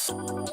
器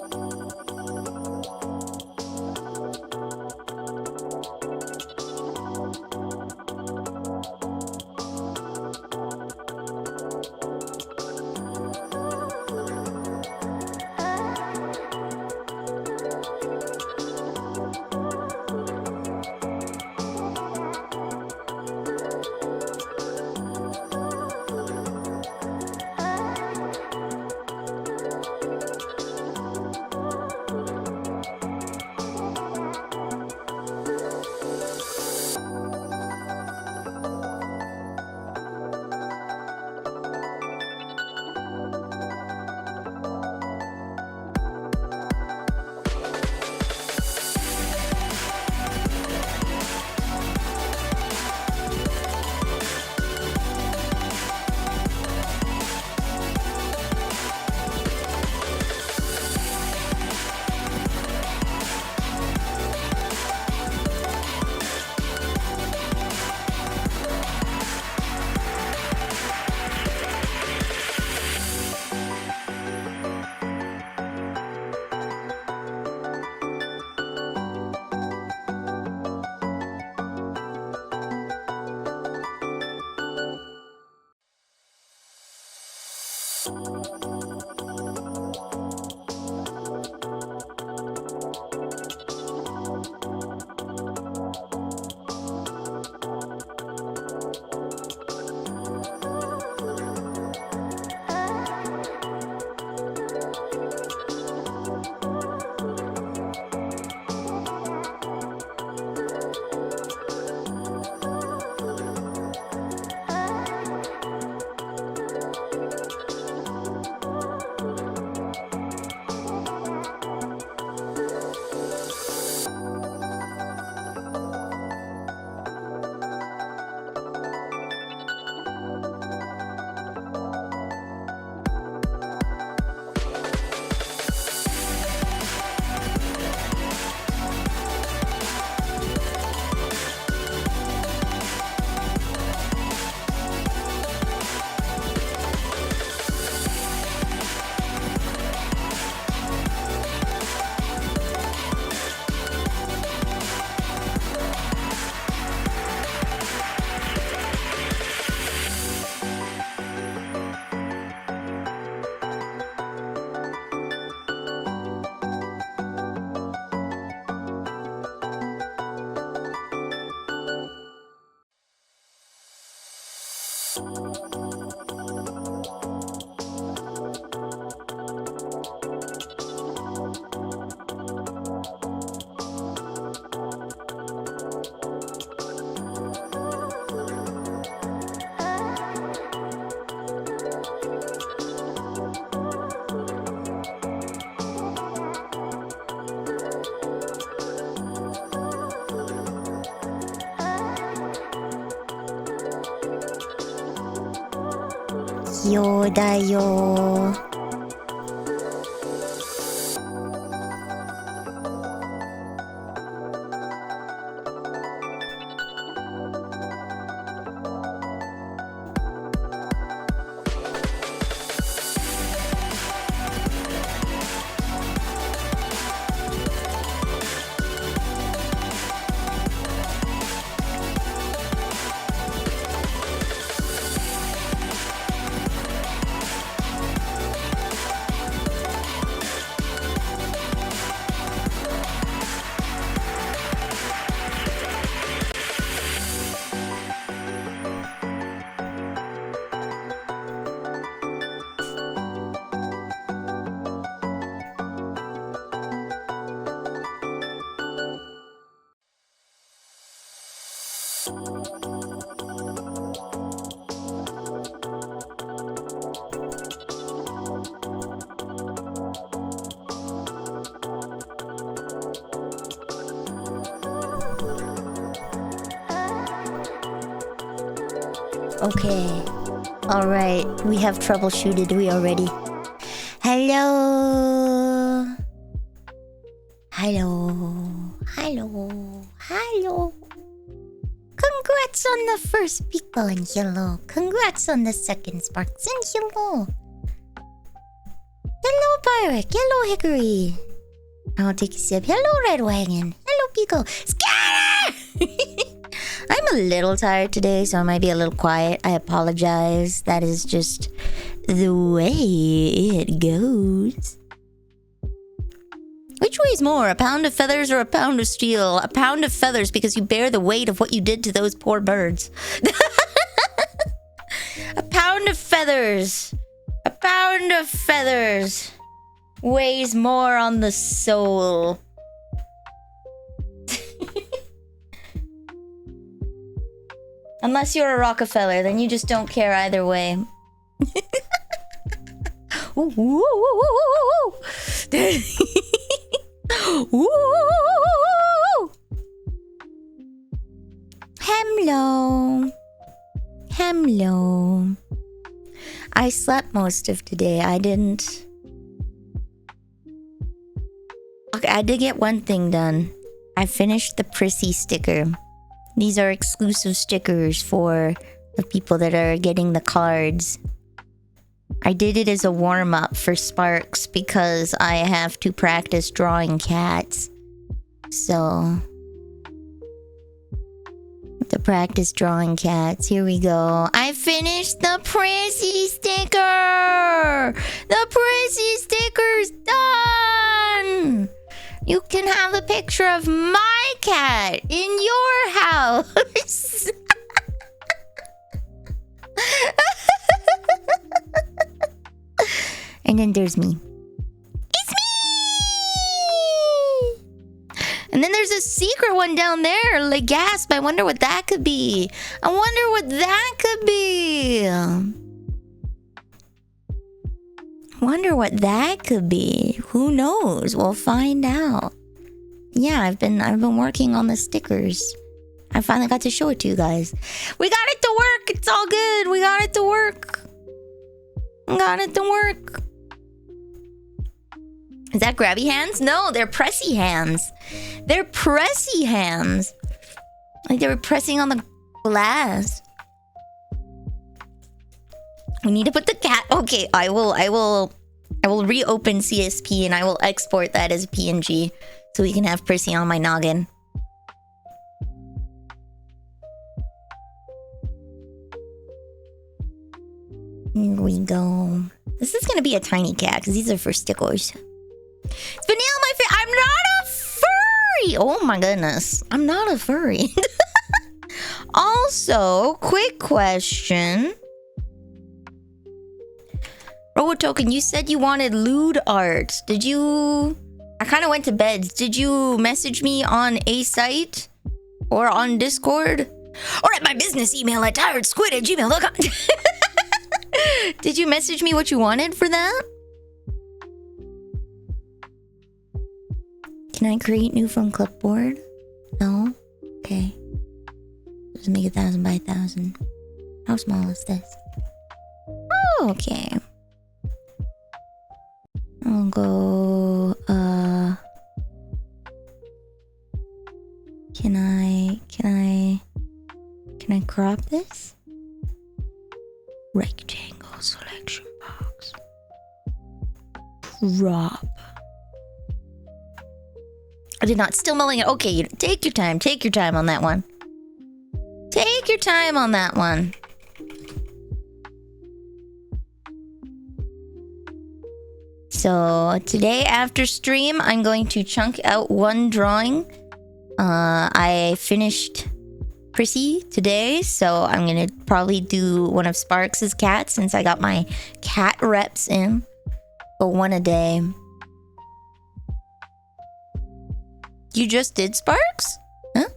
用だよ。Okay. Alright. We have troubleshooted. We are ready. Hello. Hello. Hello. Hello. Congrats on the first pickle and hello. Congrats on the second sparks and hello. Hello, Pirate. Hello, Hickory. I'll take a sip. Hello, Red Wagon. Hello, Pico. Scatter! I'm a little tired today, so I might be a little quiet. I apologize. That is just the way it goes. Which weighs more, a pound of feathers or a pound of steel? A pound of feathers, because you bear the weight of what you did to those poor birds. A pound of feathers. A pound of feathers weighs more on the soul. Unless you're a Rockefeller, then you just don't care either way. Ooh, ooh, ooh, ooh, ooh. Ooh. Hello. Hello. I slept most of today. I didn't. Okay, I did get one thing done. I finished the Prissy sticker. These are exclusive stickers for the people that are getting the cards. I did it as a warm-up for Sparks because I have to practice drawing cats. So, to practice drawing cats, here we go. I finished the Prissy sticker! The Prissy sticker's done! You can have a picture of my cat in your house. And then there's me. It's me! And then there's a secret one down there. Like, gasp, I wonder what that could be. I wonder what that could be. Wonder what that could be. Who knows? We'll find out. Yeah, I've been working on the stickers. I finally got to show it to you guys. We got it to work. It's all good. We got it to work. We got it to work. Is that grabby hands? No, they're pressy hands. They're pressy hands. Like they were pressing on the glass. We need to put the cat. Okay, I will reopen CSP and I will export that as a PNG so we can have Prissy on my noggin. Here we go. This is gonna be a tiny cat because these are for stickers. It's Vanille, my favorite. I'm not a furry. Oh my goodness, I'm not a furry. Also, quick question. Robotoken, you said you wanted lewd art. Did you... I kind of went to bed. Did you message me on a site? Or on Discord? Or at my business email at tiredsquid@gmail.com. Did you message me what you wanted for that? Can I create new from clipboard? No? Okay. Just make 1,000 by 1,000. How small is this? Oh, okay. I'll go, can I crop this? Rectangle selection box. Crop. I did not, still mulling it. Okay, take your time on that one. Take your time on that one. So today after stream, I'm going to chunk out one drawing. I finished Prissy today, so I'm gonna probably do one of Sparks' cats since I got my cat reps in. But one a day. You just did Sparks? Huh?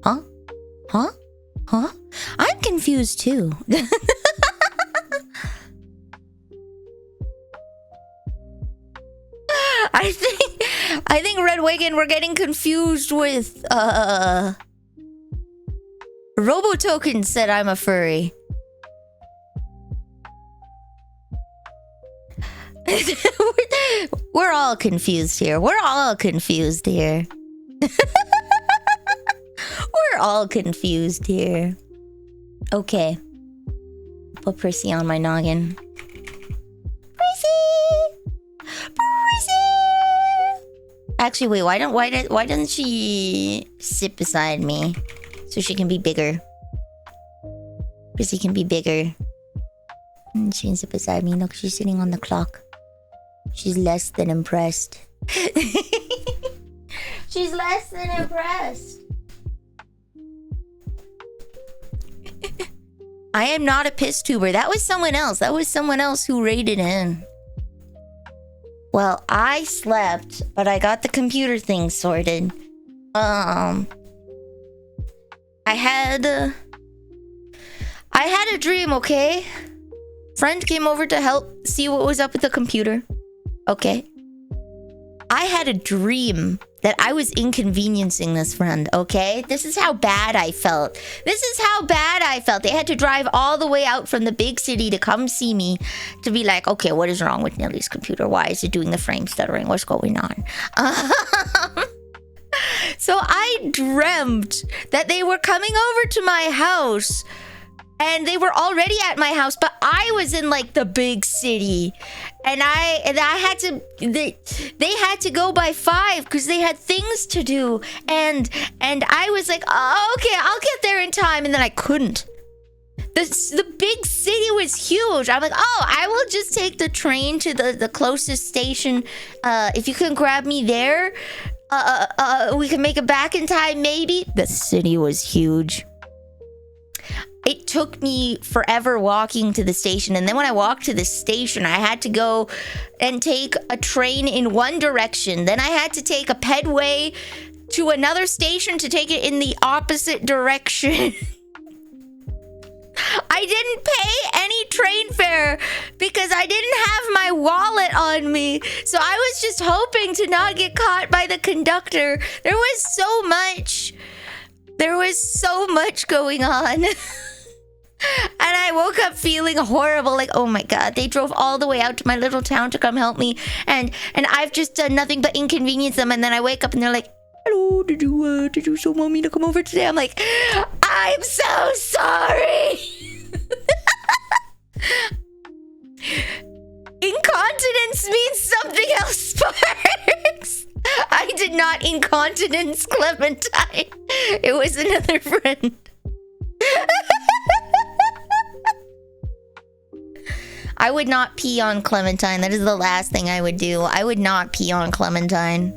Huh? Huh? Huh? I'm confused too. I think Red Wagon, we're getting confused with Robotoken said I'm a furry. We're all confused here. We're all confused here. We're all confused here. Okay. Put Prissy on my noggin. Prissy! Prissy! Actually, wait, why doesn't she sit beside me? So she can be bigger. Prissy can be bigger. And she can sit beside me. Look, she's sitting on the clock. She's less than impressed. She's less than impressed. I am not a pastry. That was someone else. That was someone else who raided in. Well, I slept, but I got the computer thing sorted. I had a dream, okay? Friend came over to help see what was up with the computer. Okay. I had a dream that I was inconveniencing this friend, okay? This is how bad I felt. This is how bad I felt. They had to drive all the way out from the big city to come see me to be like, okay, what is wrong with Nellie's computer? Why is it doing the frame stuttering? What's going on? So I dreamt that they were coming over to my house. And they were already at my house, but I was in like the big city, and I had to. They had to go by 5 because they had things to do, and I was like, oh, okay, I'll get there in time, and then I couldn't. The big city was huge. I'm like, oh, I will just take the train to the closest station. If you can grab me there, we can make it back in time, maybe. The city was huge. It took me forever walking to the station. And then when I walked to the station, I had to go and take a train in one direction. Then I had to take a pedway to another station to take it in the opposite direction. I didn't pay any train fare because I didn't have my wallet on me. So I was just hoping to not get caught by the conductor. There was so much. There was so much going on. And I woke up feeling horrible, like, oh my god, they drove all the way out to my little town to come help me, and I've just done nothing but inconvenience them. And then I wake up and they're like, hello, did you still want me to come over today? I'm like, I'm so sorry. Incontinence means something else, Sparks. I did not incontinence Clementine. It was another friend. I would not pee on Clementine. That is the last thing I would do. I would not pee on Clementine.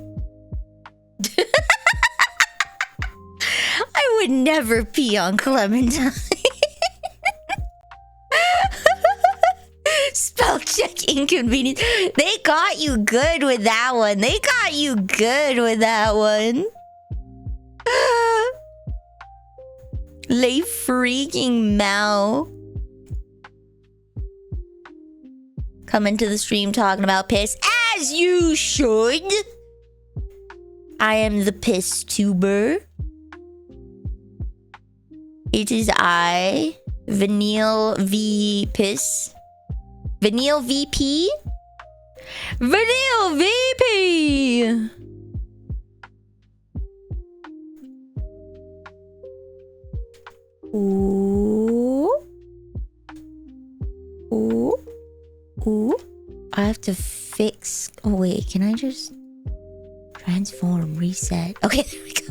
I would never pee on Clementine. Spell check inconvenience. They got you good with that one. They got you good with that one. Lay freaking Mao. Come into the stream talking about piss. As you should. I am the Pstuber. It is I, Vanille V Piss. Vanille VP? Vanille VP! Ooh. Ooh. Ooh. I have to fix... Oh, wait. Can I just... transform, reset? Okay, there we go.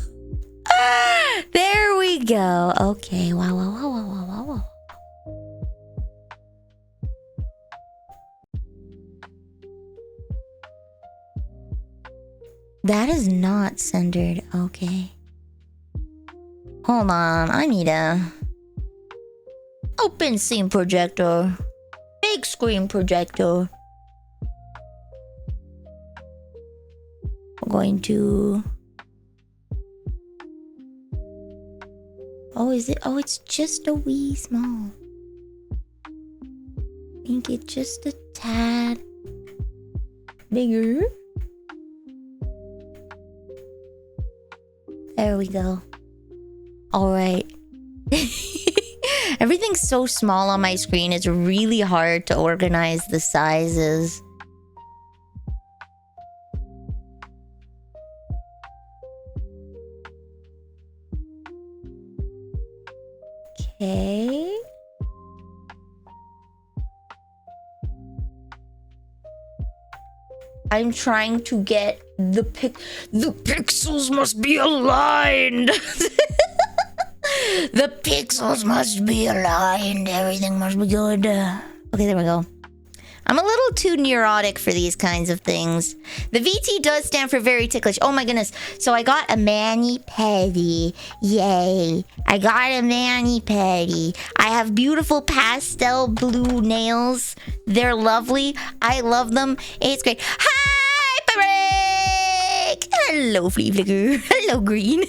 There we go. Okay. Wow. That is not centered. Okay. Hold on. I need a... open scene projector. Big screen projector. I'm going to... Oh, is it? Oh, it's just a wee small. Make it just a tad bigger. There we go. All right. Everything's so small on my screen. It's really hard to organize the sizes. Okay. I'm trying to get the pixels must be aligned. The pixels must be aligned. Everything must be good. Okay, there we go. I'm a little too neurotic for these kinds of things. The VT does stand for very ticklish. Oh my goodness. So I got a mani-pedi. Yay. I got a mani-pedi. I have beautiful pastel blue nails. They're lovely. I love them. It's great. Hi, Break! Hello, Flea Flicker. Hello, Green.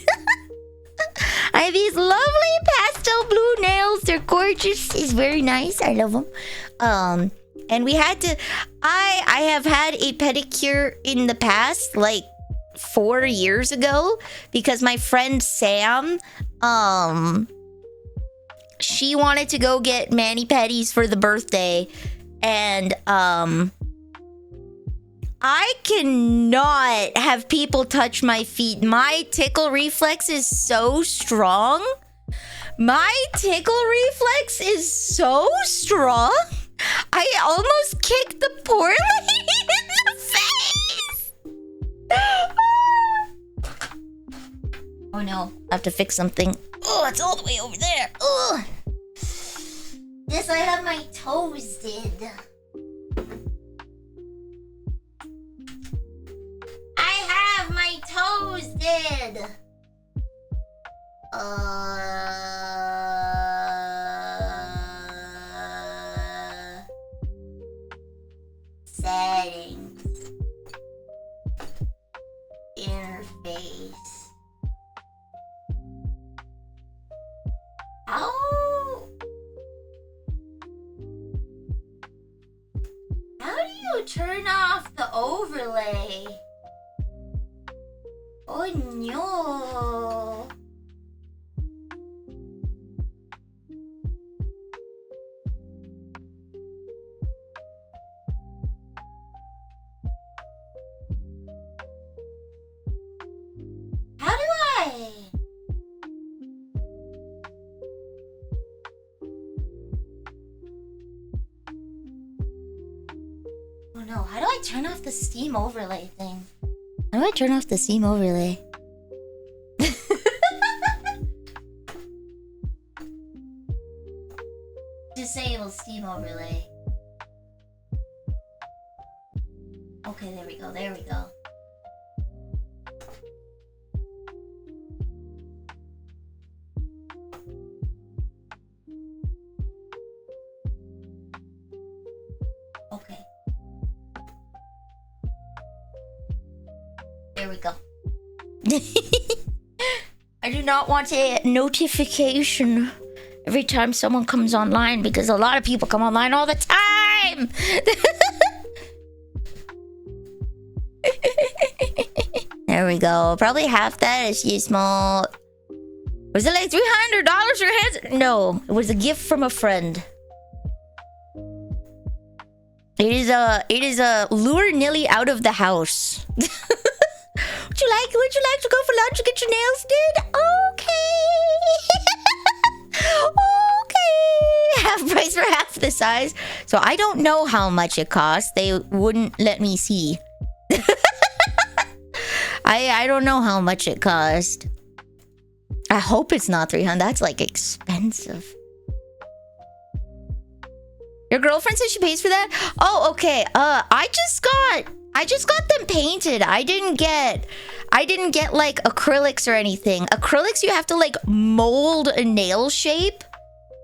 I have these lovely pastel blue nails. They're gorgeous. It's very nice. I love them. And we had to... I have had a pedicure in the past, like 4 years ago, because my friend Sam, she wanted to go get mani-pedis for the birthday, and I cannot have people touch my feet. My tickle reflex is so strong. My tickle reflex is so strong. I almost kicked the poor lady in the face. Oh no, I have to fix something. Oh, it's all the way over there. Oh. Yes, I have my toes did. I have my toes did. Settings. Interface. How? How do you turn off the overlay? Oh no. How do I? Oh no, how do I turn off the Steam overlay thing? How do I turn off the Steam overlay? Disable Steam overlay. Okay, there we go, there we go. Okay. There we go. I do not want a notification every time someone comes online, because a lot of people come online all the time. There we go. Probably half that is you small. Was it like $300 for heads? No, it was a gift from a friend. It is a lure Nilly out of the house. Would you like to go for lunch and get your nails did? Okay. Okay. Half price for half the size. So I don't know how much it costs. They wouldn't let me see. I don't know how much it cost. I hope it's not 300. That's like expensive. Your girlfriend says she pays for that? Oh, okay. I just got them painted. I didn't get like acrylics or anything. Acrylics, you have to like mold a nail shape.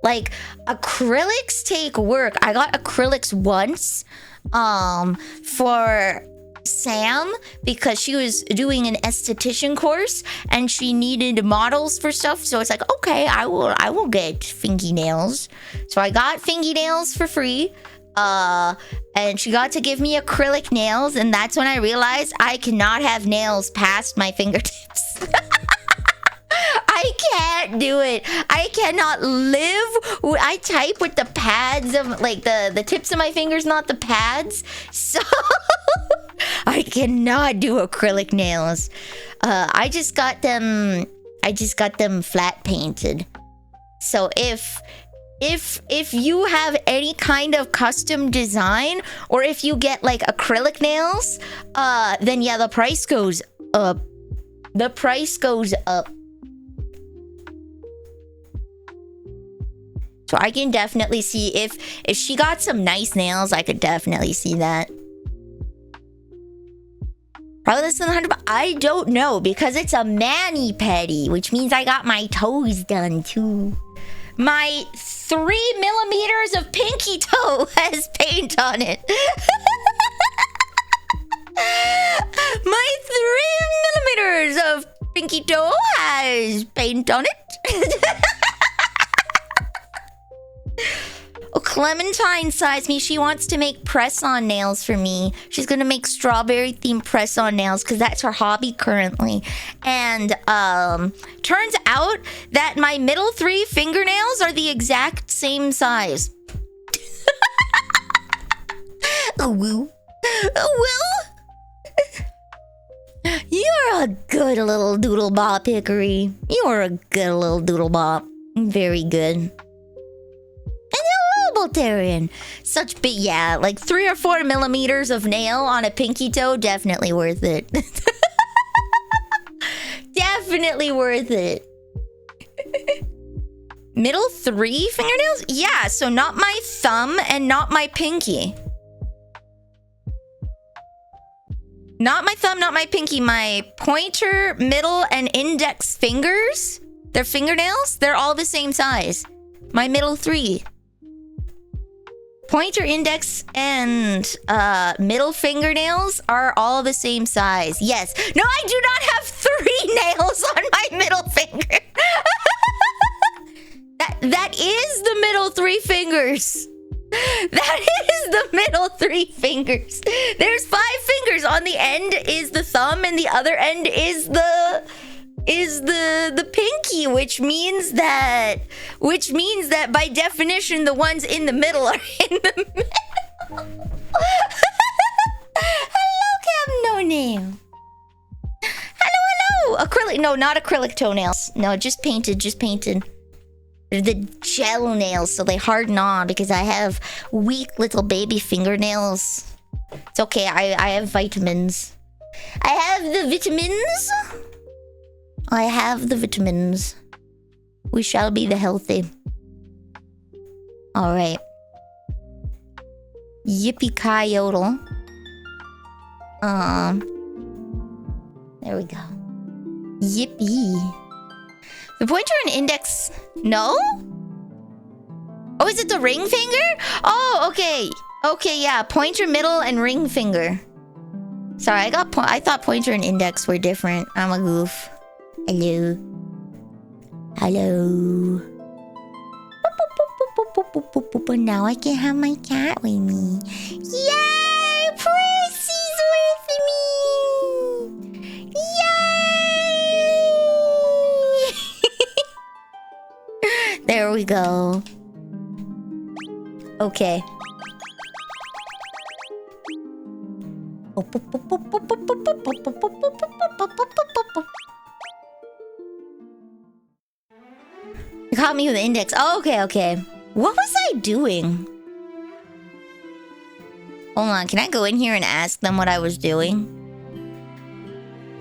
Like acrylics take work. I got acrylics once for Sam, because she was doing an esthetician course and she needed models for stuff. So it's like, okay, I will get fingy nails. So I got fingy nails for free. And she got to give me acrylic nails, and that's when I realized I cannot have nails past my fingertips. I can't do it. I cannot live. I type with the pads of like the tips of my fingers, not the pads. So I cannot do acrylic nails. I just got them flat painted. So if you have any kind of custom design, or if you get like acrylic nails, then yeah, the price goes up. The price goes up. So I can definitely see if she got some nice nails, I could definitely see that. Probably less than 100 bucks. I don't know, because it's a mani-pedi, which means I got my toes done too. My 3 millimeters of pinky toe has paint on it. My 3 millimeters of pinky toe has paint on it. Oh, Clementine size me. She wants to make press-on nails for me. She's gonna make strawberry-themed press-on nails because that's her hobby currently. And turns out that my middle 3 fingernails are the exact same size. Oh, woo. Oh, well. You're a good little doodle bop, Hickory. You're a good little doodle bop. Very good. Voltarian. Such big, yeah, like 3 or 4 millimeters of nail on a pinky toe, definitely worth it. Definitely worth it. Middle 3 fingernails? Yeah, so not my thumb and not my pinky. Not my thumb, not my pinky. My pointer, middle, and index fingers, their fingernails, they're all the same size. My middle 3. Pointer, index, and middle fingernails are all the same size. Yes. No, I do not have 3 nails on my middle finger. That is the middle 3 fingers. That is the middle 3 fingers. There's 5 fingers. On the end is the thumb, and the other end is the pinky, which means that by definition the ones in the middle are in the middle. Hello, Cam No Name. Hello. Acrylic, no, not acrylic toenails. No, just painted. They're the gel nails, so they harden on because I have weak little baby fingernails. It's okay, I have vitamins. I have the vitamins. I have the vitamins. We shall be the healthy. Alright. Yippee-ki-yodel. There we go. Yippee. The pointer and index... No? Oh, is it the ring finger? Oh, okay. Okay, yeah. Pointer, middle, and ring finger. Sorry, I thought pointer and index were different. I'm a goof. Hello. Now I can have my cat with me. Yay! Pressy's with me! Yay! There we go. Okay. You caught me with the index. Oh, okay. What was I doing? Hold on, can I go in here and ask them what I was doing?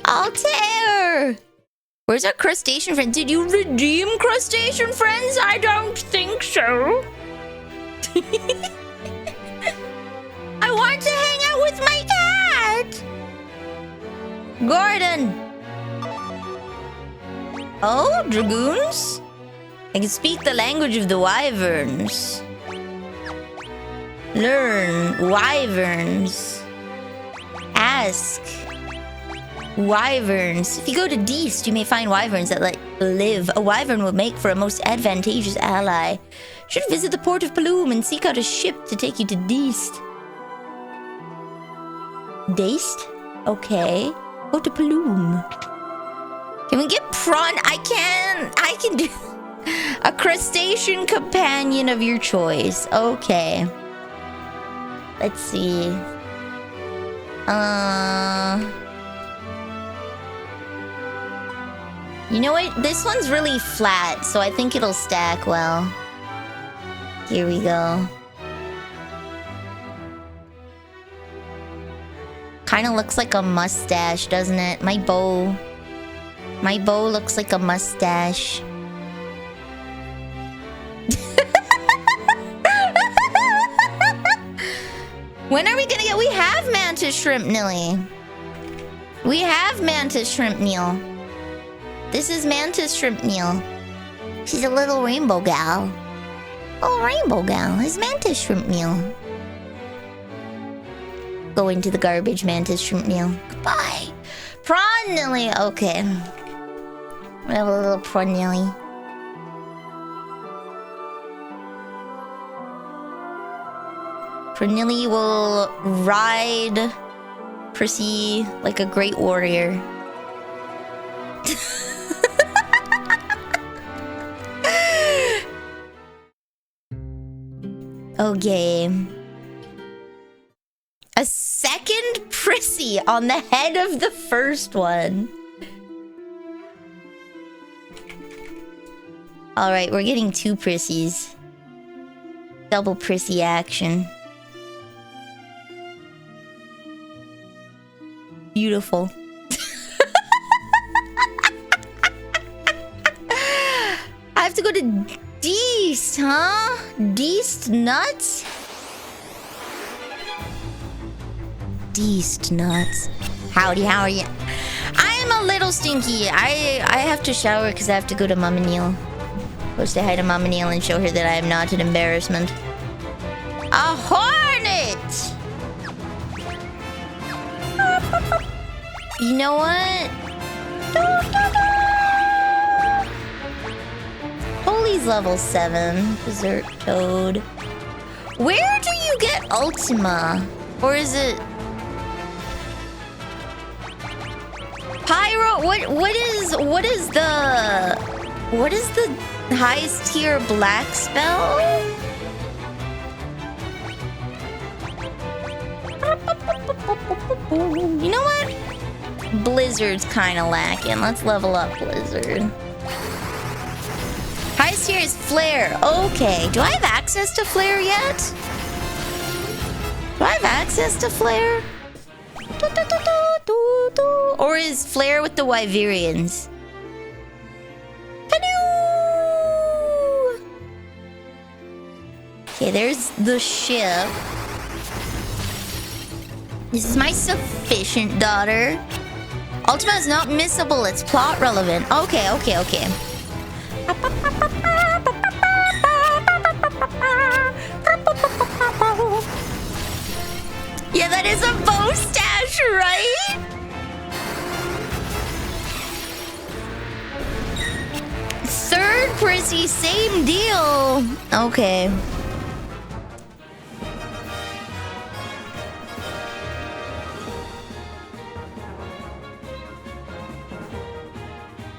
Altair! Where's our crustacean friend? Did you redeem crustacean friends? I don't think so. I want to hang out with my cat! Gordon! Oh, dragoons? I can speak the language of the wyverns. Learn wyverns. Ask wyverns. If you go to Deast, you may find wyverns that live. A wyvern will make for a most advantageous ally. Should visit the port of Paloom and seek out a ship to take you to Deast. Deast? Okay. Go to Paloom. Can we get prawn? I can do a crustacean companion of your choice. Okay. Let's see. You know what? This one's really flat, so I think it'll stack well. Here we go. Kind of looks like a mustache, doesn't it? My bow looks like a mustache. When are we gonna get... We have mantis shrimp, Nilly. We have mantis shrimp, Neil. This is mantis shrimp, Neil. She's a little rainbow gal. Oh, rainbow gal is mantis shrimp, Neil. Go into the garbage, mantis shrimp, Neil. Goodbye. Prawn, Nilly. Okay. We have a little prawn, Nilly. Pranilly will ride Prissy like a great warrior. Okay. A second Prissy on the head of the first one. Alright, we're getting 2 Prissies. Double Prissy action. Beautiful. I have to go to Deast, huh? Deast nuts? Deast nuts. Howdy, how are you? I'm a little stinky. I have to shower because I have to go to Mama Neil. Go say hi to Mama Neil and show her that I am not an embarrassment. A hornet! You know what? Holy's level 7. Dessert Toad. Where do you get Ultima? Or is it... Pyro? What is the highest tier black spell? You know what? Blizzard's kind of lacking. Let's level up Blizzard. Highest tier is Flare. Okay. Do I have access to Flare yet? Do I have access to Flare? Or is Flare with the Wyverians? Canoe! Okay, there's the ship. This is my sufficient daughter. Ultima is not missable, it's plot relevant. Okay. Yeah, that is a bow stash, right? Third Prissy, same deal. Okay.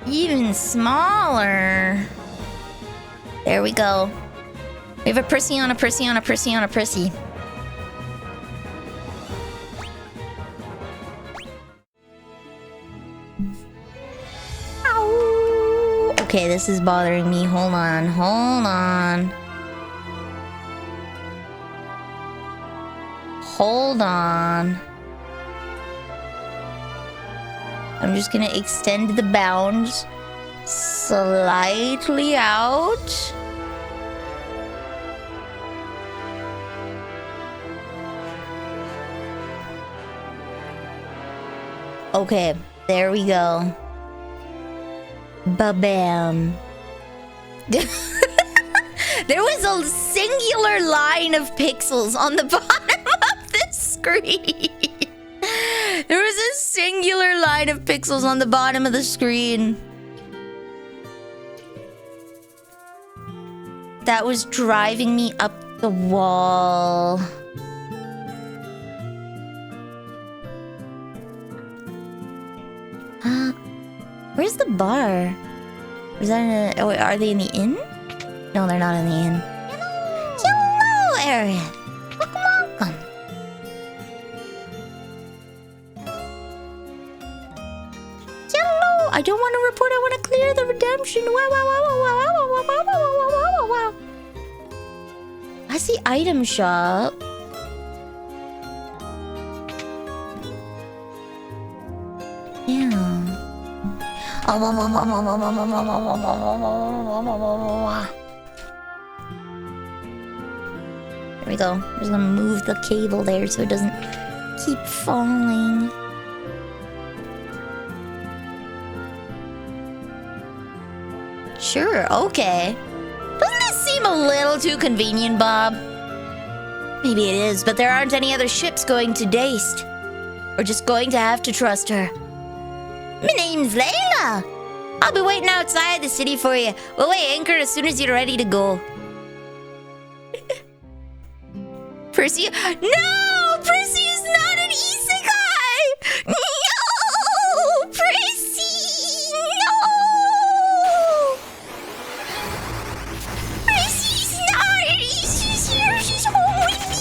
Even smaller. There we go. We have a Prissy on a Prissy on a Prissy on a Prissy. Ow. Okay, this is bothering me. Hold on. Hold on. I'm just gonna extend the bounds slightly out. Okay, there we go. Ba-bam. There was a singular line of pixels on the bottom of the screen. There was a singular line of pixels on the bottom of the screen. That was driving me up the wall. Where's the bar? Is that oh, are they in the inn? No, they're not in the inn. Hello, Aaron. Welcome. Hello. I don't want to report. I want to clear redemption. Wow, wow, wow, wow, wow, wow, wow, wow, wow, wow, wow, wow. That's the item shop. Yeah. There we go. I'm just gonna move the cable there so it doesn't keep falling. Sure, okay. Doesn't this seem a little too convenient, Bob? Maybe it is, but there aren't any other ships going to Daist. We're just going to have to trust her. My name's Layla. I'll be waiting outside the city for you. We'll weigh anchor as soon as you're ready to go. Percy? No! Percy is not an isekai! No! Percy! No! Percy's not an isekai! She's here! She's home with me!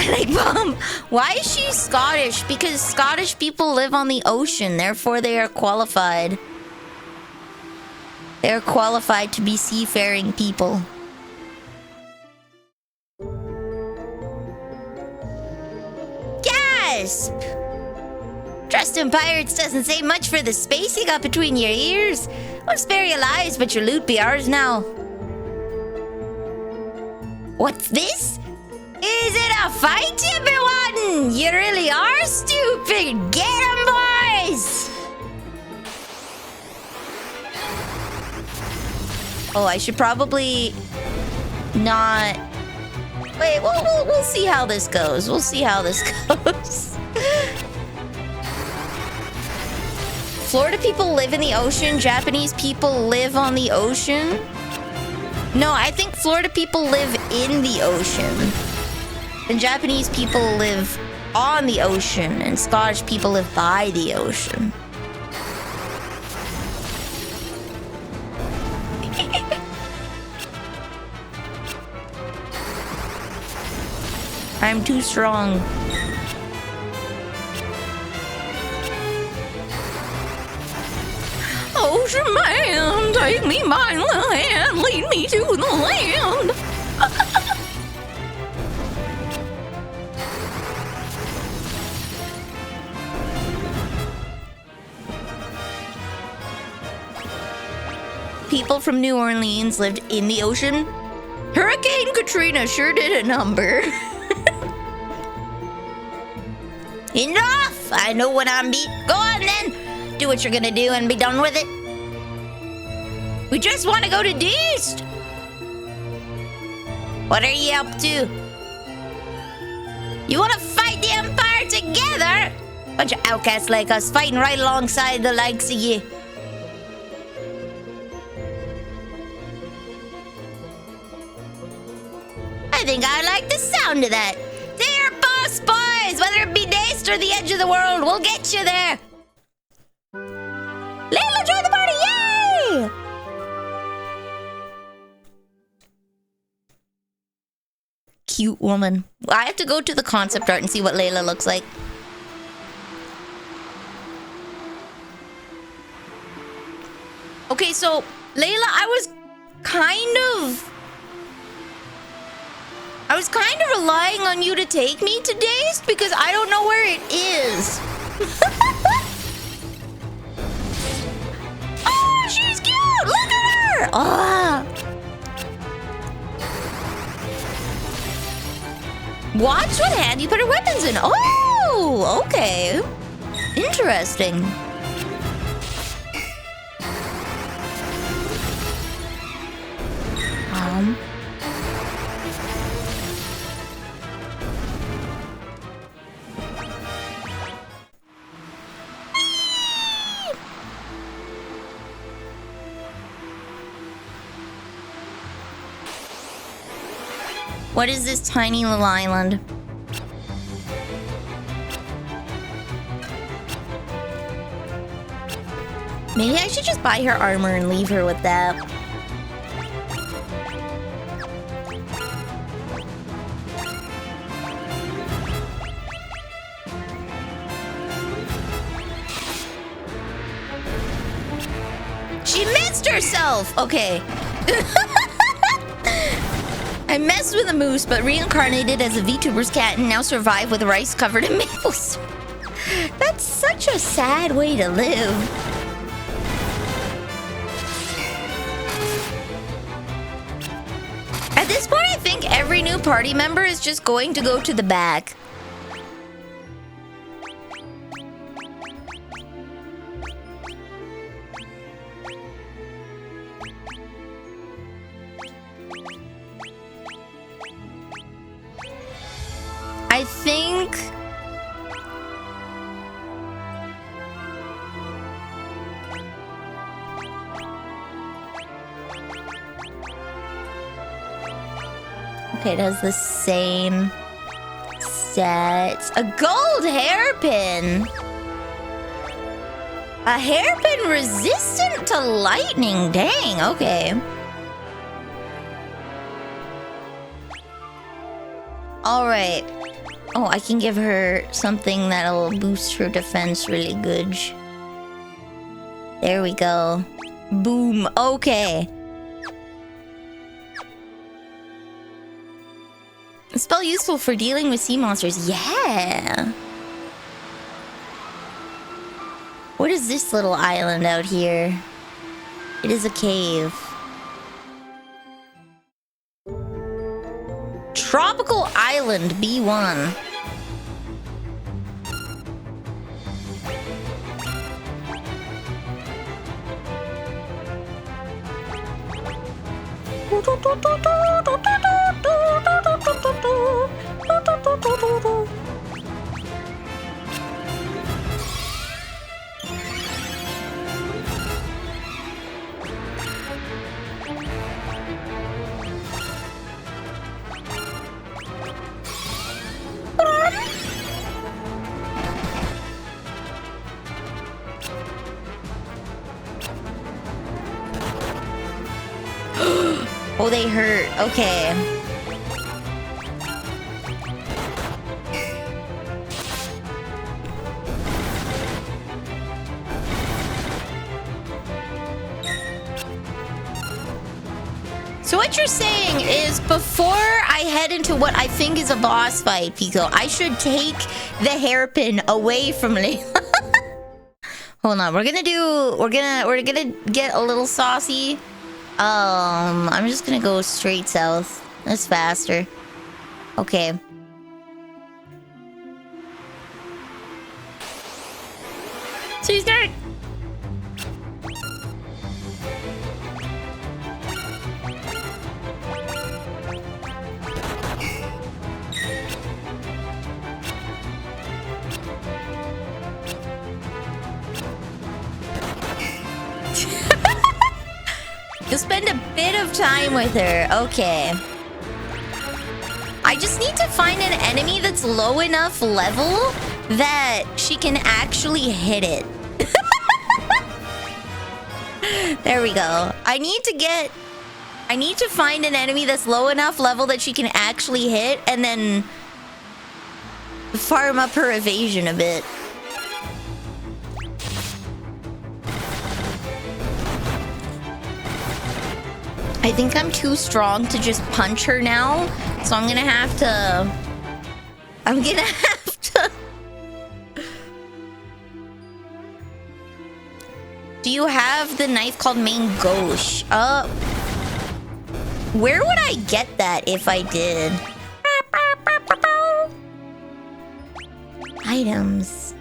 Like, Mom, why is she Scottish? Because Scottish people live on the ocean, therefore they are qualified. They're qualified to be seafaring people. Gasp! Trust in pirates doesn't say much for the space you got between your ears. I'll spare your lives, but your loot be ours now. What's this? Is it a fight, everyone? You really are stupid. Get 'em, boys! Oh, I should probably not... Wait, we'll see how this goes. We'll see how this goes. Florida people live in the ocean. Japanese people live on the ocean. No, I think Florida people live in the ocean. And Japanese people live on the ocean. And Scottish people live by the ocean. I'm too strong. Ocean man, take me by the hand, lead me to the land. People from New Orleans lived in the ocean. Hurricane Katrina sure did a number. Enough! I know when I'm beat. Go on then! Do what you're gonna do and be done with it. We just want to go to Deist! What are you up to? You want to fight the Empire together? Bunch of outcasts like us fighting right alongside the likes of you. I think I like the sound of that. There, boss boys! Whether it be Daist or the edge of the world, we'll get you there. Layla, join the party! Yay! Cute woman. I have to go to the concept art and see what Layla looks like. Okay, so Layla, I was kind of relying on you to take me to Daist because I don't know where it is. Oh, she's cute! Look at her! Ah. Watch what hand you put her weapons in. Oh, okay. Interesting. What is this tiny little island? Maybe I should just buy her armor and leave her with that. herself! Okay. I messed with a moose, but reincarnated as a VTuber's cat and now survive with rice covered in maple syrup. That's such a sad way to live. At this point, I think every new party member is just going to go to the back. I think... Okay, it has the same set. A gold hairpin! A hairpin resistant to lightning. Dang, okay. Alright. Oh, I can give her something that'll boost her defense really good. There we go. Boom. Okay. A spell useful for dealing with sea monsters. Yeah. What is this little island out here? It is a cave. Tropical Island B1. Oh, they hurt. Okay. So what you're saying is before I head into what I think is a boss fight, Pico, I should take the hairpin away from Layla. Hold on, we're gonna get a little saucy. I'm just gonna go straight south. That's faster. Okay. So you start. You'll spend a bit of time with her. Okay. I just need to find an enemy that's low enough level that she can actually hit it. There we go. I need to find an enemy that's low enough level that she can actually hit and then farm up her evasion a bit. I think I'm too strong to just punch her now, so I'm gonna have to... Do you have the knife called main gauche? Where would I get that if I did? Items.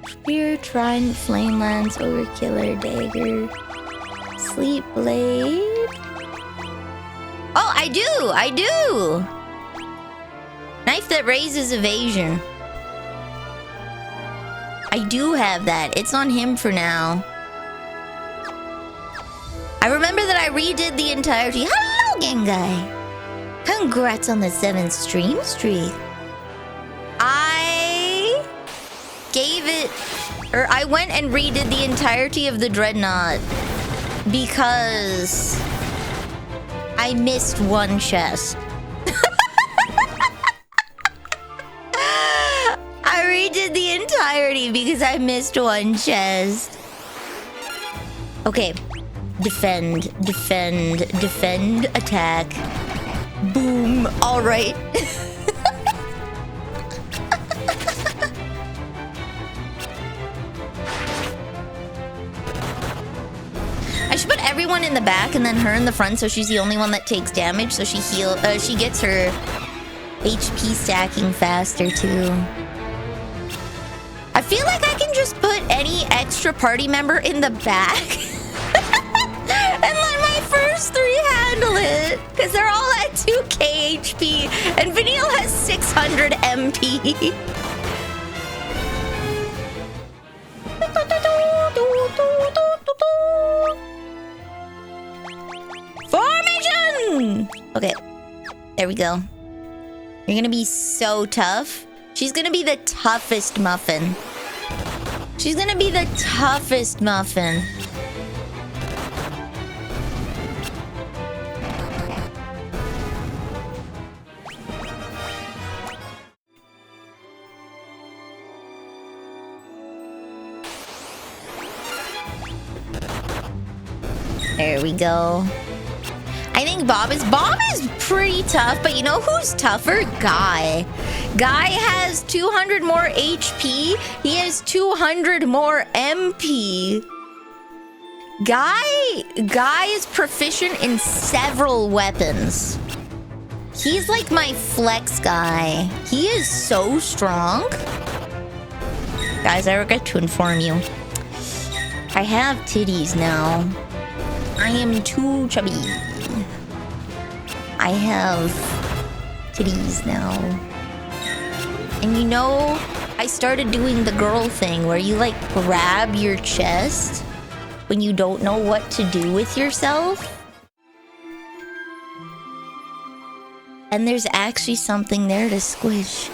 Spear, trident, flame lance, overkiller, dagger, sleep blade. Oh, I do! Knife that raises evasion. I do have that. It's on him for now. I remember that I redid the entirety. Hello, Gengai! Congrats on the 7th stream streak. I went and redid the entirety of the Dreadnought because I missed one chest. 30 because I missed one chest. Okay. Defend, attack. Boom. All right. I should put everyone in the back and then her in the front so she's the only one that takes damage, so she gets her HP stacking faster too. I feel like I can just put any extra party member in the back and let my first 3 handle it, because they're all at 2k HP and Vanille has 600 MP. Formation! Okay, there we go. You're gonna be so tough. She's gonna be the toughest muffin. She's gonna be the toughest muffin. There we go. I think Bob is pretty tough, but you know who's tougher? Guy. Guy has 200 more HP. He has 200 more MP. Guy is proficient in several weapons. He's like my flex guy. He is so strong. Guys, I regret to inform you, I have titties now. I am too chubby. I have titties now. And you know, I started doing the girl thing where you like grab your chest when you don't know what to do with yourself. And there's actually something there to squish.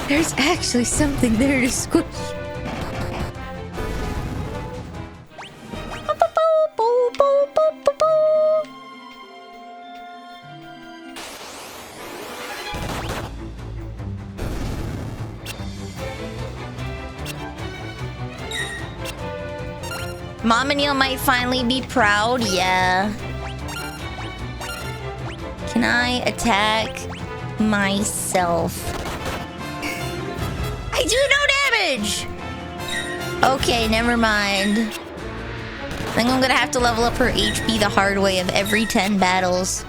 There's actually something there to squish. Mom and Neil might finally be proud, yeah. Can I attack myself? I do no damage! Okay, never mind. I think I'm gonna have to level up her HP the hard way of every 10 battles.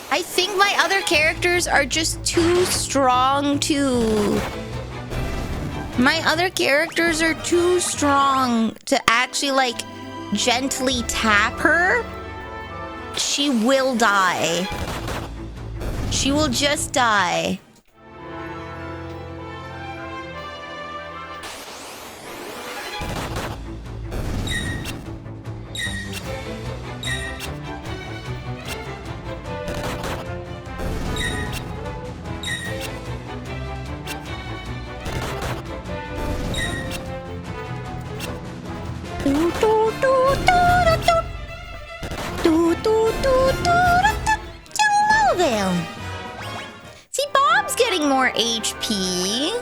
I think my other characters are just too strong too. My other characters are too strong to actually like gently tap her. She will die. She will just die. See, Bob's getting more HP.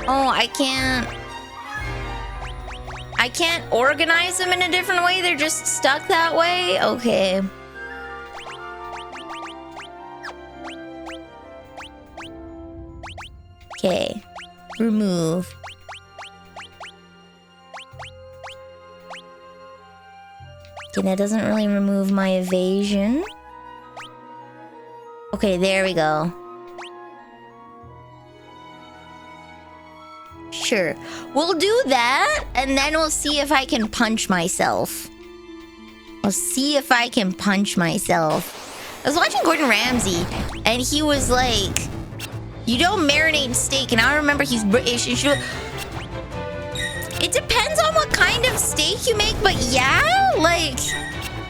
Oh, I can't organize them in a different way. They're just stuck that way. Okay. Okay. Remove. Okay, that doesn't really remove my evasion. Okay, there we go. Sure. We'll do that, and then we'll see if I can punch myself. I'll see if I can punch myself. I was watching Gordon Ramsay, and he was like, you don't marinate steak, and I remember he's British. It depends on what kind of steak you make, but yeah, like,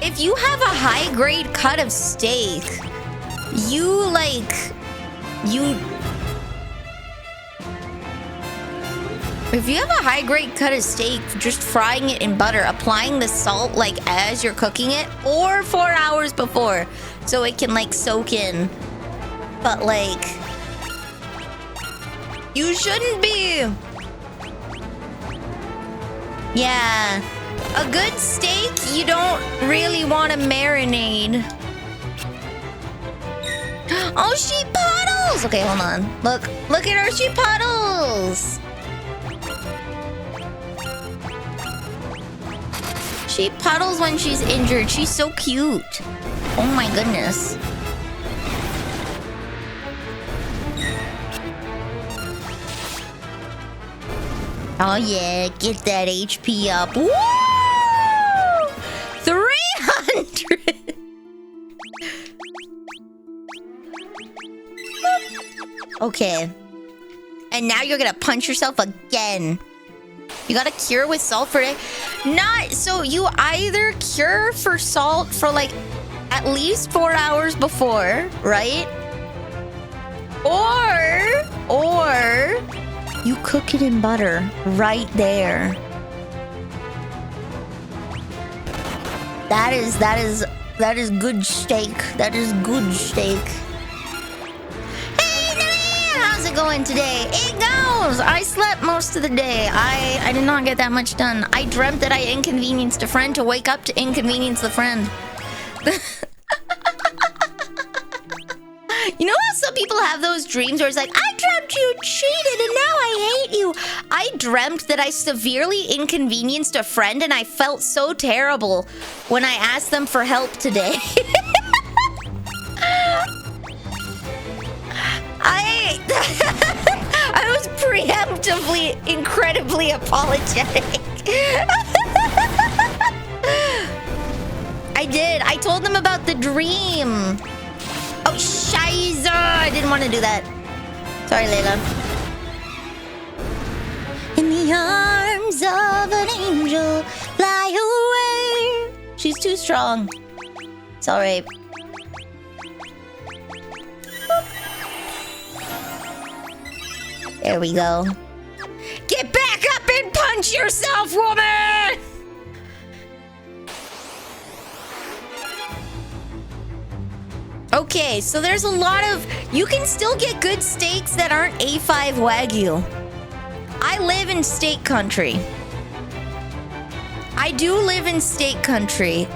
if you have a high-grade cut of steak, you If you have a high-grade cut of steak, just frying it in butter, applying the salt like as you're cooking it, or 4 hours before, so it can like soak in. But like, you shouldn't be. Yeah, a good steak you don't really want to marinate. Oh, sheep puddles! Okay, hold on. Look at her sheep puddles. She puddles when she's injured. She's so cute. Oh my goodness. Oh yeah, get that HP up. Woo! 300! Okay. And now you're gonna punch yourself again. You gotta cure with salt for it. So you either cure for salt for like at least 4 hours before, right? Or you cook it in butter right there. That is good steak. That is good steak. How's it going today? It goes! I slept most of the day. I did not get that much done. I dreamt that I inconvenienced a friend to wake up to inconvenience the friend. You know how some people have those dreams where it's like, I dreamt you cheated and now I hate you. I dreamt that I severely inconvenienced a friend and I felt so terrible when I asked them for help today. I was preemptively incredibly apologetic. I did. I told them about the dream. Oh, shiza! I didn't want to do that. Sorry, Layla. In the arms of an angel, fly away. She's too strong. It's all right. There we go. Get back up and punch yourself, woman! Okay, so there's a lot of... You can still get good steaks that aren't A5 Wagyu. I live in steak country. I do live in steak country,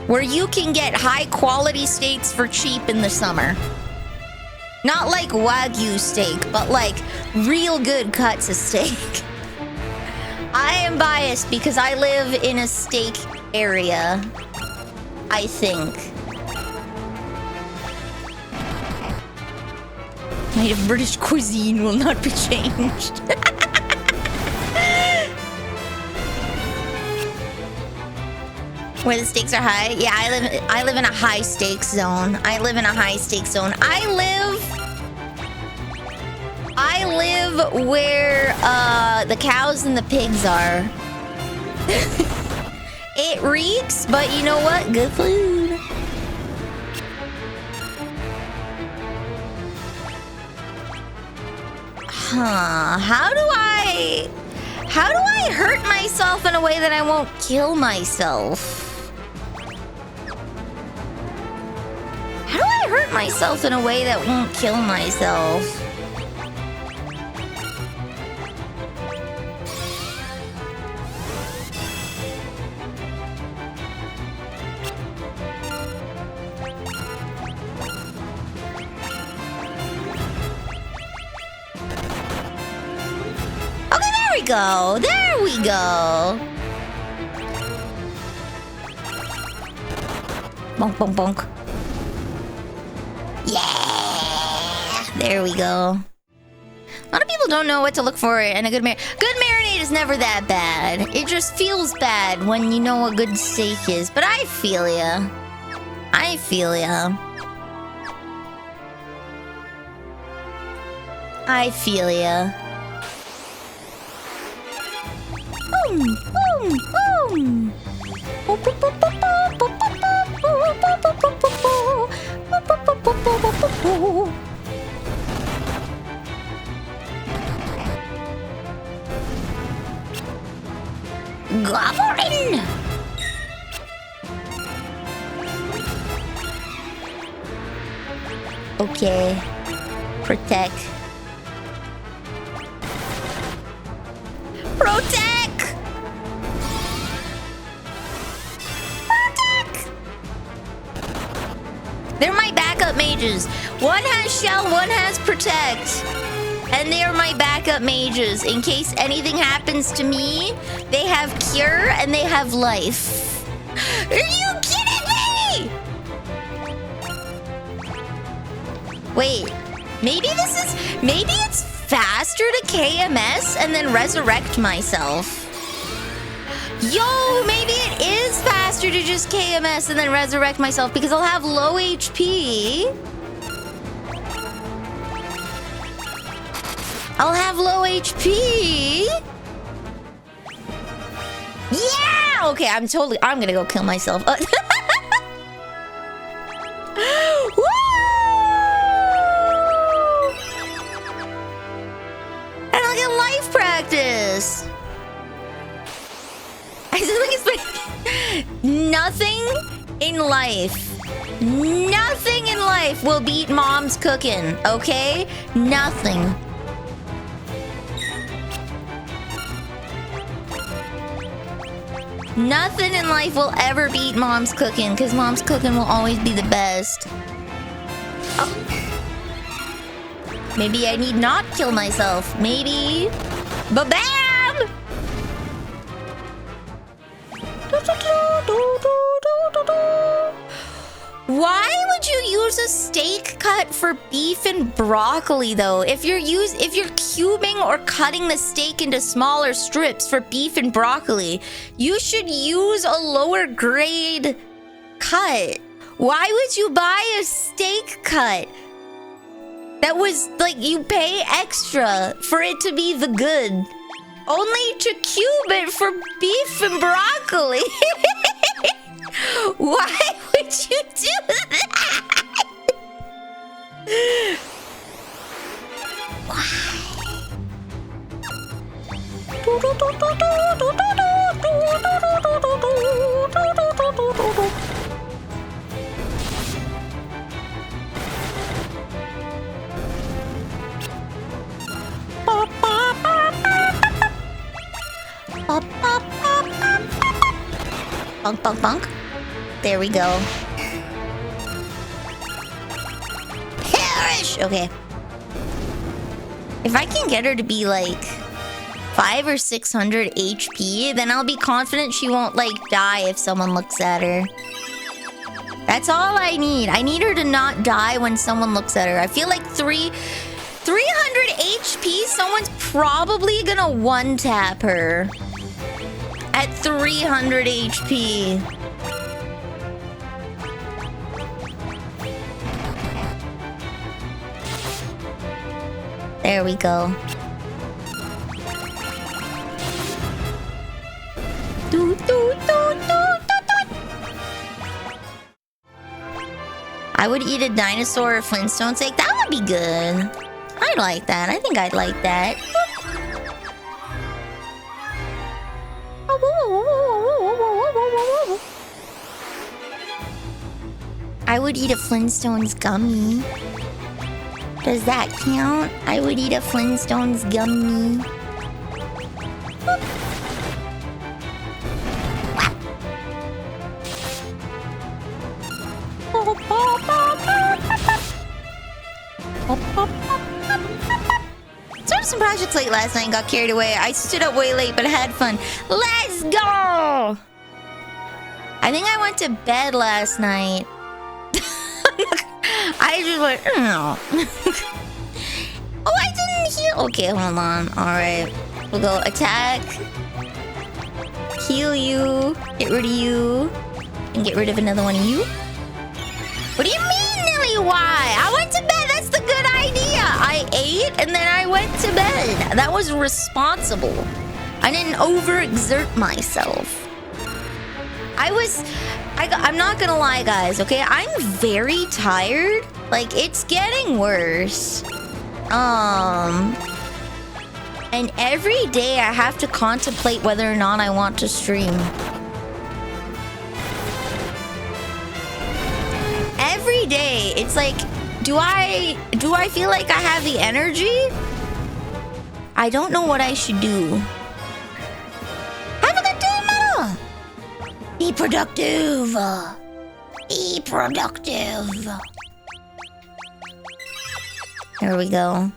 where you can get high-quality steaks for cheap in the summer. Not like Wagyu steak, but like real good cuts of steak. I am biased because I live in a steak area, I think. Made of British cuisine will not be changed. Where the stakes are high? Yeah, I live in a high stakes zone. I live where the cows and the pigs are. It reeks, but you know what? Good food. Huh, how do I hurt myself in a way that I won't kill myself? How do I hurt myself in a way that won't kill myself? There we go. Bonk, bonk, bonk. Yeah! There we go. A lot of people don't know what to look for in a good marinade. Good marinade is never that bad. It just feels bad when you know what good steak is. But I feel ya. I feel ya. I feel ya. Boom, boom, boom. Goblin! Okay. Protect. Protect! Protect! They're my backup mages. One has shell, one has protect. And they are my backup mages. In case anything happens to me, they have cure and they have life. Are you kidding me? Wait, maybe it's faster to KMS and then resurrect myself. Yo, maybe it is faster to just KMS and then resurrect myself because I'll have low HP. I'll have low HP. Yeah! Okay, I'm gonna go kill myself. Woo! And I'll get life practice. I just think it's like nothing in life will beat mom's cooking, okay? Nothing. Nothing in life will ever beat mom's cooking, because mom's cooking will always be the best. Oh. Maybe I need not kill myself. Maybe. Ba-bam! Why would you use a steak cut for beef and broccoli though? If you're cubing or cutting the steak into smaller strips for beef and broccoli, you should use a lower grade cut. Why would you buy a steak cut? That was like you pay extra for it to be the good. Only to cube it for beef and broccoli. Why would you do that? Why? Bunk, bunk, bunk. There we go. Perish! Okay. If I can get her to be like 500 or 600 HP, then I'll be confident she won't like die if someone looks at her. That's all I need. I need her to not die when someone looks at her. I feel like 300 HP, someone's probably gonna one-tap her. At 300 HP. There we go. I would eat a dinosaur or Flintstone steak. That would be good. I'd like that. I think I'd like that. I would eat a Flintstones gummy. Does that count? I would eat a Flintstones gummy. Started some projects late last night and got carried away. I stood up way late, but I had fun. Let's go! I think I went to bed last night. I just went, oh. Oh, I didn't heal. Okay, hold on. Alright. We'll go attack. Heal you. Get rid of you. And get rid of another one of you. What do you mean, Nilly? Why? I went to bed. That's the good idea. I ate and then I went to bed. That was responsible. I didn't overexert myself. I'm not gonna lie, guys, okay? I'm very tired. Like, it's getting worse. And every day I have to contemplate whether or not I want to stream. Every day, it's like, do I feel like I have the energy? I don't know what I should do. Have a good day, Mama! Be productive. Be productive. There we go.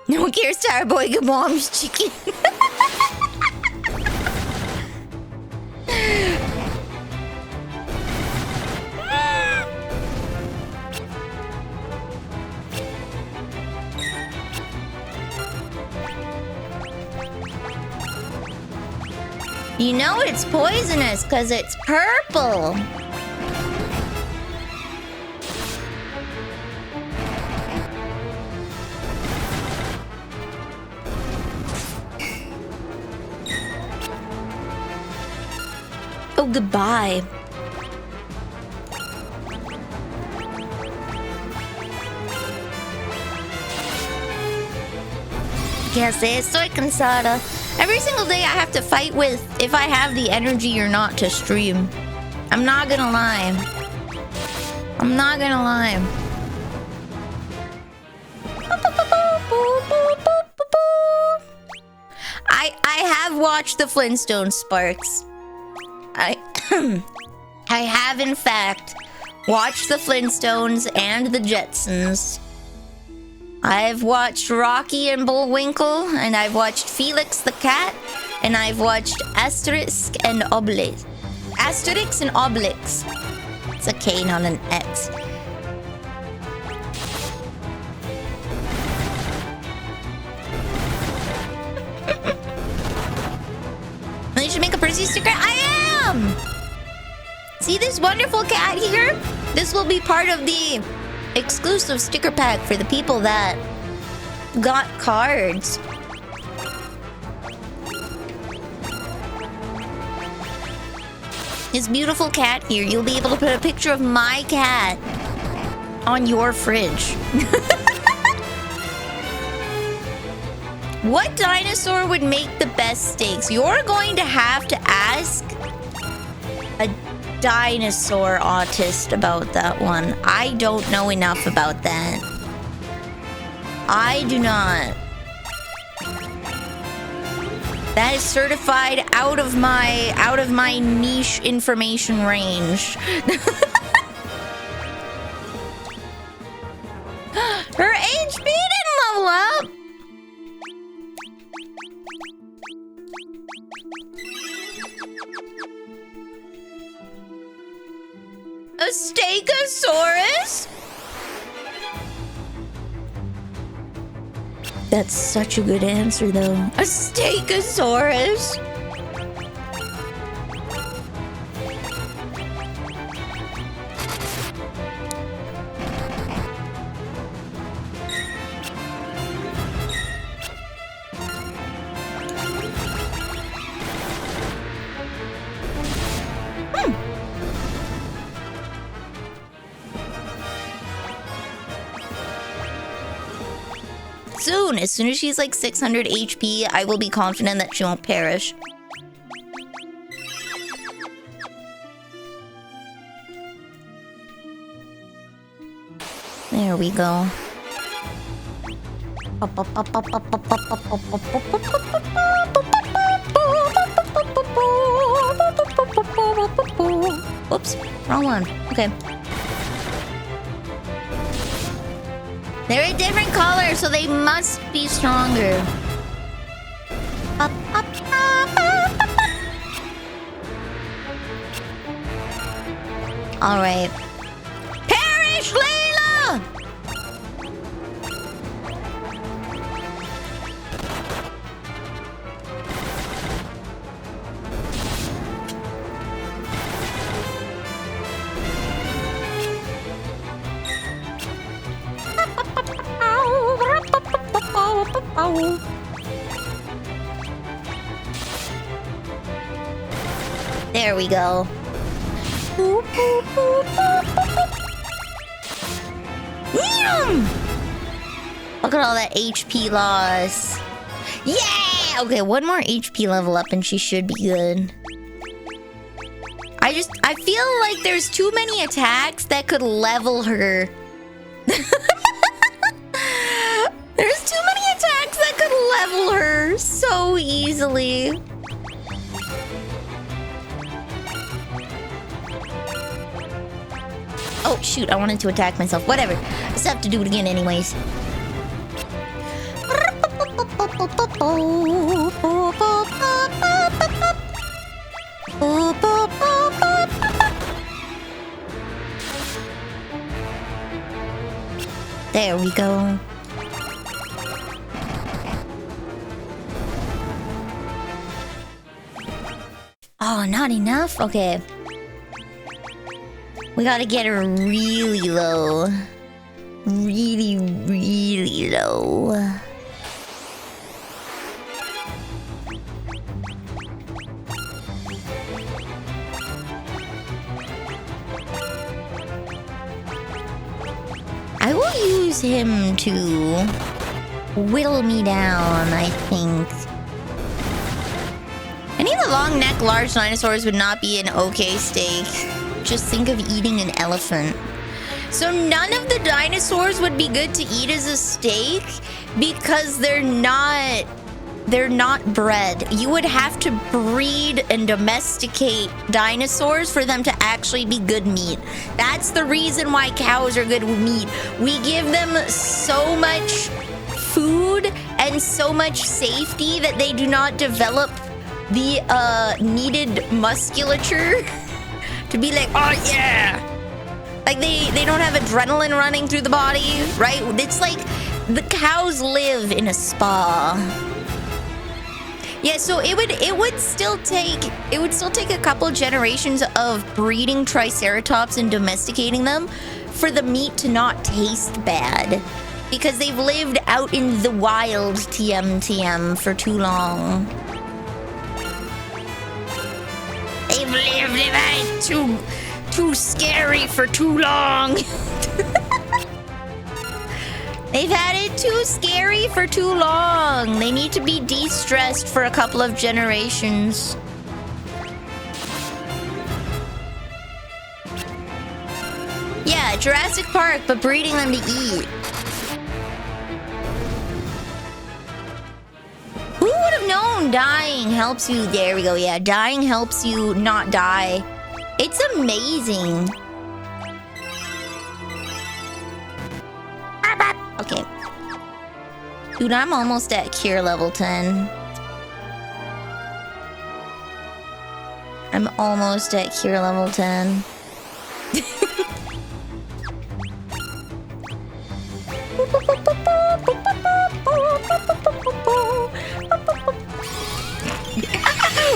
No one cares, Tired Boy. Good mom's chicken. You know it's poisonous because it's purple. Oh, goodbye. Yes, estoy cansada. Every single day I have to fight with if I have the energy or not to stream. I'm not gonna lie. I'm not gonna lie. I have watched the Flintstones, Sparks. I have in fact watched the Flintstones and the Jetsons. I've watched Rocky and Bullwinkle, and I've watched Felix the Cat, and I've watched Asterix and Obelix. Asterix and Obelix. It's a K, not an X. You should make a Percy sticker. I am! See this wonderful cat here? This will be part of the exclusive sticker pack for the people that got cards. This beautiful cat here, you'll be able to put a picture of my cat on your fridge. What dinosaur would make the best steaks? You're going to have to ask a dinosaur autist about that one. I don't know enough about that. I do not. That is certified out of my niche information range. Her HP didn't level up. A Stegosaurus? That's such a good answer, though. A Stegosaurus? Soon, as soon as she's like 600 HP, I will be confident that she won't perish. There we go. Whoops, wrong one. Okay. They're a different color, so they must be stronger. All right. Perish, Layla! There we go. Look at all that HP loss. Yeah! Okay, one more HP level up and she should be good. I feel like there's too many attacks that could level her. There's too many attacks that could level her so easily. Oh, shoot, I wanted to attack myself. Whatever. I just have to do it again anyways. There we go. Oh, not enough? Okay. We gotta get her really low. Really, really low. I will use him to whittle me down, I think. Any of the long neck large dinosaurs would not be an okay steak. Just think of eating an elephant. So none of the dinosaurs would be good to eat as a steak because they're not bred. You would have to breed and domesticate dinosaurs for them to actually be good meat. That's the reason why cows are good meat. We give them so much food and so much safety that they do not develop the needed musculature to be like, oh yeah. Like they don't have adrenaline running through the body, right? It's like the cows live in a spa. Yeah, so it would still take a couple generations of breeding triceratops and domesticating them for the meat to not taste bad. Because they've lived out in the wild, TM, for too long. They've lived too scary for too long. They've had it too scary for too long. They need to be de-stressed for a couple of generations. Yeah, Jurassic Park, but breeding them to eat. Who would have known dying helps you? There we go, yeah. Dying helps you not die. It's amazing. Okay. Dude, I'm almost at cure level 10. I'm almost at cure level 10.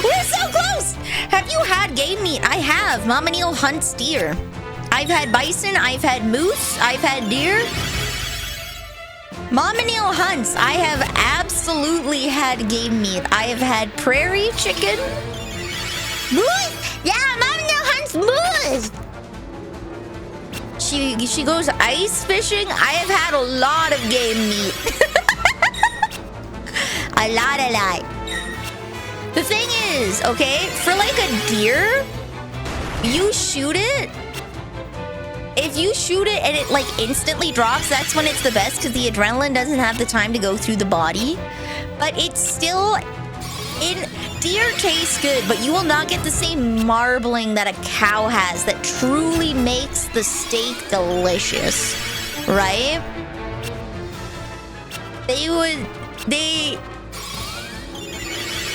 We're so close! Have you had game meat? I have. Mama Neil hunts deer. I've had bison, I've had moose, I've had deer. Mama Neil hunts. I have absolutely had game meat. I have had prairie chicken. Moose? Yeah, Mama Neil hunts moose. She goes ice fishing. I have had a lot of game meat. a lot. The thing is, okay, for like a deer, you shoot it. If you shoot it and it like instantly drops, that's when it's the best because the adrenaline doesn't have the time to go through the body. But it's still deer tastes good, but you will not get the same marbling that a cow has that truly makes the steak delicious, right?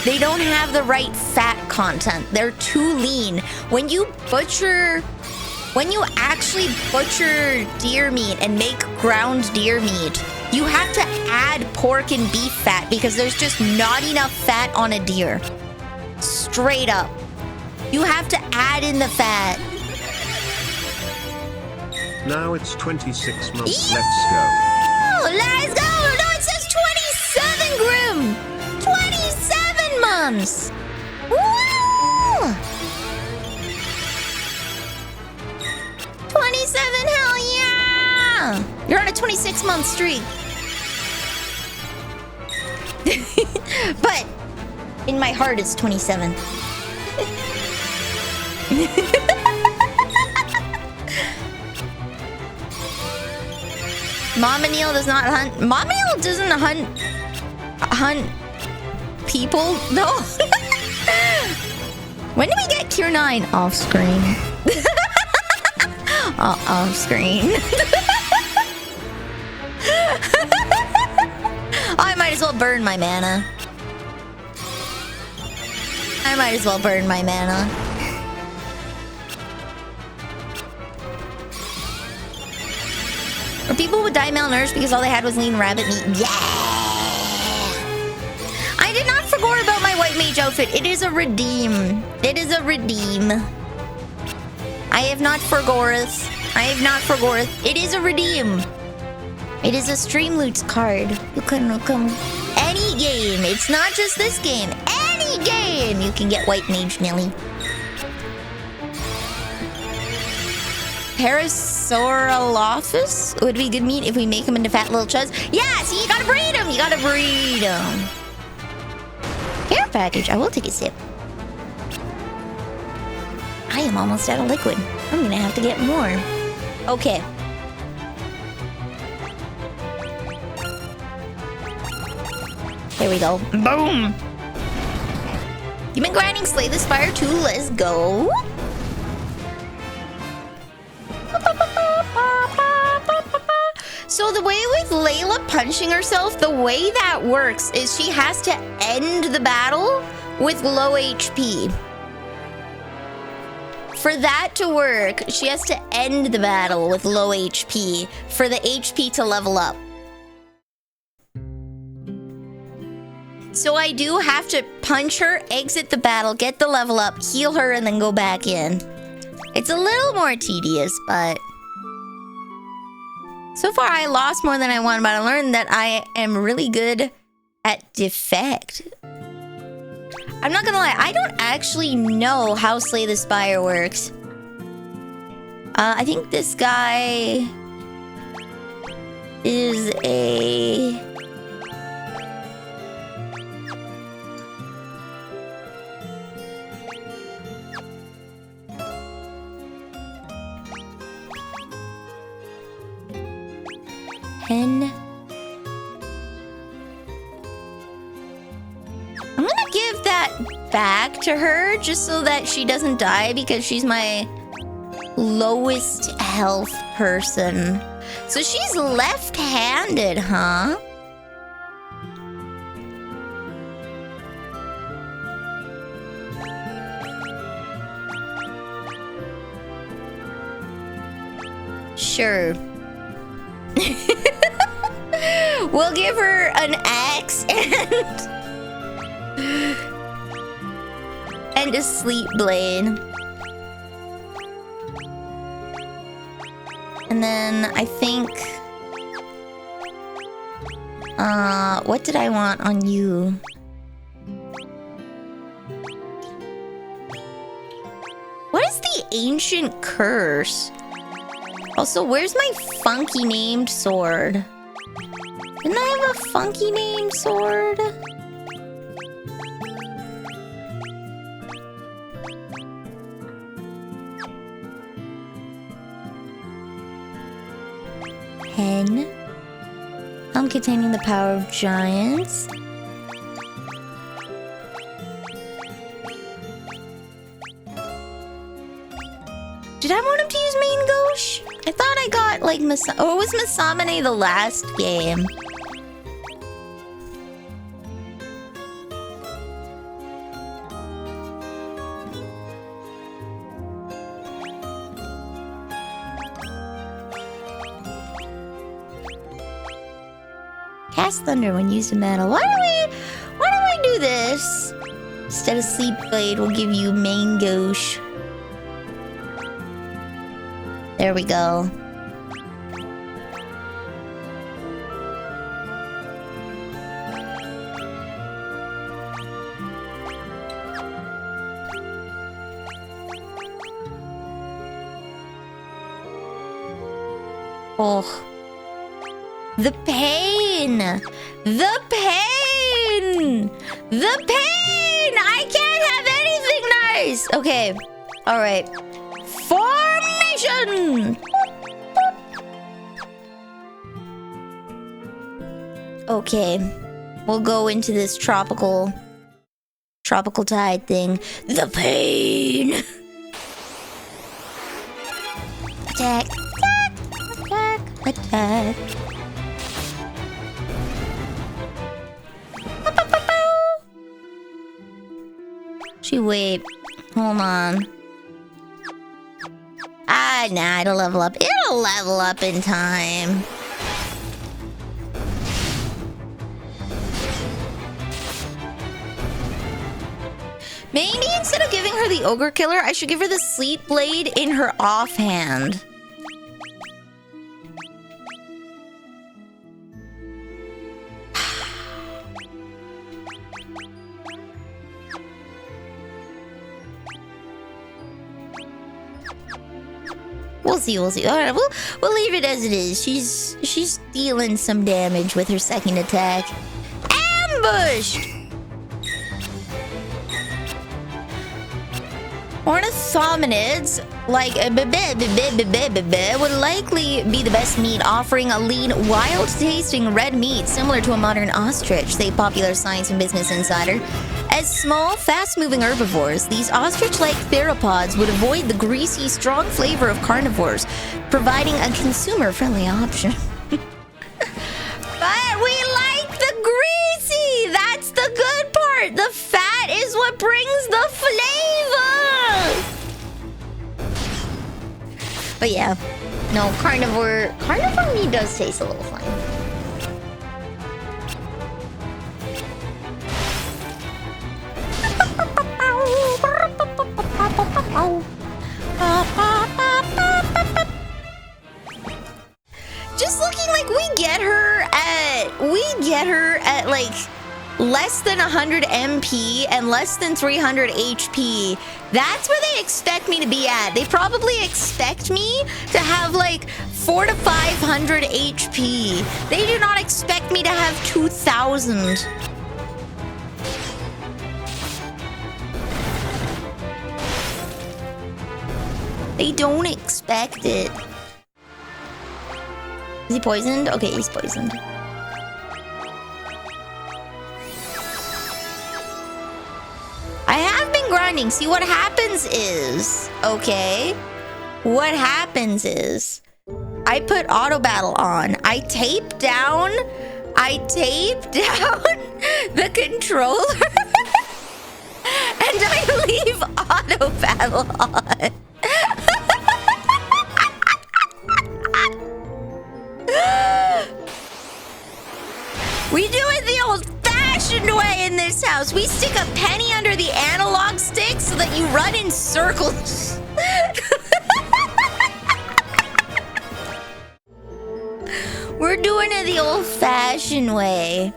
They don't have the right fat content. They're too lean. When you actually butcher deer meat and make ground deer meat, you have to add pork and beef fat because there's just not enough fat on a deer. Straight up. You have to add in the fat. Now it's 26 months. Yo! Let's go! No, it says 27, Grim! 27 months! Woo! 27, hell yeah! You're on a 26-month streak. But in my heart, it's 27. Mama Neil does not hunt. Mama Neil doesn't hunt people. No. When do we get Cure 9 off screen? Off screen. I might as well burn my mana. I might as well burn my mana. Or people would die malnourished because all they had was lean rabbit meat. Yeah! I did not forget about my white mage outfit. It is a redeem. It is a redeem. I have not forgoreth. I have not forgoreth. It is a redeem. It is a stream loots card. You can come any game. It's not just this game. Any game you can get white mage Nelly. Parasaurolophus would be good meat if we make them into fat little chuds. Yeah, see, you gotta breed them. You gotta breed them. Care package. I will take a sip. I am almost out of liquid. I'm gonna have to get more. Okay. There we go. Boom! You've been grinding Slay the Spire 2. Let's go. So the way with Layla punching herself, the way that works is she has to end the battle with low HP. For that to work, she has to end the battle with low HP for the HP to level up. So I do have to punch her, exit the battle, get the level up, heal her, and then go back in. It's a little more tedious, but... so far I lost more than I won, but I learned that I am really good at defect. I'm not gonna lie, I don't actually know how Slay the Spire works. I think this guy is a... I'm gonna give that back to her just so that she doesn't die because she's my lowest health person. So she's left-handed, huh? Sure. We'll give her an axe and a sleep blade. And then I think... what did I want on you? What is the ancient curse? Also, where's my funky named sword? Didn't I have a funky named sword? Pen. Containing the power of giants. Did I want him to use main gauche? I thought I got like or was Masamune the last game? Cast thunder when used in battle. Why do I do this? Instead of sleep blade, we'll give you main gauche. There we go. Oh. The pain! The pain! The pain! I can't have anything nice! Okay. Alright. Formation! Okay. We'll go into this tropical tide thing. The pain! Attack. Attack. Attack. Attack. Wait. Hold on. Nah, it'll level up. It'll level up in time. Maybe instead of giving her the ogre killer, I should give her the sleep blade in her offhand. We'll see. All right, we'll leave it as it is. She's dealing some damage with her second attack. Ambushed! Ornithominids, like would likely be the best meat, offering a lean, wild-tasting red meat similar to a modern ostrich, say Popular Science and Business Insider. As small, fast-moving herbivores, these ostrich-like theropods would avoid the greasy, strong flavor of carnivores, providing a consumer-friendly option. But we like the greasy! That's the good part! The fat is what brings the flavor! But yeah, no, carnivore meat does taste a little funny. Just looking like we get her at like less than 100 MP and less than 300 HP. That's where they expect me to be at. They probably expect me to have like 400 to 500 HP. They do not expect me to have 2,000. They don't expect it. Is he poisoned? Okay, he's poisoned. I have been grinding. See, what happens is... Okay. What happens is... I put auto battle on. I tape down the controller. And I leave auto battle on. We do it the old-fashioned way in this house. We stick a penny under the analog stick so that you run in circles. We're doing it the old-fashioned way.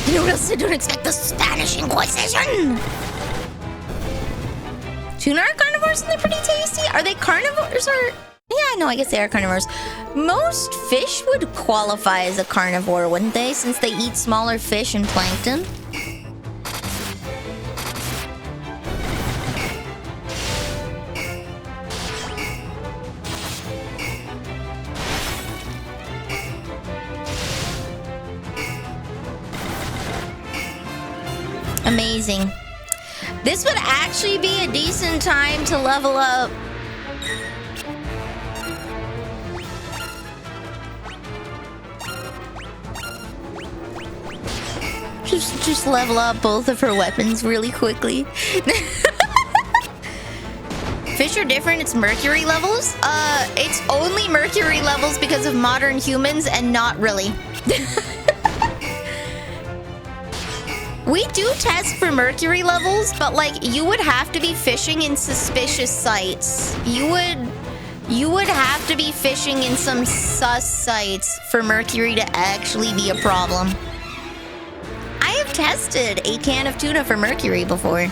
You know what else I don't expect? The Spanish Inquisition! Tuna are carnivores and they're pretty tasty. Are they carnivores or... Yeah, no, I guess they are carnivores. Most fish would qualify as a carnivore, wouldn't they? Since they eat smaller fish and plankton. Amazing. This would actually be a decent time to level up. Just level up both of her weapons really quickly. Fish are different, it's mercury levels? It's only mercury levels because of modern humans and not really. We do test for mercury levels, but like you would have to be fishing in suspicious sites. You would have to be fishing in some sus sites for mercury to actually be a problem. I have tested a can of tuna for mercury before.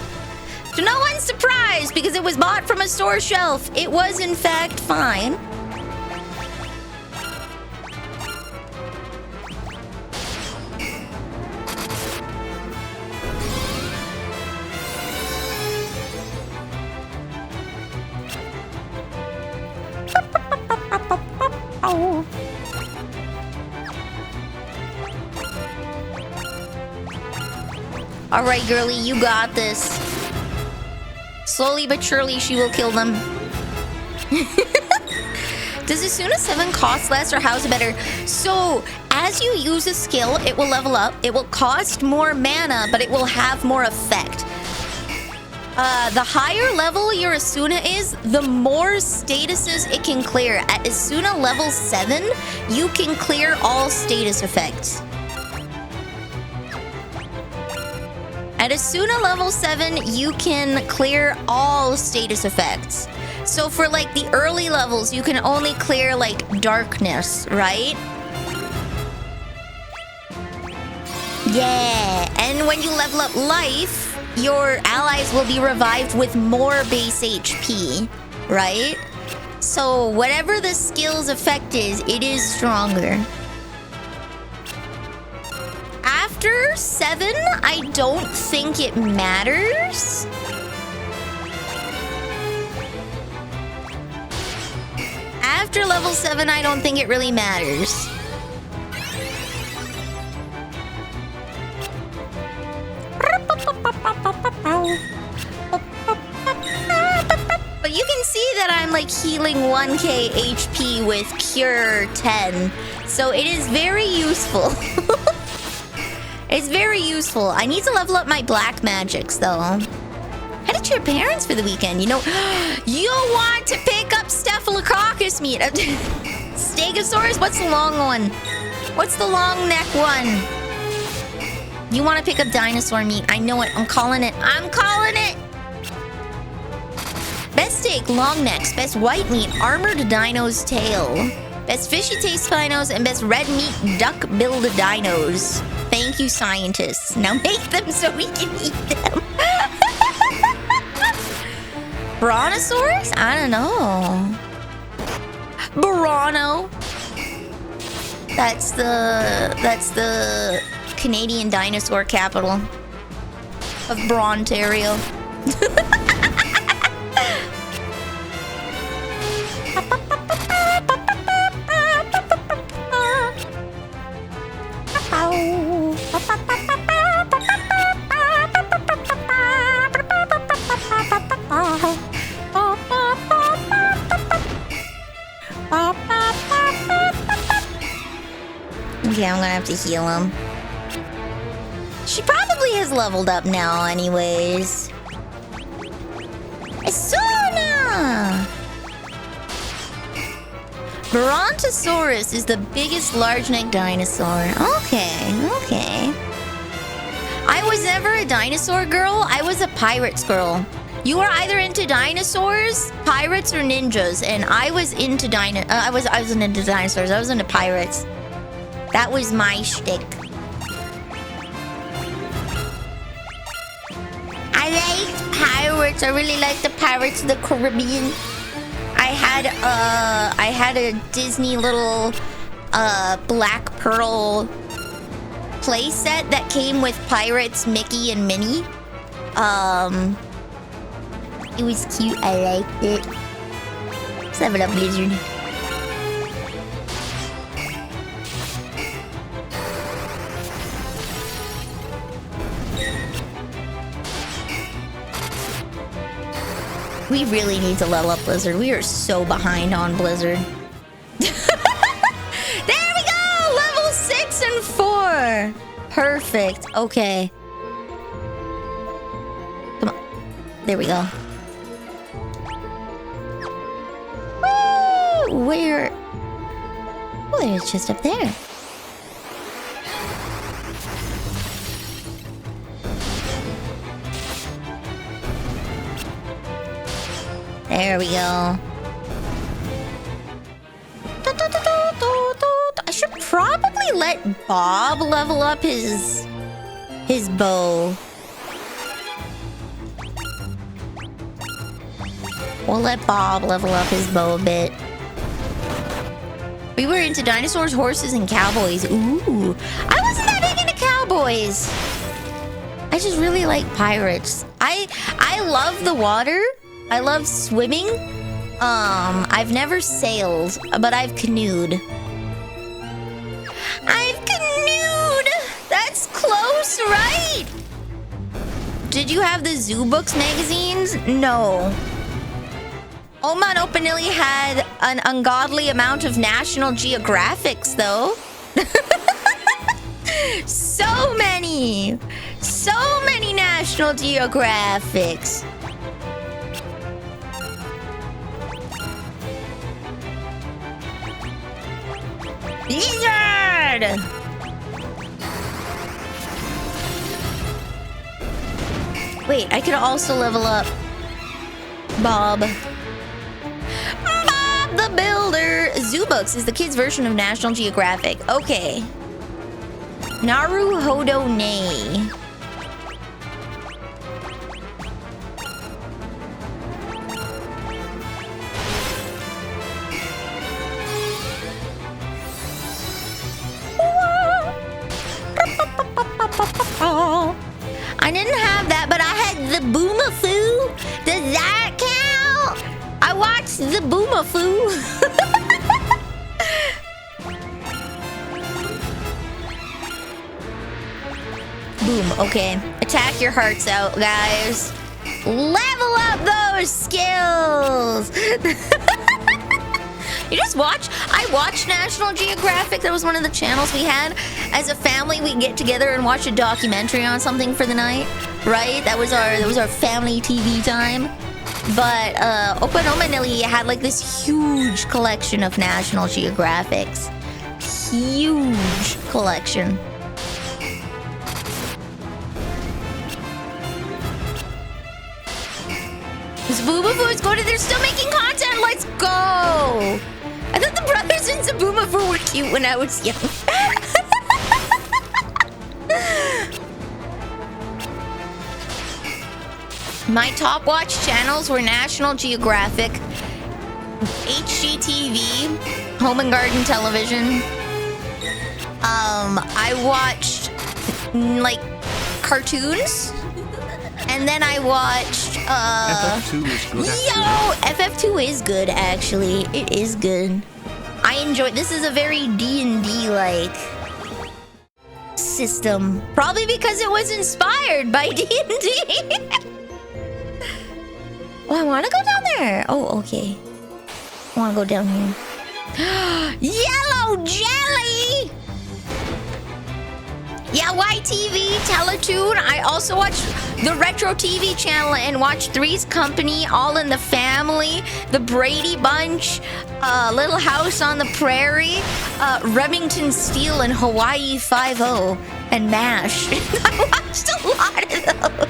To no one's surprise, because it was bought from a store shelf. It was in fact fine. Alright, girlie, you got this. Slowly but surely, she will kill them. Does Asuna 7 cost less or how's it better? So, as you use a skill, it will level up. It will cost more mana, but it will have more effect. The higher level your Asuna is, the more statuses it can clear. At Asuna level 7, you can clear all status effects. At Asuna level 7, you can clear all status effects. So for like the early levels, you can only clear like darkness, right? Yeah, and when you level up life, your allies will be revived with more base HP, right? So whatever the skill's effect is, it is stronger. After 7, I don't think it matters. After level 7, I don't think it really matters. But you can see that I'm like healing 1k HP with Cure 10. So it is very useful. It's very useful. I need to level up my black magics though. Headed to your parents for the weekend. You know, you want to pick up Staphylococcus meat. Stegosaurus? What's the long one? What's the long neck one? You want to pick up dinosaur meat. I know it. I'm calling it. I'm calling it. Best steak, long necks. Best white meat, armored dino's tail. Best fishy taste spinos and best red meat, duck-billed dinos. Thank you, scientists. Now make them so we can eat them. Brontosaurus? I don't know. Burano. That's the Canadian dinosaur capital of Brontario. Okay, I'm gonna have to heal him. She probably has leveled up now anyways. Asuna! Brontosaurus is the biggest large-necked dinosaur. Okay. I was never a dinosaur girl. I was a pirates girl. You were either into dinosaurs, pirates, or ninjas, and I was into I wasn't into dinosaurs. I was into pirates. That was my shtick. I liked pirates. I really liked the Pirates of the Caribbean. I had a Disney little Black Pearl playset that came with Pirates, Mickey, and Minnie. It was cute. I liked it. Let's level up, Blizzard. We really need to level up Blizzard. We are so behind on Blizzard. There we go! Level 6 and 4. Perfect. Okay. Come on. There we go. Woo! Where? Oh, it's just up there. There we go. I should probably let Bob level up his bow. We'll let Bob level up his bow a bit. We were into dinosaurs, horses, and cowboys. Ooh. I wasn't that big into cowboys. I just really like pirates. I love the water. I love swimming. I've never sailed, but I've canoed. I've canoed! That's close, right? did you have the Zoo Books magazines? No. Oma and Openilly had an ungodly amount of National Geographics, though. So many! So many National Geographics! Lizard! Wait, I could also level up Bob. Bob the Builder! Zoo Books is the kids' version of National Geographic. Okay. Naru Hodo Nei. I didn't have that, but I had the Boomafoo. Does that count? I watched the Boomafoo. Boom, okay. Attack your hearts out, guys. Level up those skills. You just watch. I watched National Geographic. That was one of the channels we had. As a family, we'd get together and watch a documentary on something for the night. Right? That was our family TV time. But Opanoma had like this huge collection of National Geographics. Huge collection. Zaboomafoo is going to... They're still making content. Let's go. I thought the brothers in Zaboomafoo were cute when I was young. My top watch channels were National Geographic, HGTV, Home and Garden Television. I watched like cartoons. And then I watched, FF2 is good. FF2 is good, actually. It is good. I enjoy... This is a very D&D, like, system. Probably because it was inspired by D&D. Oh, I want to go down there. Oh, okay. I want to go down here. Yellow jelly! Yeah, YTV, Teletoon. I also watch the Retro TV channel and watch Three's Company, All in the Family, The Brady Bunch, Little House on the Prairie, Remington Steele, and Hawaii Five-0, and MASH. I watched a lot of those.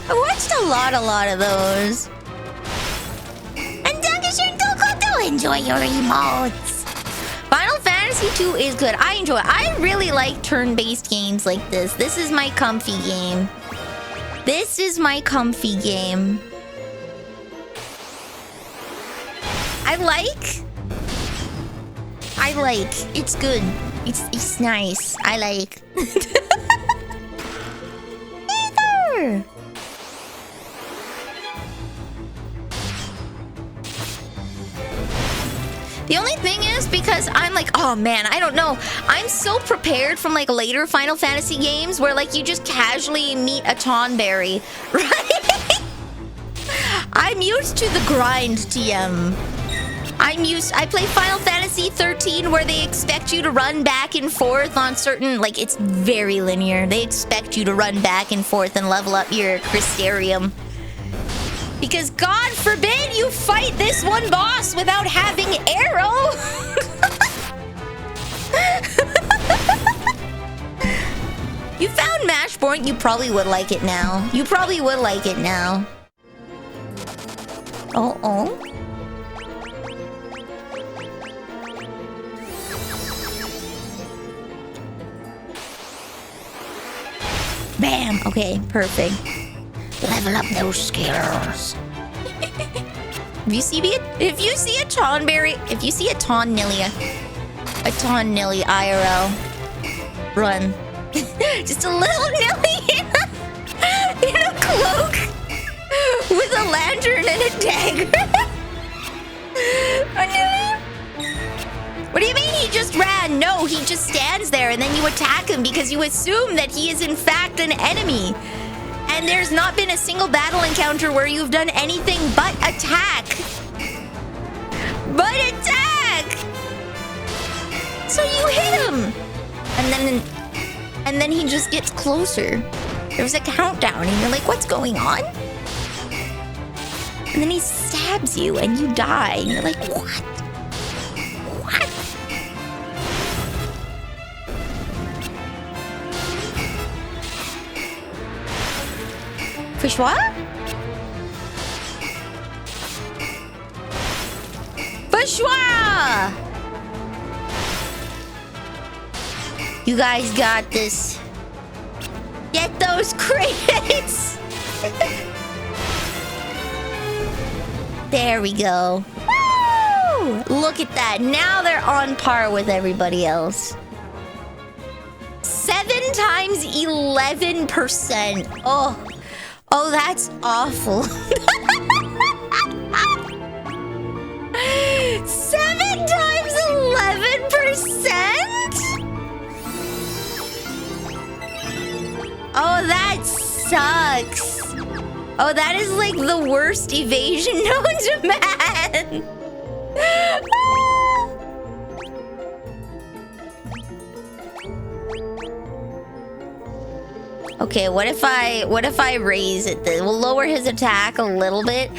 I watched a lot of those. And Dankeschön, Tokoto, enjoy your emotes. Final Fantasy 2 is good. I enjoy it. I really like turn-based games like this. This is my comfy game. This is my comfy game. I like. It's good. It's nice. I like. Either. The only thing is, because I'm like, oh man, I don't know. I'm so prepared from like later Final Fantasy games where like you just casually meet a Tonberry, right? I'm used to the grind, TM. I play Final Fantasy 13 where they expect you to run back and forth on certain, like it's very linear. They expect you to run back and forth and level up your Crystarium. Because God forbid you fight this one boss without having arrow. You found Mashborn, you probably would like it now. You probably would like it now. Oh. Bam! Okay, perfect. Level up those skills. If you see a Tonberry, if you see a Tonnilly IRL, run. Just a little Nilly in a cloak with a lantern and a dagger. What do you mean he just ran? No, he just stands there and then you attack him because you assume that he is in fact attacked an enemy. And there's not been a single battle encounter where you've done anything but attack. But attack! So you hit him. And then he just gets closer. There's a countdown and you're like, what's going on? And then he stabs you and you die. And you're like, what? What? Bourgeois? Bourgeois! You guys got this. Get those crates! There we go. Woo! Look at that. Now they're on par with everybody else. 7 times 11%. Oh, that's awful. 7 times 11%? Oh, that sucks. Oh, that is like the worst evasion known to man. Okay, what if I raise it? We'll lower his attack a little bit.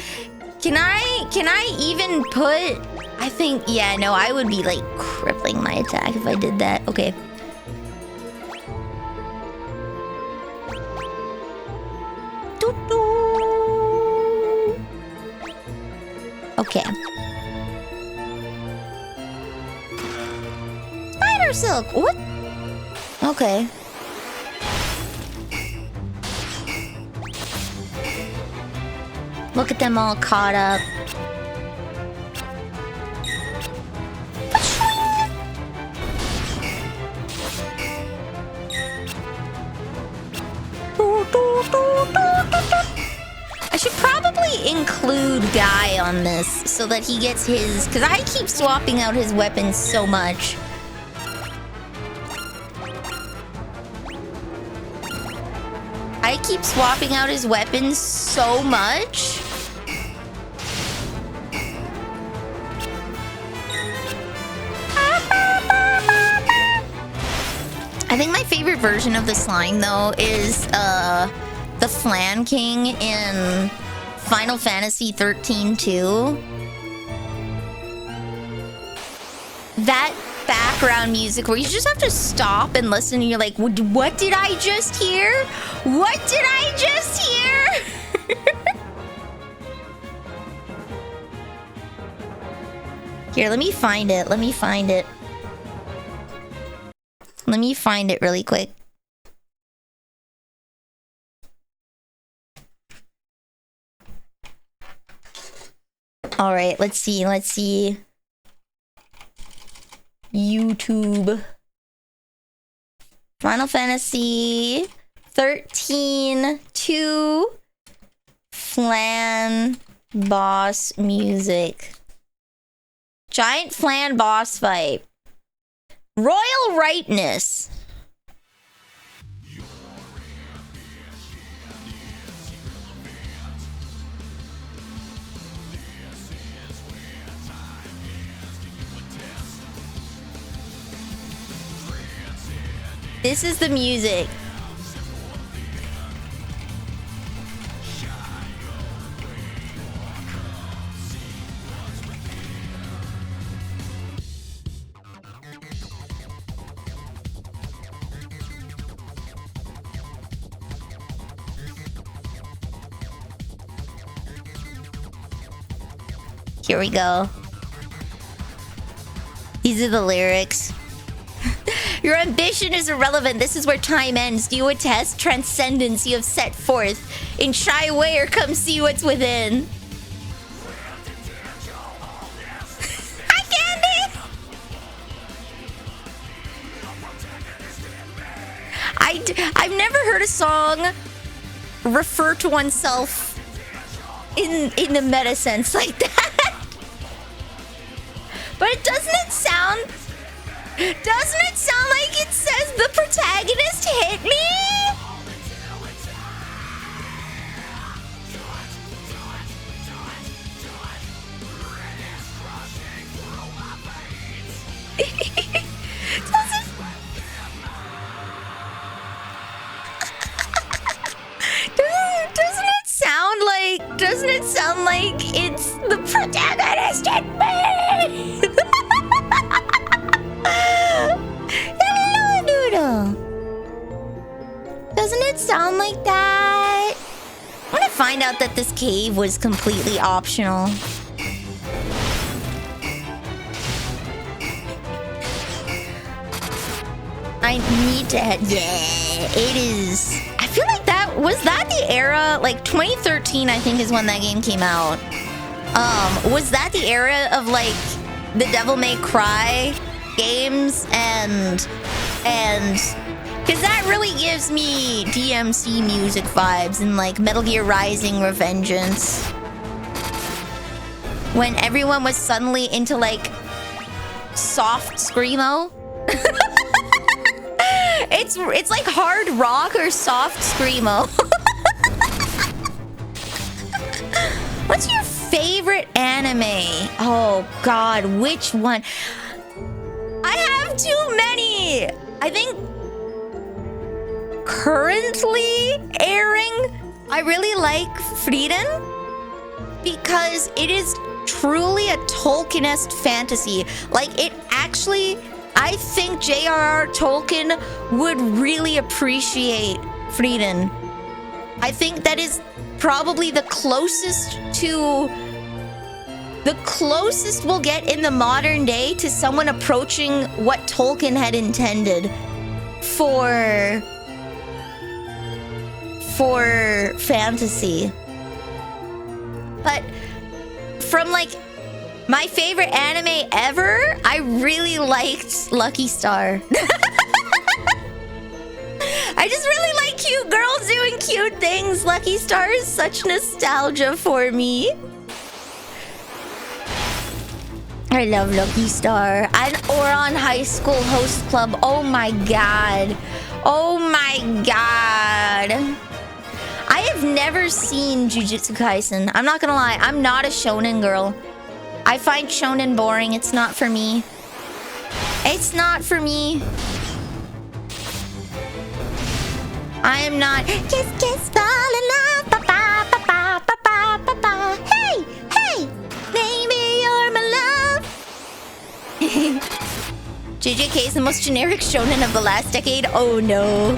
Can I even put? I think, yeah, no, I would be like crippling my attack if I did that. Okay. Okay. Spider silk. What? Okay. Look at them all caught up. I should probably include Guy on this so that he gets his... Because I keep swapping out his weapons so much. I keep swapping out his weapons so much. I think my favorite version of the slime, though, is the Flan King in Final Fantasy 13 too. That background music where you just have to stop and listen and you're like, what did I just hear? What did I just hear? Here, let me find it. Let me find it. Let me find it really quick. All right, let's see. Let's see. YouTube. Final Fantasy 13 2 Flan boss music. Giant flan boss fight. Royal rightness. This is the music. Here we go. These are the lyrics. Your ambition is irrelevant. This is where time ends. Do you attest transcendence you have set forth? In shy way or come see what's within. Hi, Candy! I've never heard a song refer to oneself in the meta sense like that. But doesn't it sound like it says the protagonist hit me? out that this cave was completely optional. I need to head. Yeah, it is. I feel like was that the era, like 2013, I think is when that game came out. Was that the era of like the Devil May Cry games and because that really gives me DMC music vibes and like Metal Gear Rising Revengeance. When everyone was suddenly into like soft screamo. It's like hard rock or soft screamo. What's your favorite anime? Oh god, which one? I have too many. I think currently airing, I really like Frieren because it is truly a Tolkien-esque fantasy. Like it actually, I think J.R.R. Tolkien would really appreciate Frieren. I think that is probably the closest we'll get in the modern day to someone approaching what Tolkien had intended for fantasy. But from like my favorite anime ever, I really liked Lucky Star. I just really like cute girls doing cute things. Lucky Star is such nostalgia for me. I love Lucky Star. Or on High School Host Club. Oh my god. Oh my god. I have never seen Jujutsu Kaisen. I'm not gonna lie. I'm not a shonen girl. I find shonen boring. It's not for me. It's not for me. I am not. Kiss, fall in love. Ba ba ba ba ba ba ba ba. Hey, hey, baby, you're my love. JJK is the most generic shonen of the last decade. Oh no.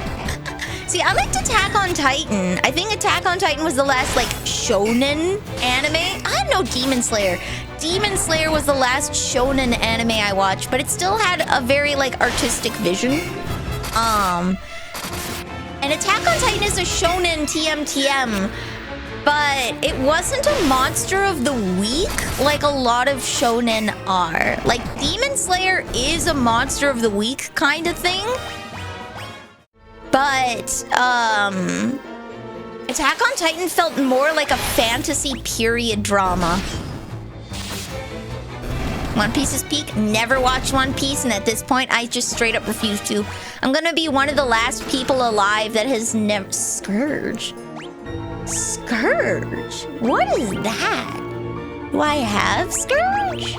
See, I liked Attack on Titan. I think Attack on Titan was the last like shonen anime. I know Demon Slayer. Demon Slayer was the last shonen anime I watched, but it still had a very like artistic vision. And Attack on Titan is a shonen TMTM, but it wasn't a monster of the week like a lot of shonen are. Like Demon Slayer is a monster of the week kind of thing. But Attack on Titan felt more like a fantasy period drama. One Piece is peak. Never watched One Piece, and at this point, I just straight up refuse to. I'm gonna be one of the last people alive that has never... Scourge? Scourge? What is that? Do I have Scourge?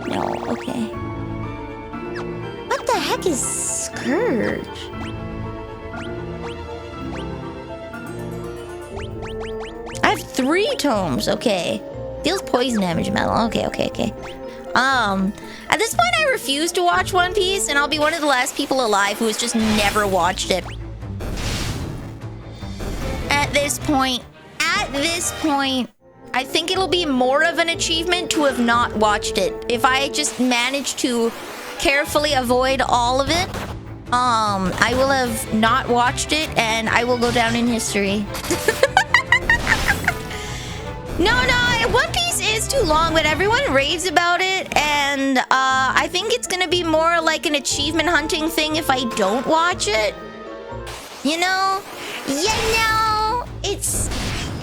No, okay. What the heck is Scourge? I have 3 tomes, okay. Deals poison damage metal. Okay. At this point, I refuse to watch One Piece, and I'll be one of the last people alive who has just never watched it. At this point, I think it'll be more of an achievement to have not watched it. If I just manage to carefully avoid all of it, I will have not watched it, and I will go down in history. No, One Piece is too long, but everyone raves about it, and I think it's gonna be more like an achievement hunting thing if I don't watch it. You know?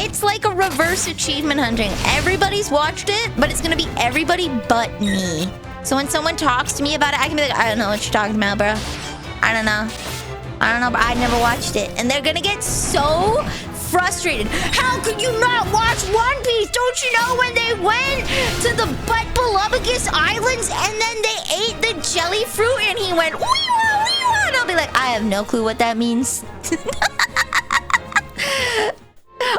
It's like a reverse achievement hunting. Everybody's watched it, but it's gonna be everybody but me. So when someone talks to me about it, I can be like, I don't know what you're talking about, bro. I don't know, but I never watched it. And they're gonna get so frustrated. How could you not watch One Piece? Don't you know when they went to the Butt-Balubicus Islands and then they ate the jelly fruit and he went, wee-wah, wee-wah? And I'll be like, I have no clue what that means.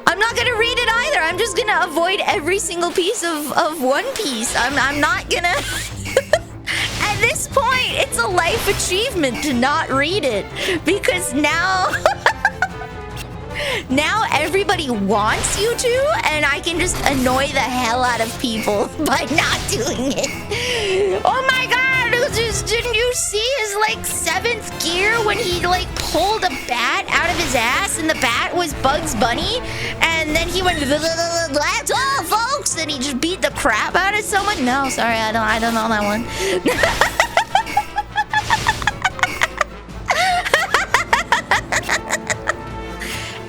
I'm not gonna read it either. I'm just gonna avoid every single piece of One Piece. I'm not gonna... At this point, it's a life achievement to not read it. Because now... Now everybody wants you to, and I can just annoy the hell out of people by not doing it. Oh my god! Didn't you see his like 7th gear when he like pulled a bat out of his ass and the bat was Bugs Bunny, and then he went that's all folks, and he just beat the crap out of someone? No, sorry, I don't know that one.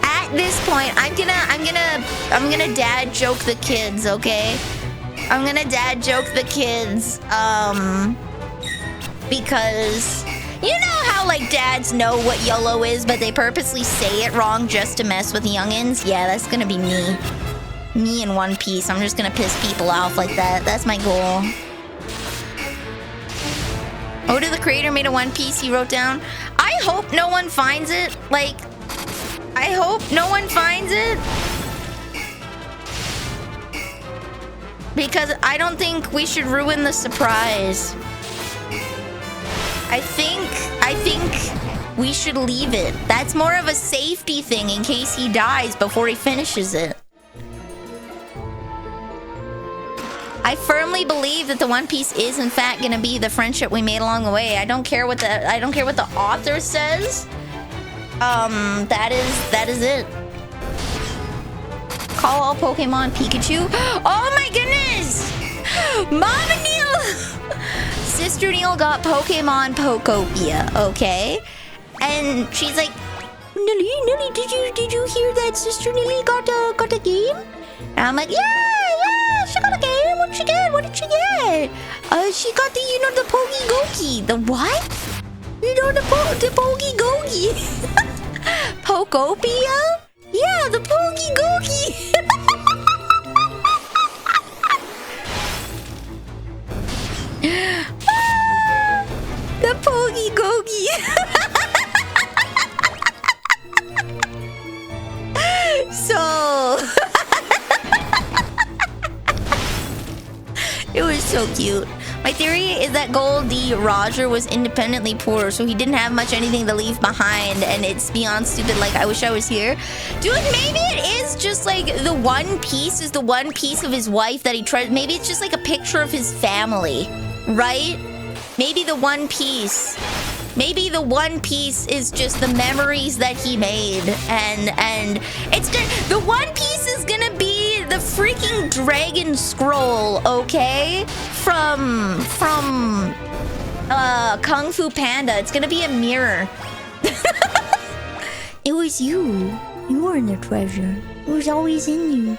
At this point, I'm gonna dad joke the kids, okay? I'm gonna dad joke the kids, because you know how like dads know what YOLO is, but they purposely say it wrong just to mess with youngins? Yeah, that's gonna be me. Me in One Piece. I'm just gonna piss people off like that. That's my goal. Oda the creator made a One Piece he wrote down. I hope no one finds it. Like, I hope no one finds it. Because I don't think we should ruin the surprise. I think we should leave it. That's more of a safety thing in case he dies before he finishes it. I firmly believe that the One Piece is in fact gonna be the friendship we made along the way. I don't care what the author says. That is it. Call all Pokemon Pikachu. Oh my goodness! Mama Neil! Sister Neil got Pokemon Pokopia, okay? And she's like, Nilly, did you hear that Sister Nilly got a game? And I'm like, yeah, she got a game. What did she get? She got the Pogi Goki. The what? The Pogi Goki. Pokopia? Yeah, the Pogi Goki. The Pogi Gogi. So it was so cute. My theory is that Goldie Roger was independently poor, so he didn't have much anything to leave behind, and it's beyond stupid. Like, I wish I was here. Dude, maybe it is just like the One Piece is the one piece of his wife that he tried. Maybe it's just like a picture of his family, right? Maybe the One Piece. Maybe the One Piece is just the memories that he made, and it's good. The One Piece is gonna be the freaking dragon scroll, okay? From Kung Fu Panda. It's gonna be a mirror. It was you. You were in the treasure. It was always in you.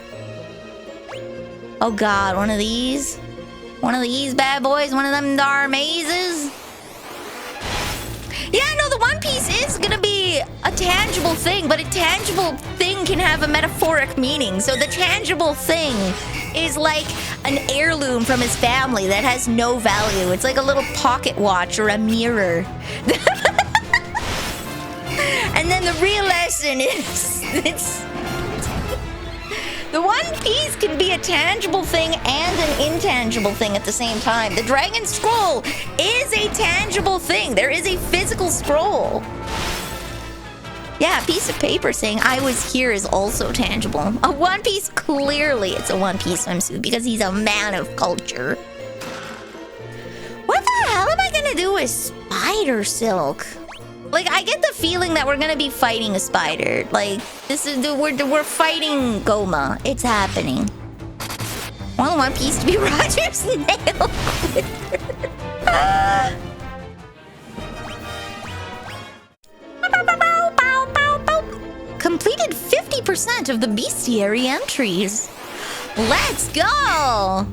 Oh god, one of these? One of these bad boys? One of them dar mazes? Yeah, no, the One Piece is gonna be a tangible thing, but a tangible thing can have a metaphoric meaning. So the tangible thing is like an heirloom from his family that has no value. It's like a little pocket watch or a mirror. And then the real lesson is the One Piece can be a tangible thing and an intangible thing at the same time. The Dragon Scroll is a tangible thing. There is a physical scroll. Yeah, a piece of paper saying I was here is also tangible. A One Piece, clearly it's a One Piece swimsuit because he's a man of culture. What the hell am I gonna do with spider silk? Like, I get the feeling that we're gonna be fighting a spider. Like, this is we're fighting Goma. It's happening. I want One Piece to be Roger's nail clipper. Completed 50% of the bestiary entries. Let's go!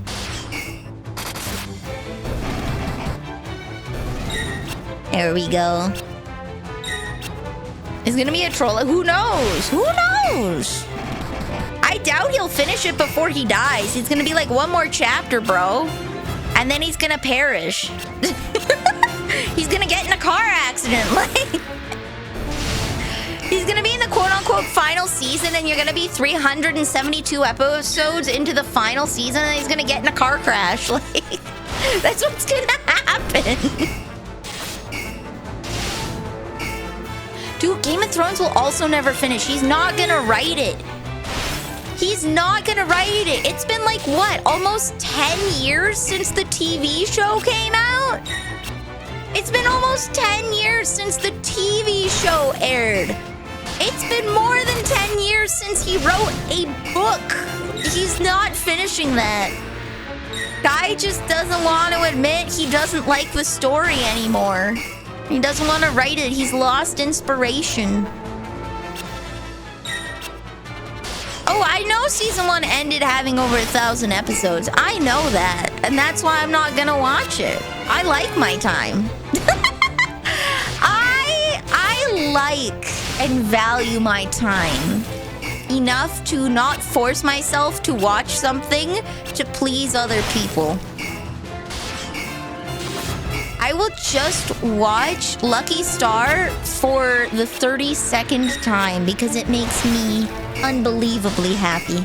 There we go. It's gonna be a troll. Who knows? Who knows? I doubt he'll finish it before he dies. It's gonna be like one more chapter, bro. And then he's gonna perish. He's gonna get in a car accident. Like, he's gonna be in the quote-unquote final season, and you're gonna be 372 episodes into the final season, and he's gonna get in a car crash. Like, that's what's gonna happen. Dude, Game of Thrones will also never finish. He's not gonna write it. He's not gonna write it. It's been like, what, almost 10 years since the TV show came out? It's been almost 10 years since the TV show aired. It's been more than 10 years since he wrote a book. He's not finishing that. Guy just doesn't want to admit he doesn't like the story anymore. He doesn't want to write it. He's lost inspiration. Oh, I know season 1 ended having over 1,000 episodes. I know that. And that's why I'm not gonna watch it. I like my time. I like and value my time enough to not force myself to watch something to please other people. I will just watch Lucky Star for the 32nd time because it makes me unbelievably happy.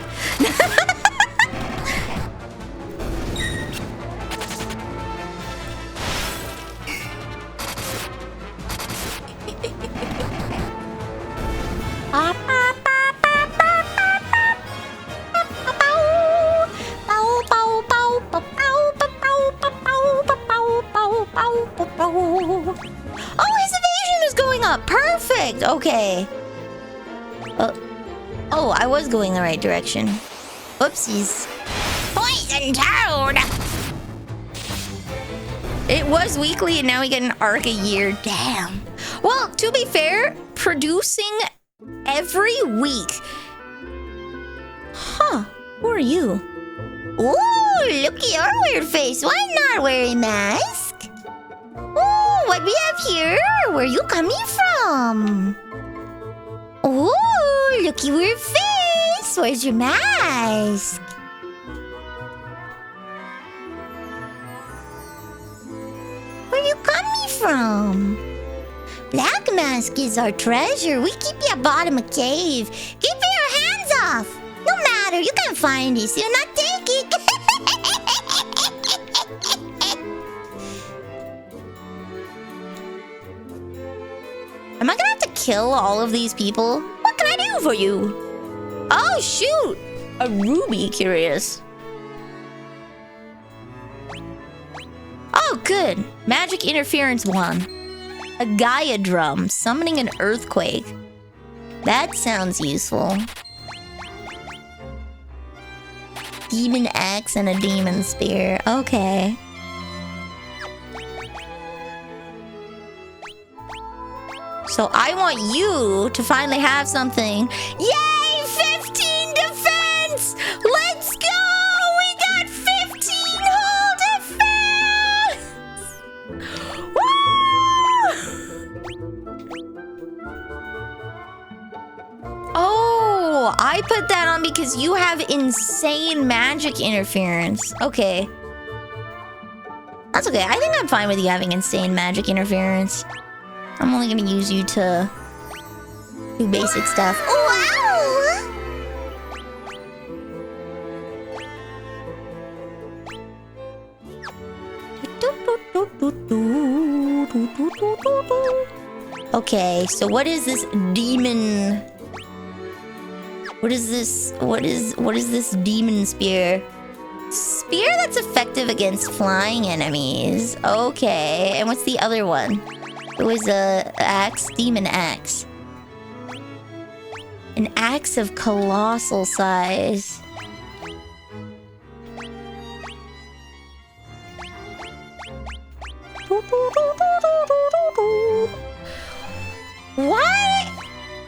Oh, his evasion is going up. Perfect. Okay. Oh, I was going the right direction. Whoopsies. Poison Toad! It was weekly and now we get an arc a year. Damn. Well, to be fair, producing every week. Huh. Who are you? Ooh, look at your weird face. Why not wearing a mask? Ooh, what we have here? Where are you coming from? Ooh, look at your face. Where's your mask? Where are you coming from? Black mask is our treasure. We keep you at bottom of cave. Keep your hands off. No matter, you can't find this. You're not taking. Am I gonna have to kill all of these people? What can I do for you? Oh, shoot! A ruby, curious. Oh, good. Magic interference 1. A Gaia drum, summoning an earthquake. That sounds useful. Demon axe and a demon spear. Okay. So I want you to finally have something. Yay! 15 defense! Let's go! We got 15 whole defense! Woo! Oh, I put that on because you have insane magic interference. Okay. That's okay. I think I'm fine with you having insane magic interference. I'm only gonna use you to do basic stuff. Wow! Okay, so what is this demon? What is this? What is this demon spear? Spear that's effective against flying enemies. Okay, and what's the other one? It was a axe, demon axe. An axe of colossal size. What?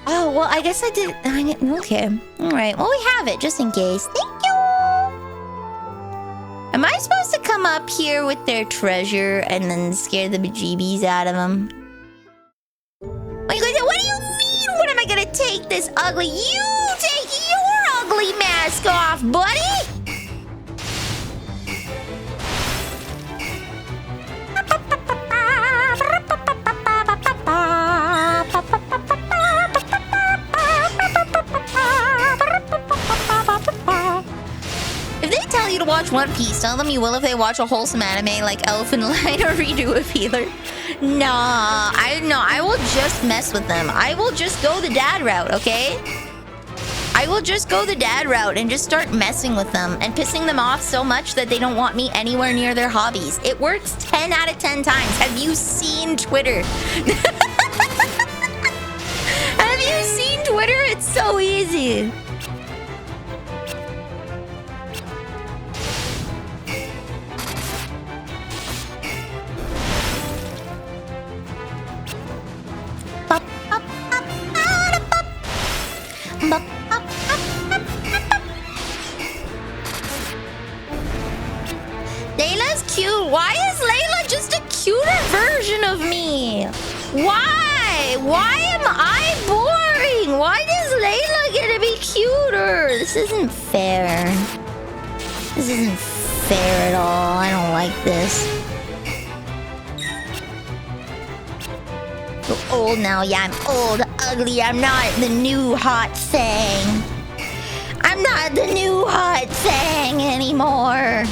Oh, well, I guess I did. Okay. Alright, well, we have it, just in case. Thank you! Am I supposed to come up here with their treasure and then scare the bejeebies out of them? What do you mean? What am I gonna take this ugly? You take your ugly mask off, buddy! If they tell you to watch watch One Piece. Tell them you will if they watch a wholesome anime like Elfen Light or redo a Healer. Nah, I will just mess with them. I will just go the dad route, okay? I will just go the dad route and just start messing with them and pissing them off so much that they don't want me anywhere near their hobbies. It works 10 out of 10 times. Have you seen Twitter? Have you seen Twitter? It's so easy. Layla's cute. Why is Layla just a cuter version of me? Why? Why am I boring? Why does Layla get to be cuter? This isn't fair. This isn't fair at all. I don't like this. I'm old now. Yeah, I'm old, ugly. I'm not the new hot thing. I'm not the new hot thing anymore.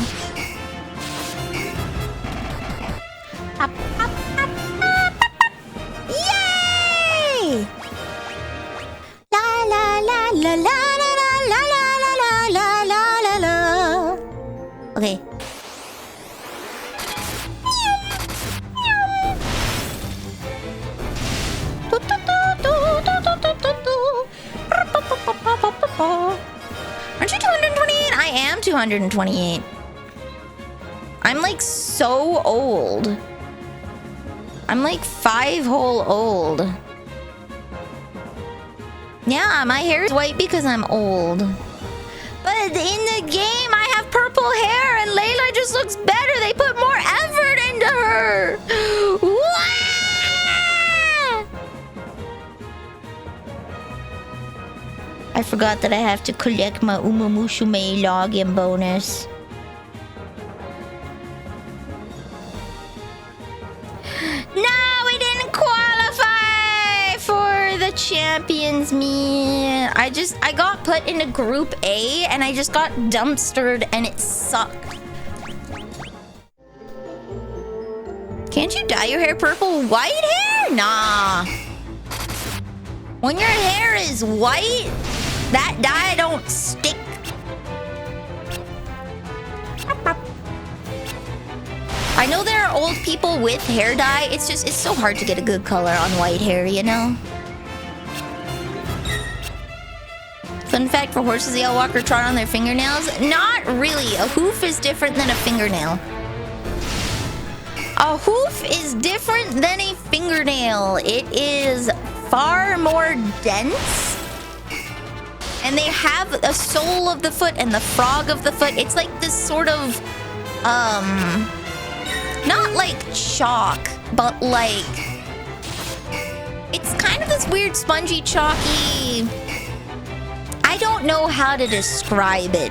Yay! La la la la la la la la la la la la la. Okay. Aren't you 228? I am 228. I'm like so old. I'm like 5 whole old. Yeah, my hair is white because I'm old. But in the game, I have purple hair and Layla just looks better. They put more effort into her. Wah! I forgot that I have to collect my Umamushume login bonus. No, we didn't qualify for the Champions meet. I got put into Group A and I just got dumpstered and it sucked. Can't you dye your hair purple? White hair? Nah. When your hair is white, that dye don't stick. I know there are old people with hair dye. It's so hard to get a good color on white hair, you know? Fun fact for horses, they all walk or trot on their fingernails. Not really. A hoof is different than a fingernail. A hoof is different than a fingernail. It is far more dense. And they have a sole of the foot and the frog of the foot. It's like this sort of, not like chalk, but like, it's kind of this weird spongy, chalky, I don't know how to describe it.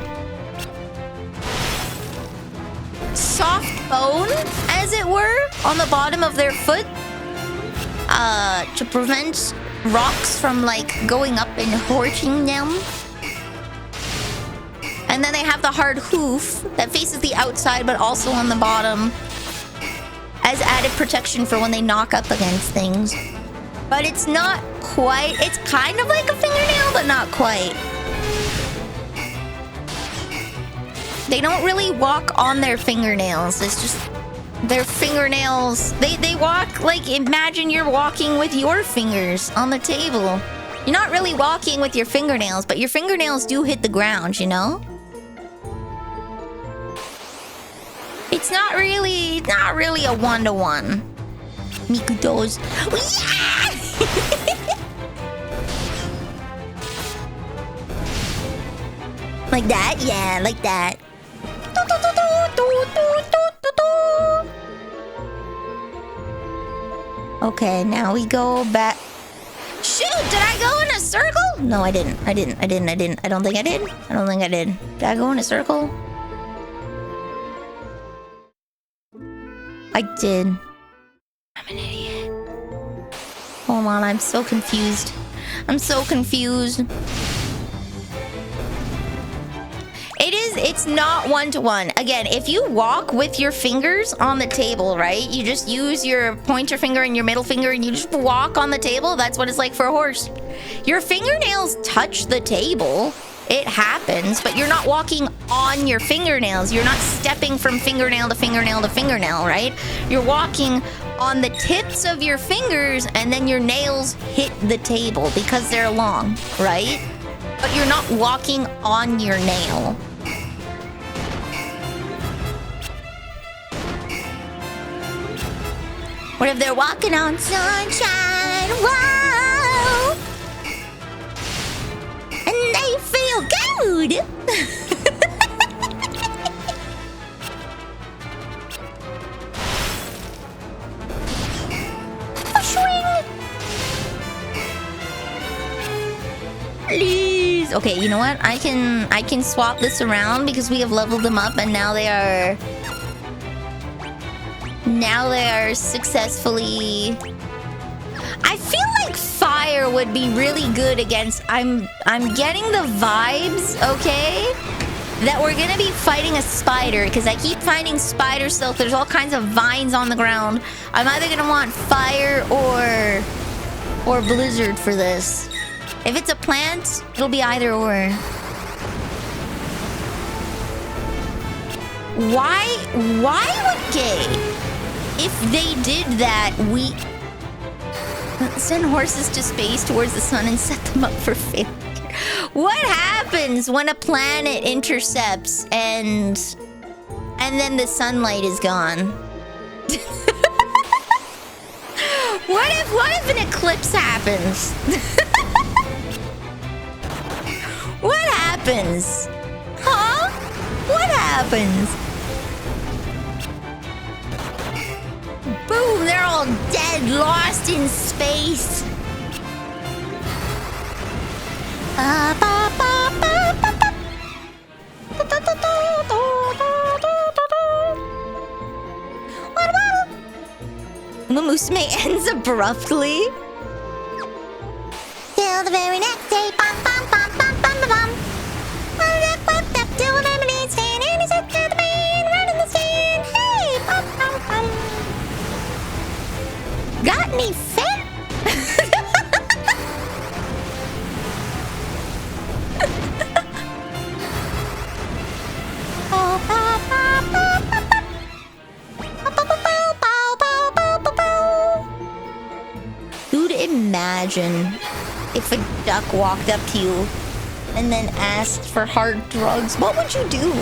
Soft bone, as it were, on the bottom of their foot, to prevent rocks from like going up and hurting them. And then they have the hard hoof that faces the outside but also on the bottom as added protection for when they knock up against things. But it's not quite, it's kind of like a fingernail, but not quite. They don't really walk on their fingernails. It's just their fingernails. They walk like, imagine you're walking with your fingers on the table. You're not really walking with your fingernails, but your fingernails do hit the ground, you know? It's not really a one-to-one. Mikudo's. Yeah! Like that? Yeah, like that. Okay, now we go back. Shoot, did I go in a circle? No, I didn't. I don't think I did. Did I go in a circle? I did. I'm an idiot. Hold on, I'm so confused. it's not one-to-one. Again, if you walk with your fingers on the table, right? You just use your pointer finger and your middle finger and you just walk on the table. That's what it's like for a horse. Your fingernails touch the table. It happens, but you're not walking on your fingernails. You're not stepping from fingernail to fingernail to fingernail, right? You're walking on the tips of your fingers and then your nails hit the table because they're long, right? But you're not walking on your nail. What if they're walking on sunshine? Whoa! And they feel good! Please. Okay, you know what? I can swap this around because we have leveled them up and now they are successfully. I feel like fire would be really good against. I'm getting the vibes, okay? That we're gonna be fighting a spider because I keep finding spider silk. There's all kinds of vines on the ground. I'm either gonna want fire or blizzard for this. If it's a plant, it'll be either or. Why would if they did that, we send horses to space towards the sun and set them up for failure? What happens when a planet intercepts and then the sunlight is gone? What if an eclipse happens? What happens? Huh? What happens? Boom, they're all dead, lost in space. Musume ends abruptly. Till the very next day. Bum, bum, bum, bum, bum, bum, bum. Till the memory stand and he said to the man right in the stand. Hey, bum, bum, bum. Got any fat? Dude, imagine if a duck walked up to you and then asked for hard drugs. What would you do?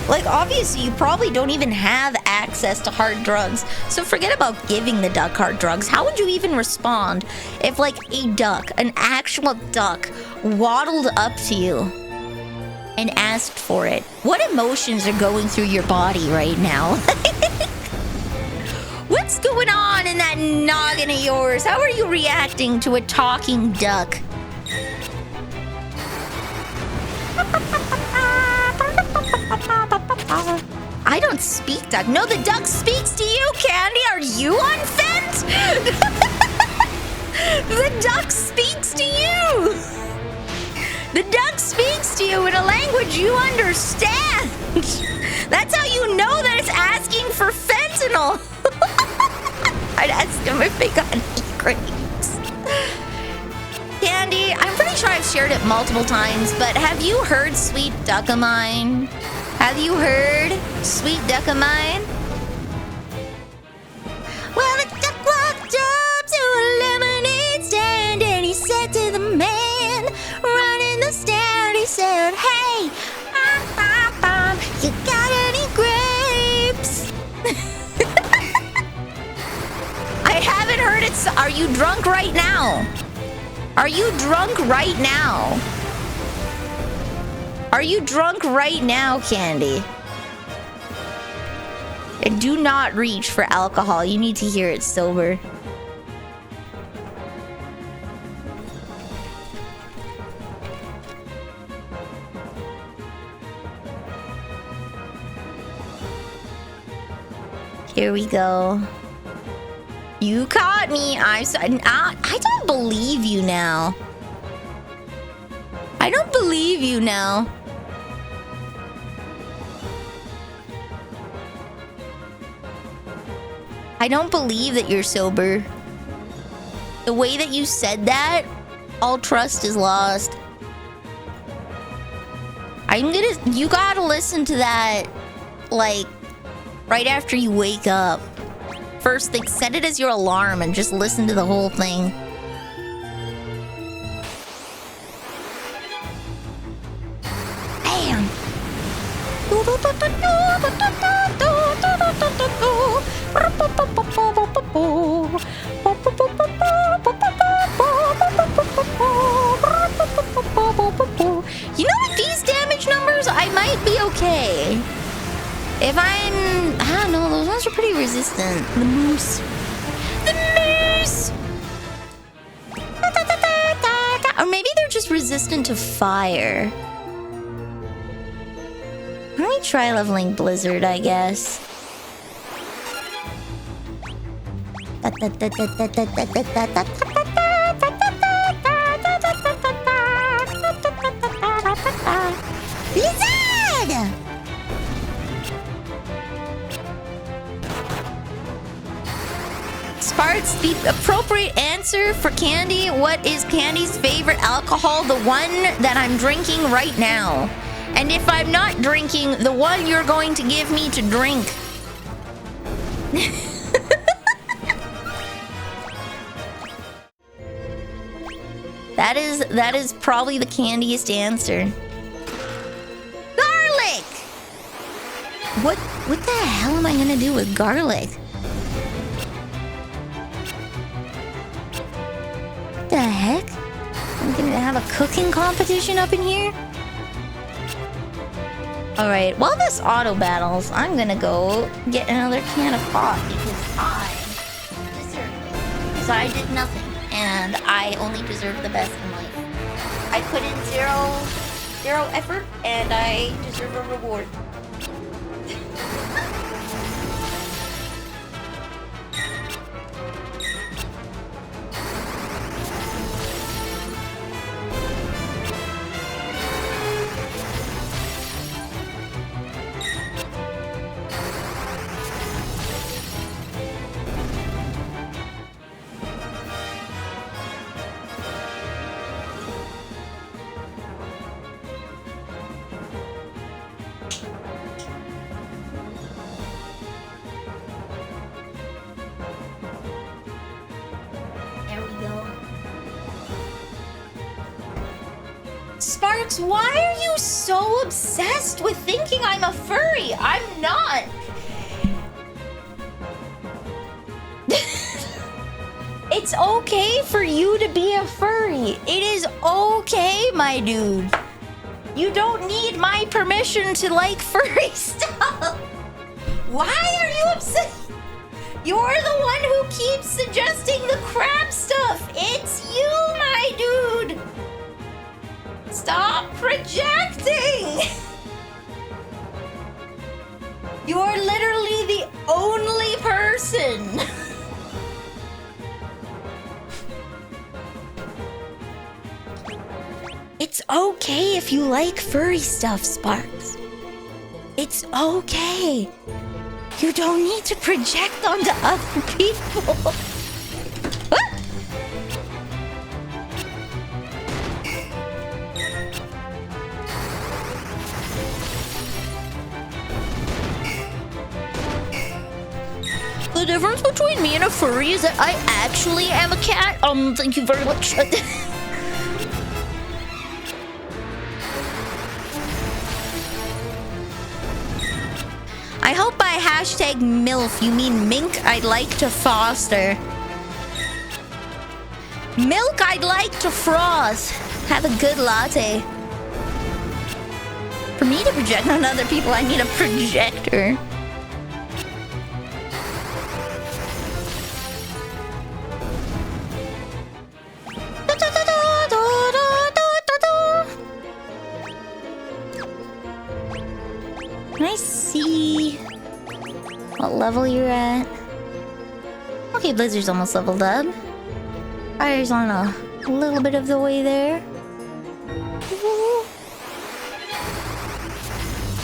Like, obviously, you probably don't even have access to hard drugs. So forget about giving the duck hard drugs. How would you even respond if, like, a duck, an actual duck, waddled up to you and asked for it? What emotions are going through your body right now? What's going on in that noggin of yours? How are you reacting to a talking duck? I don't speak duck. No, the duck speaks to you, Candy. Are you on Fent? The duck speaks to you. The duck speaks to you in a language you understand. That's how you know that it's asking for fentanyl. I'd ask him if they got any grapes. Candy, I'm pretty sure I've shared it multiple times, but have you heard Sweet Duck of Mine? Have you heard Sweet Duck of Mine? Well, the duck walked up to a lemonade stand and he said to the man running the stand, he said, hey, you got any grapes? I haven't heard it. Are you drunk right now? Are you drunk right now? Are you drunk right now, Candy? And do not reach for alcohol. You need to hear it sober. Here we go. You caught me. I don't believe you now. I don't believe you now. I don't believe that you're sober. The way that you said that, all trust is lost. You gotta listen to that, like, right after you wake up. First thing, set it as your alarm and just listen to the whole thing. Bam! You know, with these damage numbers, I might be okay. If I don't know, those ones are pretty resistant. The moose. The moose! Or maybe they're just resistant to fire. Let me try leveling Blizzard, I guess. Blizzard! Sparks, the appropriate answer for Candy. What is Candy's favorite alcohol? The one that I'm drinking right now. And if I'm not drinking, the one you're going to give me to drink. That is probably the candiest answer. Garlic! What the hell am I gonna do with garlic? What the heck? I'm gonna have a cooking competition up in here? Alright, while this auto battles, I'm gonna go get another can of pop because I deserve it. Because I did nothing, and I only deserve the best in life. I put in zero effort, and I deserve a reward. Sparks, why are you so obsessed with thinking I'm a furry? I'm not. It's okay for you to be a furry. It is okay, my dude. You don't need my permission to like furry stuff. Why are you obsessed? You're the one who keeps suggesting the crab stuff. It's you, my dude. Stop projecting! You're literally the only person. It's okay if you like furry stuff, Sparks. It's okay. You don't need to project onto other people. The difference between me and a furry is that I actually am a cat. Thank you very much. I hope by hashtag MILF you mean mink I'd like to foster. Milk I'd like to froth. Have a good latte. For me to project on other people, I need a projector. Can I see what level you're at? Okay, Blizzard's almost leveled up. Fire's on a little bit of the way there. Ooh.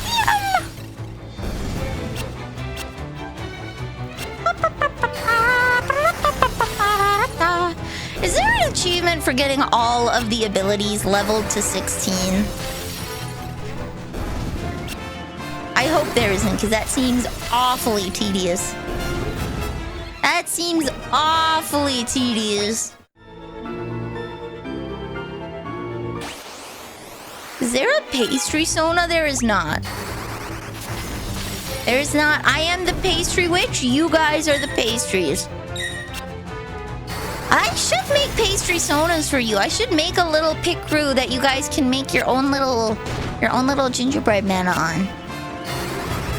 Yeah. achievement for getting all of the abilities leveled to 16? I hope there isn't, because that seems awfully tedious. That seems awfully tedious. Is there a pastry Sona? There is not. There is not. I am the pastry witch. You guys are the pastries. I should make pastry Sonas for you. I should make a little pick crew that you guys can make your own little gingerbread manna on.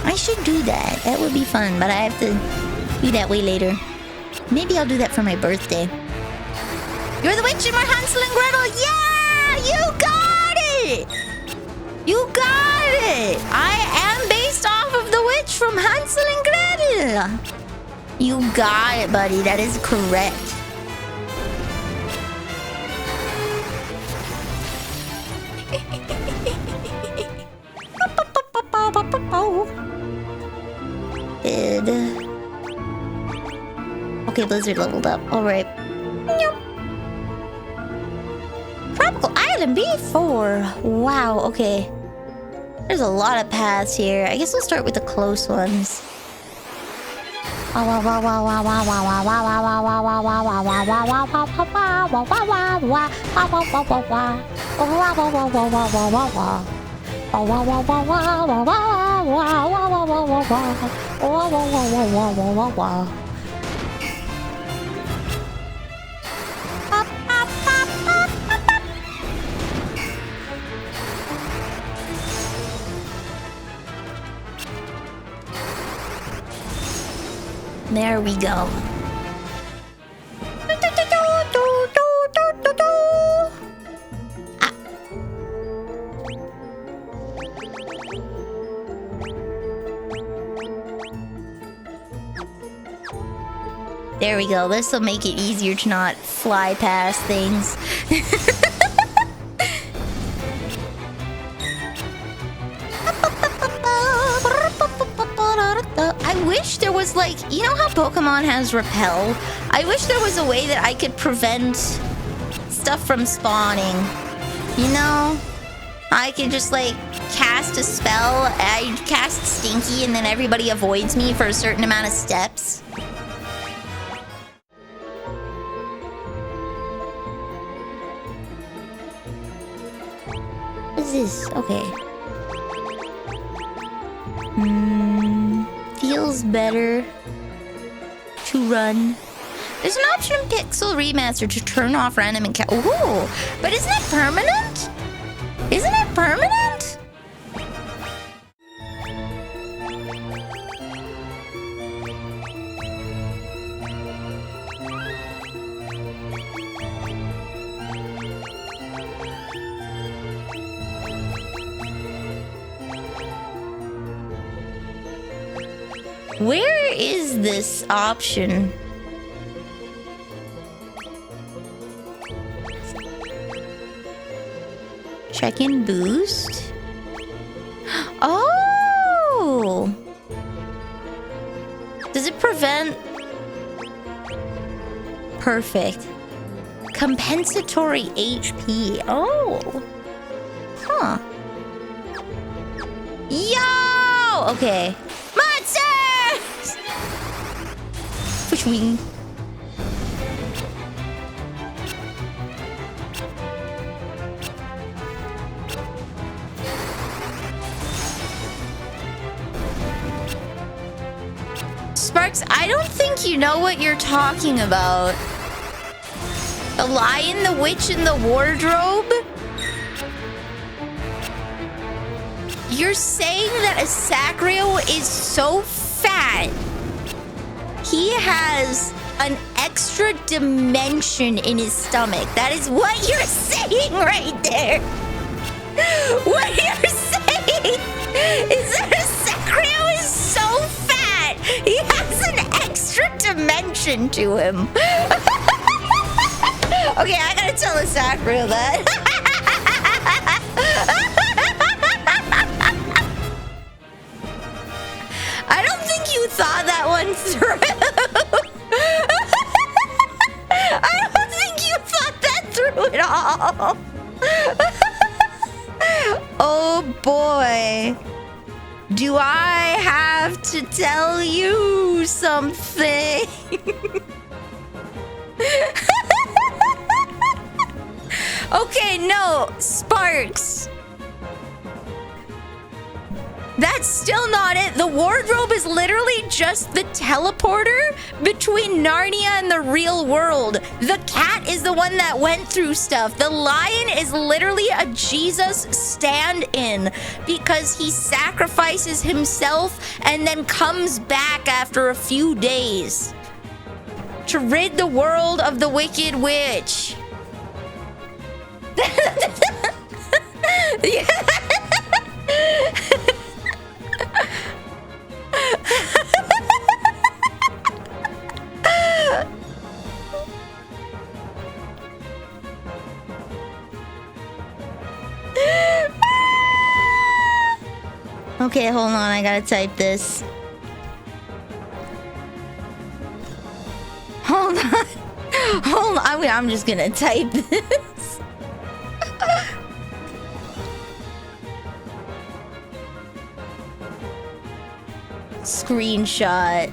I should do that. That would be fun, but I have to do that way later. Maybe I'll do that for my birthday. You're the witch and we're Hansel and Gretel. Yeah, you got it. You got it. I am based off of the witch from Hansel and Gretel. You got it, buddy. That is correct. Okay, Blizzard leveled up. Alright. Tropical Island B4. Wow, okay. There's a lot of paths here. I guess we'll start with the close ones. There we go. There we go. This will make it easier to not fly past things. I wish there was, like, you know how Pokemon has Repel? I wish there was a way that I could prevent stuff from spawning. You know? I could just, like, cast a spell, I cast Stinky, and then everybody avoids me for a certain amount of steps. What is this? Okay. Feels better to run. There's an option in Pixel Remaster to turn off random encounter. Ooh, but isn't it permanent? Isn't it permanent? Where is this option? Check-in boost? Oh! Does it prevent... Perfect. Compensatory HP. Oh! Huh. Yo! Okay. Monsters! Which wing? Sparks, I don't think you know what you're talking about. The Lion, the Witch, and the Wardrobe? You're saying that a Sacrio is so fat, he has an extra dimension in his stomach. That is what you're saying right there. What you're saying is that a Sacrio is so fat, he has an extra dimension to him. Okay, I gotta tell the Sacrio that. I don't think you thought that one through. I don't think you thought that it all. Oh boy. Do I have to tell you something? Okay, no, Sparks. That's still not it. The wardrobe is literally just the teleporter between Narnia and the real world. The cat is the one that went through stuff. The lion is literally a Jesus stand-in because he sacrifices himself and then comes back after a few days to rid the world of the wicked witch. Yeah. Okay, hold on. I gotta type this. Hold on. Hold on. I'm just gonna type this. Screenshot.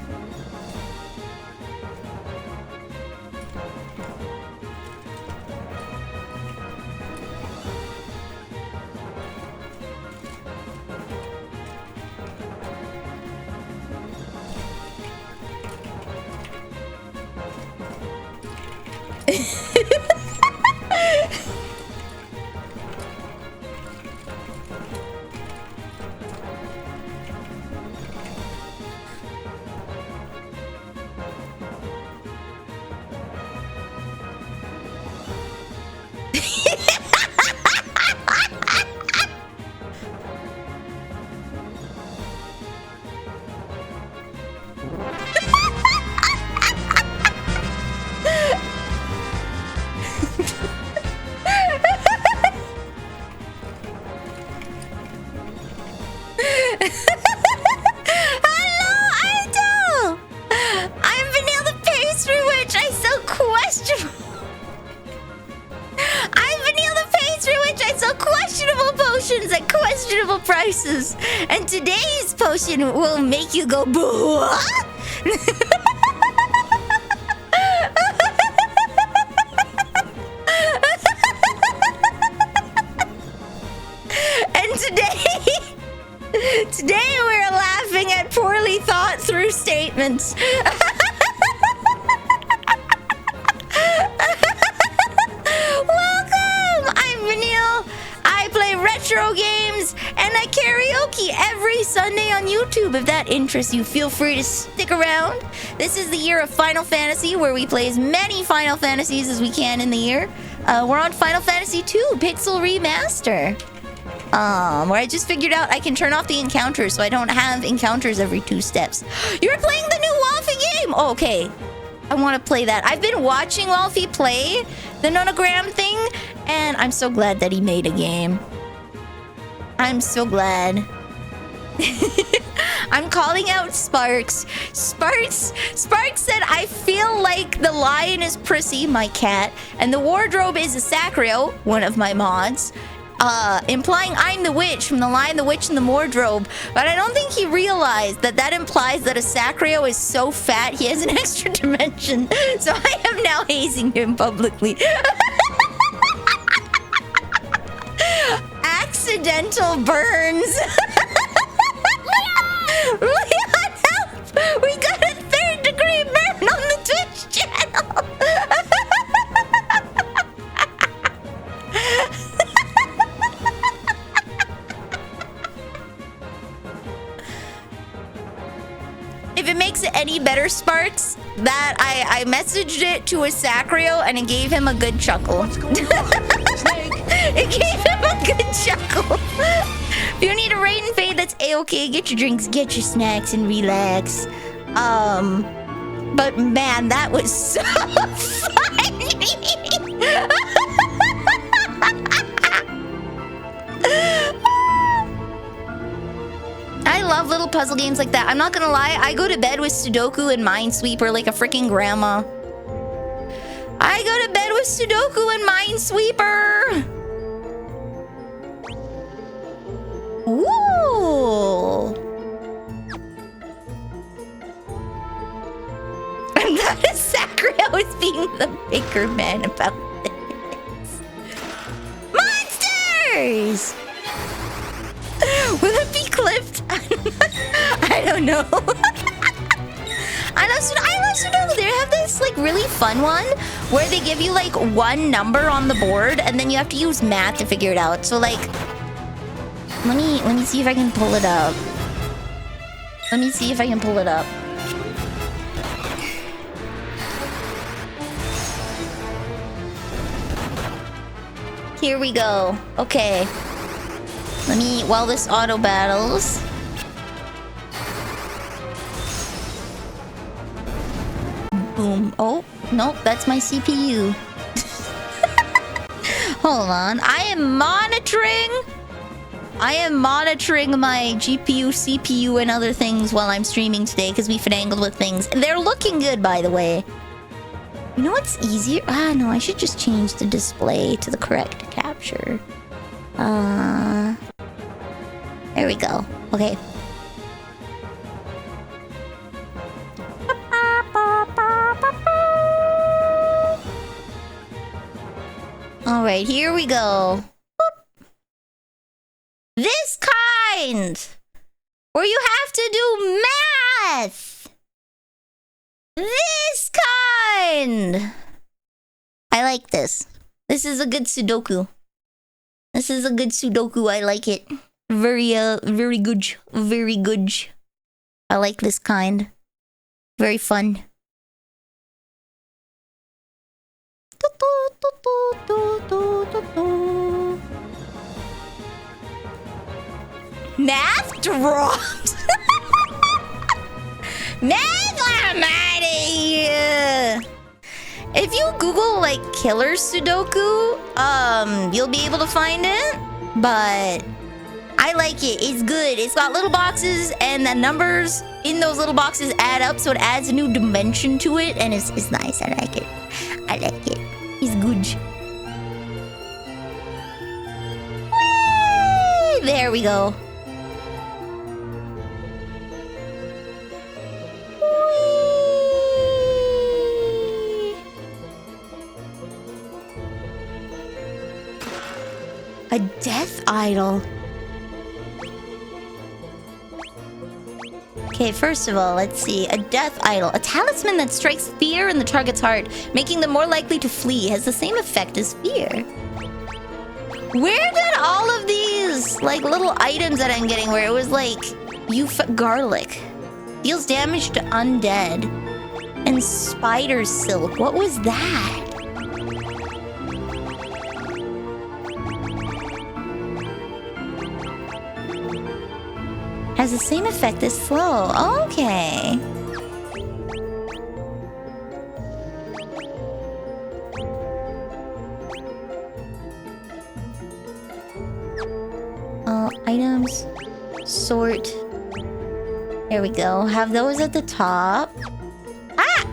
And today's potion will make you go boo. And today we're laughing at poorly thought through statements. Welcome! I'm Vanille. I play retro games and I karaoke every Sunday on YouTube. If that interests you, feel free to stick around. This is the year of Final Fantasy, where we play as many Final Fantasies as we can in the year. We're on Final Fantasy 2 Pixel Remaster. Where I just figured out I can turn off the encounters so I don't have encounters every 2 steps. You're playing the new Wolfie game! Oh, okay. I want to play that. I've been watching Wolfie play the nonogram thing, and I'm so glad that he made a game. I'm so glad. I'm calling out Sparks. Sparks said, I feel like the lion is Prissy, my cat, and the wardrobe is a Sacrio, one of my mods, implying I'm the witch from The Lion, the Witch, and the Wardrobe. But I don't think he realized that that implies that a Sacrio is so fat he has an extra dimension. So I am now hazing him publicly. Accidental burns. Leon, help! We got a 3rd-degree burn on the Twitch channel. If it makes it any better, Sparks, that I messaged it to a Sacrio and it gave him a good chuckle. What's going on? Snake? It gave him a good chuckle. If you need a raid and fade, that's a-okay. Get your drinks, get your snacks, and relax. But man, that was so funny. I love little puzzle games like that. I'm not gonna lie, I go to bed with Sudoku and Minesweeper like a freaking grandma. I go to bed with Sudoku and Minesweeper. Ooh. I'm not a Sakura. I was being the bigger man about this. Monsters! Will it be clipped? I don't know. I love Sudoku. They have this like really fun one where they give you like one number on the board and then you have to use math to figure it out. So like, let me see if I can pull it up. Let me see if I can pull it up. Here we go. Okay. Let me, while this auto battles. Boom. Oh, nope, that's my CPU. Hold on. I am monitoring my GPU, CPU, and other things while I'm streaming today because we finagled with things. They're looking good, by the way. You know what's easier? Ah, no, I should just change the display to the correct capture. There we go. Okay. All right, here we go. Boop. This kind, where you have to do math. This kind. I like this. This is a good Sudoku. This is a good Sudoku. I like it. Very good. Very good. I like this kind. Very fun. Math dropped. Math almighty. If you Google like killer Sudoku, you'll be able to find it. But I like it. It's good. It's got little boxes, and the numbers in those little boxes add up, so it adds a new dimension to it, and it's nice. I like it. I like it. It's good. Whee! There we go. A death idol. Okay, first of all, let's see. A death idol. A talisman that strikes fear in the target's heart, making them more likely to flee, has the same effect as fear. Where did all of these, like, little items that I'm getting, where it was like, garlic, deals damage to undead, and spider silk? What was that? Has the same effect as slow. Okay. Items. Sort. There we go. Have those at the top. Ah!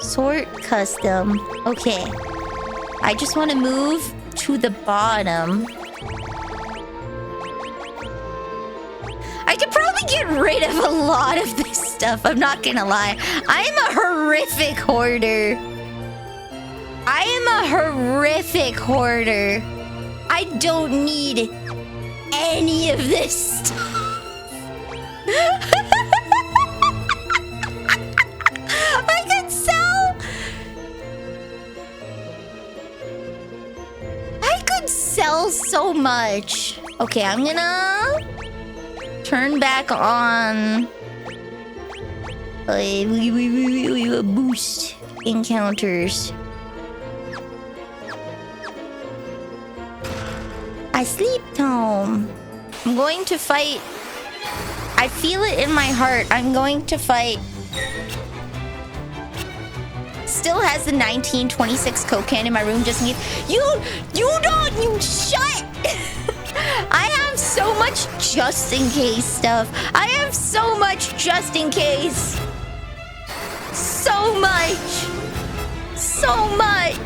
Sort custom. Okay. I just want to move to the bottom. I could probably get rid of a lot of this stuff, I'm not gonna lie. I'm a horrific hoarder. I am a horrific hoarder. I don't need any of this stuff. I could sell... I could sell so much. Okay, I'm gonna... turn back on boost encounters. I sleep tome. I'm going to fight. I feel it in my heart. I'm going to fight. Still has the 1926 Coke can in my room just in case. You shut. I have so much just in case stuff. I have so much just in case. So much. so much.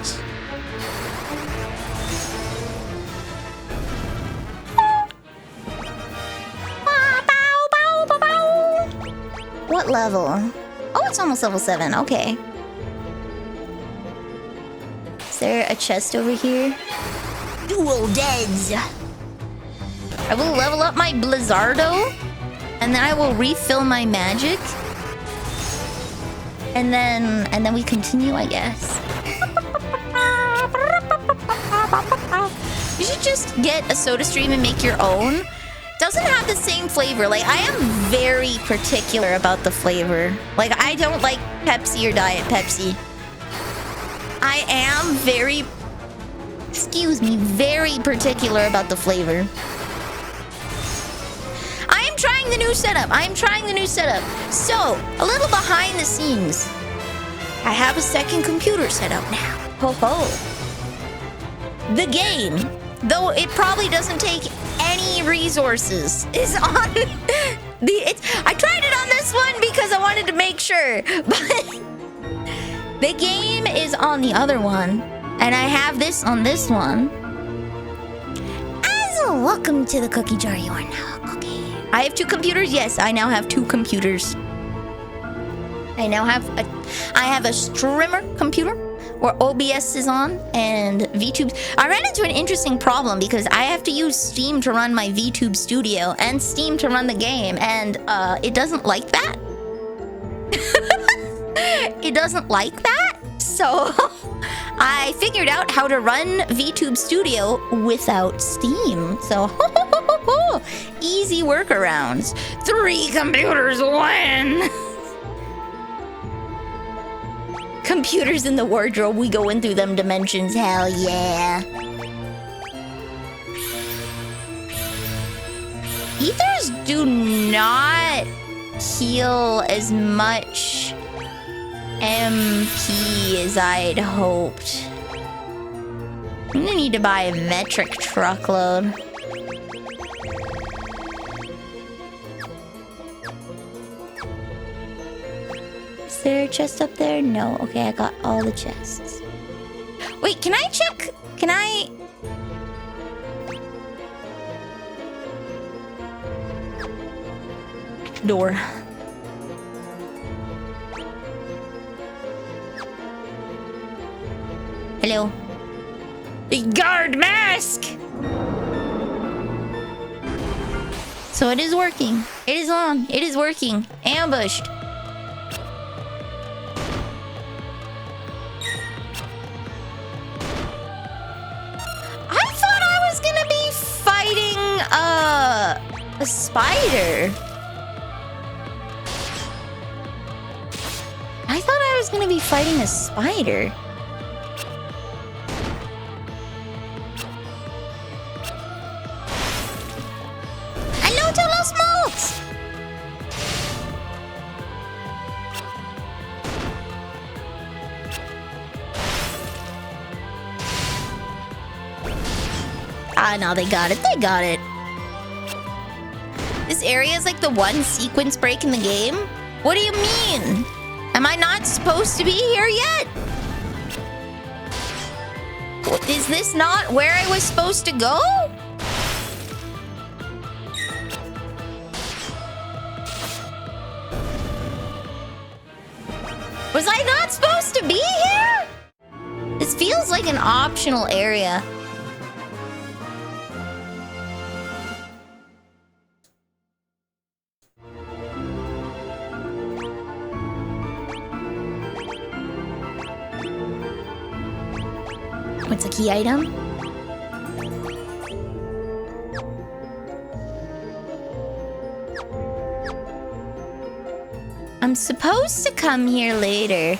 What level? Oh, it's almost level 7. Okay. Is there a chest over here? Dual deads. I will level up my Blizzardo, and then I will refill my magic. And then we continue, I guess. You should just get a soda stream and make your own. Doesn't have the same flavor. Like, I am very particular about the flavor. Like, I don't like Pepsi or Diet Pepsi. I am very, very particular about the flavor. I am trying the new setup. So, a little behind the scenes. I have a second computer set up now. Ho ho. The game, though it probably doesn't take any resources, is on I tried it on this one because I wanted to make sure, but the game is on the other one, and I have this on this one. As welcome to the cookie jar, you are now a cookie. I have 2 computers. Yes, I now have 2 computers. I have a streamer computer where OBS is on and VTube. I ran into an interesting problem because I have to use Steam to run my VTube studio and Steam to run the game, and it doesn't like that. It doesn't like that. So I figured out how to run VTube Studio without Steam. So easy workarounds. 3 computers win. Computers in the wardrobe, we going through them dimensions, hell yeah. Ethers do not heal as much MP as I'd hoped. I'm gonna need to buy a metric truckload. Is there a chest up there? No. Okay, I got all the chests. Wait, can I check? Can I... Door. Hello. The guard mask! So it is working. It is on. It is working. Ambushed. A spider. I thought I was gonna be fighting a spider. Hello, Tolo Smokes! Ah, no, they got it. They got it. This area is like the one sequence break in the game? What do you mean? Am I not supposed to be here yet? Is this not where I was supposed to go? Was I not supposed to be here? This feels like an optional area. What's a key item? I'm supposed to come here later.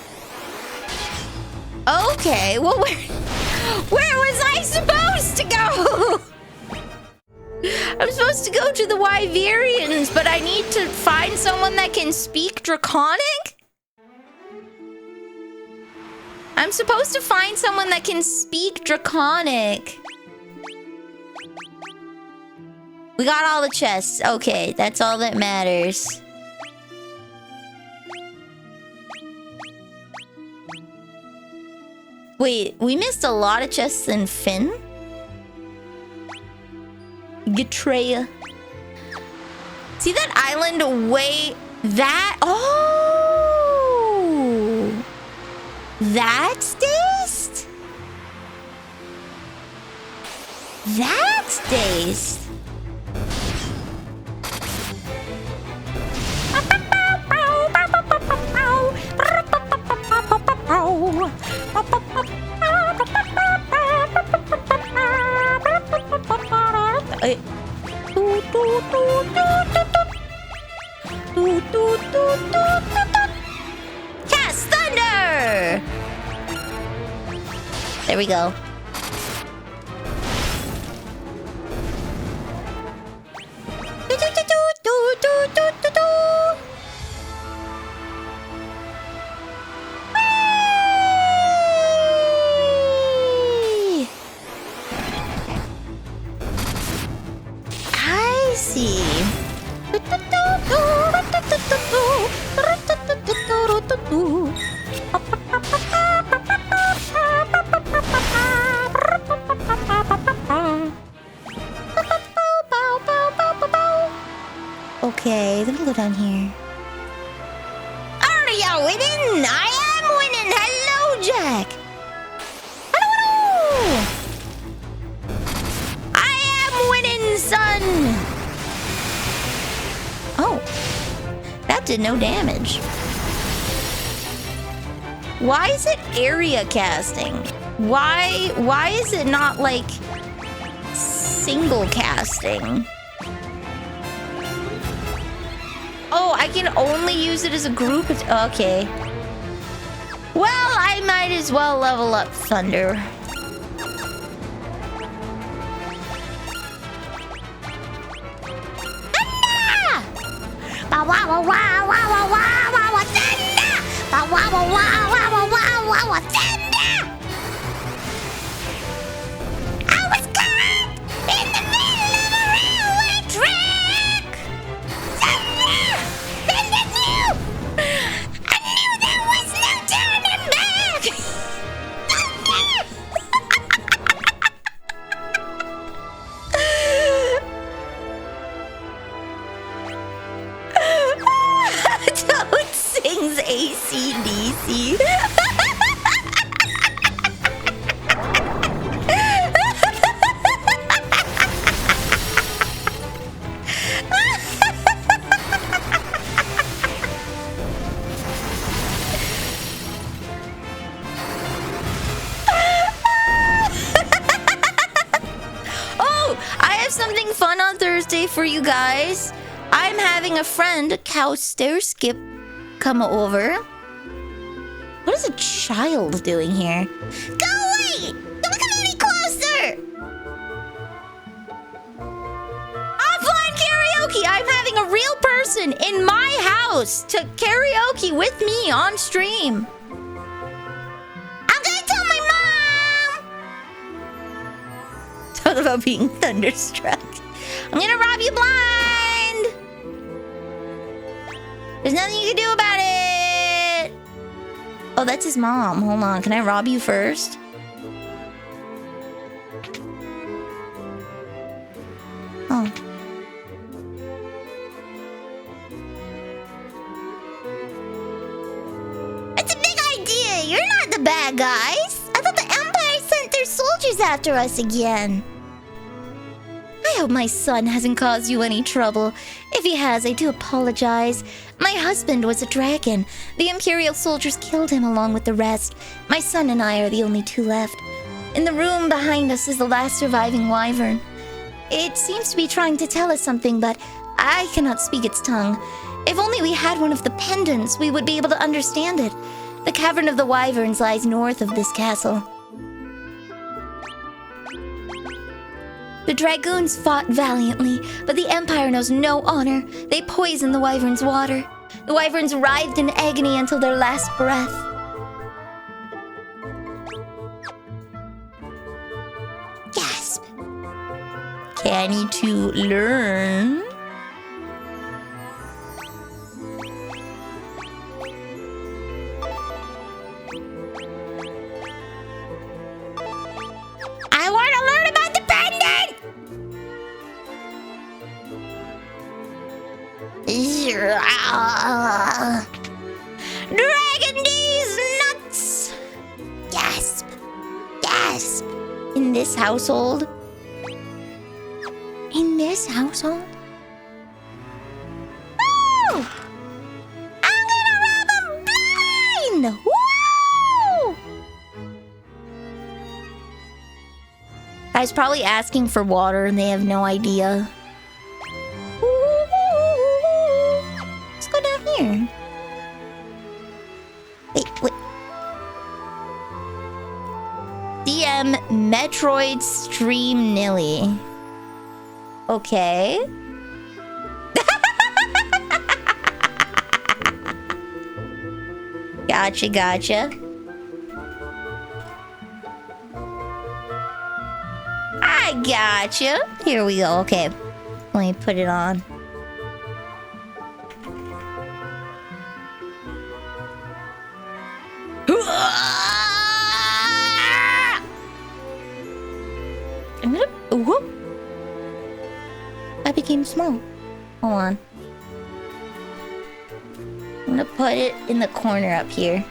Okay, well, where was I supposed to go? I'm supposed to go to the Wyverians, but I need to find someone that can speak Draconic? I'm supposed to find someone that can speak Draconic. We got all the chests. Okay, that's all that matters. Wait, we missed a lot of chests in Finn? Getreya. See that island way... That... Oh! That's dazed? That's dazed. Cast thunder! There we go. I see. Okay, let me go down here. Are you winning? I am winning. Hello, Jack. Hello. I am winning, son. Oh, that did no damage. Why is it area casting? Why is it not like single casting? Oh, I can only use it as a group. Okay. Well, I might as well level up Thunder. Thunder! Bow wow wow wow wow wow wow wow wow Thunder! Bow wow wow wow wow wow wow wow wow Thunder! I was caught in the middle of a railway track! Thunder! Thunder knew! I knew there was no turning back! Toad sings AC/DC. Oh, I have something fun on Thursday for you guys. I'm having a friend, Cow Stair Skip, come over. What is a child doing here? Go away! Don't come any closer! Offline karaoke! I'm having a real person in my house to karaoke with me on stream. I'm gonna tell my mom! Talk about being thunderstruck. I'm gonna rob you blind! There's nothing you can do about it! Oh, that's his mom. Hold on, can I rob you first? Oh. It's a big idea! You're not the bad guys! I thought the Empire sent their soldiers after us again. I hope my son hasn't caused you any trouble. If he has, I do apologize. My husband was a dragon. The Imperial soldiers killed him along with the rest. My son and I are the only two left. In the room behind us is the last surviving wyvern. It seems to be trying to tell us something, but I cannot speak its tongue. If only we had one of the pendants, we would be able to understand it. The Cavern of the Wyverns lies north of this castle. The dragoons fought valiantly, but the Empire knows no honor. They poisoned the wyverns' water. The wyverns writhed in agony until their last breath. Gasp. Okay, I need to learn. this household? In this household? Woo! I'm gonna rob them blind! Woo! Guy's probably asking for water and they have no idea. Let's go down here. Wait. DM Metroid Stream Nilly. Okay. Gotcha. I gotcha. Here we go. Okay. Let me put it on. I'm gonna... Whoop. I became small. Hold on. I'm gonna put it in the corner up here.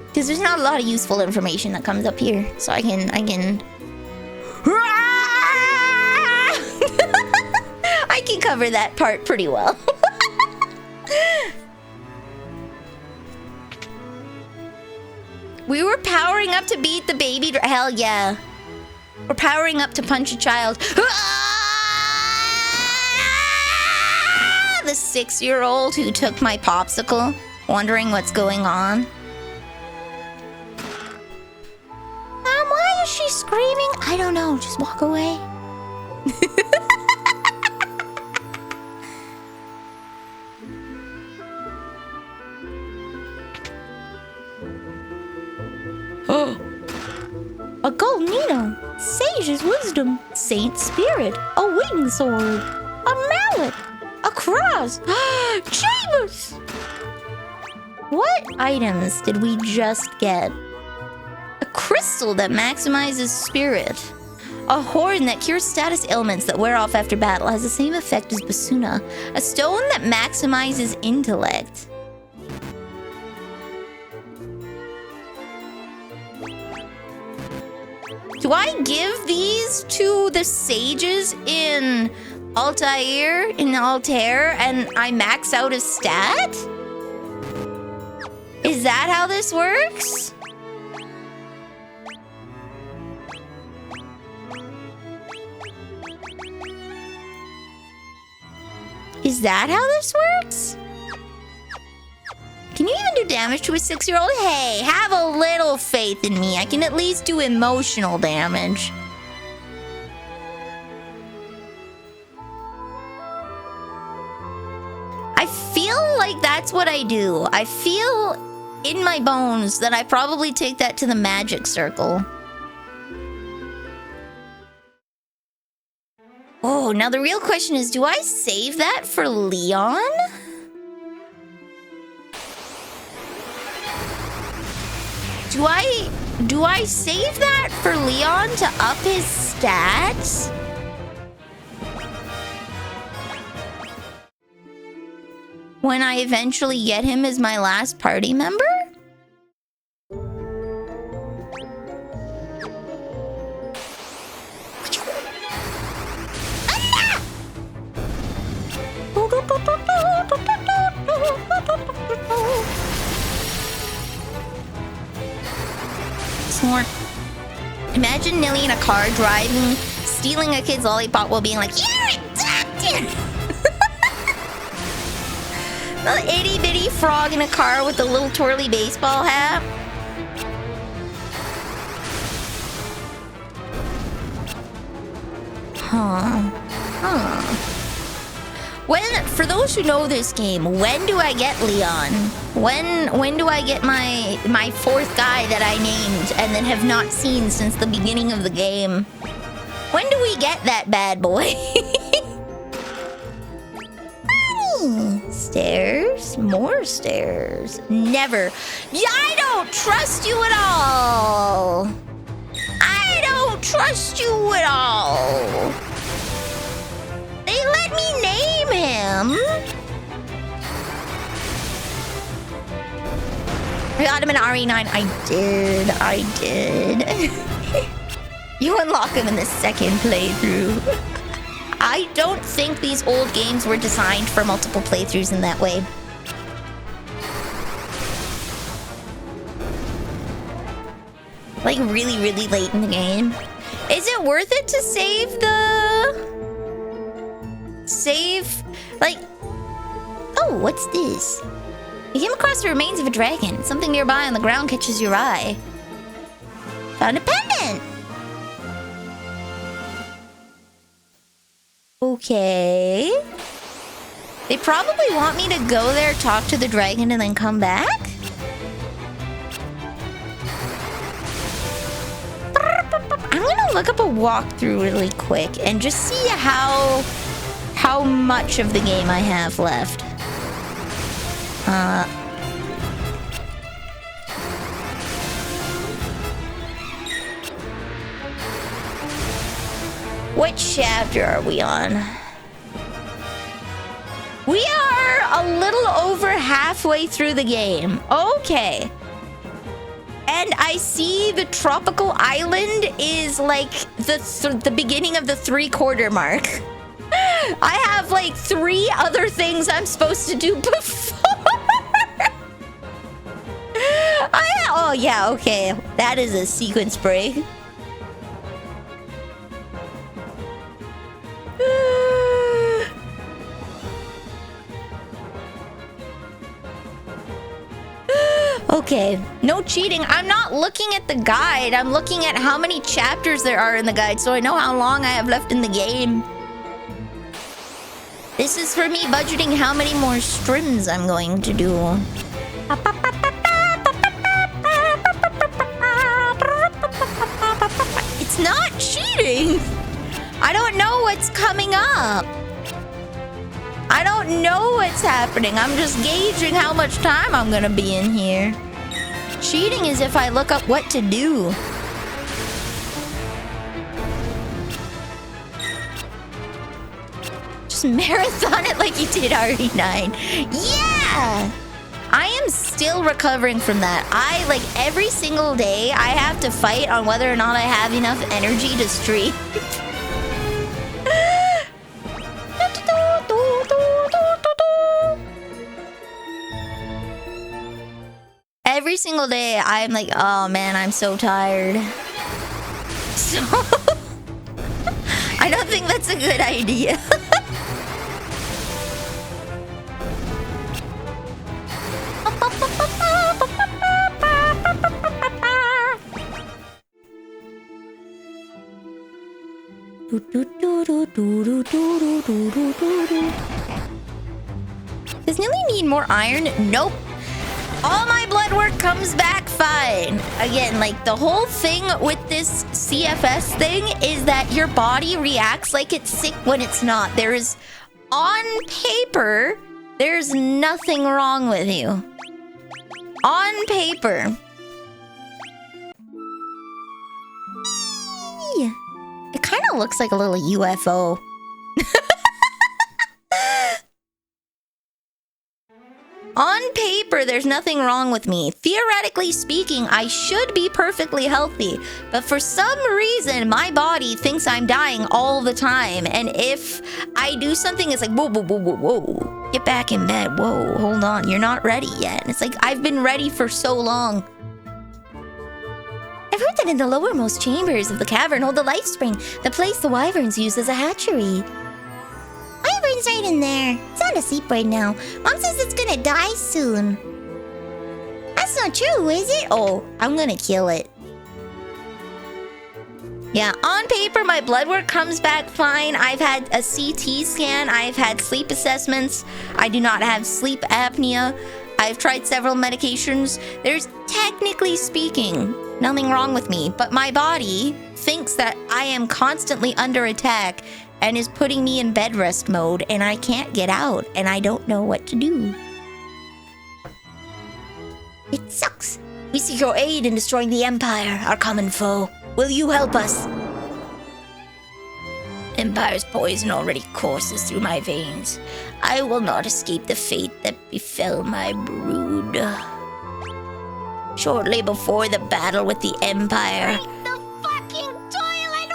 Because there's not a lot of useful information that comes up here. So I can... I can cover that part pretty well. We were powering up to beat the baby... Hell yeah. We're powering up to punch a child. The 6-year-old who took my popsicle, wondering what's going on. Why is she screaming? I don't know. Just walk away. A gold needle, sage's wisdom, saint spirit, a wing sword, a mallet, a cross. Jeebus! What items did we just get? A crystal that maximizes spirit. A horn that cures status ailments that wear off after battle, has the same effect as Basuna. A stone that maximizes intellect. Do I give these to the sages in Altair, and I max out a stat? Is that how this works? Is that how this works? Can you even do damage to a 6-year-old? Hey, have a little faith in me. I can at least do emotional damage. I feel like that's what I do. I feel in my bones that I probably take that to the magic circle. Oh, now the real question is, do I save that for Leon? Do I save that for Leon to up his stats? When I eventually get him as my last party member? Snort. Imagine Nilly in a car driving, stealing a kid's lollipop while being like, "You're adopted!" The itty bitty frog in a car with a little twirly baseball hat. When, for those who know this game, when do I get Leon? When do I get my fourth guy that I named and then have not seen since the beginning of the game? When do we get that bad boy? Stairs, more stairs. Never. Yeah, I don't trust you at all. I don't trust you at all. They let me name him. got him in RE9. I did. You unlock him in the second playthrough. I don't think these old games were designed for multiple playthroughs in that way. Like really, really late in the game. Is it worth it to save the... Like... Oh, what's this? You came across the remains of a dragon. Something nearby on the ground catches your eye. Found a pendant! Okay. They probably want me to go there, talk to the dragon, and then come back? I'm gonna look up a walkthrough really quick and just see how much of the game I have left. What chapter are we on? We are a little over halfway through the game. Okay. And I see the tropical island is like the beginning of the 3/4 mark. I have like 3 other things I'm supposed to do before. Oh yeah, okay. That is a sequence break. Okay, no cheating. I'm not looking at the guide. I'm looking at how many chapters there are in the guide so I know how long I have left in the game. This is for me budgeting how many more streams I'm going to do. It's not cheating. I don't know what's coming up. I don't know what's happening. I'm just gauging how much time I'm gonna be in here. Cheating is if I look up what to do. Just marathon it like you did RE9. Yeah! I am still recovering from that. Like, every single day, I have to fight on whether or not I have enough energy to stream. Every single day, I'm like, oh man, I'm so tired. So, I don't think that's a good idea. Does Nilly need more iron? Nope. All my blood work comes back fine. Again, like, the whole thing with this CFS thing is that your body reacts like it's sick when it's not. There is, on paper, there's nothing wrong with you. On paper. It kind of looks like a little UFO. On paper, there's nothing wrong with me. Theoretically speaking, I should be perfectly healthy. But for some reason, my body thinks I'm dying all the time. And if I do something, it's like, whoa, whoa, whoa, whoa, whoa. Get back in bed. Whoa, hold on. You're not ready yet. And it's like, I've been ready for so long. I've heard that in the lowermost chambers of the cavern hold the life spring, the place the wyverns use as a hatchery. Wyvern's right in there. It's not asleep right now. Mom says it's gonna die soon. That's not true, is it? Oh, I'm gonna kill it. Yeah, on paper, my blood work comes back fine. I've had a CT scan. I've had sleep assessments. I do not have sleep apnea. I've tried several medications. There's, technically speaking, nothing wrong with me. But my body thinks that I am constantly under attack and is putting me in bed rest mode, and I can't get out, and I don't know what to do. It sucks. We seek your aid in destroying the Empire, our common foe. Will you help us? Empire's poison already courses through my veins. I will not escape the fate that befell my brood. Shortly before the battle with the Empire. Drink the fucking toilet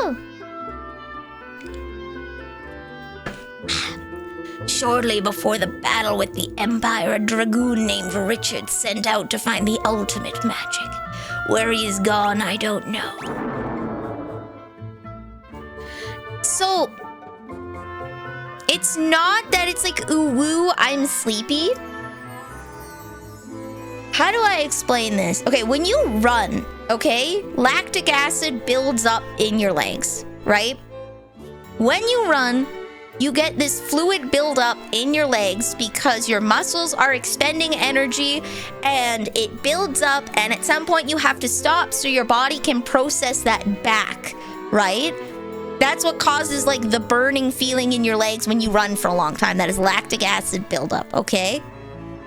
water! Shortly before the battle with the Empire, a dragoon named Richard sent out to find the ultimate magic. Where he is gone, I don't know. So, it's not that it's like, ooh woo, I'm sleepy. How do I explain this? Okay, when you run, okay, lactic acid builds up in your legs, right? When you run, you get this fluid buildup in your legs because your muscles are expending energy and it builds up, and at some point you have to stop so your body can process that back, right? That's what causes like the burning feeling in your legs when you run for a long time. That is lactic acid buildup, okay?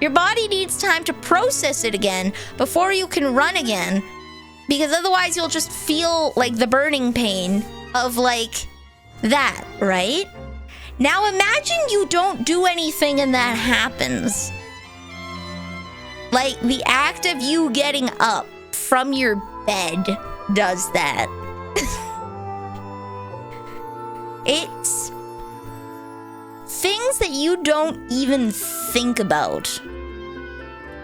Your body needs time to process it again before you can run again, because otherwise you'll just feel like the burning pain of like that, right? Now imagine you don't do anything and that happens. Like the act of you getting up from your bed does that. It's things that you don't even think about.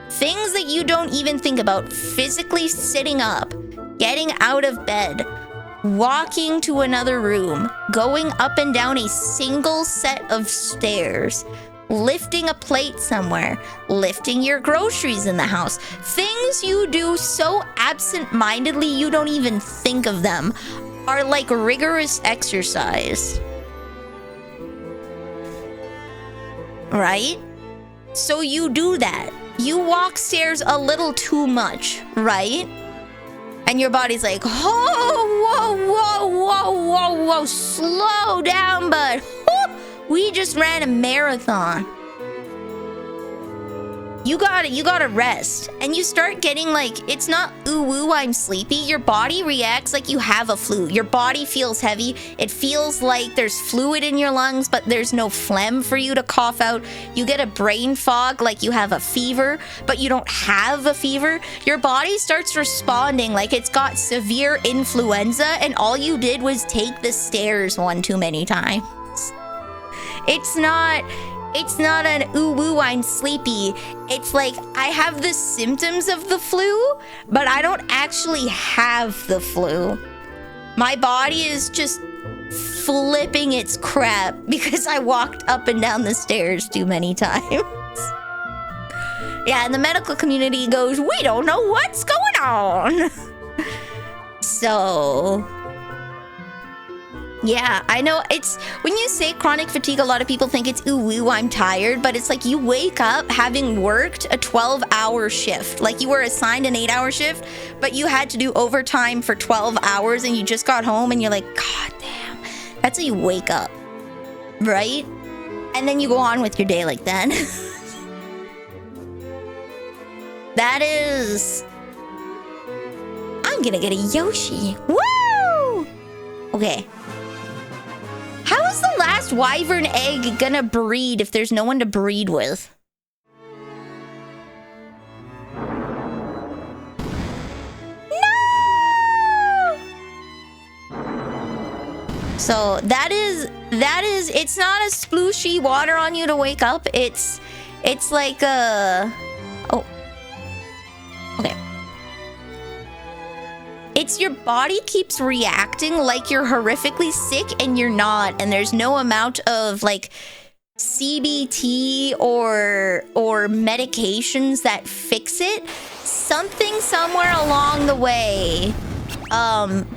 Things that you don't even think about. Physically sitting up, getting out of bed, walking to another room, going up and down a single set of stairs, lifting a plate somewhere, lifting your groceries in the house. Things you do so absent-mindedly you don't even think of them are like rigorous exercise. Right? So you do that. You walk stairs a little too much, right? And your body's like, oh, whoa, slow down, bud. Whoop, we just ran a marathon. You gotta rest. And you start getting like, it's not ooh woo, I'm sleepy. Your body reacts like you have a flu. Your body feels heavy. It feels like there's fluid in your lungs, but there's no phlegm for you to cough out. You get a brain fog like you have a fever, but you don't have a fever. Your body starts responding like it's got severe influenza and all you did was take the stairs one too many times. It's not an ooh woo, I'm sleepy. It's like I have the symptoms of the flu, but I don't actually have the flu. My body is just flipping its crap because I walked up and down the stairs too many times. Yeah, and the medical community goes, we don't know what's going on. So... yeah, I know it's when you say chronic fatigue, a lot of people think it's ooh woo, I'm tired, but it's like you wake up having worked a 12-hour shift. Like you were assigned an 8-hour shift, but you had to do overtime for 12 hours and you just got home and you're like, God damn. That's how you wake up, right? And then you go on with your day like that. That is... I'm gonna get a Yoshi. Woo! Okay. How is the last wyvern egg gonna breed if there's no one to breed with? No! So that is, it's not a splooshy water on you to wake up. It's like a, oh, okay. It's your body keeps reacting like you're horrifically sick and you're not, and there's no amount of like CBT or medications that fix it. Something somewhere along the way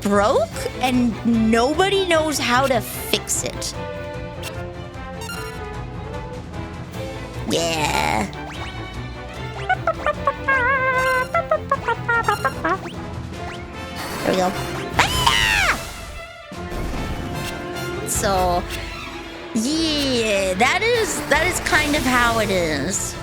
broke and nobody knows how to fix it. Yeah. There we go. Ah! So, yeah, that is kind of how it is.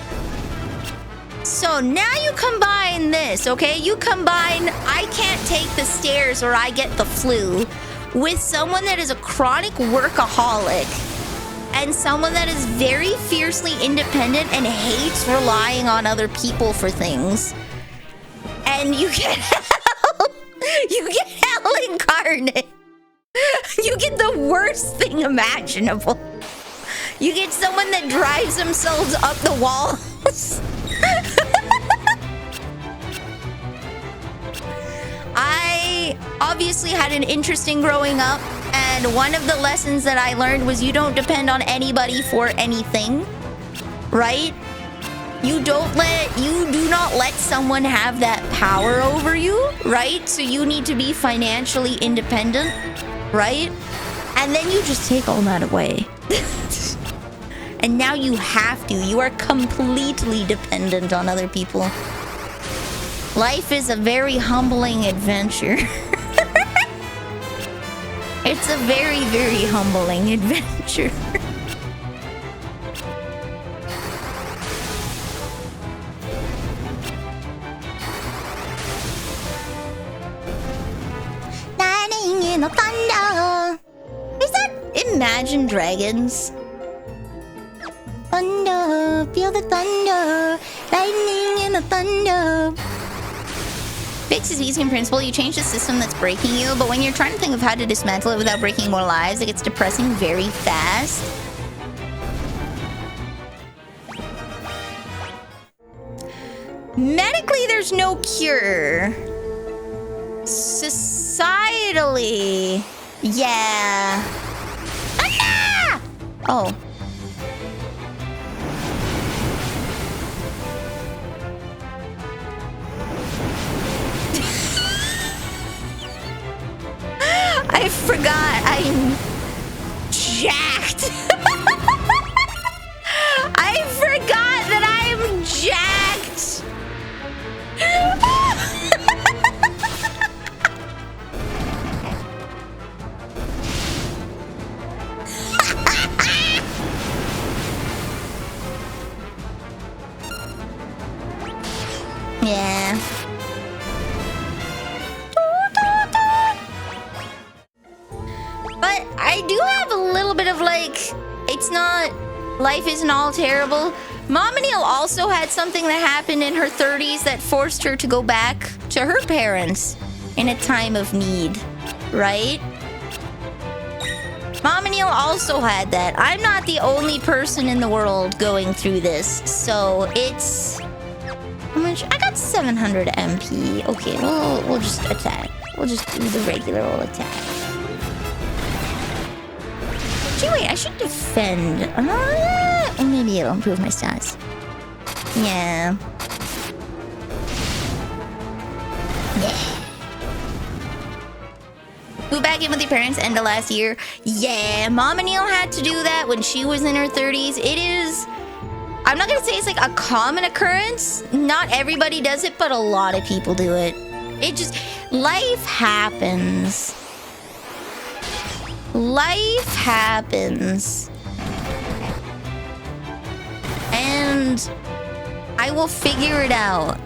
So now you combine this, okay? You combine I can't take the stairs or I get the flu with someone that is a chronic workaholic and someone that is very fiercely independent and hates relying on other people for things. And you get hell. You get hell incarnate. You get the worst thing imaginable. You get someone that drives themselves up the walls. I obviously had an interesting growing up, and one of the lessons that I learned was you don't depend on anybody for anything, right? You do not let someone have that power over you, right? So you need to be financially independent, right? And then you just take all that away. And now you have to. You are completely dependent on other people. Life is a very humbling adventure. It's a very, very humbling adventure. Lightning in the thunder. Is that Imagine Dragons? Thunder, feel the thunder. Lightning in the thunder. Fix is easy in principle. You change the system that's breaking you, but when you're trying to think of how to dismantle it without breaking more lives, it gets depressing very fast. Medically, there's no cure. Societally, yeah. Ah! Oh. I forgot I'm jacked. I forgot that I'm jacked. Yeah. But I do have a little bit of like, it's not, life isn't all terrible. Mom Neil also had something that happened in her 30s that forced her to go back to her parents in a time of need, right? Mom Neil also had that. I'm not the only person in the world going through this, so it's... How much? I got 700 MP. Okay, we'll just attack. We'll just do the regular old attack. Gee, wait, I should defend. Maybe it'll improve my stats. Yeah. Yeah. Moved back in with your parents end of last year. Yeah, Mama Neil had to do that when she was in her 30s. It is... I'm not gonna say it's like a common occurrence. Not everybody does it, but a lot of people do it. It just... Life happens. Life happens. And I will figure it out.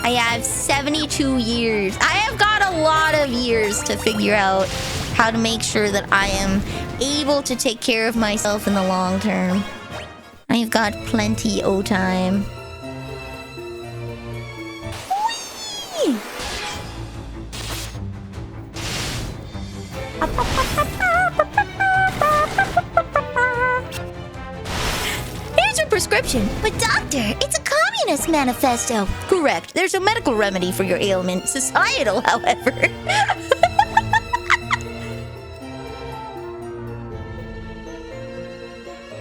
I have 72 years. I have got a lot of years to figure out how to make sure that I am able to take care of myself in the long term. I've got plenty of time. Whee! Here's your prescription. But doctor, it's a communist manifesto. Correct. There's a medical remedy for your ailment. Societal, however.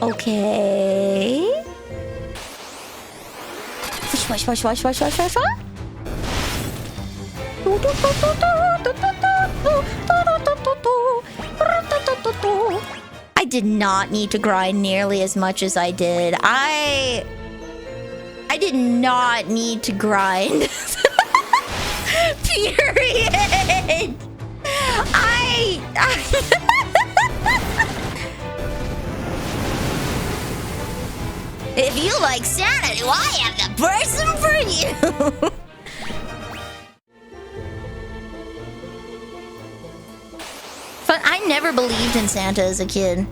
Okay. Wash, wash, wash, wash, wash, wash, wash. I did not need to grind nearly as much as I did. I did not need to grind. Period. If you like sanity, I am the person for you. But I never believed in Santa as a kid.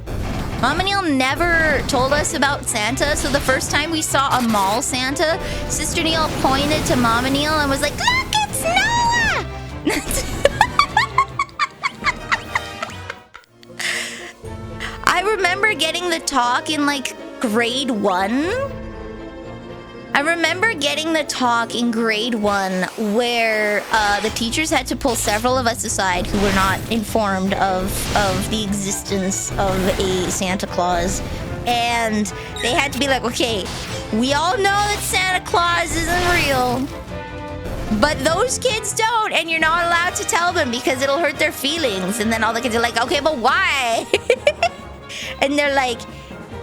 Mama Neil never told us about Santa, so the first time we saw a mall Santa, Sister Neil pointed to Mama Neil and was like, "Look, it's Noah!" I remember getting the talk in like grade 1. I remember getting the talk in grade 1 where the teachers had to pull several of us aside who were not informed of the existence of a Santa Claus. And they had to be like, okay, we all know that Santa Claus isn't real. But those kids don't, and you're not allowed to tell them because it'll hurt their feelings. And then all the kids are like, okay, but why? And they're like,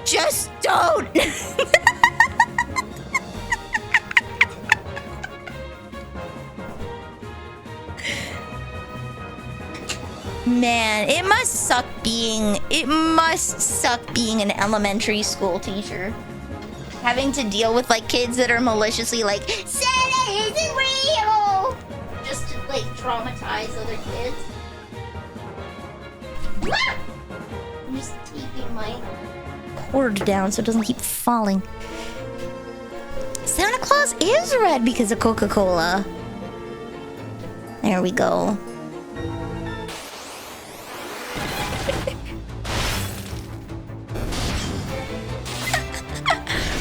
just don't. Man, it must suck being an elementary school teacher. Having to deal with like kids that are maliciously like, Santa isn't real! Just to like traumatize other kids. I'm just keeping my cord down so it doesn't keep falling. Santa Claus is red because of Coca-Cola. There we go.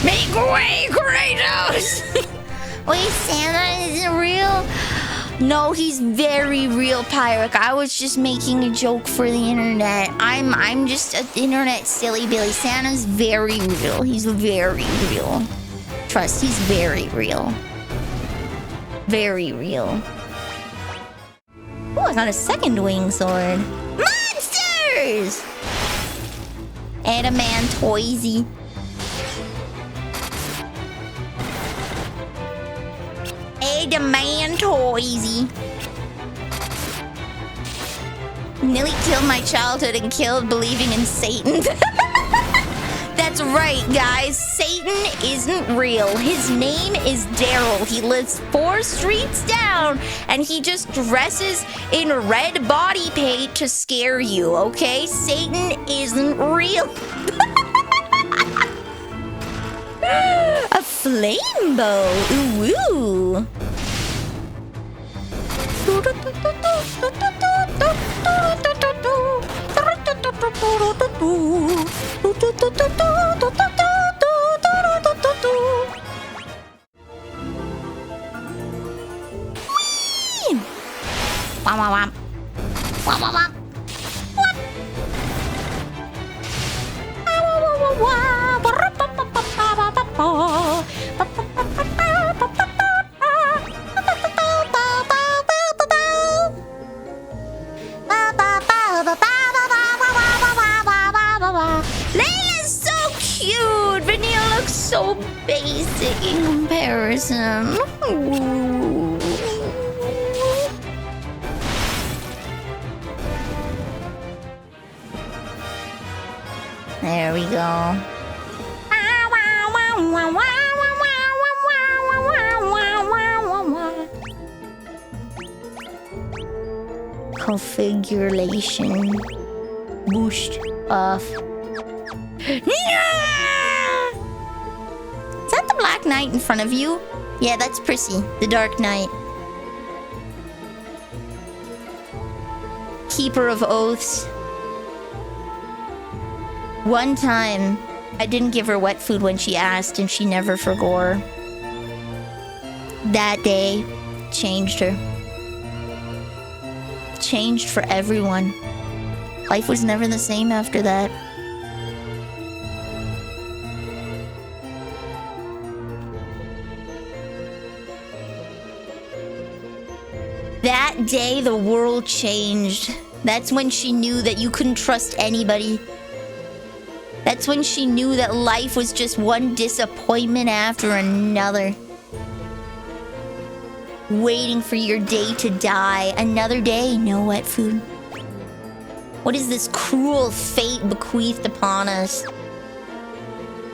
Make way, Kratos! Wait, Santa isn't real? No, he's very real, Pyric. I was just making a joke for the internet. I'm just an internet silly Billy. Santa's very real. He's very real. Trust, he's very real. Very real. Oh, I got a second wing sword. Monsters! Adamantoisey. Adamantoisey. Nearly killed my childhood and killed believing in Satan. That's right, guys. Satan isn't real. His name is Daryl. He lives 4 streets down, and he just dresses in red body paint to scare you, okay? Satan isn't real. A flame bow. Ooh. Layla's so cute! Vanille looks so basic in comparison. Ooh. There we go. Configuration. Boost off. Is that the Black Knight in front of you? Yeah, that's Prissy, the Dark Knight. Keeper of Oaths. One time, I didn't give her wet food when she asked, and she never forgot. That day changed her. Changed for everyone. Life was never the same after that. That day, the world changed. That's when she knew that you couldn't trust anybody. That's when she knew that life was just one disappointment after another. Waiting for your day to die. Another day, no wet food. What is this cruel fate bequeathed upon us?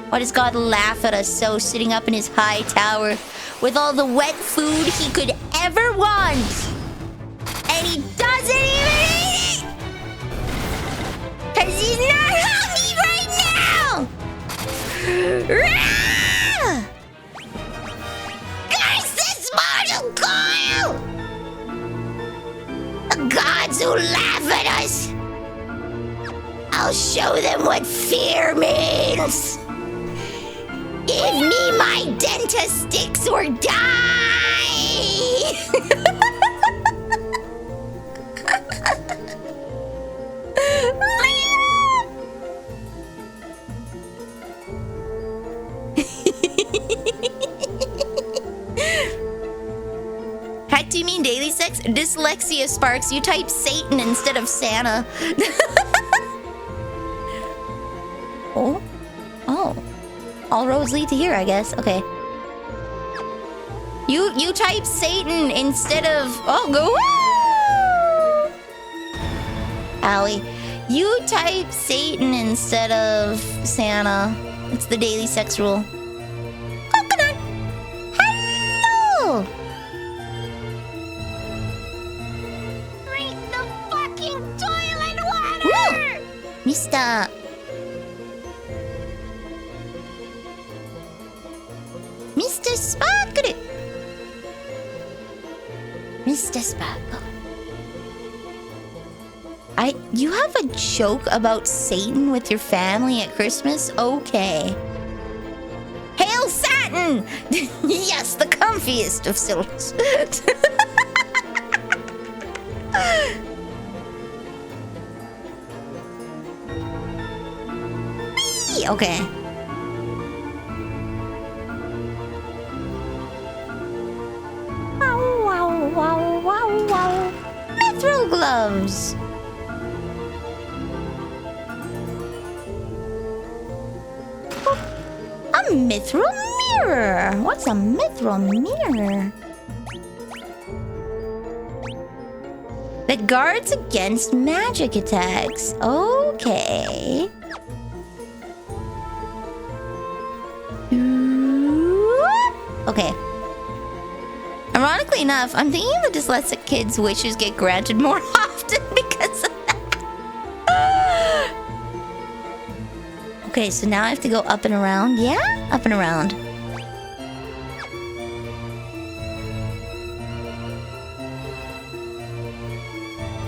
Why does God laugh at us so, sitting up in his high tower with all the wet food he could ever want? And he doesn't even eat it! Cause he's not hungry right Curse this mortal coil! The gods who laugh at us! I'll show them what fear means! Give me my dentist sticks or die! Heck, do you mean daily sex? Dyslexia Sparks, you type Satan instead of Santa. Oh? Oh. All roads lead to here, I guess. Okay. You type Satan instead of... Oh, go... Allie. You type Satan instead of Santa. It's the daily sex rule. Coconut! Hello! Drink the fucking toilet water! Mister... Mr. Sparkle! Mr. Sparkle. You have a joke about Satan with your family at Christmas? Okay. Hail Satin! Yes, the comfiest of silks. Okay. Wow, wow, wow, wow, wow. Mithril gloves. A mithril mirror. What's a mithril mirror? That guards against magic attacks. Okay. Okay. Ironically enough, I'm thinking the dyslexic kids' wishes get granted more often because of that. Okay, so now I have to go up and around. Yeah? Up and around.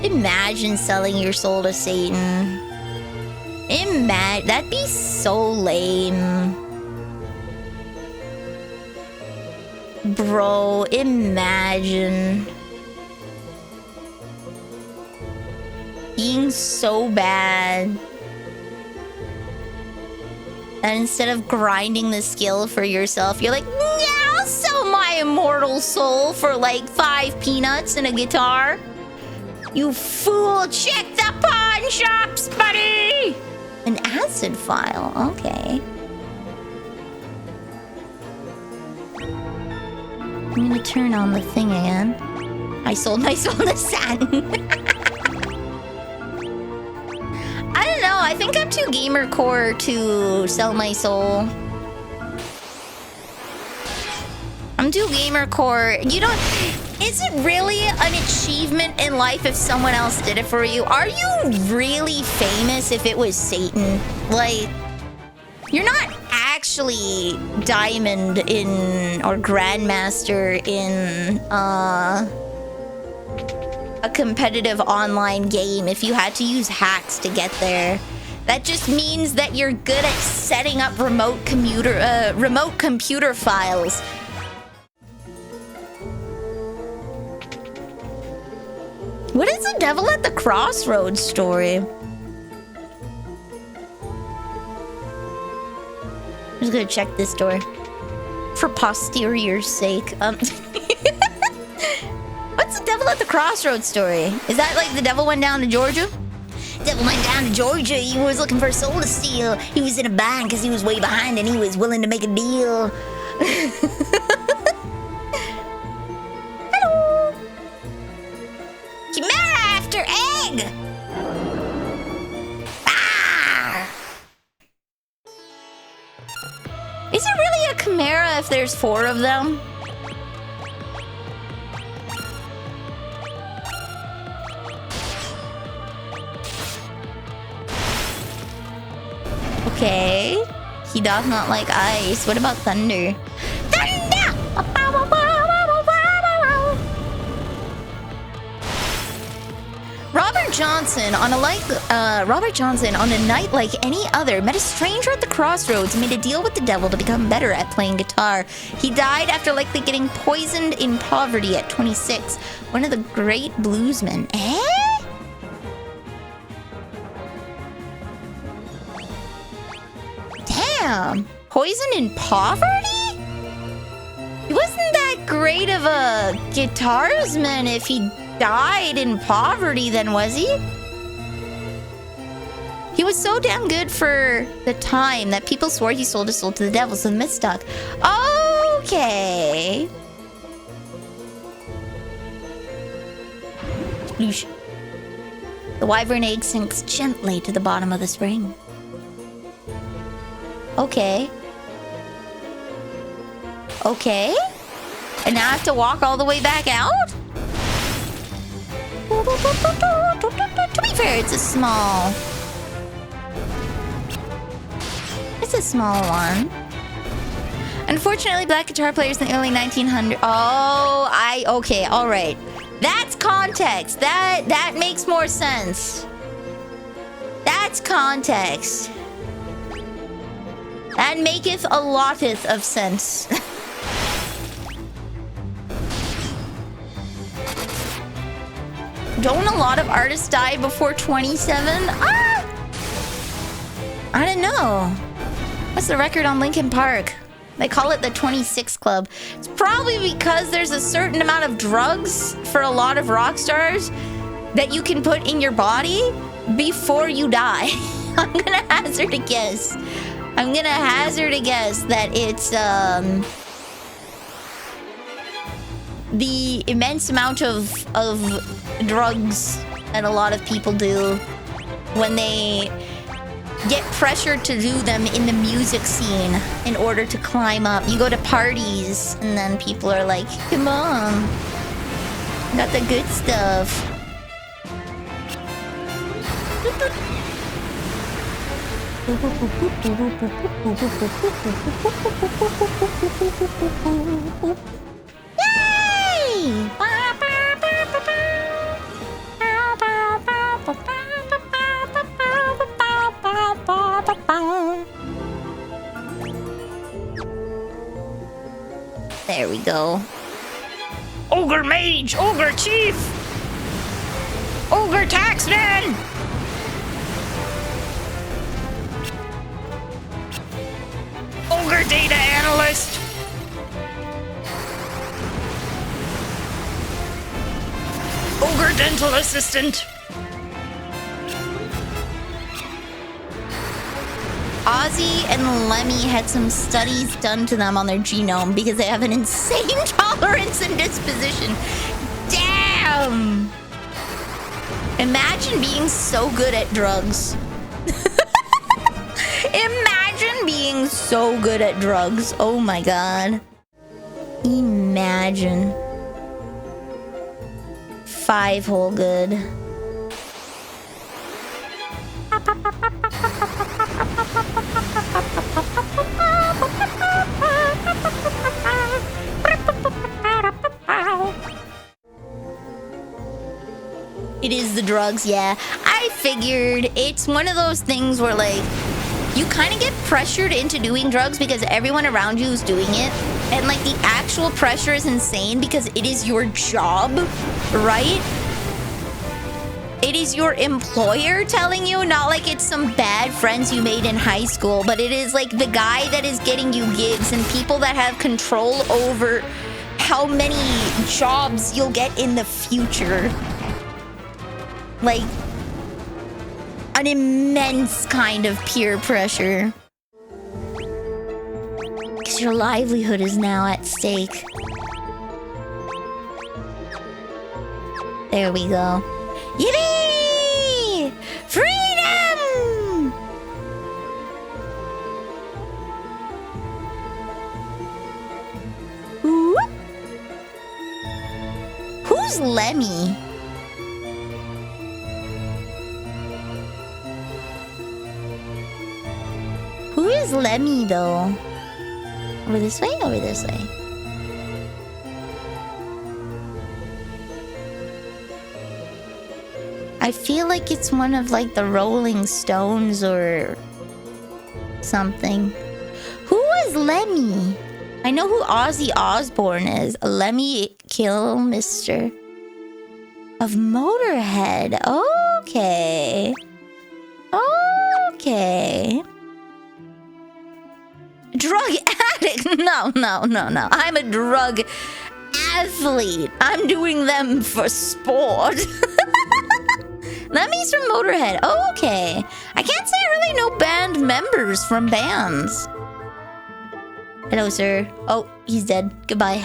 Imagine selling your soul to Satan. That'd be so lame. Bro, imagine being so bad and instead of grinding the skill for yourself, you're like, yeah, I'll sell my immortal soul for like 5 peanuts and a guitar. You fool, check the pawn shops, buddy! An acid file, okay. I'm gonna turn on the thing again. I sold my soul to Satin. I don't know, I think I'm too gamer core to sell my soul. I'm too gamer core. You don't... Is it really an achievement in life if someone else did it for you? Are you really famous if it was Satan? Like, you're not actually Diamond in or Grandmaster in a competitive online game if you had to use hacks to get there. That just means that you're good at setting up remote computer files. What is the devil at the crossroads story? I'm just gonna check this door for posterior's sake. What's the devil at the crossroads story? Is that like the devil went down to Georgia? Devil went down to Georgia. He was looking for a soul to steal. He was in a bind because he was way behind and he was willing to make a deal. Hello. Chimera after egg. Ah! Is it really a chimera if there's 4 of them? Okay. He doth not like ice. What about thunder? Thunder! Robert Johnson on a night like any other met a stranger at the crossroads and made a deal with the devil to become better at playing guitar. He died after likely getting poisoned in poverty at 26. One of the great bluesmen. Damn. Poisoned in poverty? He wasn't that great of a guitarsman if he died in poverty then, was he? He was so damn good for the time that people swore he sold his soul to the devil, so the myth stuck. Okay. Sploosh. The wyvern egg sinks gently to the bottom of the spring. Okay. Okay. And now I have to walk all the way back out? To be fair, it's a small one. Unfortunately, black guitar players in the early 1900s. Okay, all right. That's context. That makes more sense. That's context. That maketh a lotteth of sense. Don't a lot of artists die before 27? I don't know. What's the record on Linkin Park? They call it the 26 Club. It's probably because there's a certain amount of drugs for a lot of rock stars that you can put in your body before you die. I'm gonna hazard a guess. That it's the immense amount of drugs that a lot of people do when they get pressured to do them in the music scene in order to climb up. You go to parties and then people are like, come on, got the good stuff. Yay! There we go. Ogre Mage! Ogre Chief! Ogre Taxman! Ogre Data Analyst! Ogre Dental Assistant! Ozzy and Lemmy had some studies done to them on their genome because they have an insane tolerance and disposition. Damn! Imagine being so good at drugs. Imagine being so good at drugs. Oh my god. Imagine. 5 whole good. It is the drugs, yeah. I figured it's one of those things where, like, you kind of get pressured into doing drugs because everyone around you is doing it. And, like, the actual pressure is insane because it is your job, right? It is your employer telling you, not like it's some bad friends you made in high school, but it is, like, the guy that is getting you gigs and people that have control over how many jobs you'll get in the future. Like, an immense kind of peer pressure. Because your livelihood is now at stake. There we go. Yippee! Freedom! Ooh. Who's Lemmy? Who is is Lemmy, though? Over this way? Over this way. I feel like it's one of, like, the Rolling Stones or something. Who is Lemmy? I know who Ozzy Osbourne is. Lemmy Kilmister of Motorhead. Okay. Okay. Drug addict. No. I'm a drug athlete. I'm doing them for sport. Lemmy's from Motorhead. Okay. I can't say I really know band members from bands. Hello, sir. Oh, he's dead. Goodbye.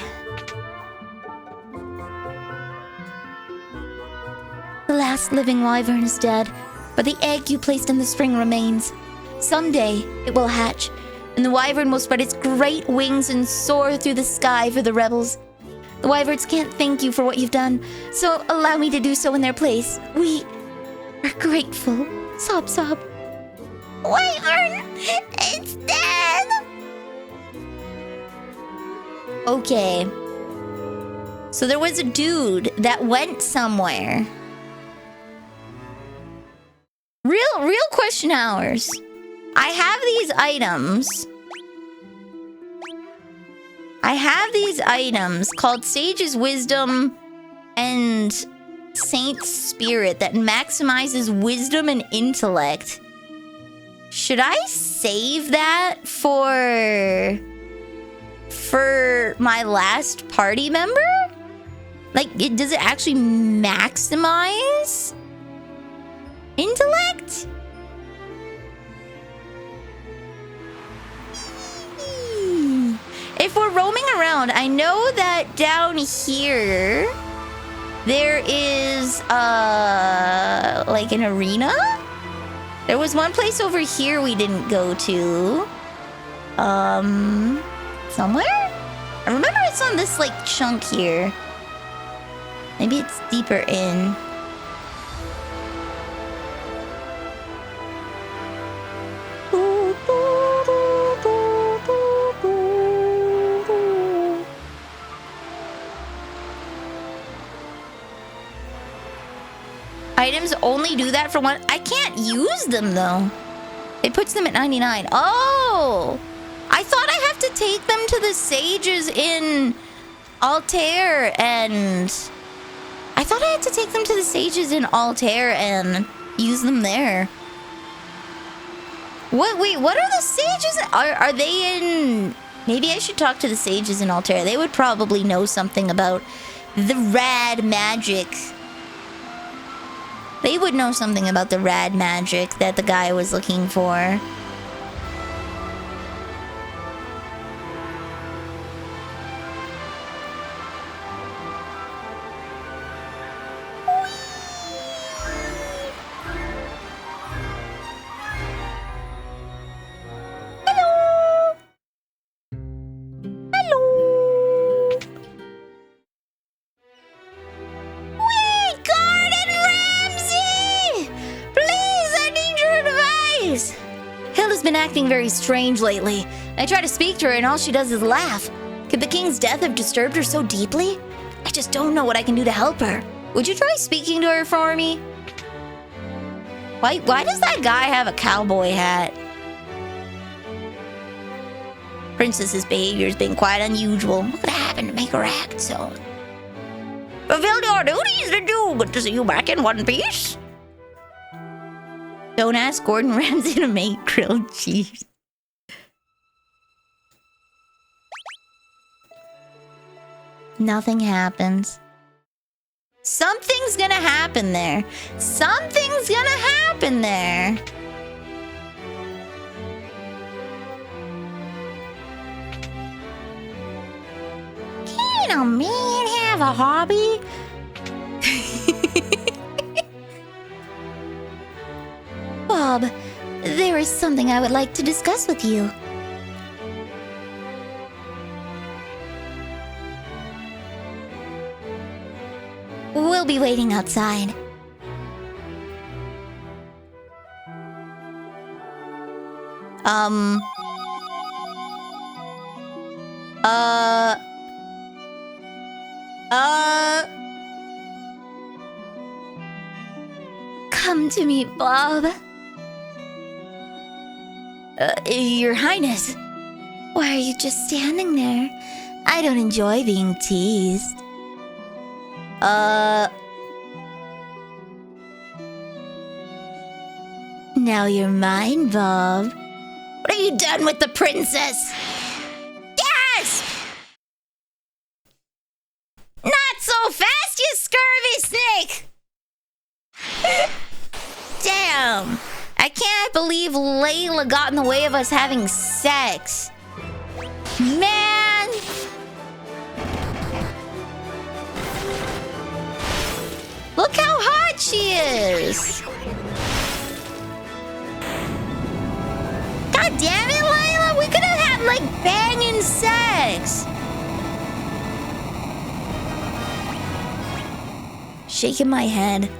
The last living wyvern is dead, but the egg you placed in the spring remains. Someday, it will hatch, and the wyvern will spread its great wings and soar through the sky for the rebels. The wyverns can't thank you for what you've done, so allow me to do so in their place. We are grateful. Sob, sob. Wyvern! It's dead! Okay. So there was a dude that went somewhere. Real question hours. I have these items. Called Sage's Wisdom and Saint's Spirit that maximizes wisdom and intellect. Should I save that for my last party member? Like, does it actually maximize intellect? If we're roaming around, I know that down here there is like an arena. There was one place over here we didn't go to. Somewhere? I remember it's on this like chunk here. Maybe it's deeper in. Items only do that for one. I can't use them though. It puts them at 99. Oh! I thought I have to take them to the sages in Altair and... I thought I had to take them to the sages in Altair and use them there. What? Wait, what are the sages? Are they in... Maybe I should talk to the sages in Altair. They would probably know something about the rad magic. They would know something about the rad magic that the guy was looking for. Very strange lately. I try to speak to her and all she does is laugh. Could the king's death have disturbed her so deeply? I just don't know what I can do to help her. Would you try speaking to her for me? Why does that guy have a cowboy hat? Princess's behavior has been quite unusual. What could happen to make her act so? Fulfilled your duties to do. Good to see you back in one piece. Don't ask Gordon Ramsay to make grilled cheese. Nothing happens. Something's gonna happen there. Something's gonna happen there. Can a man have a hobby? Bob, there is something I would like to discuss with you. We'll be waiting outside. Come to me, Bob. Your Highness. Why are you just standing there? I don't enjoy being teased. Now you're mine, Bob. What have you done with the princess? Yes! Not so fast, you scurvy snake! Damn! I can't believe Layla got in the way of us having sex. Man! Look how hot she is! God damn it, Layla! We could have had, like, banging sex! Shaking my head.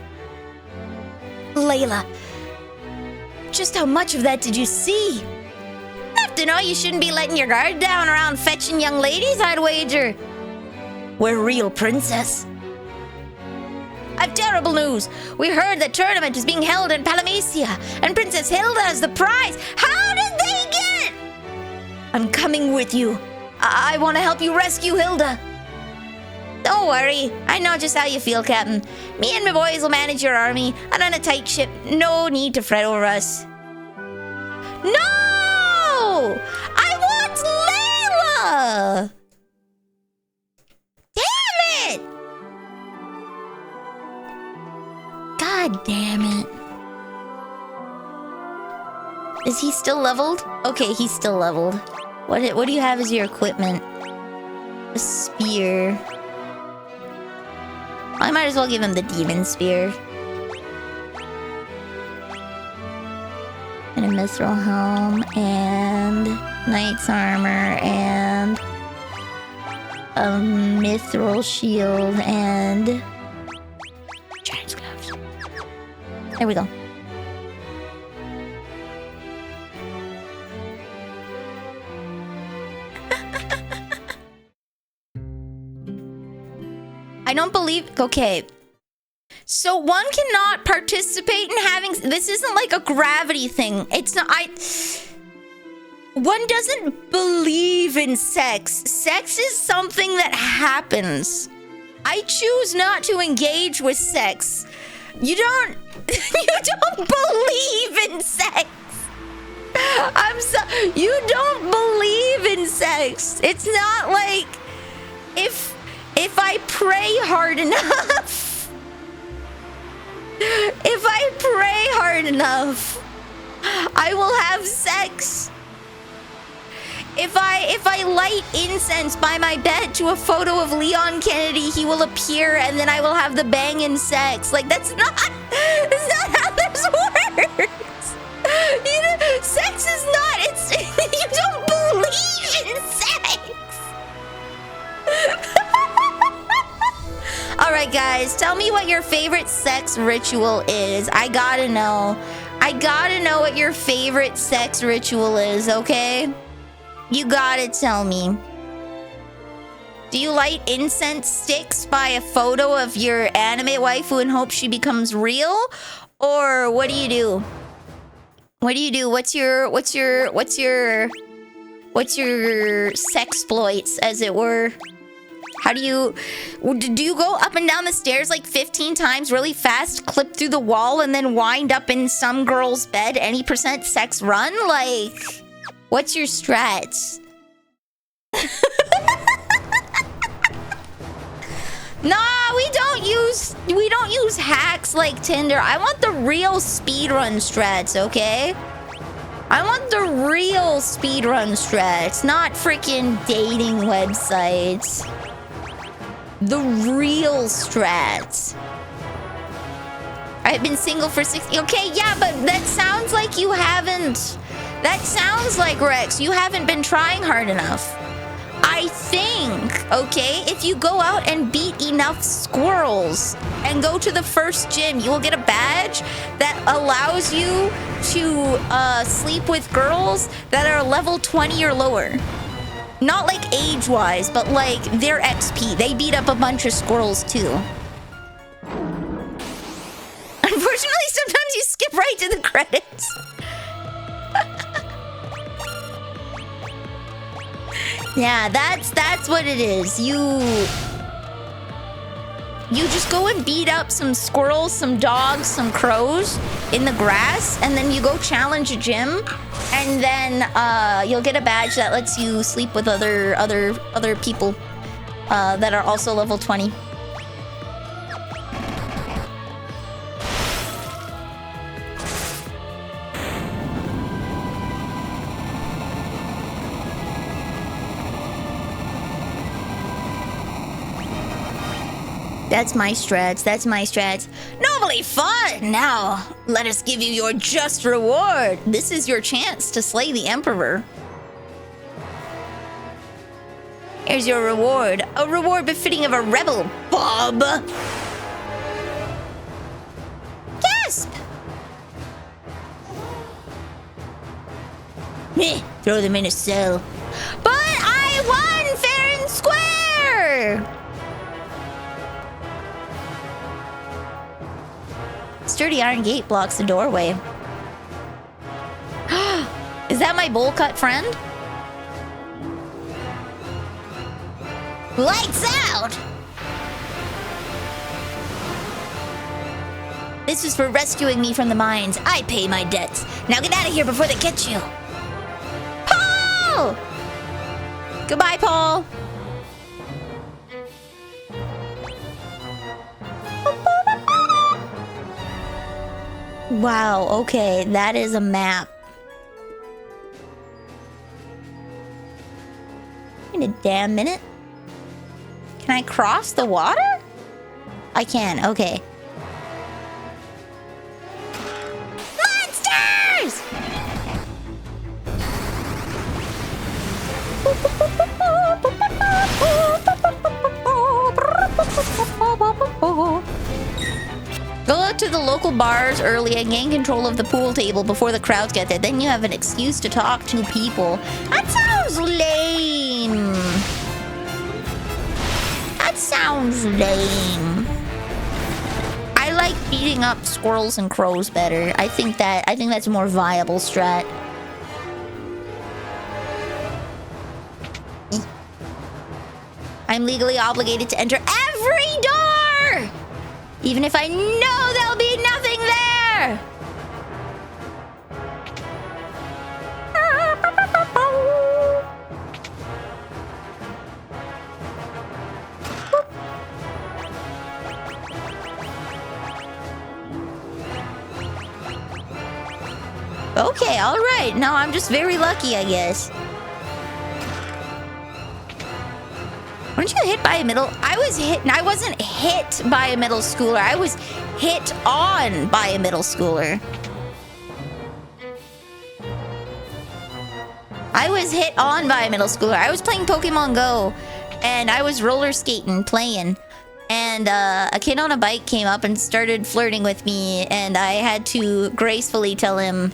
Layla, just how much of that did you see? Enough to know you shouldn't be letting your guard down around fetching young ladies, I'd wager. We're real, princess. I've terrible news. We heard the tournament is being held in Palamacia, and Princess Hilda is the prize. How did they get it? I'm coming with you. I want to help you rescue Hilda. Don't worry. I know just how you feel, Captain. Me and my boys will manage your army. And on a tight ship, no need to fret over us. No! I want Layla! Damn it! God damn it. Is he still leveled? Okay, he's still leveled. What do you have as your equipment? A spear. I might as well give him the demon spear. And a mithril helm, and knight's armor, and a mithril shield, and giant's gloves. There we go. I don't believe... Okay. So one cannot participate in having... This isn't like a gravity thing. It's not... One doesn't believe in sex. Sex is something that happens. I choose not to engage with sex. You don't... You don't believe in sex. I'm so... You don't believe in sex. It's not like... If I pray hard enough, I will have sex. If I light incense by my bed to a photo of Leon Kennedy, he will appear, and then I will have the banging sex. Like, that's not how this works. You know, sex is not. It's you don't believe in sex. Alright guys, tell me what your favorite sex ritual is. I gotta know. I gotta know what your favorite sex ritual is, okay? You gotta tell me. Do you light incense sticks by a photo of your anime waifu and hope she becomes real? Or what do you do? What do you do? What's your sexploits, as it were? How do you go up and down the stairs like 15 times really fast, clip through the wall, and then wind up in some girl's bed, any % sex run? Like, what's your strats? Nah, we don't use hacks like Tinder. I want the real speedrun strats, okay? I want the real speedrun strats, not freaking dating websites. The real strats. I've been single for 60... Okay, yeah, but that sounds like you haven't... That sounds like, Rex, you haven't been trying hard enough. I think, okay, if you go out and beat enough squirrels and go to the first gym, you will get a badge that allows you to sleep with girls that are level 20 or lower. Not like age-wise, but like their XP. They beat up a bunch of squirrels too. Unfortunately, sometimes you skip right to the credits. Yeah, that's what it is. You just go and beat up some squirrels, some dogs, some crows in the grass, and then you go challenge a gym, and then you'll get a badge that lets you sleep with other people that are also level 20. That's my strats. That's my strats. Nobly fun! Now, let us give you your just reward. This is your chance to slay the Emperor. Here's your reward. A reward befitting of a rebel, Bob. Gasp! Meh, throw them in a cell. But I won fair and square! Sturdy iron gate blocks the doorway. Is that my bowl cut friend? Lights out! This is for rescuing me from the mines. I pay my debts. Now get out of here before they catch you. Paul! Goodbye, Paul. Wow, okay, that is a map. In a damn minute. Can I cross the water? I can, okay. Monsters! Go out to the local bars early and gain control of the pool table before the crowds get there. Then you have an excuse to talk to people. That sounds lame. That sounds lame. I like beating up squirrels and crows better. I think that's a more viable strat. I'm legally obligated to enter every door! Even if I know there'll be nothing there! Okay, alright. No, I'm just very lucky, I guess. Weren't you hit by a middle? I wasn't hit by a middle schooler. I was hit on by a middle schooler. I was hit on by a middle schooler. I was playing Pokemon Go, and I was roller skating, playing. And a kid on a bike came up and started flirting with me, and I had to gracefully tell him,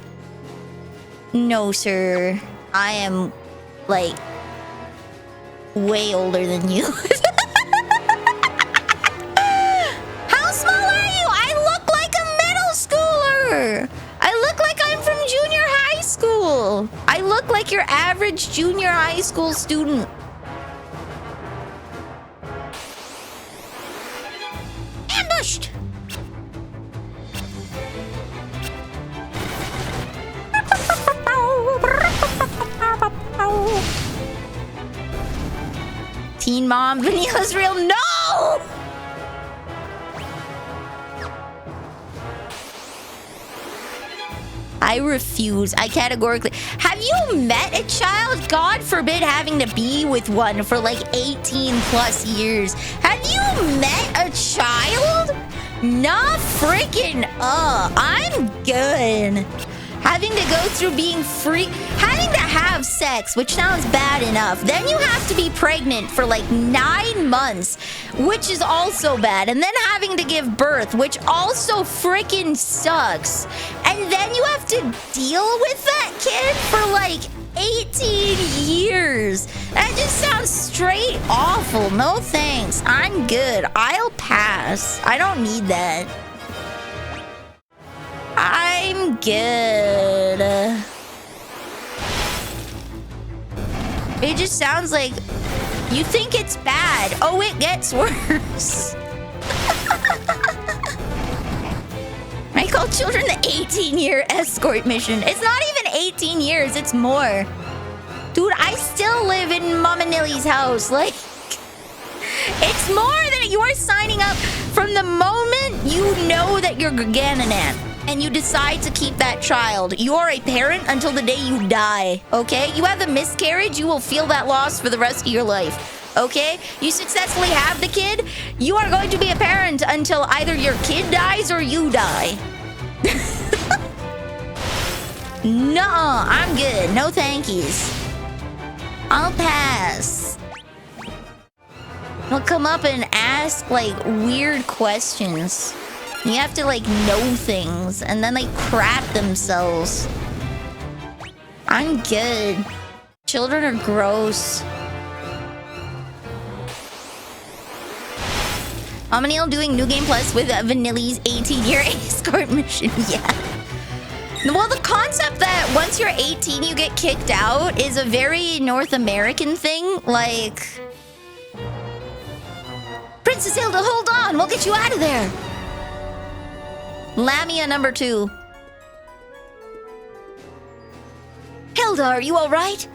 "No, sir. I am, like, way older than you." How small are you? I look like a middle schooler. I look like I'm from junior high school. I look like your average junior high school student. Ambushed! Teen Mom, Vanilla's real. No! I refuse. I categorically... Have you met a child? God forbid having to be with one for like 18 plus years. Have you met a child? Nah, freaking I'm good. Having to go through being free, having to have sex, which sounds bad enough. Then you have to be pregnant for like 9 months, which is also bad. And then having to give birth, which also freaking sucks. And then you have to deal with that kid for like 18 years. That just sounds straight awful. No thanks. I'm good. I'll pass. I don't need that. I'm good. It just sounds like you think it's bad. Oh, it gets worse. I call children the 18-year escort mission. It's not even 18 years, it's more. Dude, I still live in Mama Nilly's house. Like, it's more than you are signing up from the moment you know that you're Gaganan and you decide to keep that child. You are a parent until the day you die, okay? You have a miscarriage, you will feel that loss for the rest of your life, okay? You successfully have the kid, you are going to be a parent until either your kid dies or you die. Nuh-uh, I'm good. No thankies. I'll pass. They'll come up and ask, like, weird questions. You have to, like, know things, and then they crap themselves. I'm good. Children are gross. Mama Neil doing New Game Plus with Vanille's 18-year escort mission. Yeah. Well, the concept that once you're 18, you get kicked out is a very North American thing. Like, Princess Hilda, hold on. We'll get you out of there. Lamia number 2. Hilda, are you all right?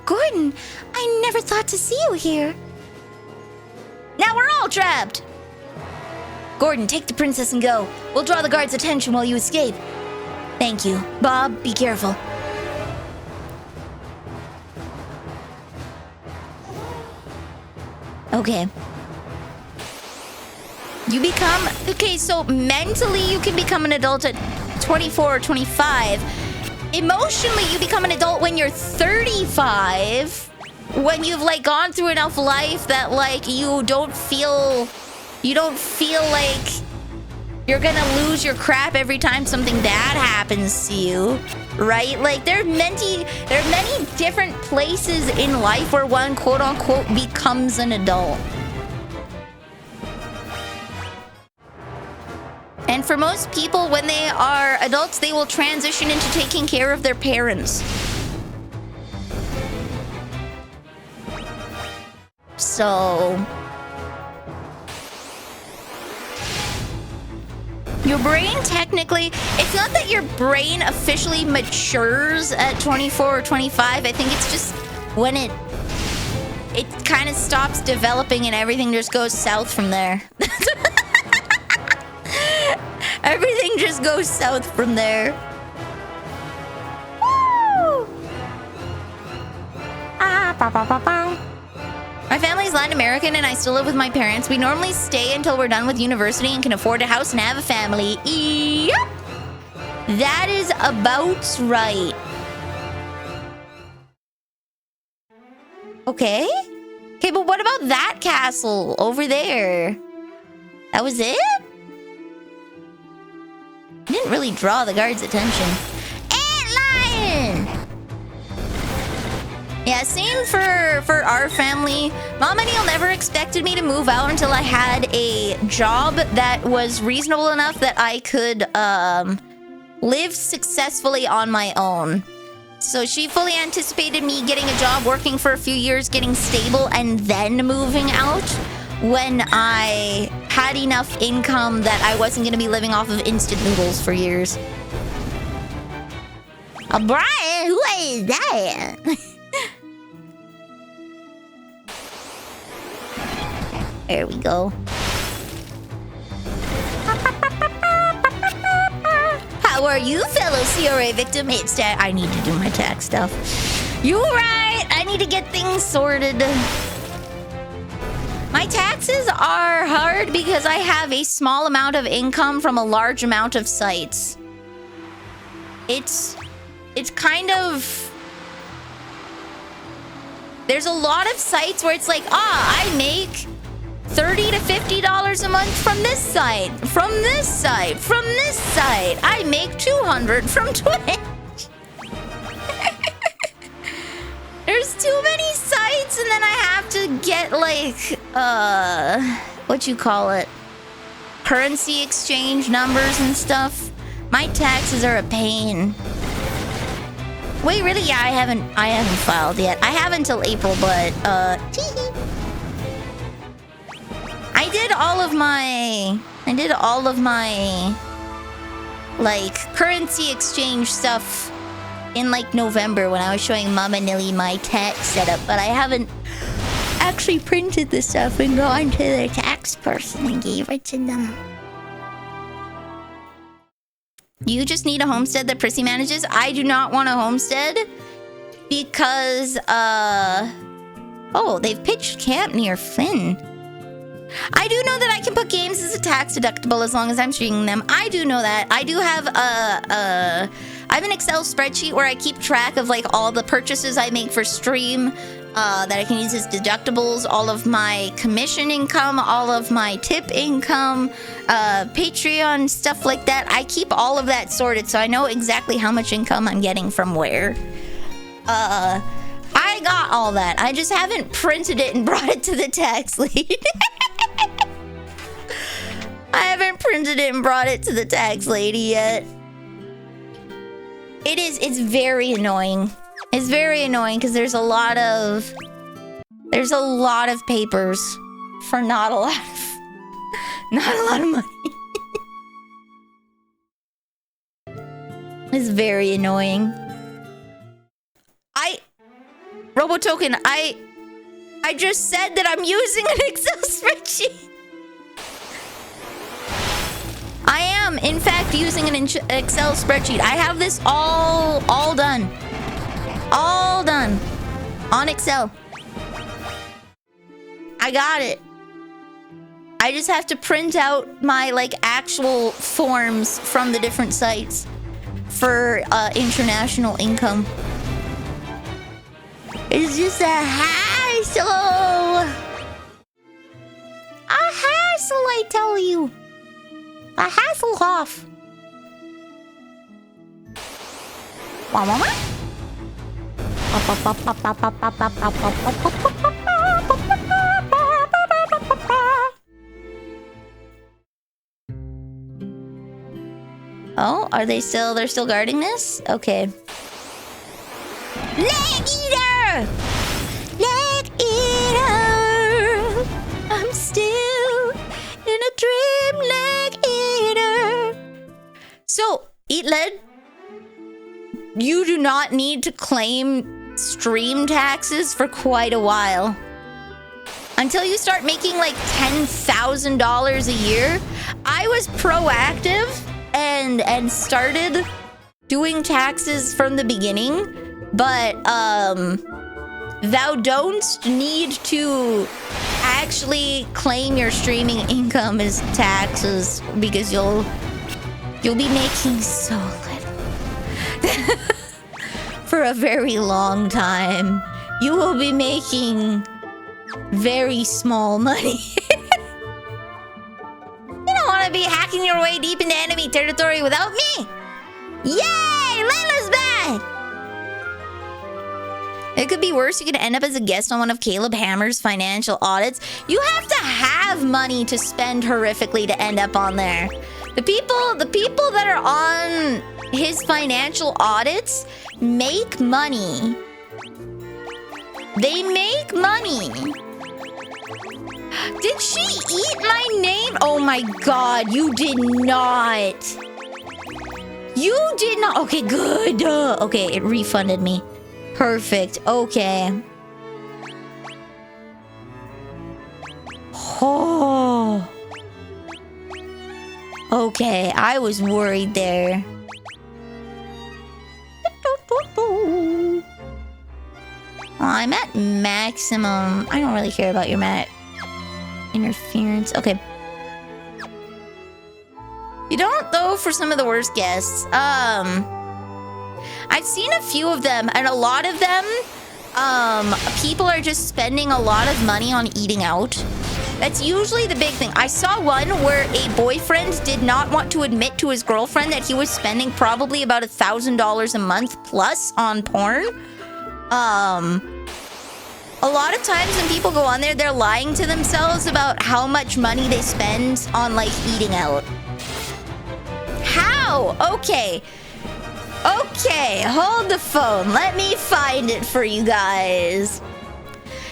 Gordon, I never thought to see you here. Now we're all trapped. Gordon, take the princess and go. We'll draw the guards' attention while you escape. Thank you. Bob, be careful. Okay. You become... Okay, so mentally you can become an adult at 24 or 25. Emotionally, you become an adult when you're 35. When you've, like, gone through enough life that, like, you don't feel like you're gonna lose your crap every time something bad happens to you, right? Like, there are many different places in life where one quote-unquote becomes an adult. And for most people, when they are adults, they will transition into taking care of their parents. So... your brain technically, it's not that your brain officially matures at 24 or 25. I think it's just when it kind of stops developing and everything just goes south from there. Everything just goes south from there. Woo! My family's Latin American and I still live with my parents. We normally stay until we're done with university and can afford a house and have a family. Yep! That is about right. Okay? Okay, but what about that castle over there? That was it? Didn't really draw the guards' attention. Antlion! Yeah, same for our family. Mom and Neil never expected me to move out until I had a job that was reasonable enough that I could live successfully on my own. So she fully anticipated me getting a job, working for a few years, getting stable, and then moving out when I had enough income that I wasn't going to be living off of instant noodles for years. Brian, who is that? There we go. How are you, fellow CRA victim? It's that I need to do my tax stuff. You're right. I need to get things sorted. My taxes are hard because I have a small amount of income from a large amount of sites. It's kind of... There's a lot of sites where it's like, I make $30 to $50 a month from this site, from this site, from this site. I make $200 from Twitch. too many sites, and then I have to get like what you call it? Currency exchange numbers and stuff. My taxes are a pain. Wait, really? Yeah, I haven't filed yet. I have until April, but I did all of my like currency exchange stuff in like November when I was showing Mama Nilly my tax setup, but I haven't actually printed the stuff and gone to the tax person and gave it to them. You just need a homestead that Prissy manages. I do not want a homestead because oh, they've pitched camp near Flynn. I do know that I can put games as a tax deductible as long as I'm streaming them. I do know that. I do have I have an Excel spreadsheet where I keep track of like all the purchases I make for stream that I can use as deductibles, all of my commission income, all of my tip income, Patreon, stuff like that. I keep all of that sorted so I know exactly how much income I'm getting from where. I got all that. I just haven't printed it and brought it to the tax lady. I haven't printed it and brought it to the tax lady yet. It's very annoying. It's very annoying because there's a lot of papers for not a lot of money. It's very annoying. Robotoken, I just said that I'm using an Excel spreadsheet. I am, in fact, using an Excel spreadsheet. I have this all done. All done. On Excel. I got it. I just have to print out my, like, actual forms from the different sites for international income. It's just a hassle. A hassle, I tell you. A Hasselhoff. Oh, they're still guarding this? Okay. Leg eater! Leg eater! I'm still in a dream, leg eater. So, Eat Lead, you do not need to claim stream taxes for quite a while. Until you start making like $10,000 a year. I was proactive and started doing taxes from the beginning, but thou don't need to actually claim your streaming income as taxes because you'll be making so little. For a very long time. You will be making very small money. You don't want to be hacking your way deep into enemy territory without me. Yay! Layla's back! It could be worse. You could end up as a guest on one of Caleb Hammer's financial audits. You have to have money to spend horrifically to end up on there. The people that are on his financial audits make money. They make money. Did she eat my name? Oh my god, you did not. You did not. Okay, good. Okay, it refunded me. Perfect. Okay. Oh. Okay, I was worried there. I'm at maximum. I don't really care about your interference. Okay. You don't, though, for some of the worst guests. I've seen a few of them, and a lot of them, people are just spending a lot of money on eating out. That's usually the big thing. I saw one where a boyfriend did not want to admit to his girlfriend that he was spending probably about $1,000 a month plus on porn. A lot of times when people go on there, they're lying to themselves about how much money they spend on, like, eating out. How? Okay. Okay, hold the phone. Let me find it for you guys.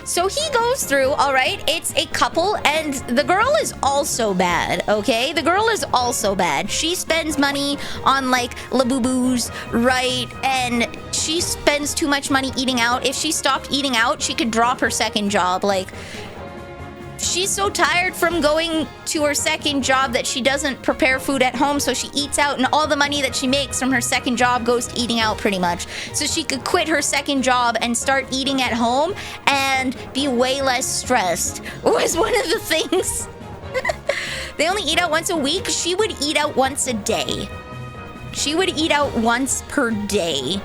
So he goes through, all right, it's a couple, and the girl is also bad, okay? The girl is also bad. She spends money on, like, Labubu's, right? And she spends too much money eating out. If she stopped eating out, she could drop her second job. Like, she's so tired from going to her second job that she doesn't prepare food at home, so she eats out, and all the money that she makes from her second job goes to eating out pretty much. So she could quit her second job and start eating at home and be way less stressed. Was one of the things. They only eat out once a week. She would eat out once a day. She would eat out once per day.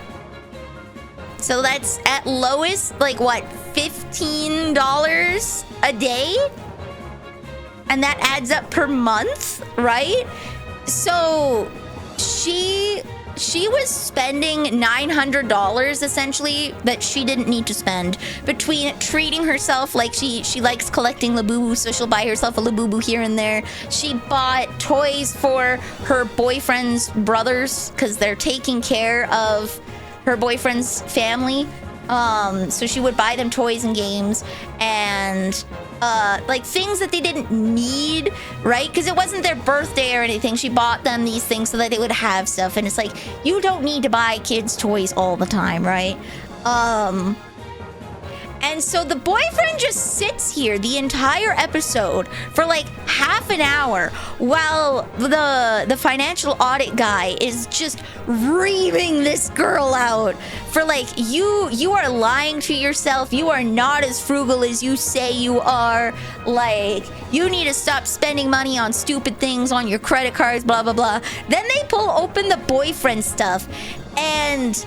So that's at lowest, like what, $15 a day? And that adds up per month, right? So she was spending $900 essentially that she didn't need to spend between treating herself, like she likes collecting Labubu, so she'll buy herself a Labubu here and there. She bought toys for her boyfriend's brothers because they're taking care of her boyfriend's family. So she would buy them toys and games and like things that they didn't need, right? Because it wasn't their birthday or anything. She bought them these things so that they would have stuff. And it's like, you don't need to buy kids toys all the time, right? And so the boyfriend just sits here the entire episode for like half an hour while the financial audit guy is just reaming this girl out for like, you are lying to yourself. You are not as frugal as you say you are. Like, you need to stop spending money on stupid things on your credit cards, blah, blah, blah. Then they pull open the boyfriend stuff and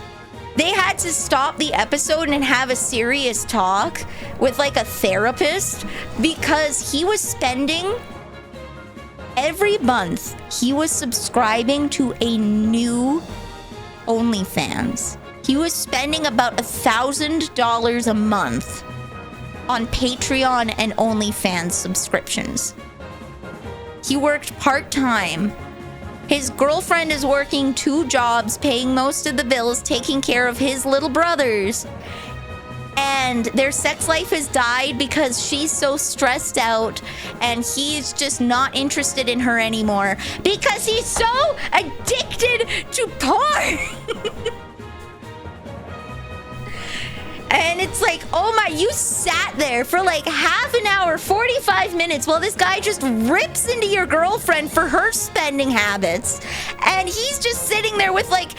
they had to stop the episode and have a serious talk with like a therapist because he was spending every month, he was subscribing to a new OnlyFans. He was spending about $1,000 a month on Patreon and OnlyFans subscriptions. He worked part-time. His girlfriend is working 2 jobs, paying most of the bills, taking care of his little brothers. And their sex life has died because she's so stressed out and he's just not interested in her anymore because he's so addicted to porn. And it's like, oh my, you sat there for like half an hour, 45 minutes while this guy just rips into your girlfriend for her spending habits. And he's just sitting there with like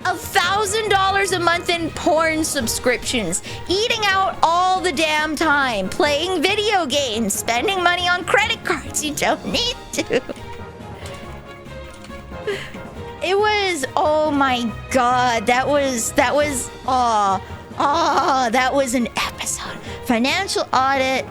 $1,000 a month in porn subscriptions, eating out all the damn time, playing video games, spending money on credit cards you don't need to. It was, oh my God, that was, oh, that was an episode. Financial audit,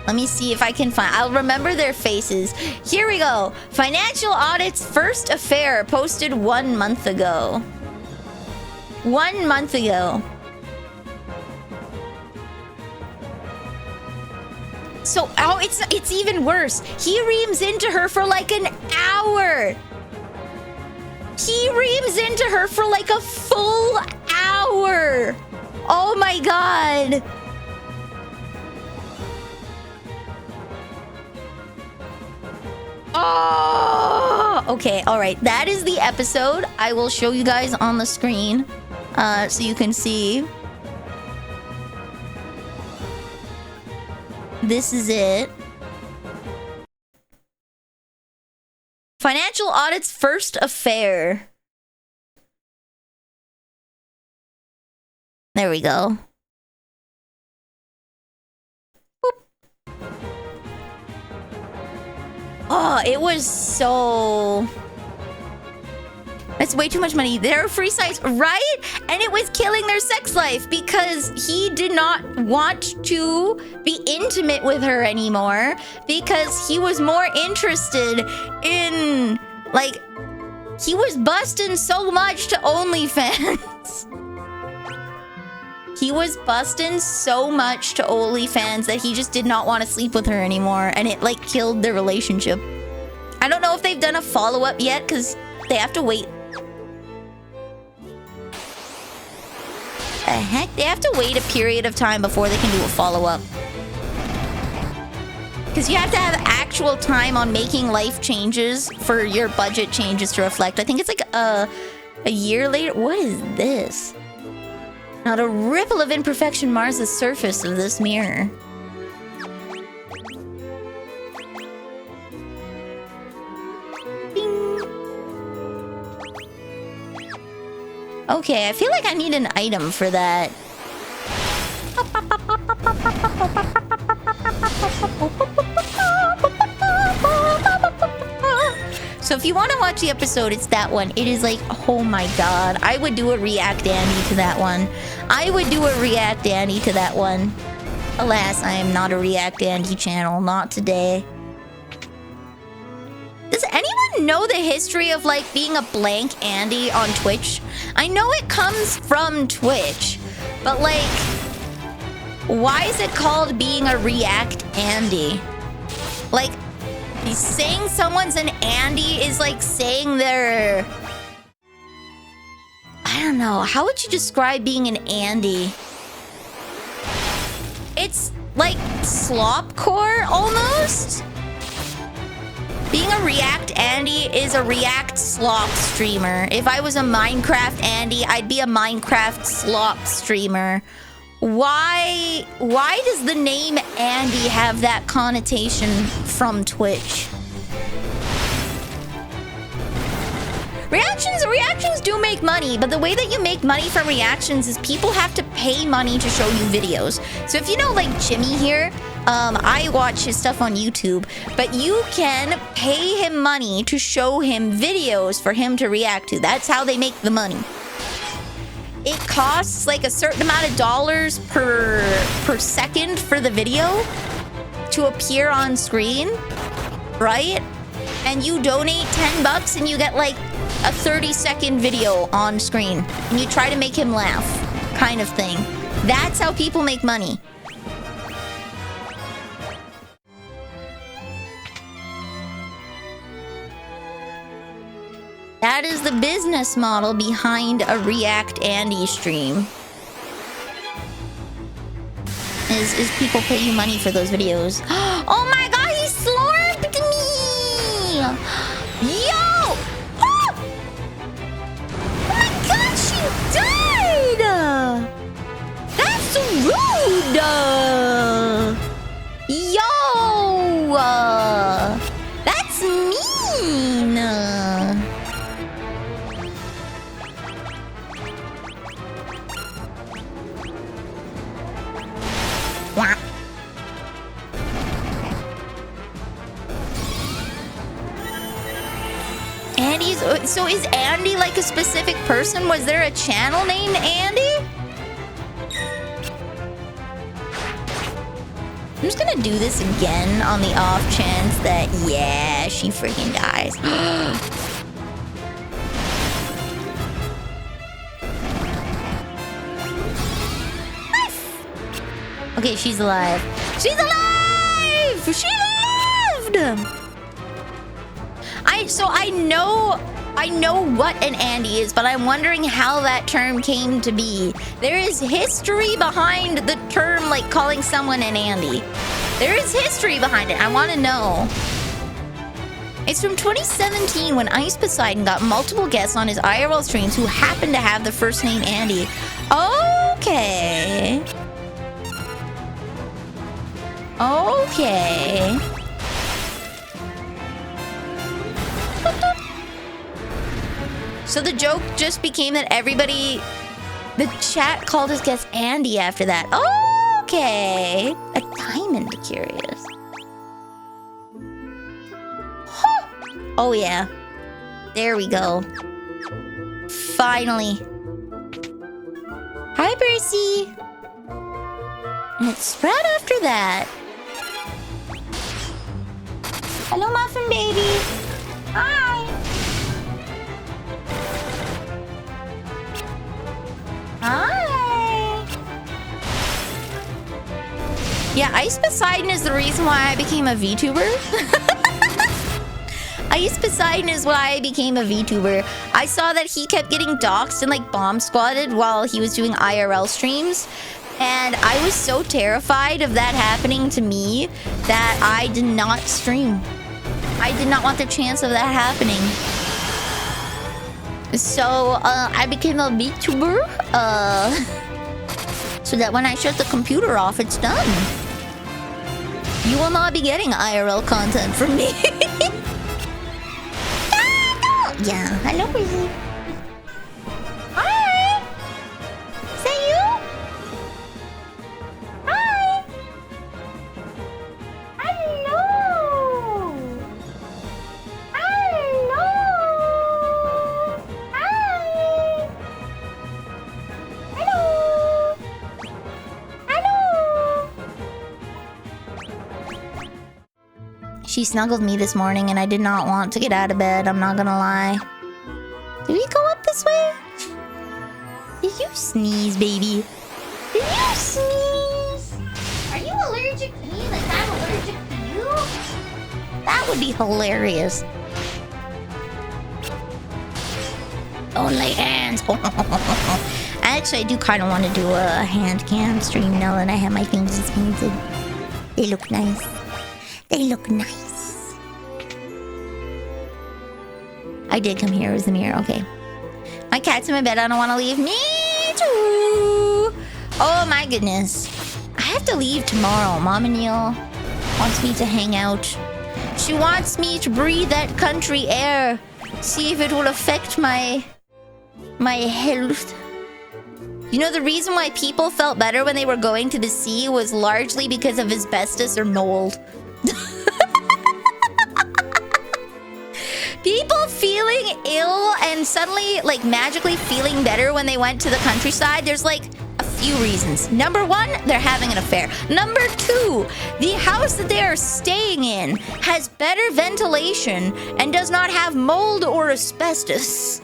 let me see if I can find, I'll remember their faces. Here we go. Financial audit's first affair posted 1 month ago. 1 month ago. So, oh, it's even worse. He reams into her for like an hour. He reams into her for like a full hour. Oh my God. Oh, okay, all right. That is the episode. I will show you guys on the screen so you can see. This is it. Financial audit's first affair. There we go. Boop. Oh, it was so... That's way too much money. There are free sites, right? And it was killing their sex life because he did not want to be intimate with her anymore because he was more interested in, like, He was busting so much to OnlyFans. He was busting so much to OnlyFans that he just did not want to sleep with her anymore. And it, like, killed their relationship. I don't know if they've done a follow-up yet, because they have to wait. The heck? They have to wait a period of time before they can do a follow-up. Because you have to have actual time on making life changes for your budget changes to reflect. I think it's like a year later. What is this? Not a ripple of imperfection mars the surface of this mirror. Bing. Okay, I feel like I need an item for that. So if you want to watch the episode, it's that one. It is like, oh my god. I would do a React Andy to that one. I would do a React Andy to that one. Alas, I am not a React Andy channel. Not today. Does anyone know the history of, like, being a blank Andy on Twitch? I know it comes from Twitch, but, like, why is it called being a React Andy? Like, saying someone's an Andy is like saying they're... I don't know. How would you describe being an Andy? It's like slopcore almost. Being a React Andy is a React slop streamer. If I was a Minecraft Andy, I'd be a Minecraft slop streamer. Why does the name Andy have that connotation from Twitch? Reactions do make money, but the way that you make money from reactions is people have to pay money to show you videos. So if you know, like, Jimmy here, I watch his stuff on YouTube, but you can pay him money to show him videos for him to react to. That's how they make the money. It costs like a certain amount of dollars per second for the video to appear on screen, right? And you donate 10 bucks and you get like a 30-second video on screen. And you try to make him laugh, kind of thing. That's how people make money. That is the business model behind a React Andy stream. Is people pay you money for those videos. Oh my god, he slurped me! Yo! Oh! Oh my god, she died! That's rude! Yo! That's mean! Andy's... So is Andy like a specific person? Was there a channel named Andy? I'm just gonna do this again on the off chance that, yeah, she freaking dies. Okay, she's alive. She's alive! She lived! I know what an Andy is, but I'm wondering how that term came to be. There is history behind the term, like calling someone an Andy. There is history behind it. I want to know. It's from 2017 when Ice Poseidon got multiple guests on his IRL streams who happened to have the first name Andy. Okay. Okay. So the joke just became that everybody... The chat called his guest Andy after that. Okay. A diamond curious. Huh. Oh, yeah. There we go. Finally. Hi, Percy. And it's Sprout after that. Hello, Muffin Baby. Hi. Yeah, Ice Poseidon is the reason why I became a VTuber. Ice Poseidon is why I became a VTuber. I saw that he kept getting doxxed and like bomb squatted while he was doing IRL streams. And I was so terrified of that happening to me that I did not stream. I did not want the chance of that happening. So I became a VTuber so that when I shut the computer off, it's done. You will not be getting IRL content from me. Yeah, hello, Brizzy. Hi! Is that you? Hi! Hello! Hello! Hi! Hello! Hello! She snuggled me this morning and I did not want to get out of bed, I'm not gonna lie. Did we go up this way? Did you sneeze, baby? Did you sneeze? Are you allergic to me like I'm allergic to you? That would be hilarious. Only hands. Actually, I do kind of want to do a hand cam stream now that I have my fingers painted. They look nice. They look nice. I did come here. It was the mirror. Okay. My cat's in my bed. I don't want to leave. Me too. Oh my goodness. I have to leave tomorrow. Mama Neil wants me to hang out. She wants me to breathe that country air. See if it will affect my health. You know, the reason why people felt better when they were going to the sea was largely because of asbestos or mold. People feeling ill and suddenly, like, magically feeling better when they went to the countryside, there's, like, a few reasons. Number one, they're having an affair. Number two, the house that they are staying in has better ventilation and does not have mold or asbestos.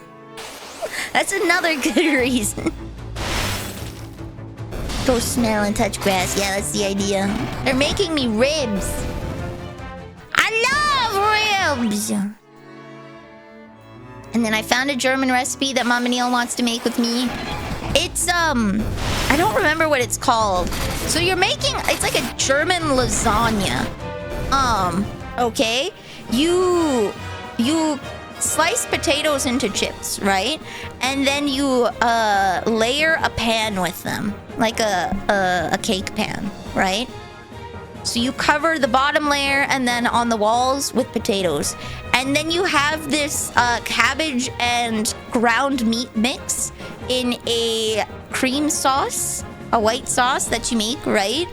That's another good reason. Go smell and touch grass. Yeah, that's the idea. They're making me ribs. I love ribs. And then I found a German recipe that Mama Neil wants to make with me. It's, I don't remember what it's called. So you're making, it's like a German lasagna. Okay. You slice potatoes into chips, right? And then you layer a pan with them, like a cake pan, right? So you cover the bottom layer and then on the walls with potatoes. And then you have this cabbage and ground meat mix in a cream sauce, a white sauce that you make, right?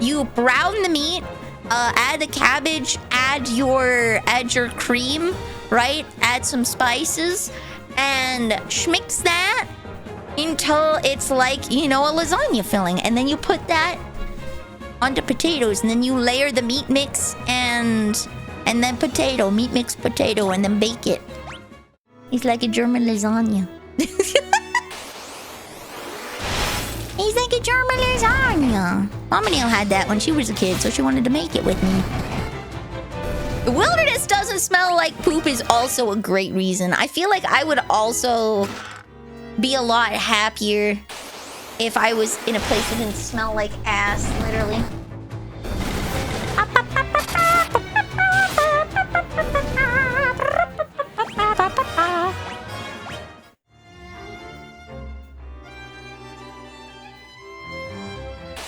You brown the meat, add the cabbage, add your cream, right? Add some spices and schmix that until it's like, you know, a lasagna filling. And then you put that onto potatoes and then you layer the meat mix and then potato, meat mix potato, and then bake it. It's like a German lasagna. He's like a German lasagna. Mama Neil had that when she was a kid, so she wanted to make it with me. The wilderness doesn't smell like poop is also a great reason. I feel like I would also be a lot happier if I was in a place that didn't smell like ass, literally.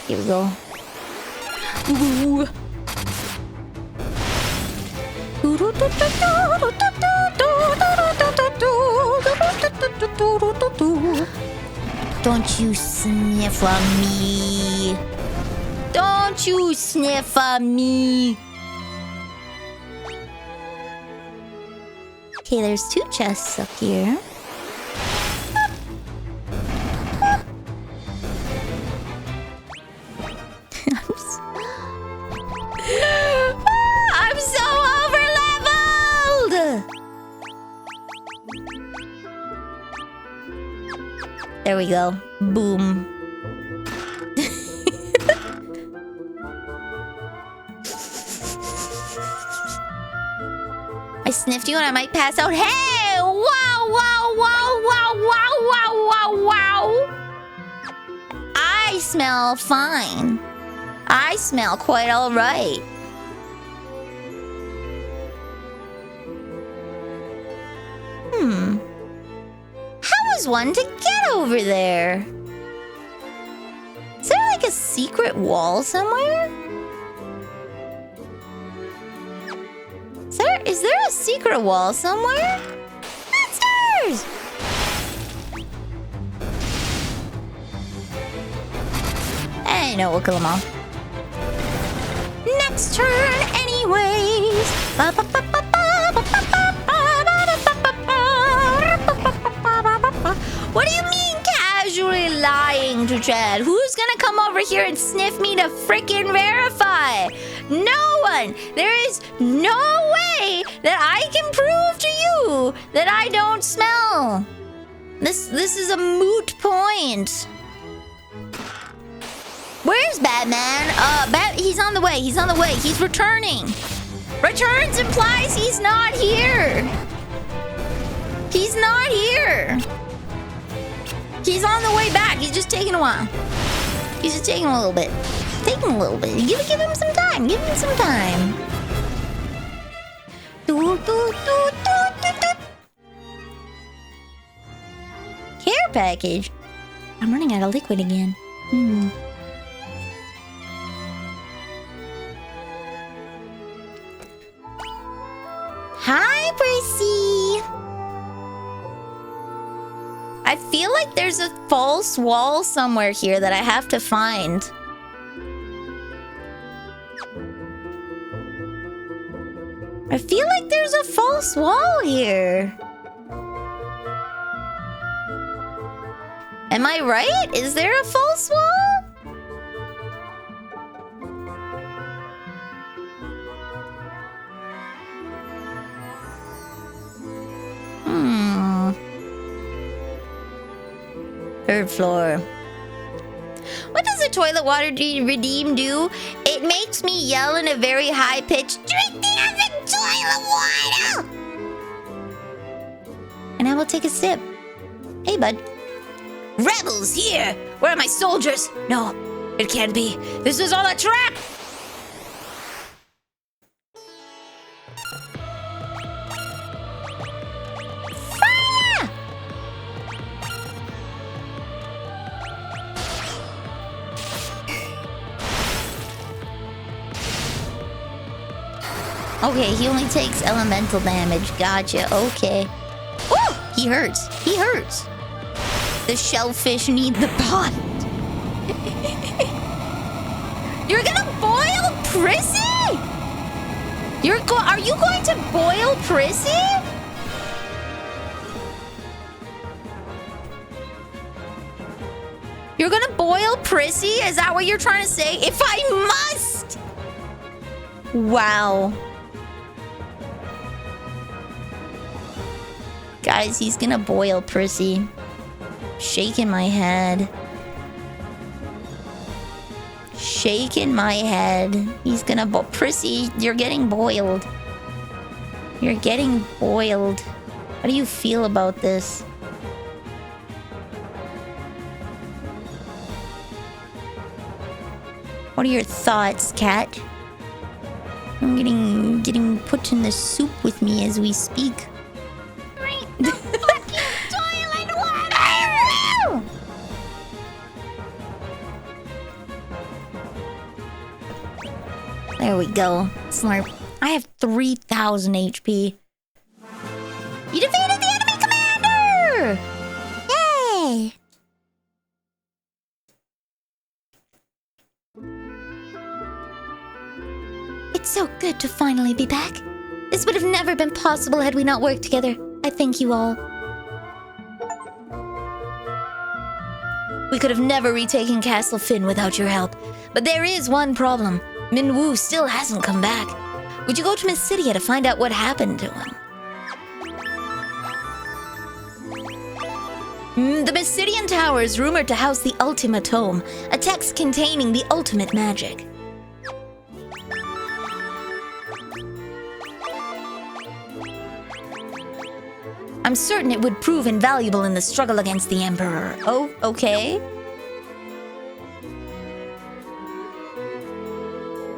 Here we go. Ooh. Don't you sniff on me. Don't you sniff on me. Okay, there's 2 chests up here. I'm so overleveled! There we go. Boom. sniff you and I might pass out. Hey! Wow, wow, wow, wow, wow, wow, wow, wow! I smell fine. I smell quite alright. How is one to get over there? Is there like a secret wall somewhere? Is there a secret wall somewhere? Monsters! Hey, no, we'll kill them all. Next turn, anyways. What do you mean casually lying to Chad? Who's gonna come over here and sniff me to frickin' verify? No one! There is no way that I can prove to you that I don't smell. This is a moot point. Where's Batman? He's on the way. He's on the way. He's returning. Returns implies he's not here. He's not here. He's on the way back. He's just taking a while. He's just taking a little bit. Taking a little bit. Give him some time. Give him some time. Care package. I'm running out of liquid again. Hi, Prissy. I feel like there's a false wall somewhere here that I have to find. I feel like there's a false wall here. Am I right? Is there a false wall? Third floor. What does the toilet water redeem do? It makes me yell in a very high pitch, "Drink the effing toilet water!" And I will take a sip. Hey, bud. Rebels here! Where are my soldiers? No, it can't be. This is all a trap! Okay, he only takes elemental damage. Gotcha. Okay. Oh, he hurts. He hurts. The shellfish need the pot. You're gonna boil Prissy? Are you going to boil Prissy? You're gonna boil Prissy? Is that what you're trying to say? If I must! Wow. Guys, he's gonna boil Prissy. Shaking my head. Shaking my head. He's gonna Prissy, you're getting boiled. You're getting boiled. How do you feel about this? What are your thoughts, cat? I'm getting put in the soup with me as we speak. Toilet water! There we go. Slurp. I have 3,000 HP. You defeated the enemy commander! Yay! It's so good to finally be back. This would have never been possible had we not worked together. I thank you all. We could have never retaken Castle Finn without your help. But there is one problem. Minwoo still hasn't come back. Would you go to Mysidia to find out what happened to him? The Mysidian Tower is rumored to house the Ultima Tome, a text containing the ultimate magic. I'm certain it would prove invaluable in the struggle against the Emperor. Oh, okay.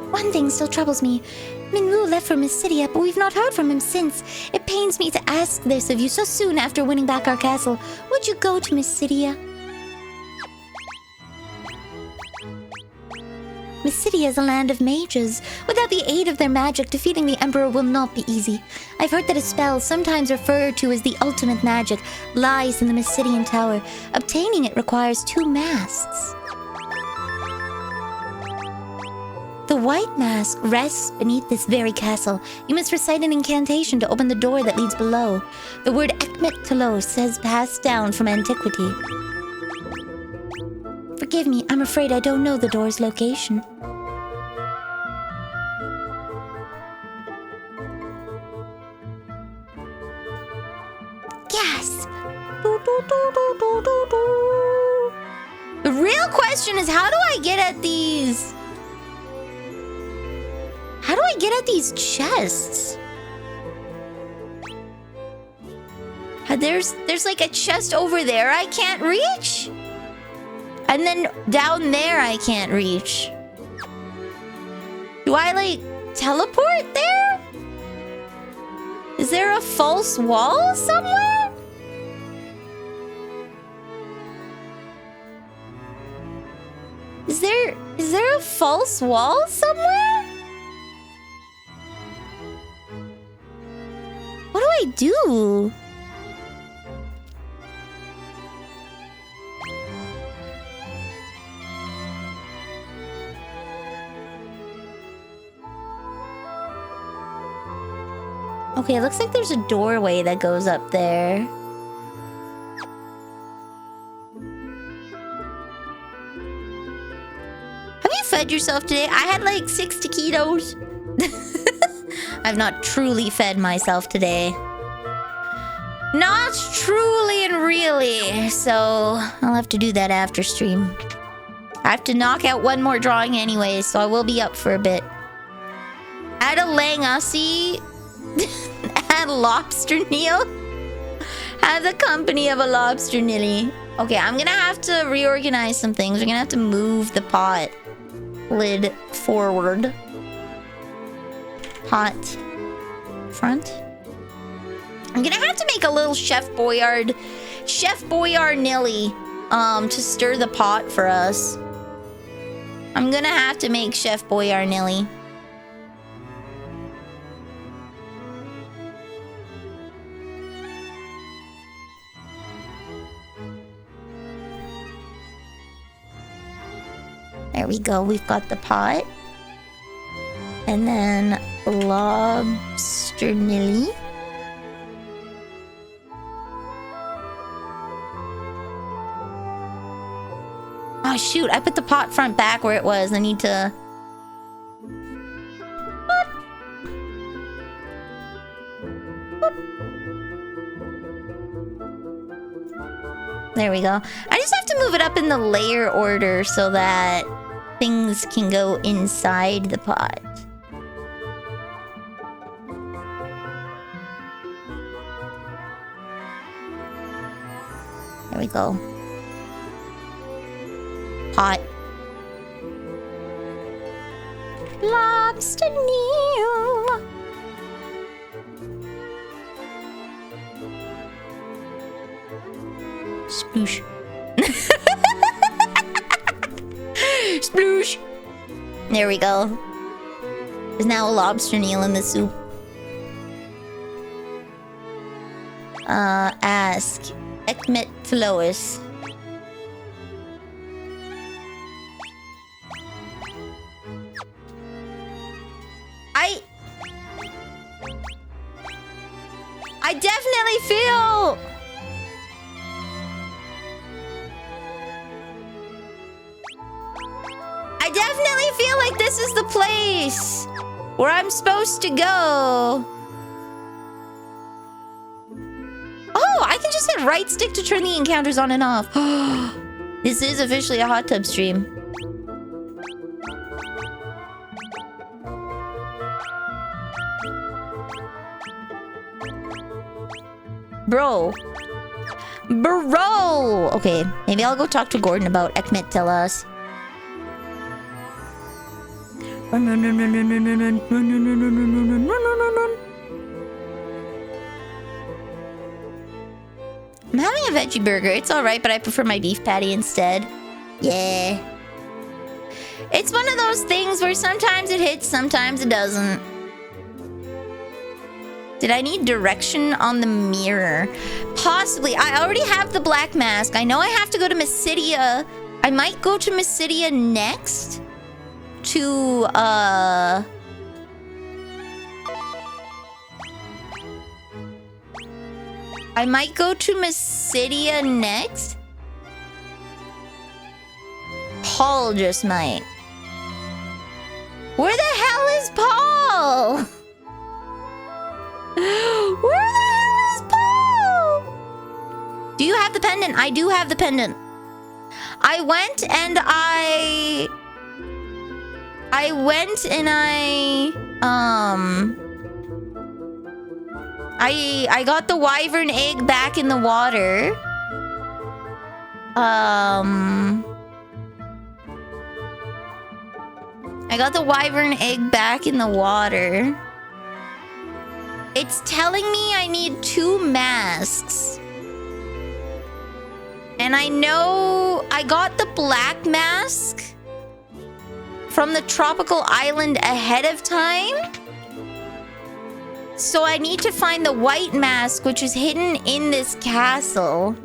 One thing still troubles me. Minwu left for Mysidia, but we've not heard from him since. It pains me to ask this of you so soon after winning back our castle. Would you go to Mysidia? Mysidia is a land of mages. Without the aid of their magic, defeating the Emperor will not be easy. I've heard that a spell, sometimes referred to as the ultimate magic, lies in the Mysidian Tower. Obtaining it requires 2 masts. The white mask rests beneath this very castle. You must recite an incantation to open the door that leads below. The word Ekmet Telos says passed down from antiquity. Forgive me, I'm afraid I don't know the door's location. Gasp! The real question is, how do I get at these? How do I get at these chests? There's like a chest over there I can't reach? And then down there I can't reach. Do I like teleport there? Is there a false wall somewhere? Is there a false wall somewhere? What do I do? Okay, it looks like there's a doorway that goes up there. Have you fed yourself today? I had like 6 taquitos. I've not truly fed myself today. Not truly and really. So I'll have to do that after stream. I have to knock out one more drawing anyway, so I will be up for a bit. Add a Langussi. Add lobster Neil. Have the company of a lobster Nilly. Okay, I'm gonna have to reorganize some things. We're gonna have to move the pot lid forward. Pot front. I'm gonna have to make a little Chef Boyard Nilly to stir the pot for us. I'm gonna have to make Chef Boyard Nilly. There we go, we've got the pot. And then lobster Nilly. Oh shoot, I put the pot front back where it was. I need to... There we go. I just have to move it up in the layer order so that things can go inside the pot. There we go. Pot. Lobster Neil. Sploosh. Sploosh. There we go. There's now a lobster Neil in the soup. Ask Ekmet Flois. I definitely feel... I definitely feel like this is the place where I'm supposed to go. Oh, I can just hit right stick to turn the encounters on and off. This is officially a hot tub stream. Bro. Bro! Okay, maybe I'll go talk to Gordon about Ekmet Telas. I'm having a veggie burger. It's alright, but I prefer my beef patty instead. Yeah. It's one of those things where sometimes it hits, sometimes it doesn't. Did I need direction on the mirror? Possibly. I already have the black mask. I know I have to go to Mysidia. I might go to Mysidia next. To, I might go to Mysidia next. Paul just might. Where the hell is Paul? Where the hell is Paul? Do you have the pendant? I do have the pendant. I went and I got the wyvern egg back in the water. I got the wyvern egg back in the water. It's telling me I need 2 masks. And I know I got the black mask from the tropical island ahead of time. So I need to find the white mask, which is hidden in this castle.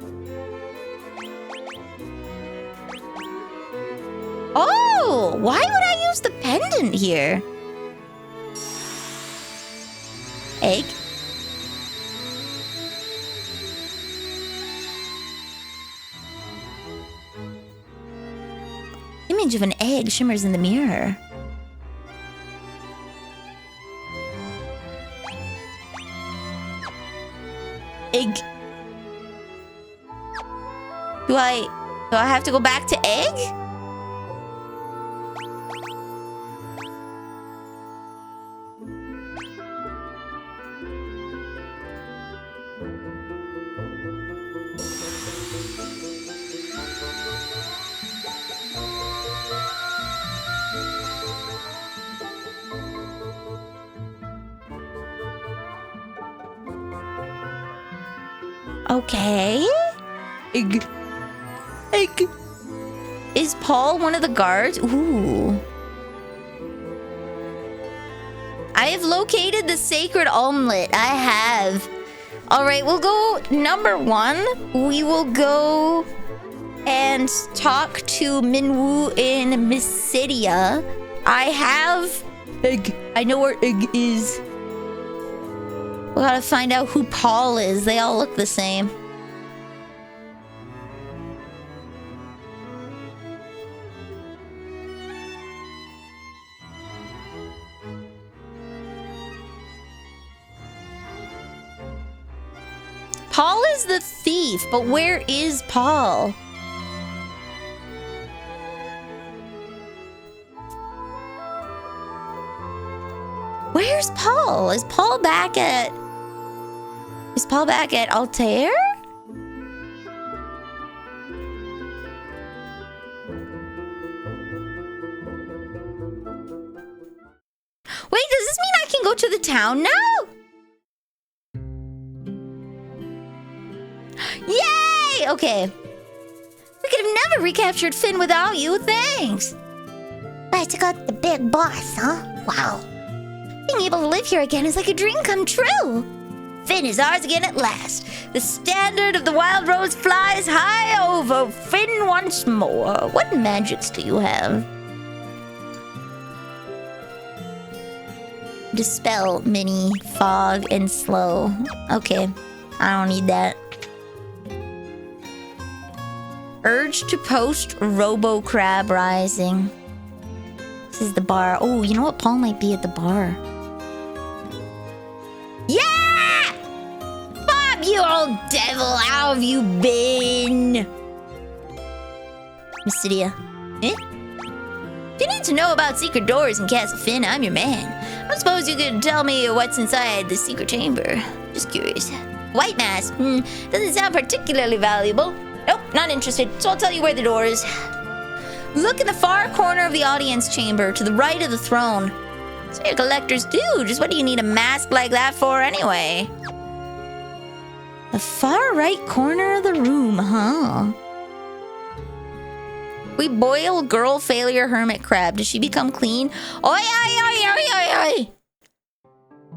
Oh, why would I use the pendant here? Egg? Image of an egg shimmers in the mirror. Egg. Do I have to go back to egg? Okay. Egg. Egg. Is Paul one of the guards? Ooh. I have located the sacred omelet. I have. Alright, we'll go number 1. We will go and talk to Minwoo in Mysidia. I have egg. I know where egg is. We gotta find out who Paul is. They all look the same. Paul is the thief, but where is Paul? Where's Paul? Is Paul back at Altair? Wait, does this mean I can go to the town now? Yay! Okay. We could have never recaptured Finn without you. Thanks. But you got the big boss, huh? Wow. Being able to live here again is like a dream come true. Finn is ours again at last. The standard of the Wild Rose flies high over Finn once more. What magics do you have? Dispel, mini, fog, and slow. Okay, I don't need that. Urge to post Robo Crab Rising. This is the bar. Oh, you know what? Paul might be at the bar. Yeah! Bob, you old devil, how have you been? Mysidia. Eh? If you need to know about secret doors in Castle Finn, I'm your man. I suppose you could tell me what's inside the secret chamber. Just curious. White mass. Doesn't sound particularly valuable. Nope, not interested. So I'll tell you where the door is. Look in the far corner of the audience chamber, to the right of the throne. So your collectors do. Just what do you need a mask like that for anyway? The far right corner of the room, huh? We boil girl failure hermit crab. Does she become clean? Oi, oi, oi, oi, oi, oi.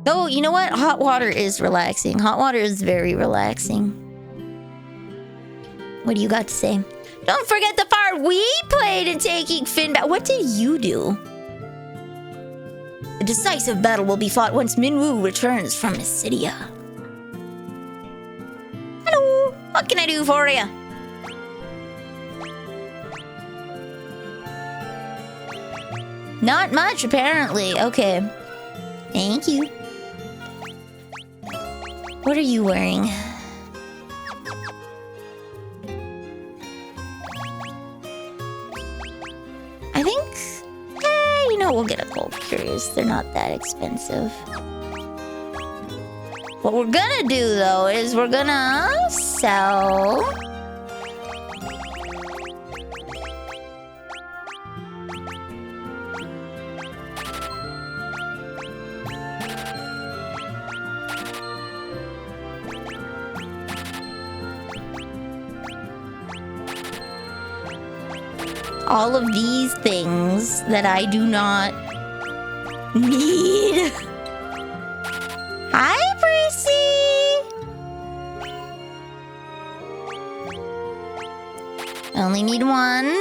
Oh, you know what? Hot water is relaxing. Hot water is very relaxing. What do you got to say? Don't forget the part we played in taking Finn back. What did you do? The decisive battle will be fought once Minwoo returns from Mysidia. Hello. What can I do for you? Not much, apparently. Okay. Thank you. What are you wearing? I think... you know, we'll get a Gold Curious. They're not that expensive. What we're gonna do, though, is we're gonna sell... all of these things that I do not need. Hi, Prissy! Only need one.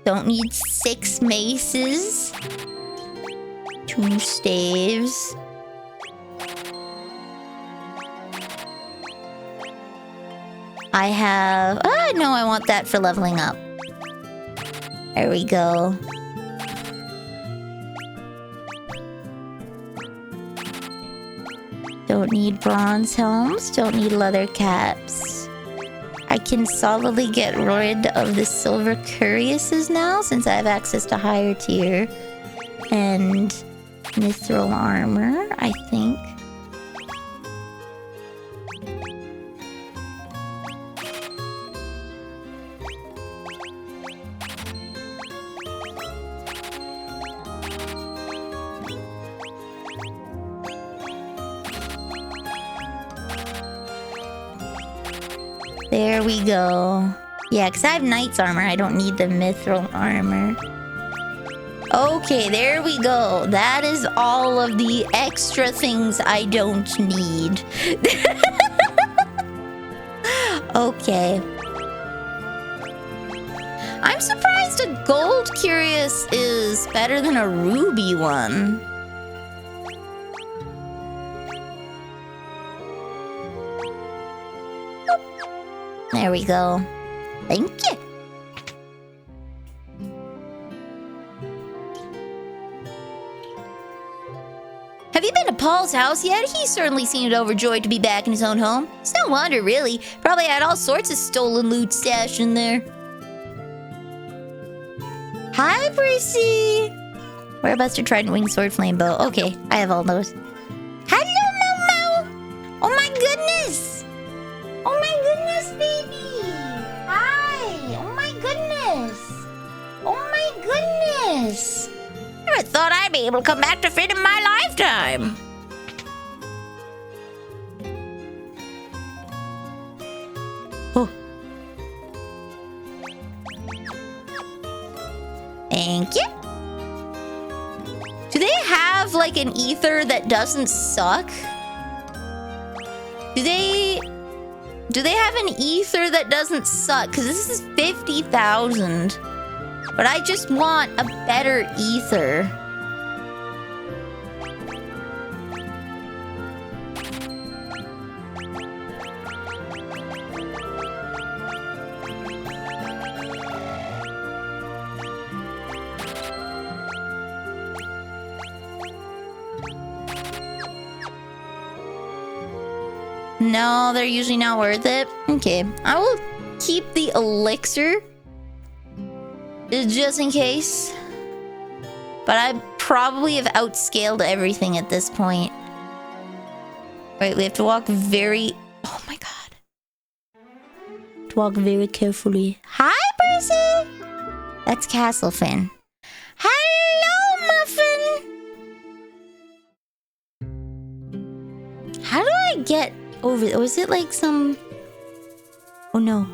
Don't need 6 maces. 2 staves. I have... oh, no, I want that for leveling up. There we go. Don't need bronze helms. Don't need leather caps. I can solidly get rid of the silver curiouses now since I have access to higher tier. And mithril armor, I think. There we go. Yeah, because I have knight's armor. I don't need the mithril armor. Okay, there we go. That is all of the extra things I don't need. Okay. I'm surprised a gold curious is better than a ruby one. There we go. Thank you. Have you been to Paul's house yet? He certainly seemed overjoyed to be back in his own home. It's no wonder, really. Probably had all sorts of stolen loot stashed in there. Hi, Prissy. Whereabouts to Trident Wing Sword Flame Bow? Okay, I have all those. Hello, Momo. Oh my goodness. Oh my goodness, baby! Hi! Oh my goodness! Oh my goodness! Never thought I'd be able to come back to Finn in my lifetime! Oh. Thank you! Do they have, like, an ether that doesn't suck? Do they have an ether that doesn't suck? Because this is 50,000. But I just want a better ether. No, they're usually not worth it. Okay, I will keep the elixir just in case. But I probably have outscaled everything at this point. Right, we have to walk very... Oh my god. To walk very carefully. Hi, Percy! That's Castlefin. Hello, Muffin! How do I get over... Was it like some... Oh no.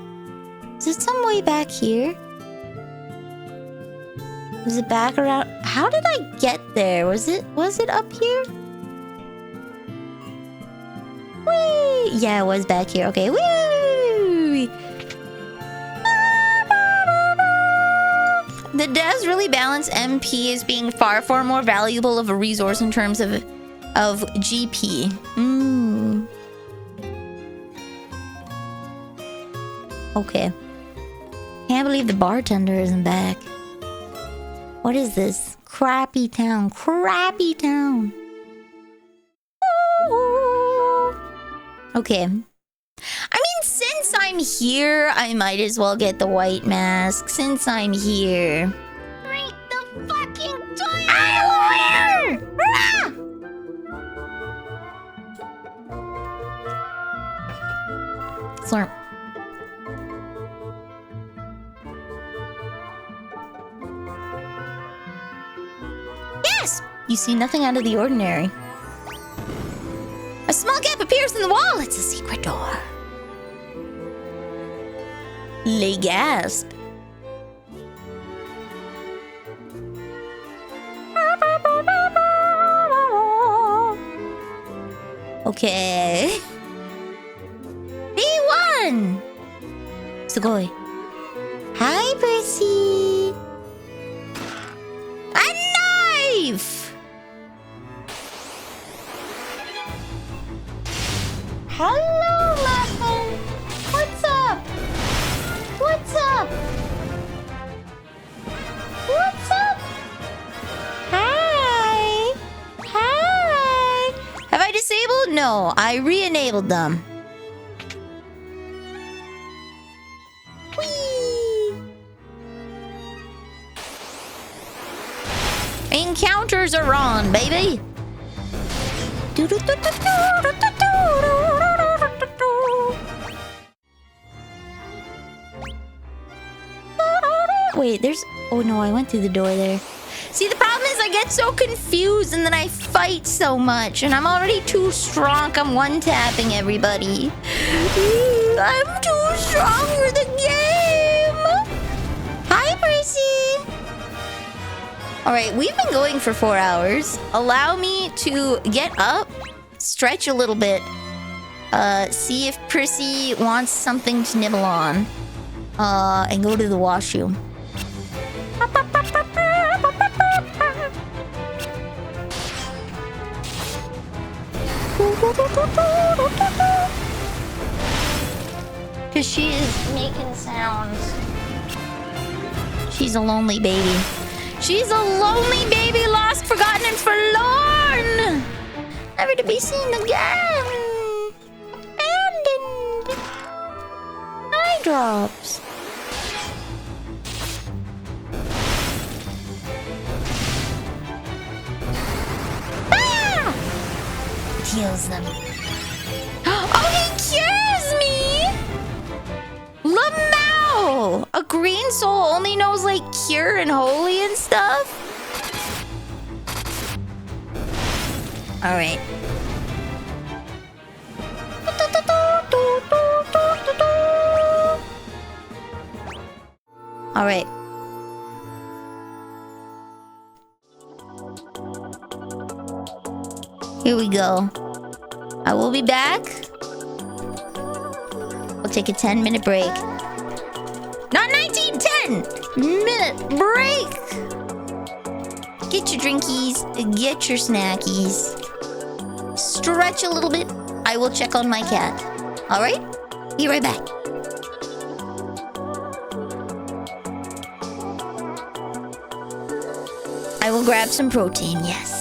Is it some way back here? Was it back around? How did I get there? Was it up here? Whee! Yeah, it was back here. Okay. Whee! The devs really balance MP as being far more valuable of a resource in terms of GP. Okay. Can't believe the bartender isn't back. What is this? Crappy town. Crappy town. Ooh. Okay. I mean, since I'm here, I might as well get the white mask. Since I'm here. Drink the fucking toilet! Ah! Slurp. Yes! You see nothing out of the ordinary. A small gap appears in the wall. It's a secret door. Les gasp. Okay. B1! Sugoi. Hi, Percy. A knife! Hello, Muffin. What's up? What's up? What's up? Hi. Hi. Have I disabled? No, I re-enabled them. Whee! Encounters are on, baby. Wait, there's... Oh no, I went through the door there. See, the problem is I get so confused and then I fight so much. And I'm already too strong. I'm one-tapping everybody. I'm too strong for the game. Hi, Percy. Alright, we've been going for 4 hours. Allow me to get up, stretch a little bit, see if Percy wants something to nibble on, and go to the washroom. Because she is making sounds. She's a lonely baby. She's a lonely baby, lost, forgotten, and forlorn! Never to be seen again! Abandoned! Eye drops. Ah! Heals them. Oh, he cures me! Lamau! A green soul only knows like cure and holy and stuff? Alright. Alright. Here we go. I will be back. We'll take a 10-minute break. Not 19, 10-minute break. Get your drinkies, get your snackies. Stretch a little bit. I will check on my cat. All right? Be right back. I will grab some protein, yes.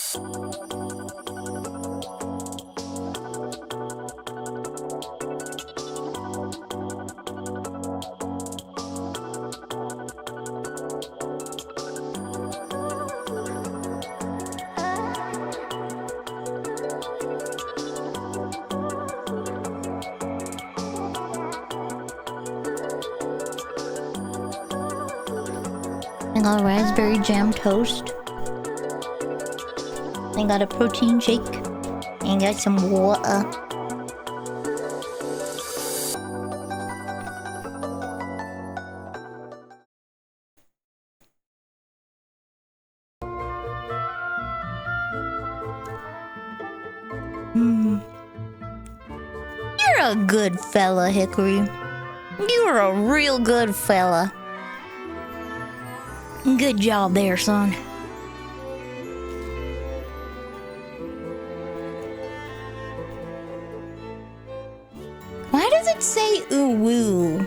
I got raspberry jam toast. I got a protein shake. And got some water. You're a good fella, Hickory. You're a real good fella. Good job there, son. Why does it say ooh woo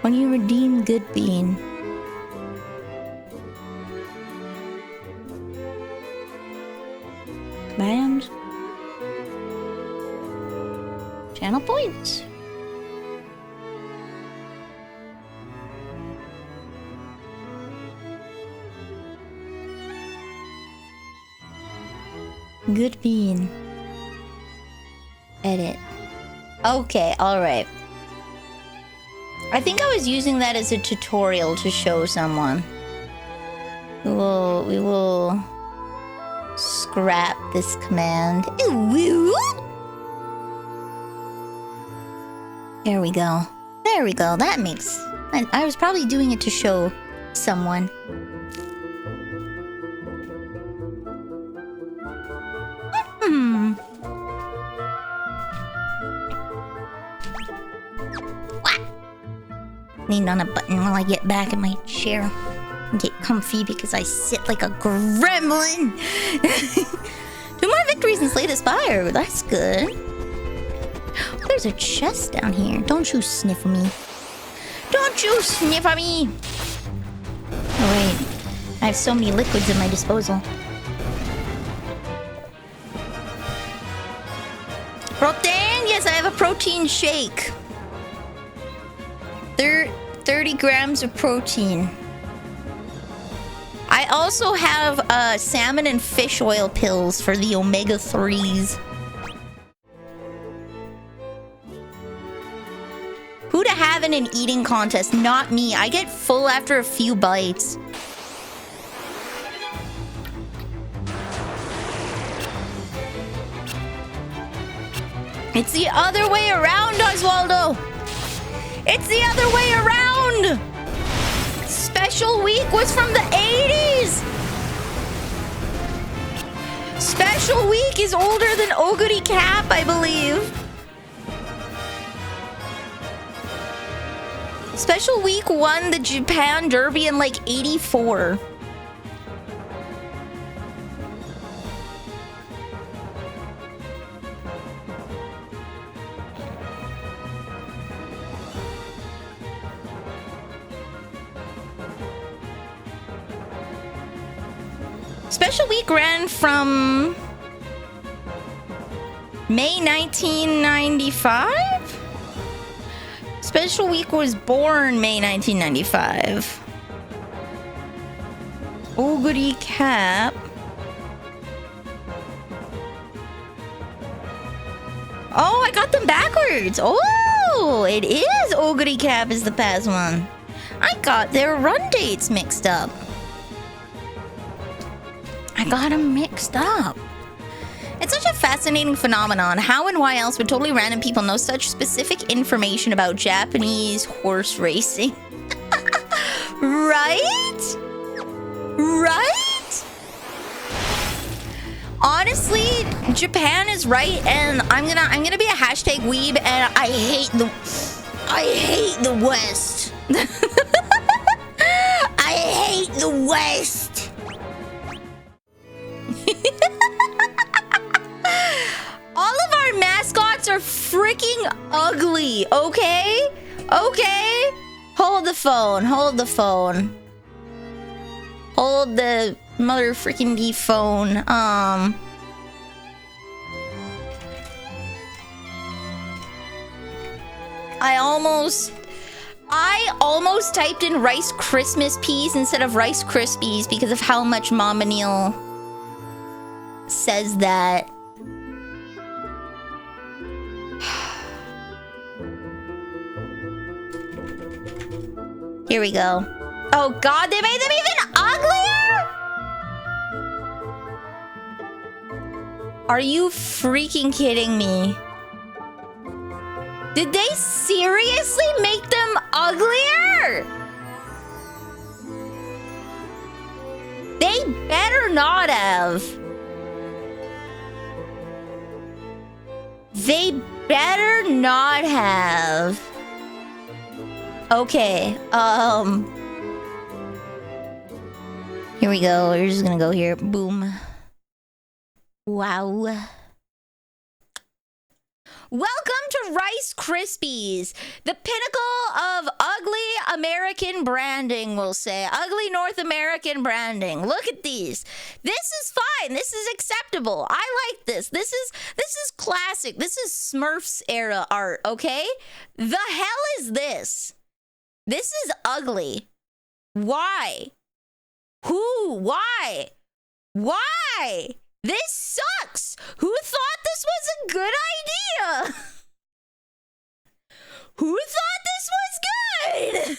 when you redeem Good Bean? Bams. Channel points. Good Bean. Edit. Okay, alright. I think I was using that as a tutorial to show someone. We will scrap this command. Ooh, there we go. There we go. That makes... I was probably doing it to show someone. Lean on a button while I get back in my chair and get comfy because I sit like a gremlin. 2 more victories and slay the spire. That's good. There's a chest down here. Don't you sniff at me. Don't you sniff at me. Oh wait, I have so many liquids at my disposal. Protein? Yes, I have a protein shake. 30 grams of protein. I also have salmon and fish oil pills for the omega-3s. Who to have in an eating contest? Not me. I get full after a few bites. It's the other way around, Oswaldo. It's the other way around! Special Week was from the 80s! Special Week is older than OoT Cap, I believe. Special Week won the Japan Derby in like 84. Special Week ran from May 1995? Special Week was born May 1995. OoT Cap. Oh, I got them backwards. Oh, it is OoT Cap is the past one. I got their run dates mixed up. I got them mixed up. It's such a fascinating phenomenon. How and why else would totally random people know such specific information about Japanese horse racing? Right? Right? Honestly, Japan is right, and I'm gonna be a hashtag weeb, and I hate the West. I hate the West. All of our mascots are freaking ugly, okay? Okay? Hold the phone, hold the phone. Hold the Mother freaking B phone. I almost typed in Rice Christmas Peas instead of Rice Krispies because of how much Mom Vanille says that. Here we go. Oh god, they made them even uglier? Are you freaking kidding me? Did they seriously make them uglier? They better not have. They better not have. Okay, here we go. We're just gonna go here. Boom. Wow. Welcome to Rice Krispies, the pinnacle of ugly American branding, we'll say. Ugly North American branding. Look at these. This is fine. This is acceptable. I like this. This is classic. This is Smurfs era art, okay? The hell is this? This is ugly. Why? Who? Why? Why? This sucks! Who thought this was a good idea? Who thought this was good?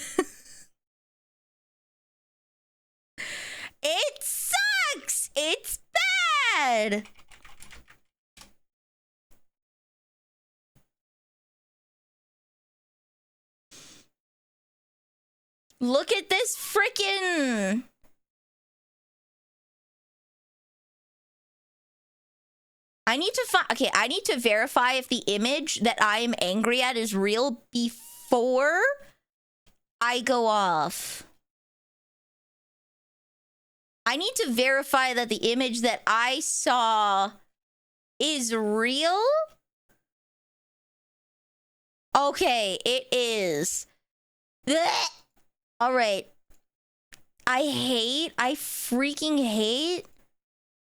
It sucks! It's bad! Look at this frickin'... I need to verify if the image that I am angry at is real before I go off. I need to verify that the image that I saw is real. Okay, it is. Blech. All right. I freaking hate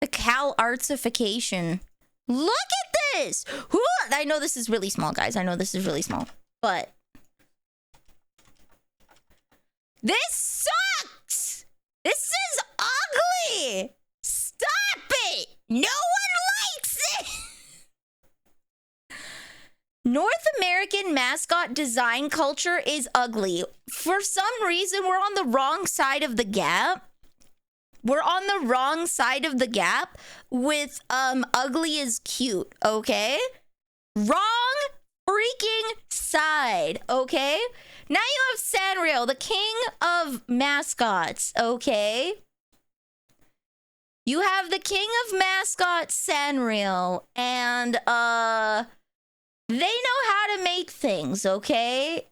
the Cal artsification. Look at this! Who? I know this is really small, guys. I know this is really small. But this sucks! This is ugly! Stop it! No one likes it! North American mascot design culture is ugly. For some reason, we're on the wrong side of the gap. We're on the wrong side of the gap with ugly is cute, okay? Wrong freaking side, okay? Now you have Sanrio, the king of mascots, okay? You have the king of mascots, Sanrio, and they know how to make things, okay?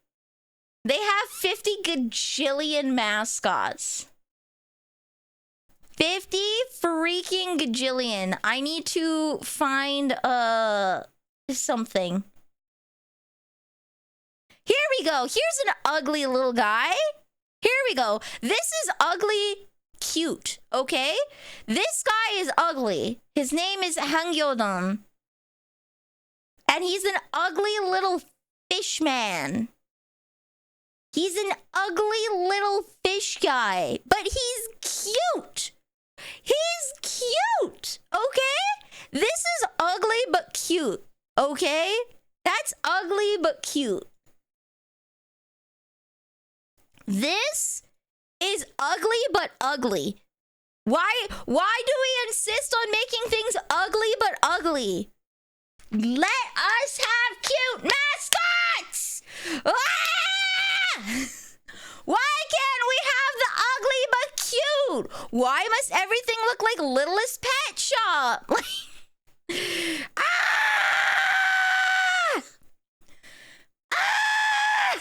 They have 50 gajillion mascots. 50 freaking gajillion. I need to find something. Here we go. Here's an ugly little guy. Here we go. This is ugly cute, okay? This guy is ugly. His name is Hangyodon. And he's an ugly little fish man. He's an ugly little fish guy, but he's cute. He's cute, okay? This is ugly but cute, okay? That's ugly but cute. This is ugly but ugly. Why do we insist on making things ugly but ugly? Let us have cute mascots! Ah! Why can't we have the ugly but cute? Why must everything look like Littlest Pet Shop? Ah! Ah!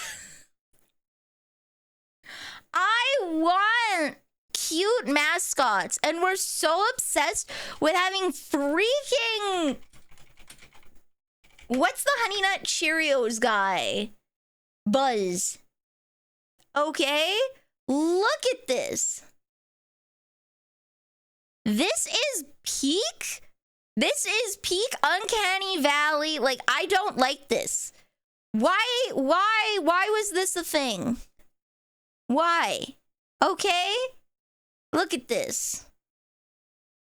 I want cute mascots, and we're so obsessed with having freaking... What's the Honey Nut Cheerios guy? Buzz. Okay? Look at this. This is peak? This is peak Uncanny Valley. Like, I don't like this. Why was this a thing? Why? Okay? Look at this.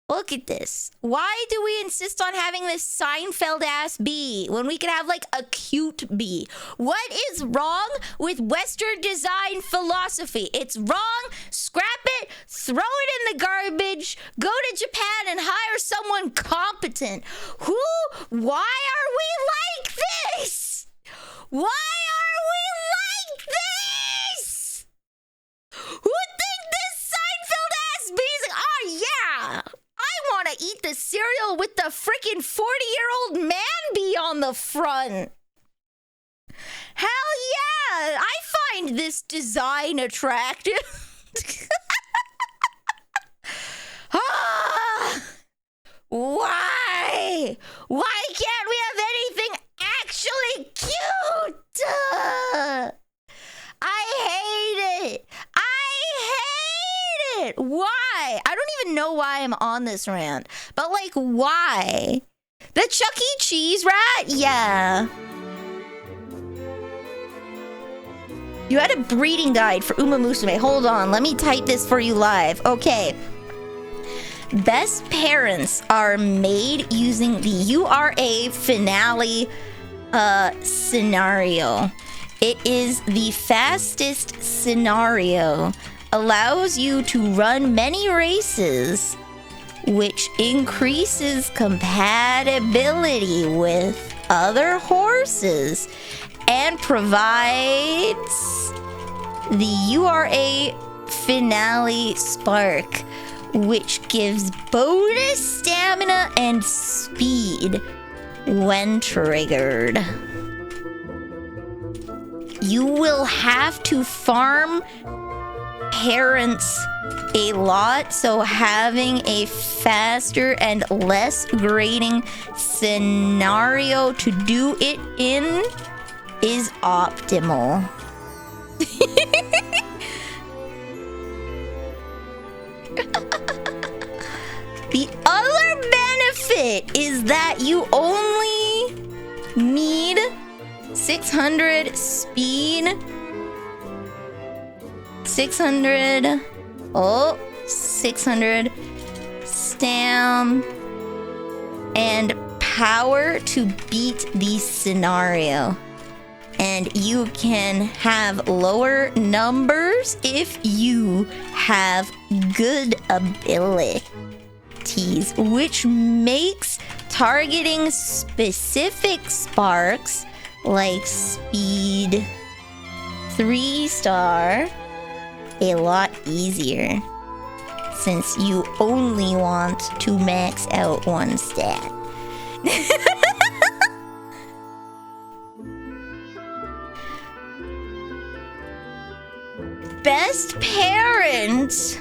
Look at this. Why do we insist on having this Seinfeld-ass bee when we could have, like, a cute bee? What is wrong with Western design philosophy? It's wrong. Scrap it. Throw it in the garbage. Go to Japan and hire someone competent. Why are we like this? Why are we like this? Who think this Seinfeld-ass bee is like, oh, yeah. I want to eat the cereal with the freaking 40-year-old man bee on the front. Hell yeah! I find this design attractive. Why? Why can't we have anything actually cute? I hate it. Why? I don't even know why I'm on this rant. But, like, why? The Chuck E. Cheese rat? Yeah. You had a breeding guide for Uma Musume. Hold on. Let me type this for you live. Okay. Best parents are made using the URA finale scenario. It is the fastest scenario. Allows you to run many races, which increases compatibility with other horses and provides the URA finale spark, which gives bonus stamina and speed when triggered. You will have to farm parents a lot, so having a faster and less grading scenario to do it in is optimal. The other benefit is that you only need 600 speed, 600 stam and power to beat the scenario. And you can have lower numbers if you have good abilities, which makes targeting specific sparks like speed 3-star a lot easier, since you only want to max out one stat. Best parents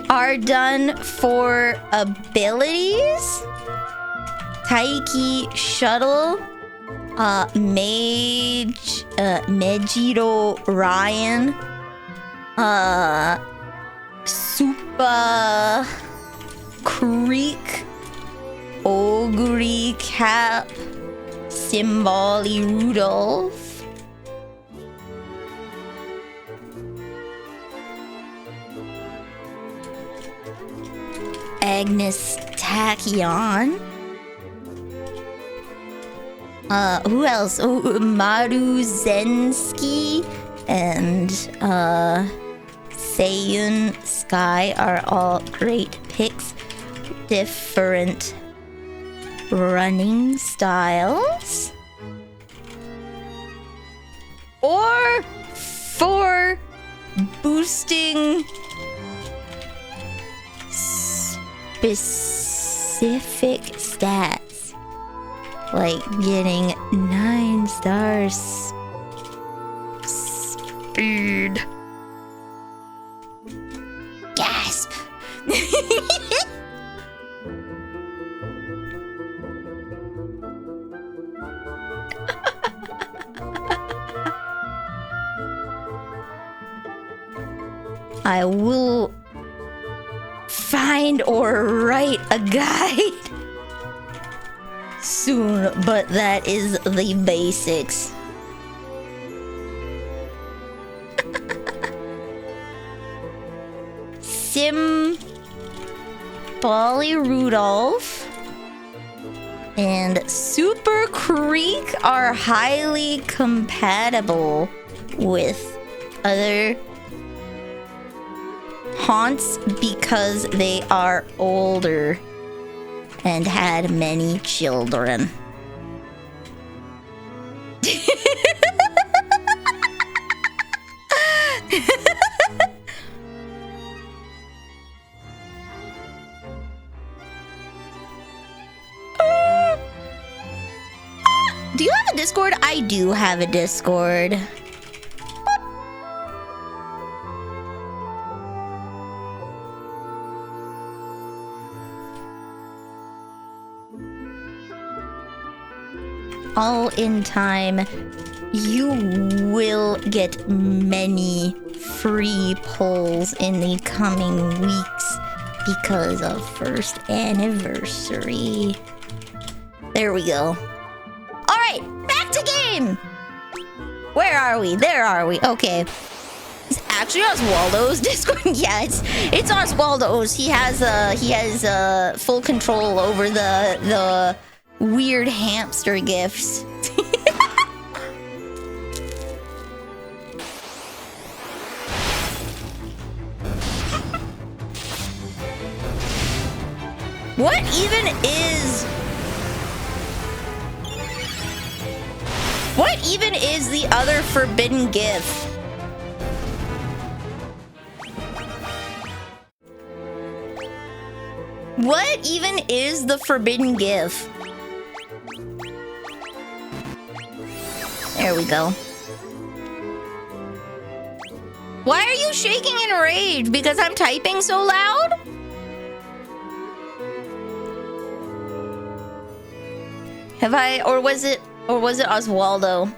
are done for abilities. Taiki Shuttle, Mage, Mejiro Ryan, Super Creek, Ogre Cap, Symboli Rudolph, Agnes Tachyon. Who else? Oh, Maruzensky and Seiyun Sky are all great picks. Different running styles. Or for boosting specific stats, like getting 9 stars speed. Gasp. I will find or write a guide soon, but that is the basics. Sim Bolly Rudolph and Super Creek are highly compatible with other haunts because they are older and had many children. Do you have a Discord? I do have a Discord. All in time, you will get many free polls in the coming weeks because of first anniversary. There we go. All right, back to game. Where are we? There are we. Okay. It's actually Oswaldo's Discord. Yeah, it's Oswaldo's. He has full control over the weird hamster gifts. What even is the other forbidden gift? What even is the forbidden gift? There we go. Why are you shaking in rage? Because I'm typing so loud? Have I, or was it Oswaldo?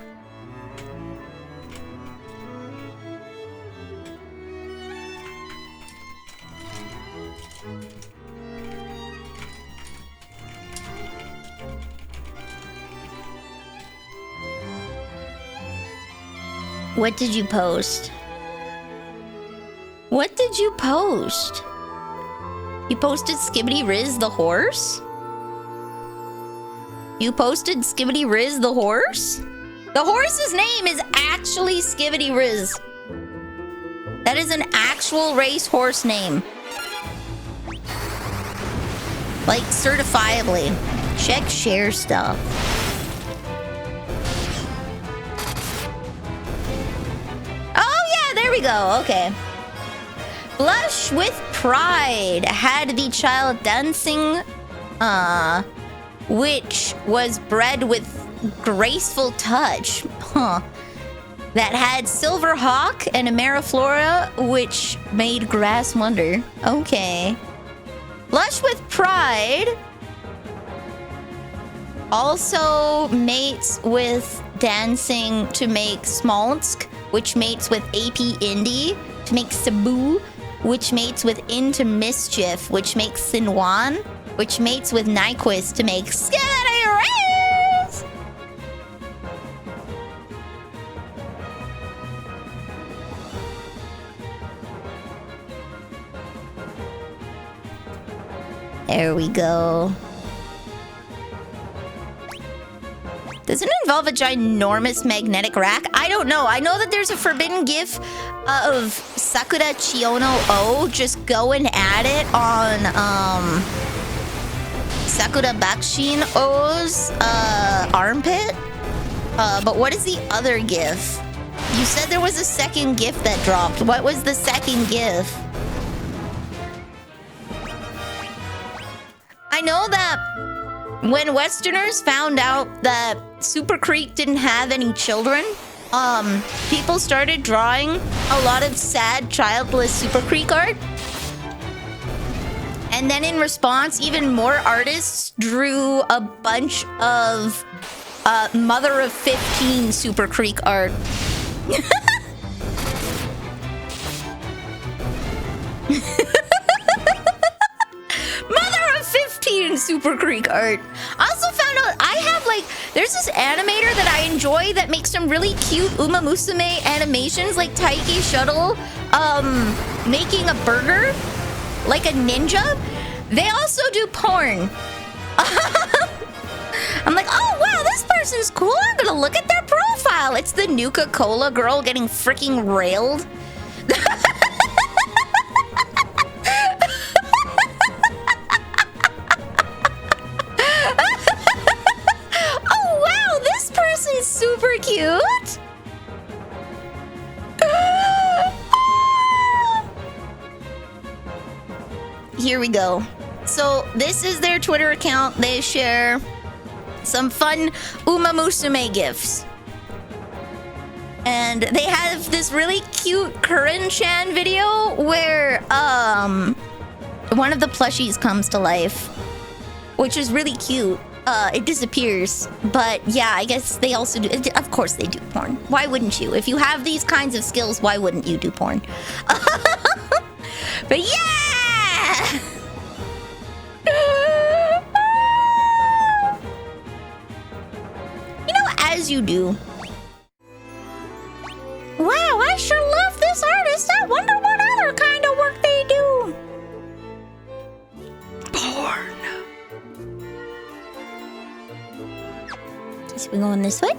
What did you post? What did you post? You posted Skibbity Riz the horse? You posted Skibbity Riz the horse? The horse's name is actually Skibbity Riz. That is an actual race horse name. Like, certifiably. Check share stuff. There we go, okay. Blush with Pride had the child dancing, which was bred with graceful touch, that had Silver Hawk and Ameriflora, which made grass wonder. Okay. Blush with Pride also mates with dancing to make Smaltsk, which mates with AP Indie to make Cebu, which mates with Into Mischief, which makes Sinwan, which mates with Nyquist to make Skibbity Riz! There we go. Does it involve a ginormous magnetic rack? I don't know. I know that there's a forbidden gif of Sakura Chiono O. Just go and add it on Sakura Bakushin O's armpit. But what is the other gif? You said there was a second gif that dropped. What was the second gif? I know that when Westerners found out that Super Creek didn't have any children, people started drawing a lot of sad, childless Super Creek art. And then in response, even more artists drew a bunch of Mother of 15 Super Creek art. Super Creek art. I also found out I have like, there's this animator that I enjoy that makes some really cute Uma Musume animations, like Taiki Shuttle making a burger, like a ninja. They also do porn. I'm like, oh wow, this person's cool. I'm gonna look at their profile. It's the Nuka-Cola girl getting freaking railed. Oh wow, this person's super cute. Here we go. So this is their Twitter account. They share some fun Uma Musume gifs. And they have this really cute Curran-chan video where one of the plushies comes to life, which is really cute. It disappears, but yeah, I guess they also do. Of course they do porn. Why wouldn't you? If you have these kinds of skills, why wouldn't you do porn? But yeah! You know, as you do. Wow, I sure love this artist. I wonder what other kind of work they do. Porn. So we going this way?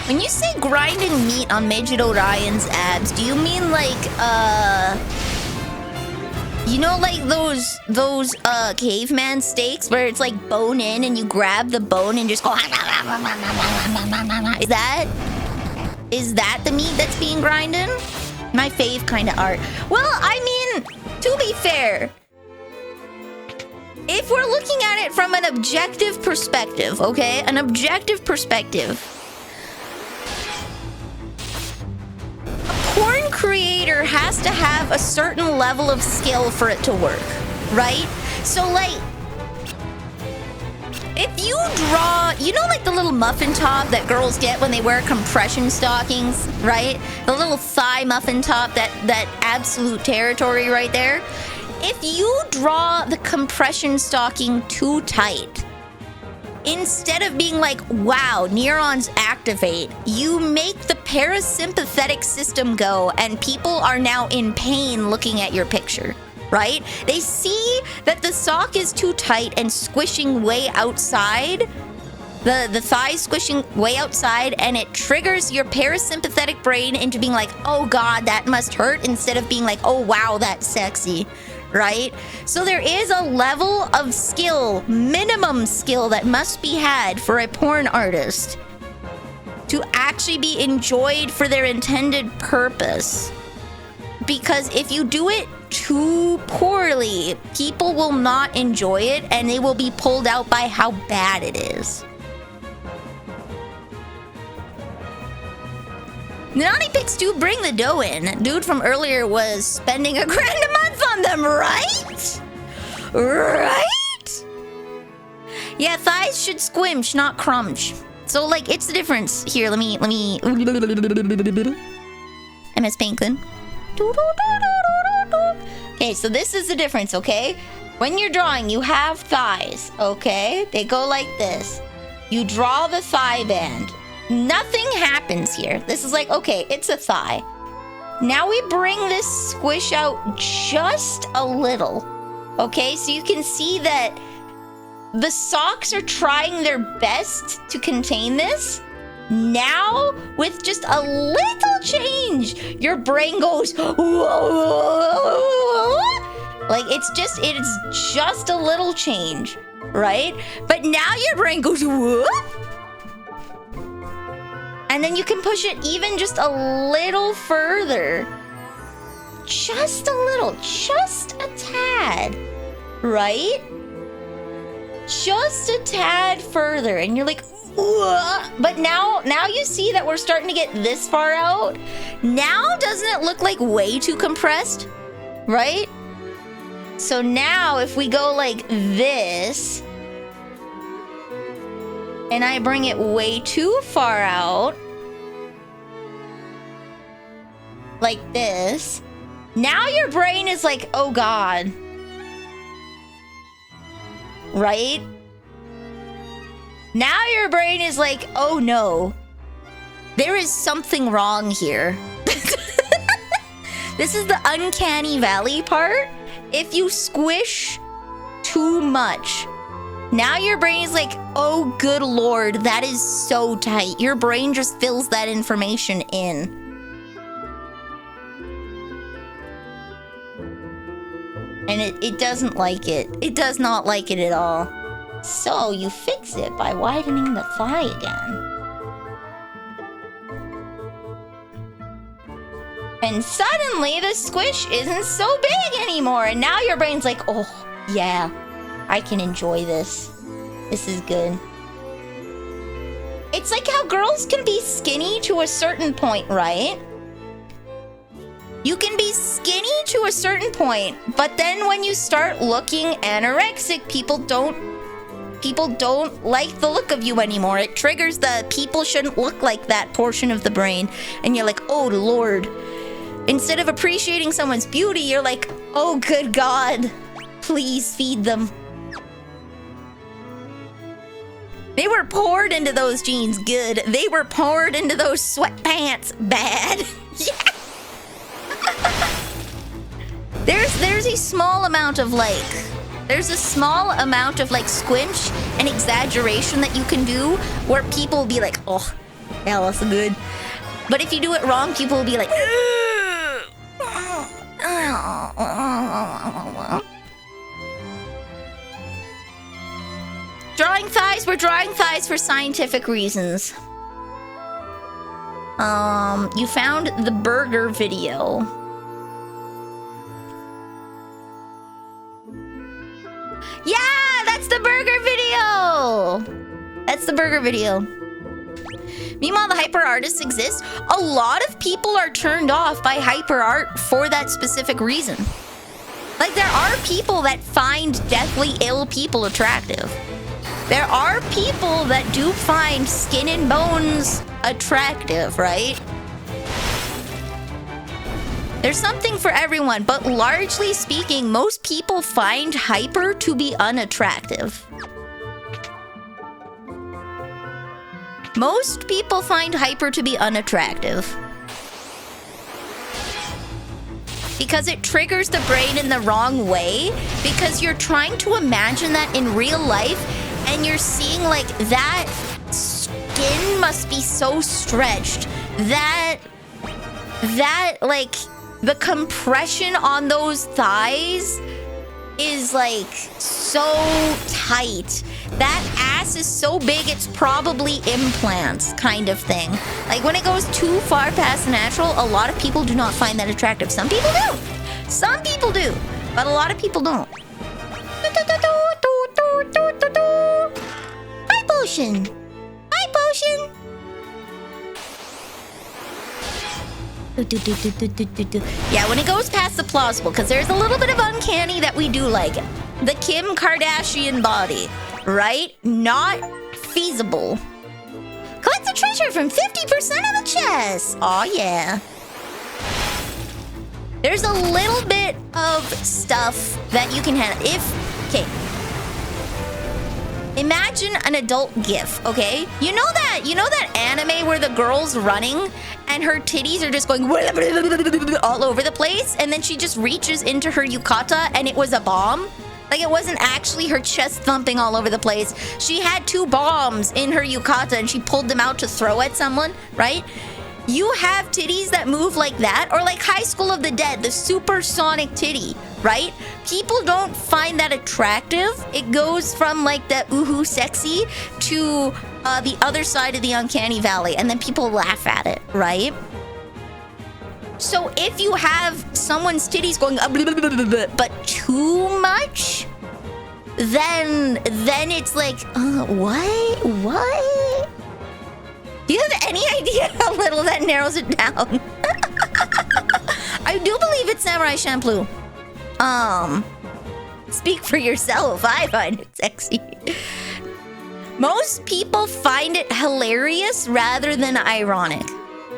When you say grinding meat on Meijiro Ryan's abs, do you mean like, you know, like those caveman steaks where it's like bone in and you grab the bone and just go, is that the meat that's being grinded? My fave kind of art. Well, I mean, to be fair, if we're looking at it from an objective perspective, okay? An objective perspective. Porn creator has to have a certain level of skill for it to work, right? So like, if you draw, you know, like the little muffin top that girls get when they wear compression stockings, right? The little thigh muffin top, that absolute territory right there. If you draw the compression stocking too tight, instead of being like, wow, neurons activate, you make the parasympathetic system go and people are now in pain looking at your picture, right? They see that the sock is too tight and squishing way outside, the thigh squishing way outside, and it triggers your parasympathetic brain into being like, oh God, that must hurt, instead of being like, oh wow, that's sexy. Right? So there is a level of skill, minimum skill, that must be had for a porn artist to actually be enjoyed for their intended purpose. Because if you do it too poorly, people will not enjoy it and they will be pulled out by how bad it is. Nani Pics do bring the dough in. Dude from earlier was spending $1,000 a month on them, right? Right? Yeah, thighs should squinch, not crunch. So like, it's the difference. Here, let me MS Paintin. Okay, so this is the difference, okay? When you're drawing, you have thighs, okay? They go like this. You draw the thigh band. Nothing happens here. This is like, okay, it's a thigh. Now we bring this squish out just a little. Okay, so you can see that the socks are trying their best to contain this. Now, with just a little change, your brain goes, whoa. Like, it's just a little change, right? But now your brain goes, whoop. And then you can push it even just a little further. Just a little, just a tad, right? Just a tad further. And you're like, ugh. But now you see that we're starting to get this far out. Now, doesn't it look like way too compressed, right? So now if we go like this, and I bring it way too far out, like this, now your brain is like, oh God. Right? Now your brain is like, oh no. There is something wrong here. This is the uncanny valley part. If you squish too much, now your brain is like, oh good lord, that is so tight. Your brain just fills that information in. And it doesn't like it. It does not like it at all. So you fix it by widening the thigh again. And suddenly the squish isn't so big anymore. And now your brain's like, oh, yeah, I can enjoy this. This is good. It's like how girls can be skinny to a certain point, right? You can be skinny to a certain point, but then when you start looking anorexic, people don't like the look of you anymore. It triggers the people shouldn't look like that portion of the brain. And you're like, oh Lord. Instead of appreciating someone's beauty, you're like, oh good God, please feed them. They were poured into those jeans good. They were poured into those sweatpants bad. Yeah. There's a small amount of like, there's a small amount of like squinch and exaggeration that you can do where people will be like, oh, yeah, that's good. But if you do it wrong, people will be like, drawing thighs, we're drawing thighs for scientific reasons. You found the burger video. Yeah, that's the burger video! That's the burger video. Meanwhile, the hyper artists exist. A lot of people are turned off by hyper art for that specific reason. Like, there are people that find deathly ill people attractive. There are people that do find skin and bones attractive, right? There's something for everyone, but largely speaking, most people find hyper to be unattractive. Most people find hyper to be unattractive. Because it triggers the brain in the wrong way, because you're trying to imagine that in real life, and you're seeing like that skin must be so stretched that like the compression on those thighs is like so tight. That ass is so big it's probably implants kind of thing. Like when it goes too far past natural, a lot of people do not find that attractive. Some people do. Some people do. But a lot of people don't. Hi, potion. Hi, potion. Yeah, when it goes past the plausible, because there's a little bit of uncanny that we do like. The Kim Kardashian body, right? Not feasible. Collect the treasure from 50% of the chest. Aw, yeah. There's a little bit of stuff that you can handle. Okay. Imagine an adult GIF, okay? You know that anime where the girl's running and her titties are just going all over the place, and then she just reaches into her yukata and it was a bomb? Like, it wasn't actually her chest thumping all over the place. She had 2 bombs in her yukata and she pulled them out to throw at someone, right? You have titties that move like that, or like High School of the Dead, the supersonic titty, right? People don't find that attractive. It goes from like the ooh sexy to the other side of the uncanny valley, and then people laugh at it, right? So if you have someone's titties going but too much, then it's like, what? Do you have any idea how little that narrows it down? I do believe it's Samurai Champloo. Speak for yourself. I find it sexy. Most people find it hilarious rather than ironic.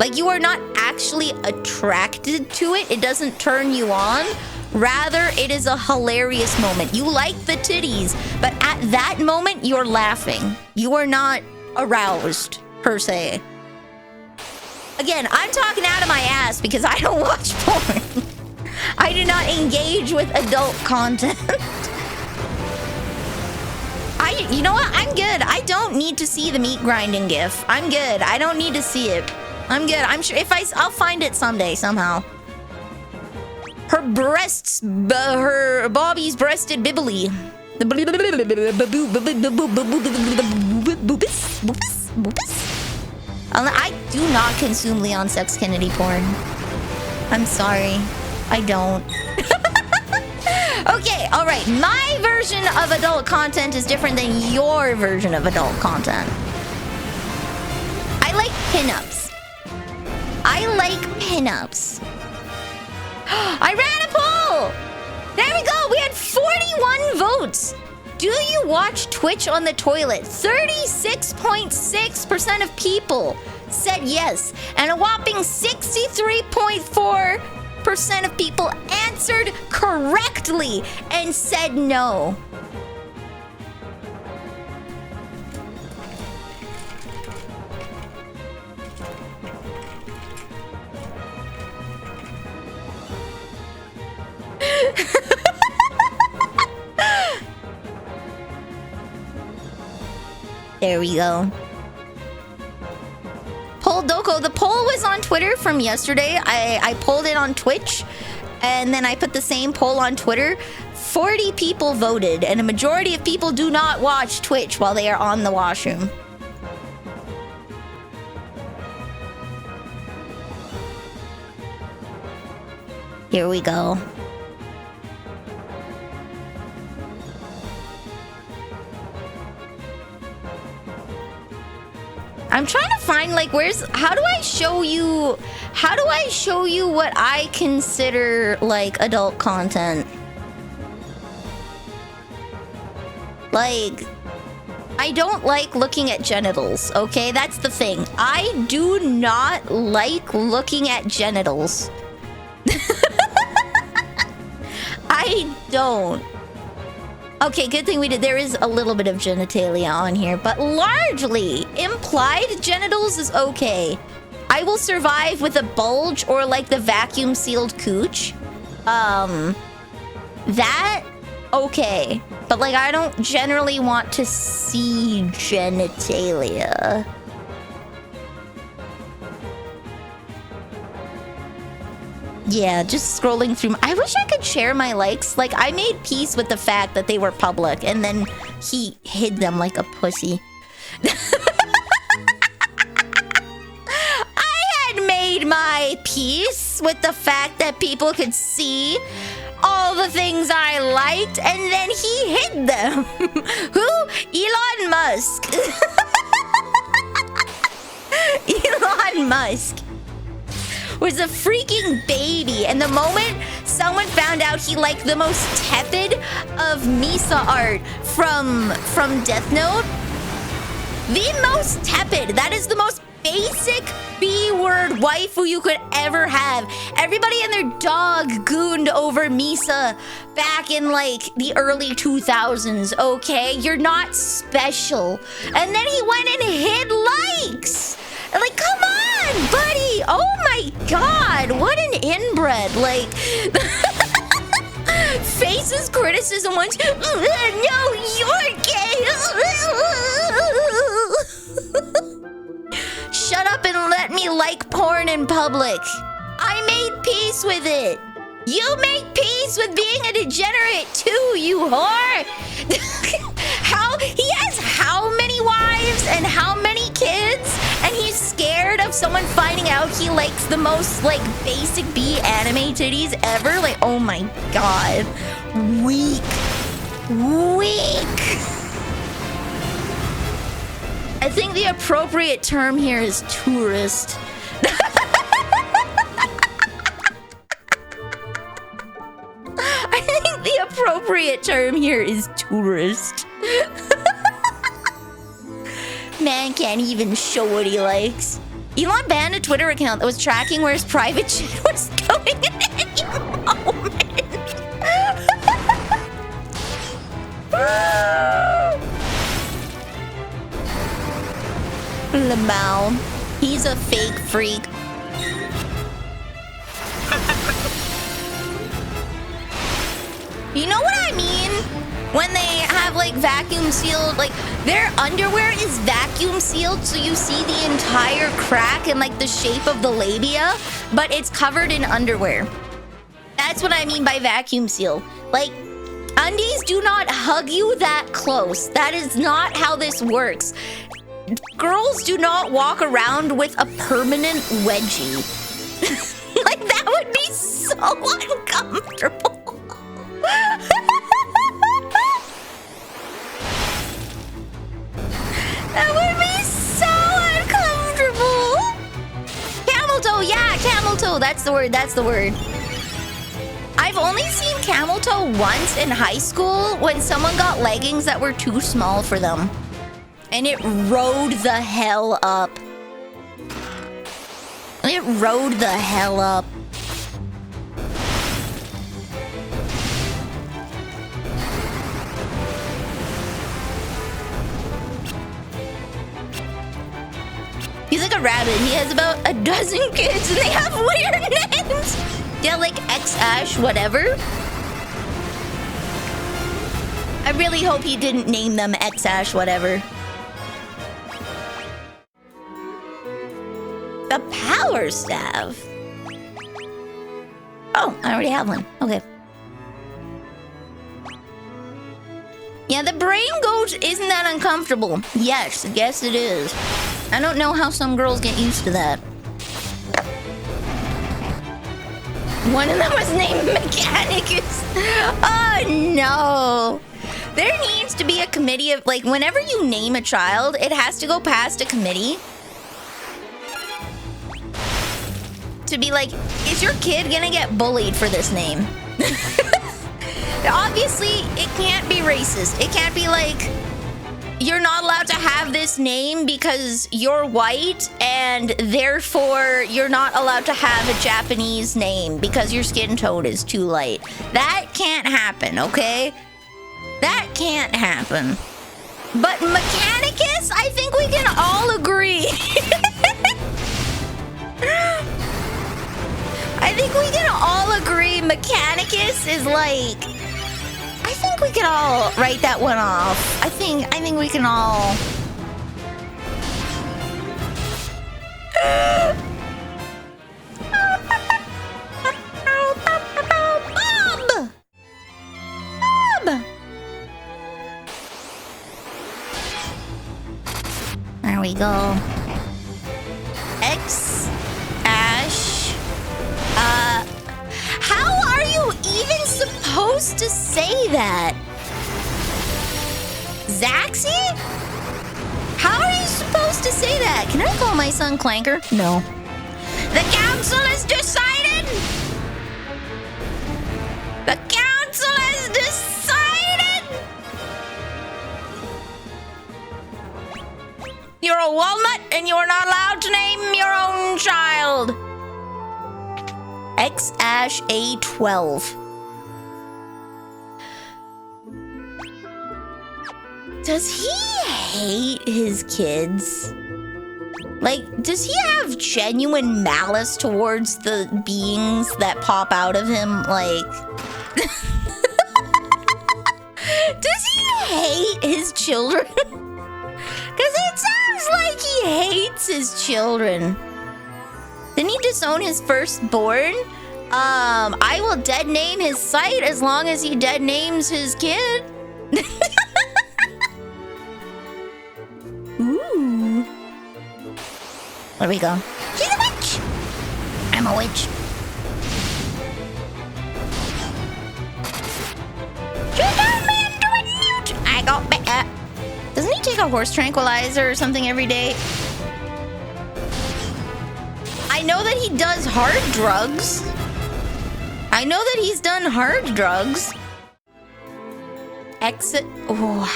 Like, you are not actually attracted to it. It doesn't turn you on. Rather, it is a hilarious moment. You like the titties, but at that moment, you're laughing. You are not aroused, per se. Again, I'm talking out of my ass because I don't watch porn. I do not engage with adult content. You know what? I'm good. I don't need to see the meat grinding gif. I'm good. I don't need to see it. I'm good. I'm sure I'll find it someday, somehow. Her breasts, her Bobby's breasted bibbly. I do not consume Leon Sex Kennedy porn. I'm sorry. I don't. Okay, all right. My version of adult content is different than your version of adult content. I like pinups. I like pinups. I ran a poll! There we go! We had 41 votes! Do you watch Twitch on the toilet? 36.6% of people said yes, and a whopping 63.4% of people answered correctly and said no. There we go. Poll Doko. The poll was on Twitter from yesterday. I polled it on Twitch, and then I put the same poll on Twitter. 40 people voted, and a majority of people do not watch Twitch while they are on the washroom. Here we go. I'm trying to find, like, how do I show you what I consider, like, adult content? Like, I don't like looking at genitals, okay? That's the thing. I do not like looking at genitals. I don't. Okay, good thing we did. There is a little bit of genitalia on here, but largely implied genitals is okay. I will survive with a bulge or like the vacuum sealed cooch. That okay. But like I don't generally want to see genitalia. Yeah, just scrolling through. I wish I could share my likes. Like, I made peace with the fact that they were public, and then he hid them like a pussy. I had made my peace with the fact that people could see all the things I liked, and then he hid them. Who? Elon Musk. Elon Musk was a freaking baby, and the moment someone found out he liked the most tepid of Misa art from Death Note, the most tepid, that is the most basic B-word waifu you could ever have. Everybody and their dog gooned over Misa back in like the early 2000s, okay? You're not special. And then he went and hid likes. Like, come on, buddy. Oh my god, what an inbred. Like, faces criticism once. No, you're gay. Shut up and let me like porn in public. I made peace with it. You make peace with being a degenerate too, you whore. He has how many wives and how many kids? And he's scared of someone finding out he likes the most, like, basic B anime titties ever? Like, oh my god. Weak. Weak. I think the appropriate term here is tourist. I think the appropriate term here is tourist. Man can't even show what he likes. Elon banned a Twitter account that was tracking where his private chat was going at any moment. Lamau. He's a fake freak. You know what I mean? When they have like vacuum sealed, like their underwear is vacuum sealed, so you see the entire crack and like the shape of the labia, but it's covered in underwear. That's what I mean by vacuum seal. Like, undies do not hug you that close. That is not how this works. Girls do not walk around with a permanent wedgie. Like, that would be so uncomfortable. That would be so uncomfortable. Camel toe, yeah, camel toe. That's the word, that's the word. I've only seen camel toe once in high school when someone got leggings that were too small for them. And it rode the hell up. It rode the hell up. He's like a rabbit. He has about a dozen kids and they have weird names. Yeah, like X-Ash, whatever. I really hope he didn't name them X-Ash, whatever. The power staff. Oh, I already have one. Okay. Yeah, the brain goat isn't that uncomfortable. Yes, yes it is. I don't know how some girls get used to that. One of them was named Mechanicus. Oh no. There needs to be a committee of, like, whenever you name a child, it has to go past a committee. To be like, is your kid gonna get bullied for this name? Obviously, it can't be racist. It can't be like, you're not allowed to have this name because you're white and therefore you're not allowed to have a Japanese name because your skin tone is too light. That can't happen, okay? That can't happen. But Mechanicus, I think we can all agree. I think we can all agree Mechanicus is like... I think we can all write that one off. I think we can all... Bob! There we go. X-Ash. How are you even supposed to say that? Zaxi? How are you supposed to say that? Can I call my son Clanker? No. The council has decided! The council has decided! You're a walnut and you're not allowed to name your own child. X-Ash A12. Does he hate his kids? Like, does he have genuine malice towards the beings that pop out of him? Like, does he hate his children? Because it sounds like he hates his children. Didn't he disown his firstborn? I will dead name his site as long as he dead names his kid. Ooh. Where do we go? She's a witch! I'm a witch. You got me into a newt! I got better. Doesn't he take a horse tranquilizer or something every day? I know that he does hard drugs. I know that he's done hard drugs. Exit. Oh.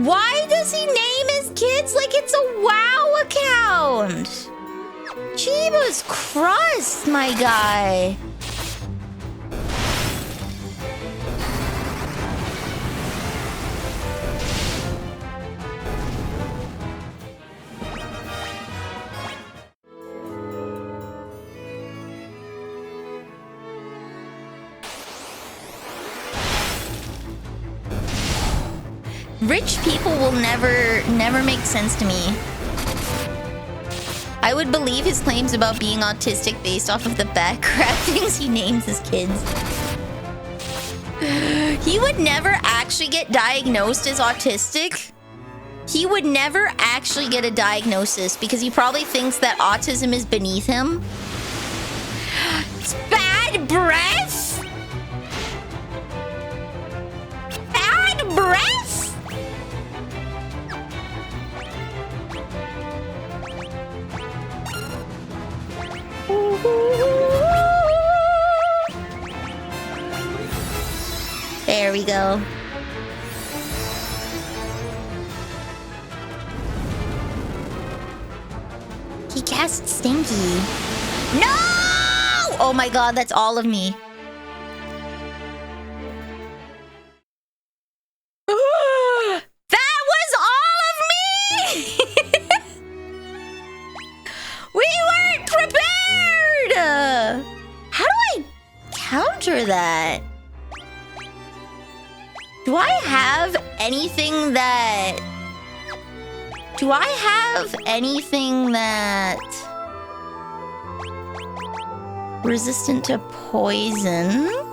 Why does he name his kids like it's a WoW account? Jeebus Christ, my guy. Rich people will never make sense to me. I would believe his claims about being autistic based off of the bad crap things he names his kids. He would never actually get diagnosed as autistic. He would never actually get a diagnosis because he probably thinks that autism is beneath him. It's bad breath? Bad breath? There we go. He cast Stinky. No! Oh my god, that's all of me. That was all of me! We weren't prepared! How do I counter that? Do I have anything that... Do I have anything that... resistant to poison?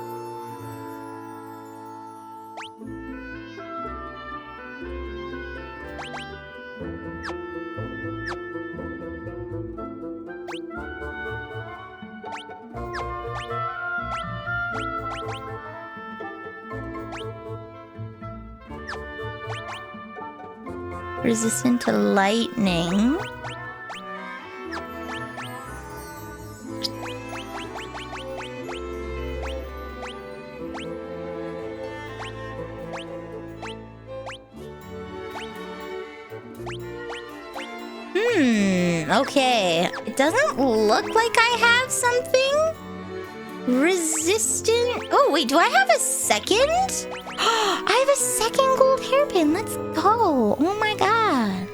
Resistant to lightning. Okay. It doesn't look like I have something. Resistant. Oh, wait, do I have a second? I have a second gold hairpin. Let's go. Oh my god.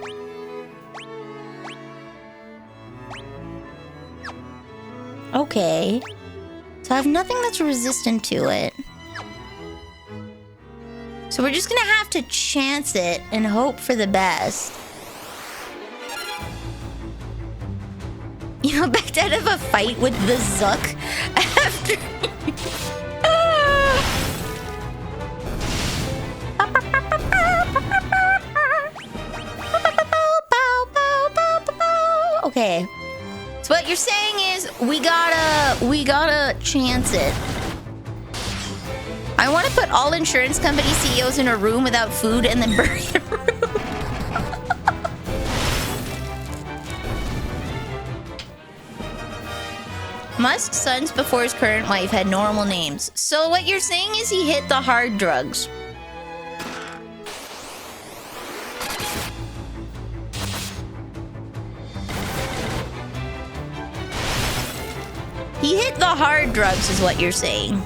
Okay. So I have nothing that's resistant to it. So we're just gonna have to chance it and hope for the best. You know, backed out of a fight with the Zuck after... Okay. So what you're saying is we gotta chance it. I want to put all insurance company CEOs in a room without food and then bury the room. Musk's sons before his current wife had normal names. So what you're saying is he hit the hard drugs. He hit the hard drugs is what you're saying.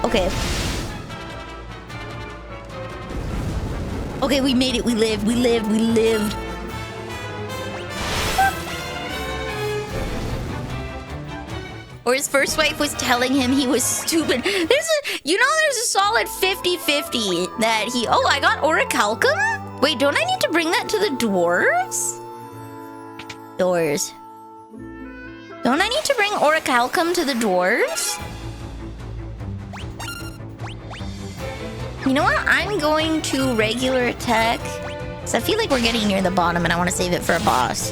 Okay. Okay, we made it. We lived. Or his first wife was telling him he was stupid. There's a solid 50-50 that he... Oh, I got orichalcum? Wait, don't I need to bring that to the dwarves? Doors. Don't I need to bring orichalcum to the dwarves? You know what? I'm going to regular attack. Because I feel like we're getting near the bottom and I want to save it for a boss.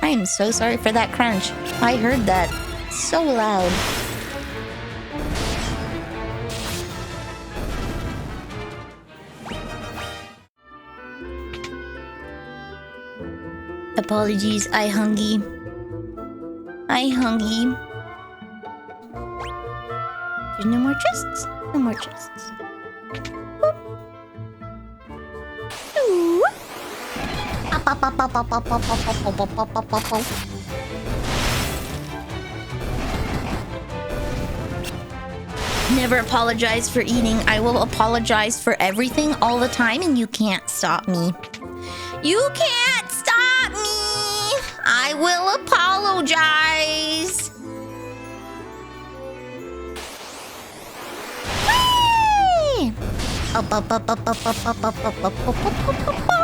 I am so sorry for that crunch. I heard that so loud. Apologies, I hungry. I hungry. There's no more chests. No more chests. Boop. Ooh. Up, up, up, up, up, up, up, up, up, up, up, up, up, up. Never apologize for eating. I will apologize for everything all the time, and you can't stop me. You can't stop me! I will apologize! Whee! Up, up, up, up, up, up, up, up, up, up, up, up, up,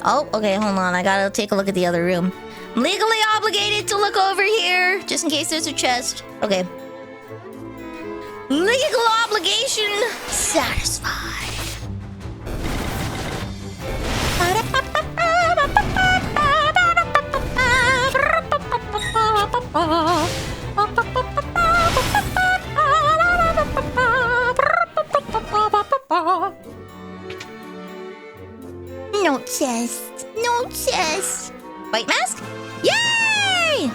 Oh, okay, hold on. I gotta take a look at the other room. I'm legally obligated to look over here, just in case there's a chest. Okay. Legal obligation satisfied. No chest. No chest. White mask? Yay!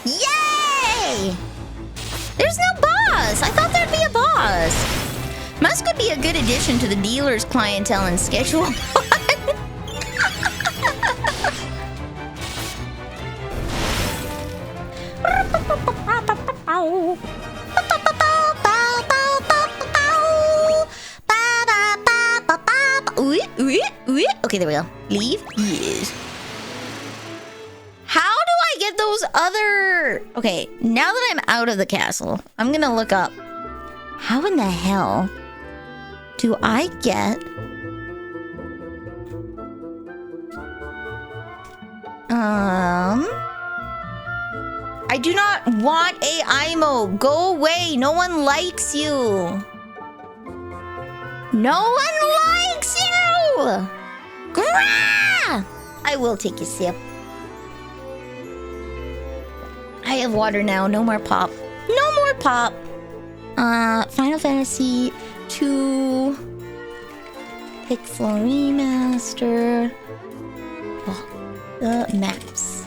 Yay! There's no boss. I thought there'd be a boss. Musk could be a good addition to the dealer's clientele and schedule. Okay, there we go. Leave? Yes. How do I get those other... Okay, now that I'm out of the castle, I'm gonna look up. How in the hell do I get... I do not want a IMO. Go away. No one likes you. No one likes you. Grah! I will take a sip. I have water now. No more pop. No more pop. Final Fantasy 2 Pixel Remaster. Oh, the maps.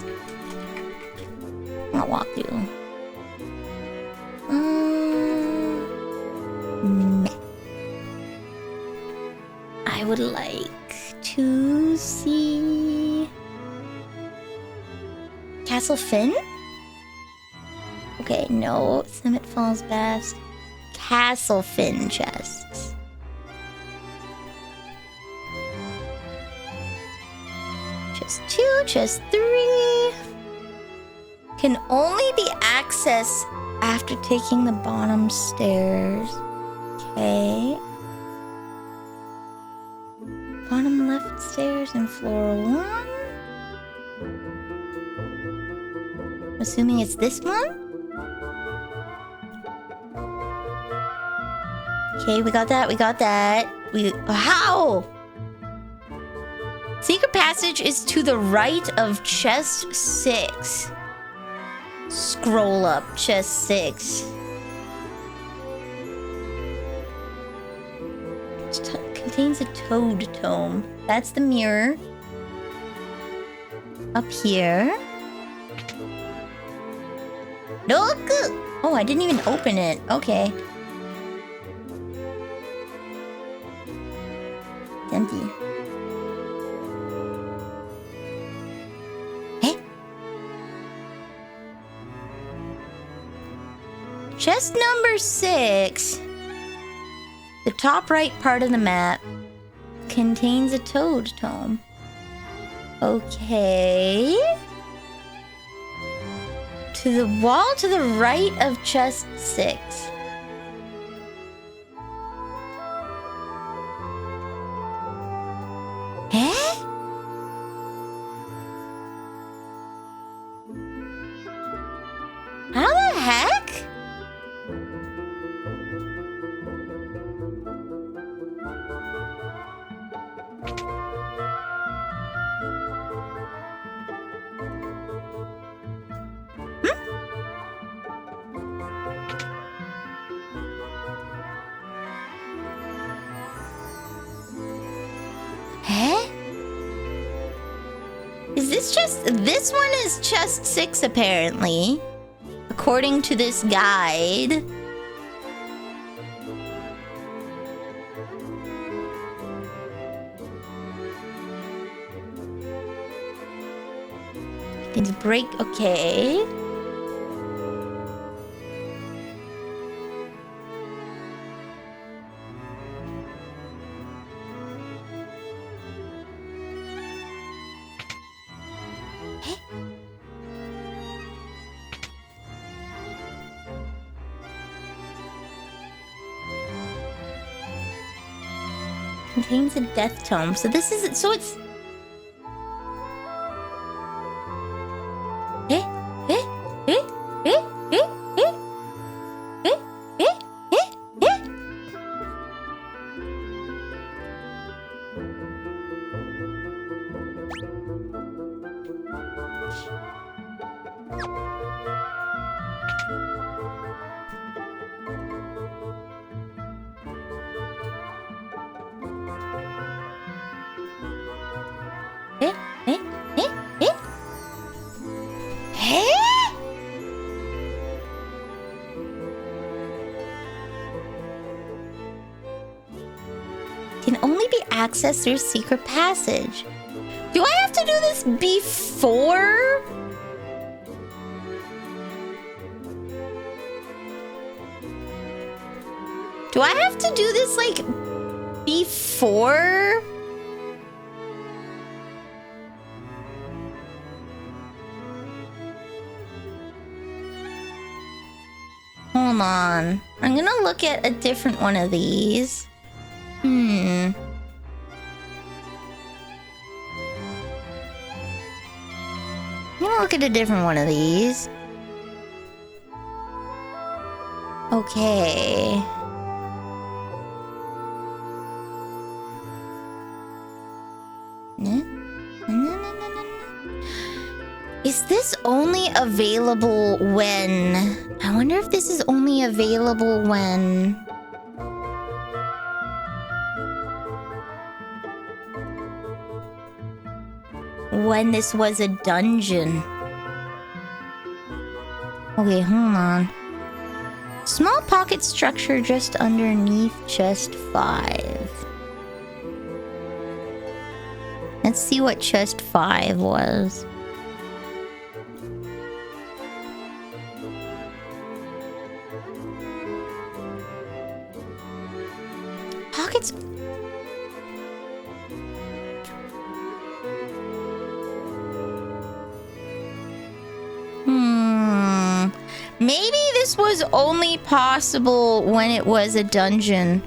I'll walk you. I would like to see Castle Finn. Okay, no. Summit Falls best. Castle Finn chests. Chest 2, chest 3. Can only be accessed after taking the bottom stairs. Okay. Bottom left stairs in floor 1. I'm assuming it's this one. Okay, we got that, we got that. How? Secret passage is to the right of chest 6. Scroll up, chest 6. Contains a toad tome. That's the mirror. Up here. Look! Oh, I didn't even open it. Okay. It's empty. Chest number 6, the top right part of the map, contains a toad tome. Okay. To the wall to the right of chest 6. Is this just... This one is chest 6, apparently. According to this guide. Things break... Okay. Contains a death tome. So this is... So it's... Can only be accessed through secret passage. Do I have to do this before? Do I have to do this, like, before? Hold on. I'm gonna look at a different one of these. I'm gonna look at a different one of these. Okay. Is this only available when... I wonder if this is only available when... When this was a dungeon. Okay, hold on. Small pocket structure just underneath chest 5. Let's see what chest 5 was. Pockets... Maybe this was only possible when it was a dungeon.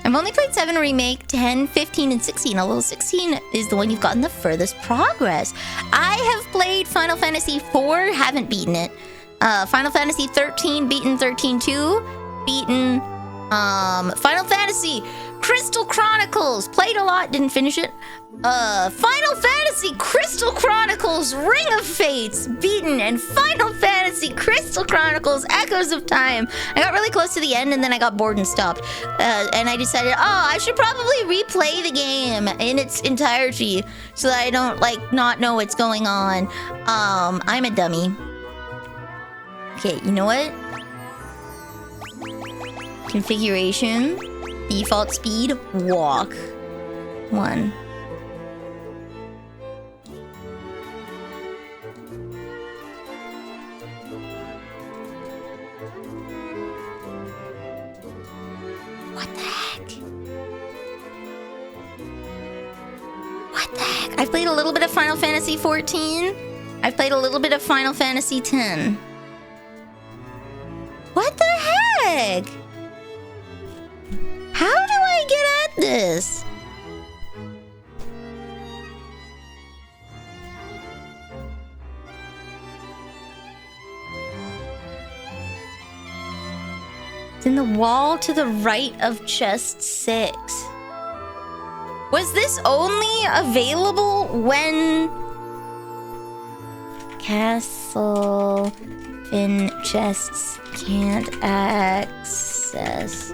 I've only played 7 Remake, 10, 15, and 16, although 16 is the one you've gotten the furthest progress. I have played Final Fantasy 4, haven't beaten it. Final Fantasy 13, beaten 13-2, beaten Final Fantasy Crystal Chronicles, played a lot, didn't finish it. Final Fantasy Crystal Chronicles Ring of Fates, beaten, and Final Fantasy Crystal Chronicles Echoes of Time. I got really close to the end and then I got bored and stopped. And I decided, oh, I should probably replay the game in its entirety so that I don't, like, not know what's going on. I'm a dummy. Okay, you know what? Configuration, default speed, walk. 1. What the heck? What the heck? I've played a little bit of Final Fantasy 14. I've played a little bit of Final Fantasy 10. What the heck? How do I get at this? It's in the wall to the right of chest 6. Was this only available when... Castle Fin chests can't access.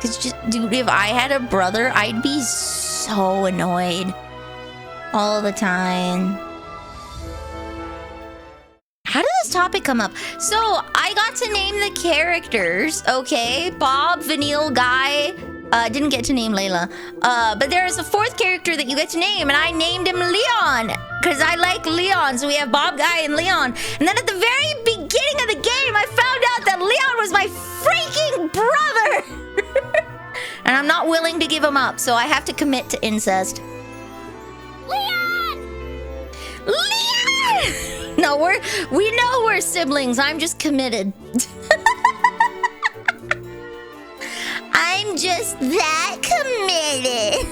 Cause just, dude, if I had a brother, I'd be so annoyed all the time. How did this topic come up? So I got to name the characters. Okay, Bob, Vanille, Guy. Didn't get to name Layla. But there is a fourth character that you get to name, and I named him Leon because I like Leon. So we have Bob, Guy, and Leon. And then at the very beginning of the game, I found out that Leon was my freaking brother. And I'm not willing to give him up, so I have to commit to incest. Leon! Leon! No, we know we're siblings. I'm just committed. I'm just that committed.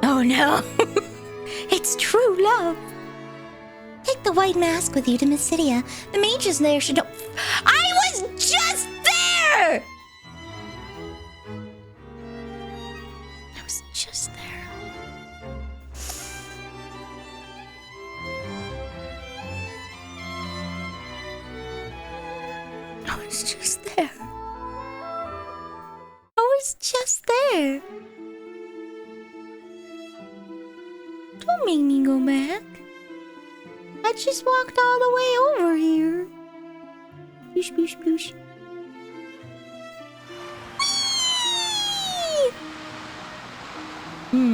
Oh no. It's true love. Take the white mask with you to Mysidia. The mages there should know. I was just there! I was just there. I was just there. I was just there. Don't make me go back. I just walked all the way over here. Boosh, boosh, boosh.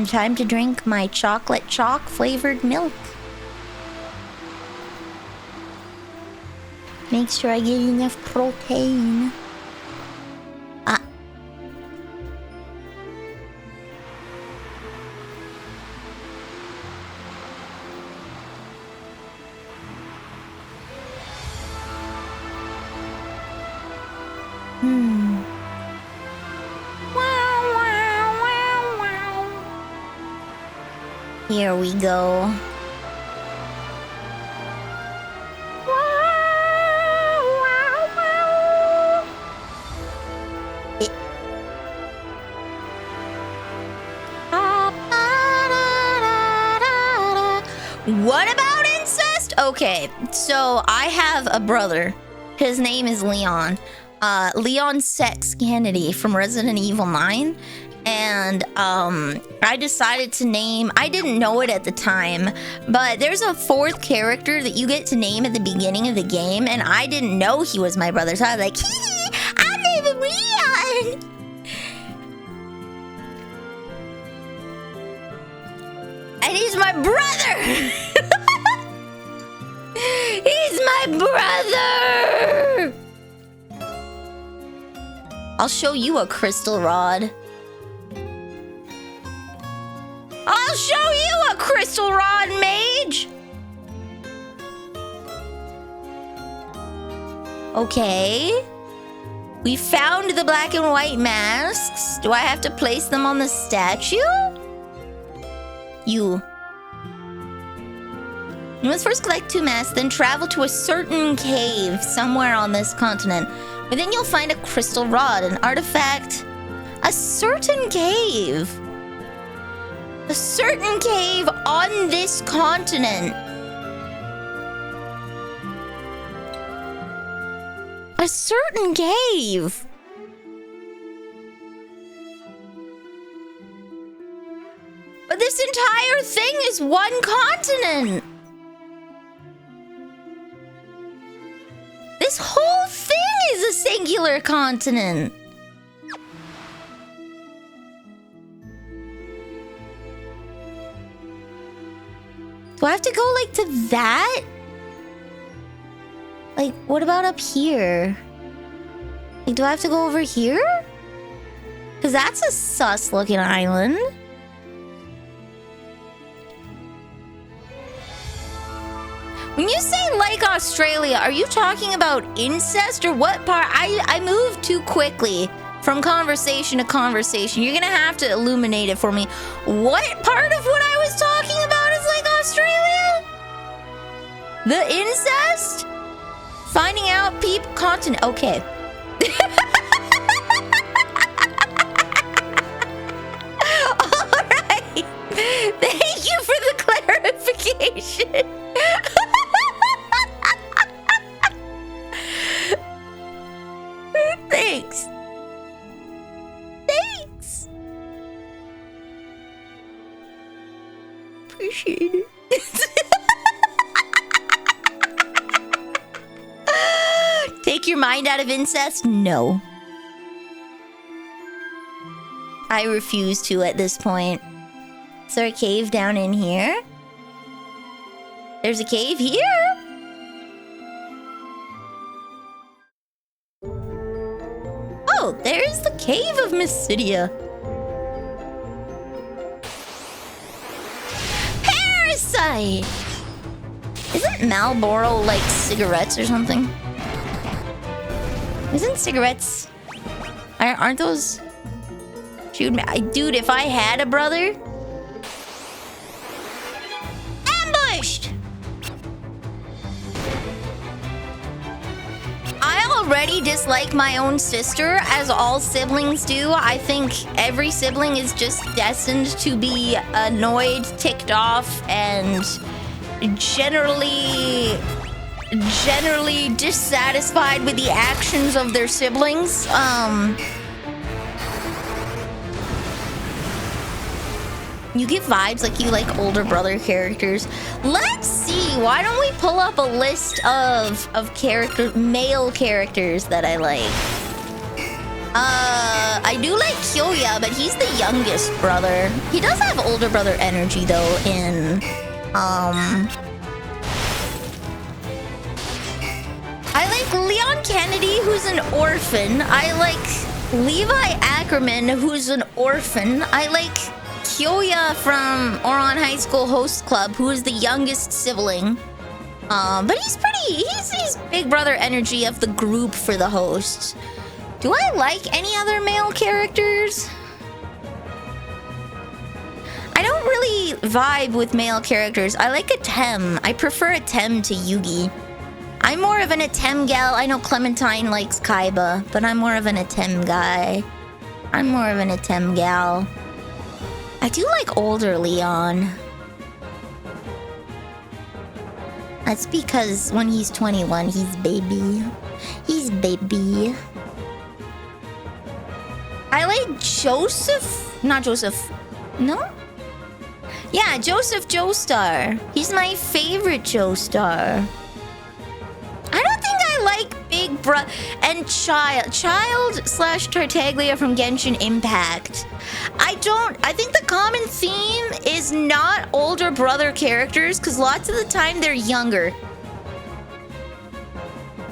Time to drink my chocolate chalk flavored milk. Make sure I get enough protein. Here we go. What about incest? Okay, so I have a brother. His name is Leon. Leon Sex Kennedy from Resident Evil 9. And I decided to name, I didn't know it at the time, but there's a fourth character that you get to name at the beginning of the game, and I didn't know he was my brother, so I was like, I'll name him Leon! And he's my brother! He's my brother! I'll show you a crystal rod. I'll show you a crystal rod, mage! Okay. We found the black and white masks. Do I have to place them on the statue? You must first collect 2 masks, then travel to a certain cave somewhere on this continent. But then you'll find a crystal rod, an artifact. A certain cave. A certain cave on this continent. A certain cave. But this entire thing is one continent. This whole thing is a singular continent. Do I have to go, like, to that? Like, what about up here? Like, do I have to go over here? Because that's a sus-looking island. When you say like Australia, are you talking about incest or what part? I moved too quickly from conversation to conversation. You're gonna have to illuminate it for me. What part of what I was talking about is like Australia? The incest? Finding out continent. Okay. All right. Thank you for the clarification. shit. Thanks. Thanks. Appreciate it. Take your mind out of incest? No. I refuse to at this point. Is there a cave down in here? There's a cave here? Oh, there's the cave of Mysidia. Parasite! Isn't Marlboro like cigarettes or something? Isn't cigarettes... Aren't those... Dude, if I had a brother... Ambushed! I already dislike my own sister, as all siblings do. I think every sibling is just destined to be annoyed, ticked off, and generally dissatisfied with the actions of their siblings. You give vibes like you like older brother characters. Let's see. Why don't we pull up a list of male characters that I like? I do like Kyoya, but he's the youngest brother. He does have older brother energy though in I like Leon Kennedy, who's an orphan. I like Levi Ackerman, who's an orphan. I like Kyoya from Oron High School Host Club, who is the youngest sibling. But he's big brother energy of the group for the hosts. Do I like any other male characters? I don't really vibe with male characters. I like Atem. I prefer Atem to Yugi. I'm more of an Atem gal. I know Clementine likes Kaiba, but I'm more of an Atem guy. I'm more of an Atem gal. I do like older Leon. That's because when he's 21, he's baby. He's baby. I like Joseph. Not Joseph. No? Yeah, Joseph Joestar. He's my favorite Joestar. I don't think I like Big Bro and Child slash Tartaglia from Genshin Impact. I think the common theme is not older brother characters, because lots of the time they're younger.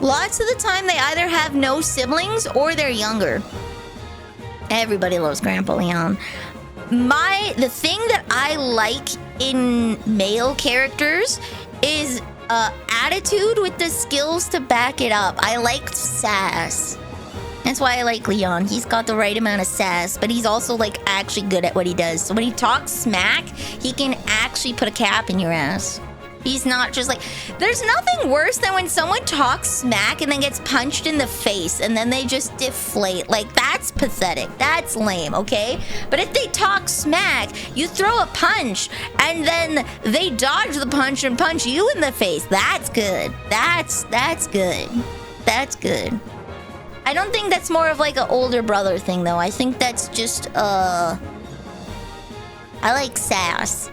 Lots of the time they either have no siblings or they're younger. Everybody loves Grandpa Leon. The thing that I like in male characters is attitude with the skills to back it up. I like sass. That's why I like Leon. He's got the right amount of sass, but he's also like actually good at what he does. So when he talks smack, he can actually put a cap in your ass. He's not just like... There's nothing worse than when someone talks smack and then gets punched in the face and then they just deflate. Like, that's pathetic. That's lame, okay? But if they talk smack, you throw a punch and then they dodge the punch and punch you in the face. That's good. That's good. That's good. I don't think that's more of like an older brother thing, though. I think that's just, I like sass.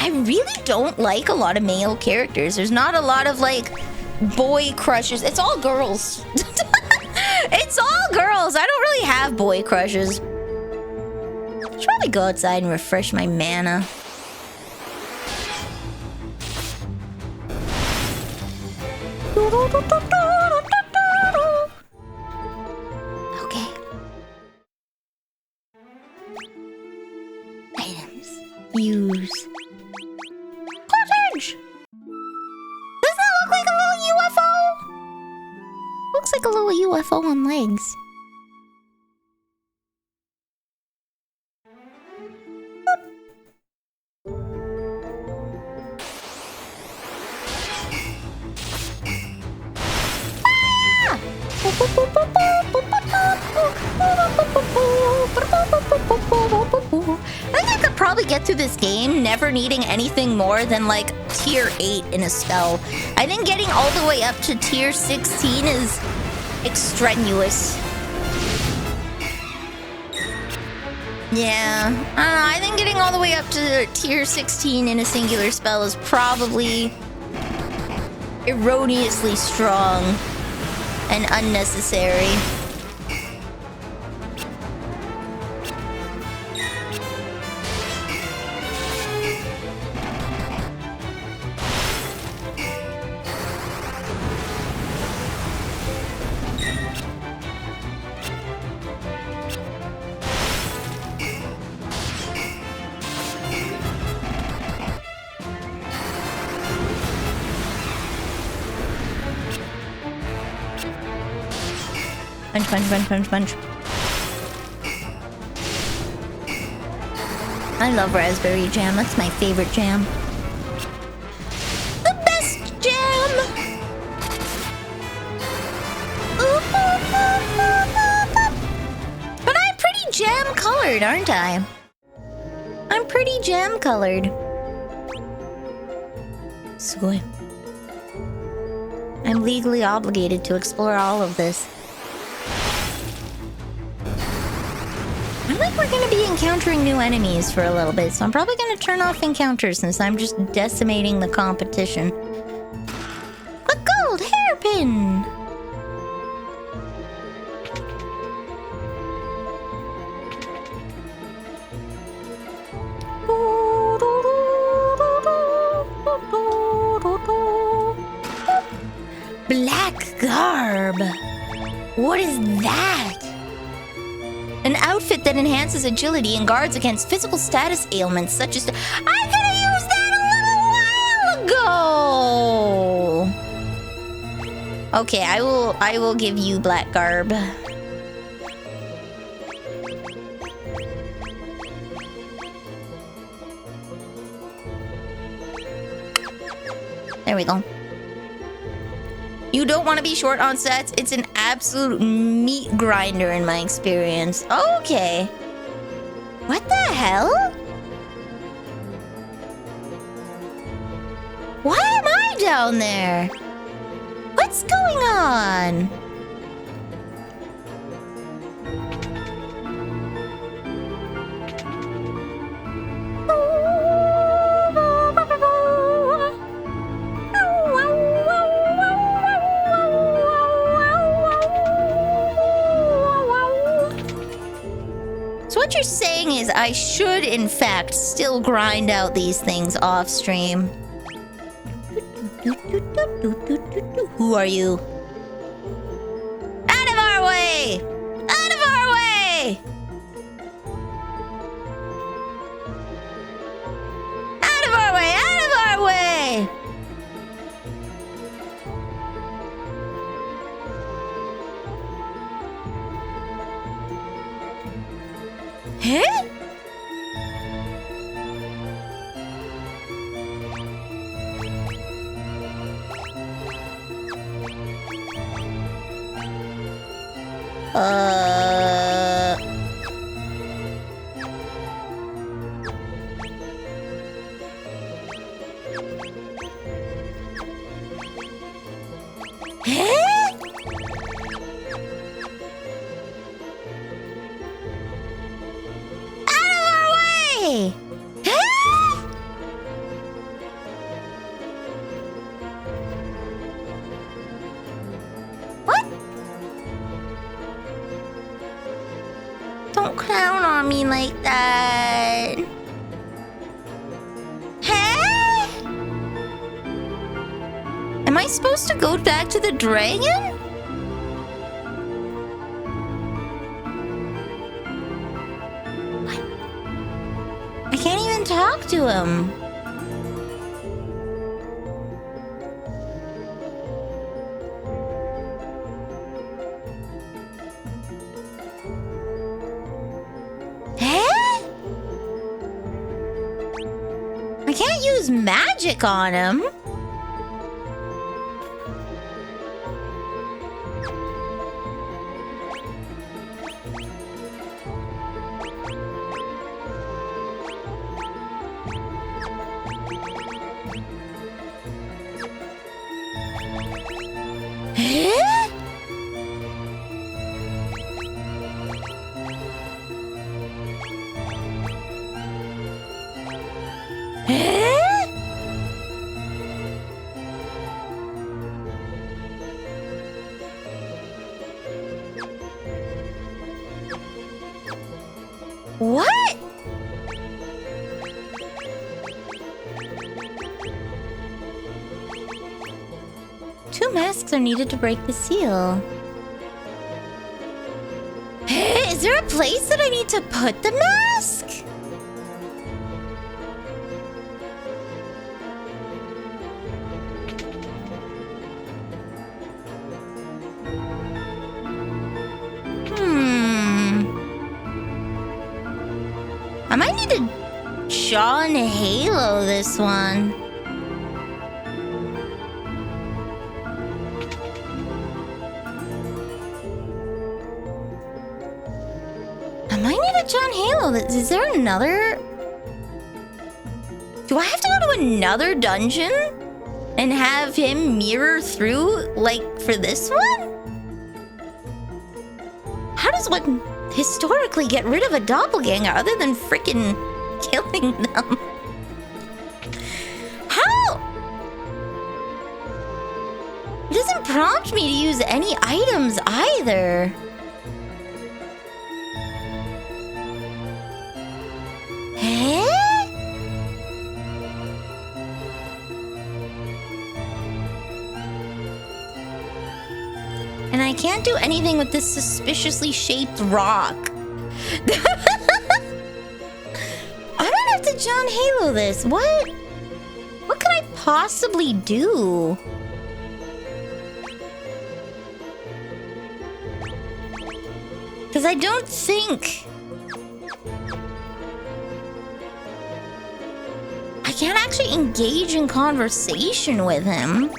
I really don't like a lot of male characters. There's not a lot of, like, boy crushes. It's all girls. It's all girls. I don't really have boy crushes. I should probably go outside and refresh my mana. Okay. Items. Use. Cottage! Doesn't that look like a little UFO? Looks like a little UFO on legs. probably get through this game never needing anything more than like tier 8 in a spell. I think getting all the way up to tier 16 is extraneous. Yeah, I don't know. I think getting all the way up to tier 16 in a singular spell is probably erroneously strong and unnecessary. Punch. I love raspberry jam. That's my favorite jam. The best jam! But I'm pretty jam colored, aren't I? I'm pretty jam colored. Sugoi. I'm legally obligated to explore all of this. I think we're going to be encountering new enemies for a little bit, so I'm probably going to turn off encounters since I'm just decimating the competition. A gold hairpin! Black garb! What is that? An outfit that enhances agility and guards against physical status ailments such as... I could have used that a little while ago! Okay, I will give you black garb. There we go. You don't want to be short on stats. It's an absolute meat grinder in my experience. Okay. What the hell? Why am I down there? What's going on? What you're saying is I should, in fact, still grind out these things off stream. Who are you? Out of our way! Out of our way! Out of our way! Out of our way! Huh? Like that. Hey? Am I supposed to go back to the dragon? What? I can't even talk to him. Magic on him. Eh? Eh? What? Two masks are needed to break the seal. Hey, is there a place that I need to put the mask? I might need to John Halo this one. I might need a John Halo. Is there another? Do I have to go to another dungeon and have him mirror through, like, for this one? How does one historically get rid of a doppelganger other than freaking killing them? How? It doesn't prompt me to use any items either. Eh? And I can't do anything with this suspiciously shaped rock. I might have to John Halo this. What? What could I possibly do? Because I don't think... I can't actually engage in conversation with him.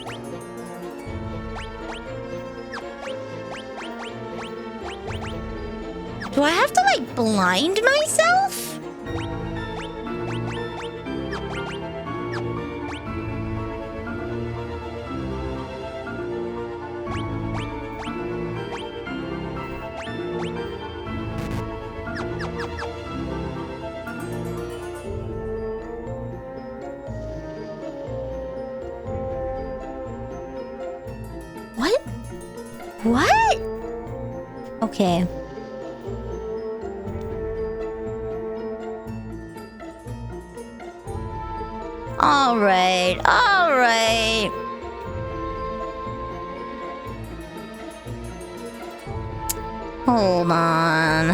Do I have to, like, blind myself? What? What? Okay. All right. Hold on.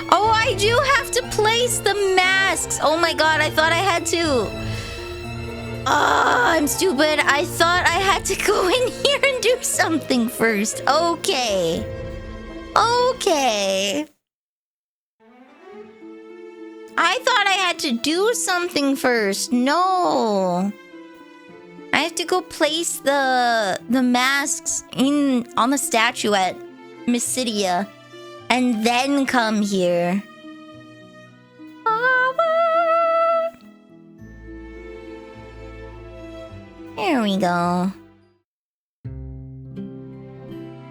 Oh, I do have to place the masks. Oh my god, I thought I had to. I'm stupid. I thought I had to go in here and do something first. Okay. I thought I had to do something first. No. I have to go place the masks on the statue at Mysidia and then come here. There we go.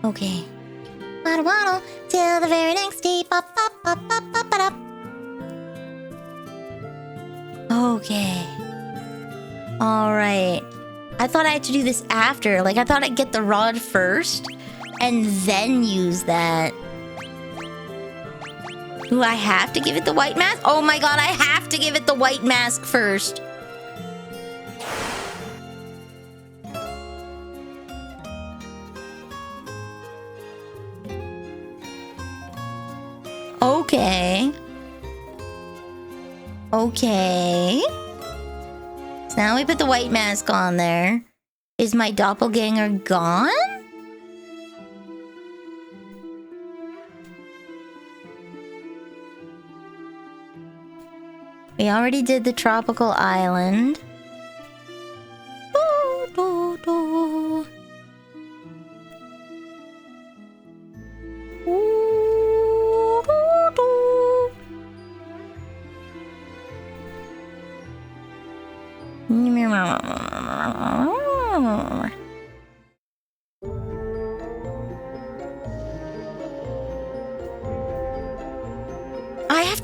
Okay. Waddle waddle till the very next day. Pop pop pop pop pop pop. Okay. All right. I thought I had to do this after. Like, I thought I'd get the rod first and then use that. Do I have to give it the white mask? Oh my god, I have to give it the white mask first. Okay. So now we put the white mask on there. Is my doppelganger gone? We already did the tropical island.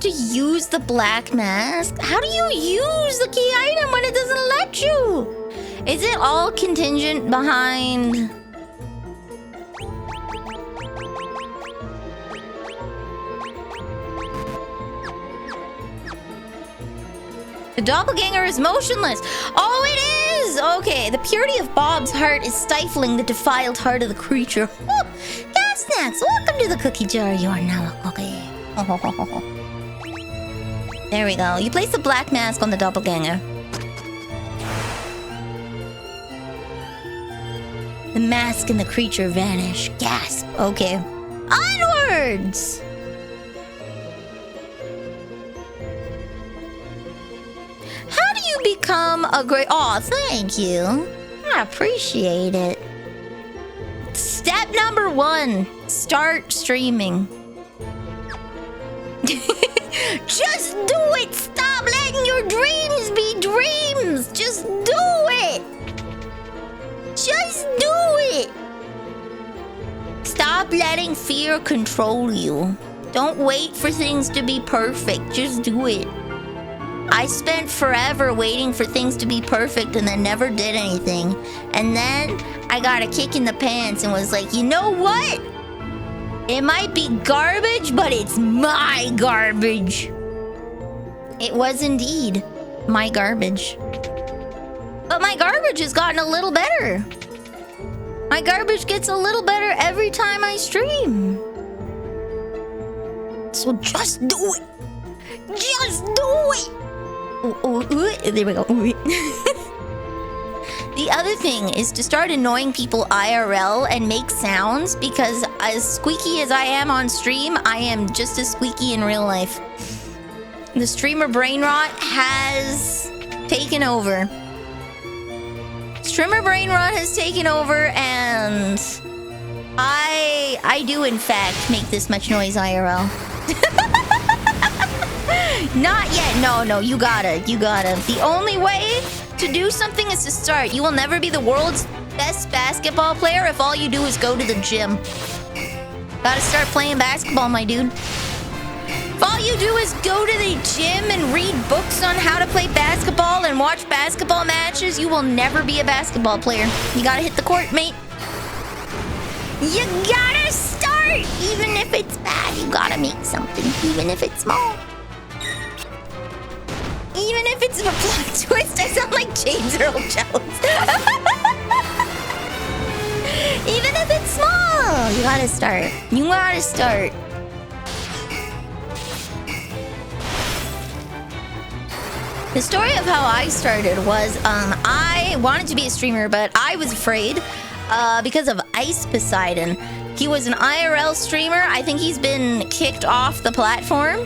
to use the black mask? How do you use the key item when it doesn't let you? Is it all contingent behind... The doppelganger is motionless. Oh, it is! Okay, the purity of Bob's heart is stifling the defiled heart of the creature. Oh, cat snacks, welcome to the cookie jar. You are now a cookie. There we go. You place the black mask on the doppelganger. The mask and the creature vanish. Gasp. Okay. Onwards! How do you become a great... Oh, thank you. I appreciate it. Step number 1. Start streaming. Just do it! Stop letting your dreams be dreams! Just do it! Just do it! Stop letting fear control you. Don't wait for things to be perfect. Just do it. I spent forever waiting for things to be perfect and then never did anything. And then I got a kick in the pants and was like, you know what? It might be garbage, but it's my garbage. It was indeed my garbage. But my garbage has gotten a little better. My garbage gets a little better every time I stream. So just do it. Just do it. There we go. The other thing is to start annoying people IRL and make sounds, because as squeaky as I am on stream, I am just as squeaky in real life. The streamer brain rot has taken over. Streamer brain rot has taken over, and I do in fact make this much noise IRL. Not yet. No, you gotta. The only way to do something is to start. You will never be the world's best basketball player if all you do is go to the gym. Gotta start playing basketball, my dude. If all you do is go to the gym and read books on how to play basketball and watch basketball matches, you will never be a basketball player. You gotta hit the court, mate. You gotta start! Even if it's bad, you gotta make something. Even if it's small. Even if it's a plot twist, I sound like James Earl Jones. Even if it's small, you gotta start. You gotta start. The story of how I started was, I wanted to be a streamer, but I was afraid because of Ice Poseidon. He was an IRL streamer. I think he's been kicked off the platform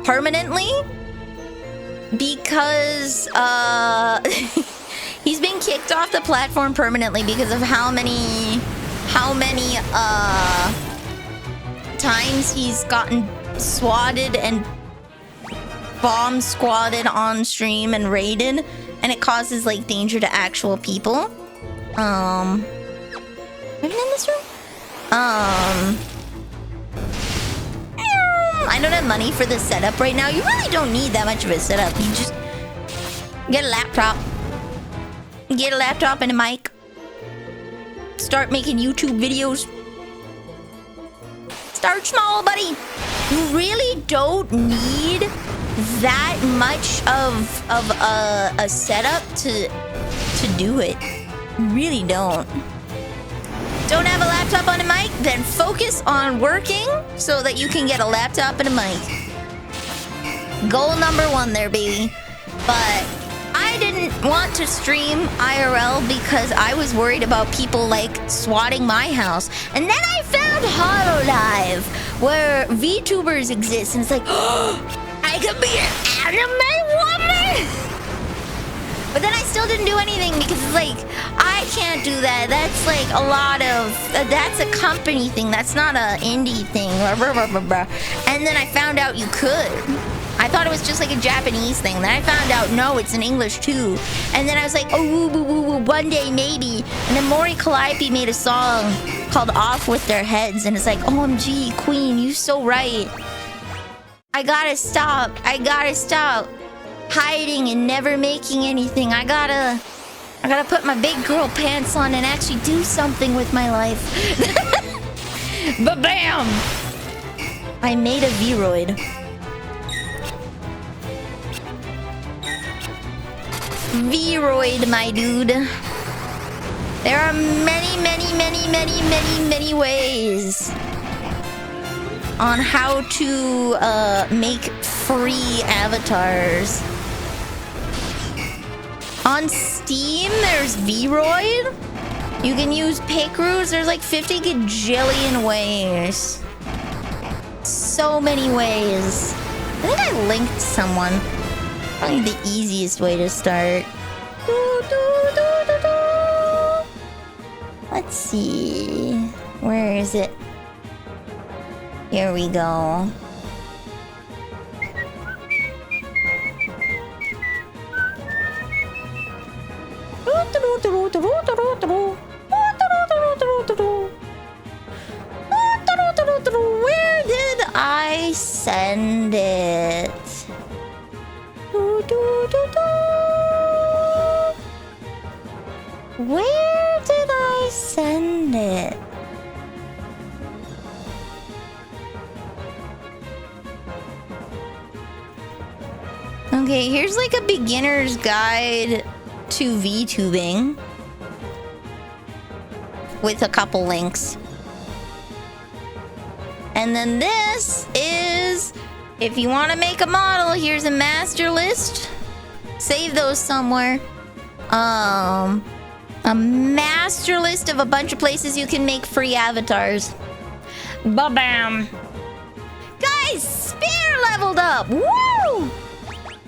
permanently. Because he's been kicked off the platform permanently because of how many times he's gotten swatted and bomb squatted on stream and raided, and it causes like danger to actual people. Have you in this room? I don't have money for this setup right now. You really don't need that much of a setup. You just get a laptop. Get a laptop and a mic. Start making YouTube videos. Start small, buddy. You really don't need that much of a setup to do it. You really don't. Don't have a laptop on a mic? Then focus on working so that you can get a laptop and a mic. Goal number 1 there, baby. But I didn't want to stream IRL because I was worried about people like swatting my house. And then I found Hololive, where VTubers exist, and it's like, oh, I could be an anime woman! But then I still didn't do anything because it's like, I can't do that. That's like a lot of, that's a company thing. That's not an indie thing. And then I found out you could. I thought it was just like a Japanese thing. Then I found out, no, it's in English too. And then I was like, oh, woo, woo, woo, woo, one day maybe. And then Mori Calliope made a song called Off With Their Heads. And it's like, OMG, Queen, you so right. I gotta stop. I gotta stop hiding and never making anything. I gotta put my big girl pants on and actually do something with my life. Ba-bam! I made a Vroid. Vroid, my dude. There are many, many, many, many, many, many ways on how to make free avatars. On Steam, there's Vroid. You can use Picroos. There's like 50 gajillion ways. So many ways. I think I linked someone. Probably the easiest way to start. Let's see. Where is it? Here we go. Where did I send it? Where did I send it? Okay, here's like a beginner's guide to VTubing with a couple links. And then this is, if you want to make a model, here's a master list. Save those somewhere. A master list of a bunch of places you can make free avatars. Ba-bam! Guys, Spear leveled up! Woo!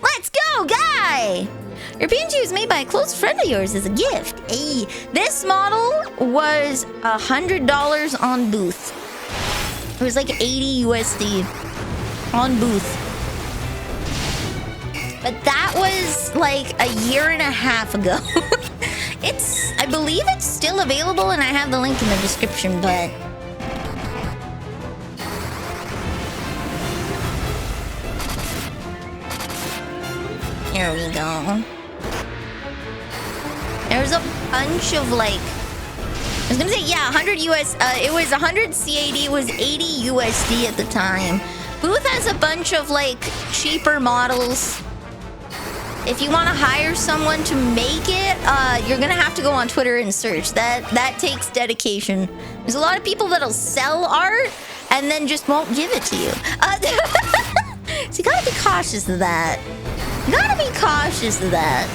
Let's go, guy! Your PNG was made by a close friend of yours as a gift. Hey, this model was $100 on Booth. It was like 80 USD on Booth. But that was like a year and a half ago. I believe it's still available, and I have the link in the description, but here we go. There's a bunch of like, I was gonna say, yeah, 100 US, it was 100 CAD, it was 80 USD at the time. Booth has a bunch of like cheaper models. If you want to hire someone to make it, you're gonna have to go on Twitter and search. That takes dedication. There's a lot of people that'll sell art and then just won't give it to you. So you gotta be cautious of that. You gotta be cautious of that.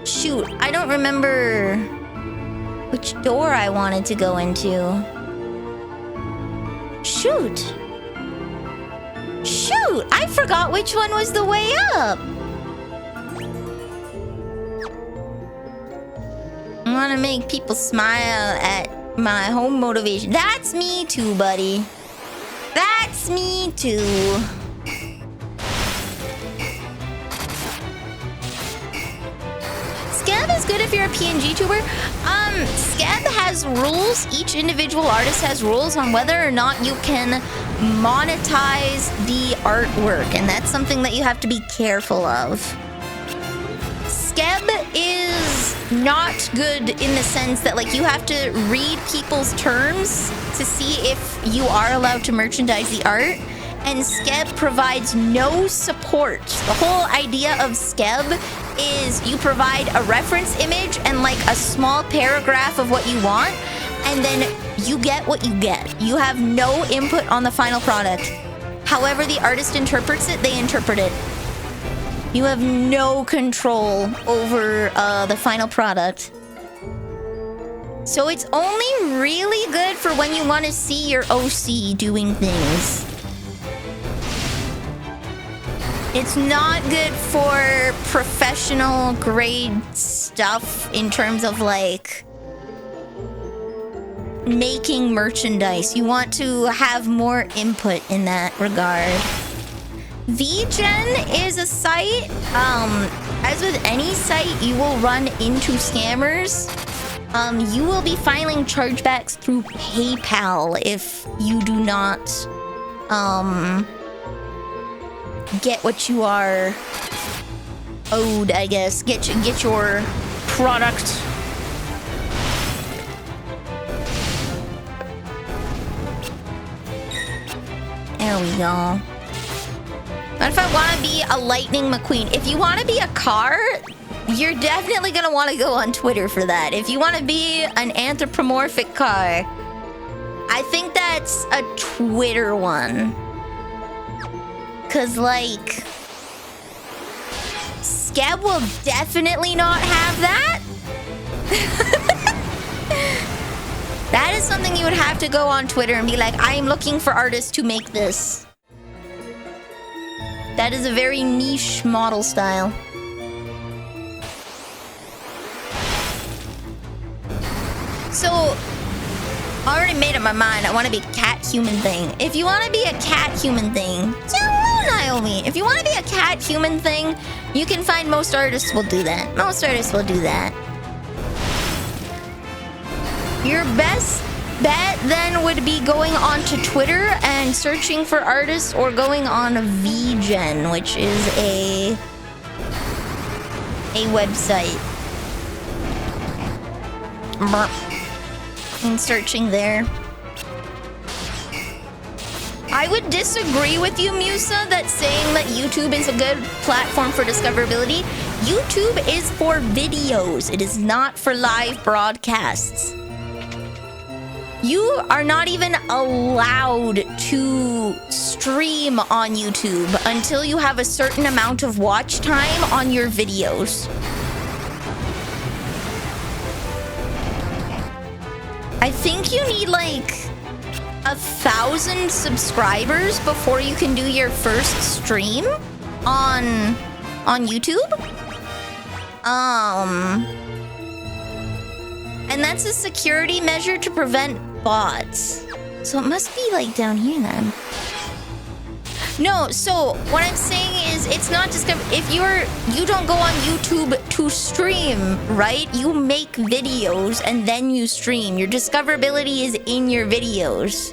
Shoot, I don't remember which door I wanted to go into. Shoot, I forgot which one was the way up. I want to make people smile at my home motivation. That's me too, buddy. That's me too. Scab is good if you're a PNG tuber. Scab has rules. Each individual artist has rules on whether or not you can monetize the artwork, and that's something that you have to be careful of. Scab is not good in the sense that like you have to read people's terms to see if you are allowed to merchandise the art, and Scab provides no support. The whole idea of Scab is you provide a reference image and like a small paragraph of what you want, and then you get what you get. You have no input on the final product. However the artist interprets it, they interpret it. You have no control over the final product. So it's only really good for when you want to see your OC doing things. It's not good for professional grade stuff in terms of like making merchandise. You want to have more input in that regard. VGen is a site, as with any site, you will run into scammers. You will be filing chargebacks through PayPal if you do not get what you are owed, I guess. Get your Product. There we go. What if I want to be a Lightning McQueen? If you want to be a car, you're definitely going to want to go on Twitter for that. If you want to be an anthropomorphic car, I think that's a Twitter one. Because, like, Scab will definitely not have that. That is something you would have to go on Twitter and be like, I am looking for artists to make this. That is a very niche model style. So, I already made up my mind. I want to be a cat-human thing. If you want to be a cat-human thing, hello, Naomi. If you want to be a cat-human thing, you can find most artists will do that. Most artists will do that. Your best bet then would be going onto Twitter and searching for artists, or going on VGen, which is a website. And searching there. I would disagree with you, Musa, that saying that YouTube is a good platform for discoverability. YouTube is for videos. It is not for live broadcasts. You are not even allowed to stream on YouTube until you have a certain amount of watch time on your videos. I think you need like 1,000 subscribers before you can do your first stream on YouTube. And that's a security measure to prevent bots. So it must be like down here then. No, so what I'm saying is it's not discover. If you don't go on YouTube to stream, right? You make videos and then you stream. Your discoverability is in your videos.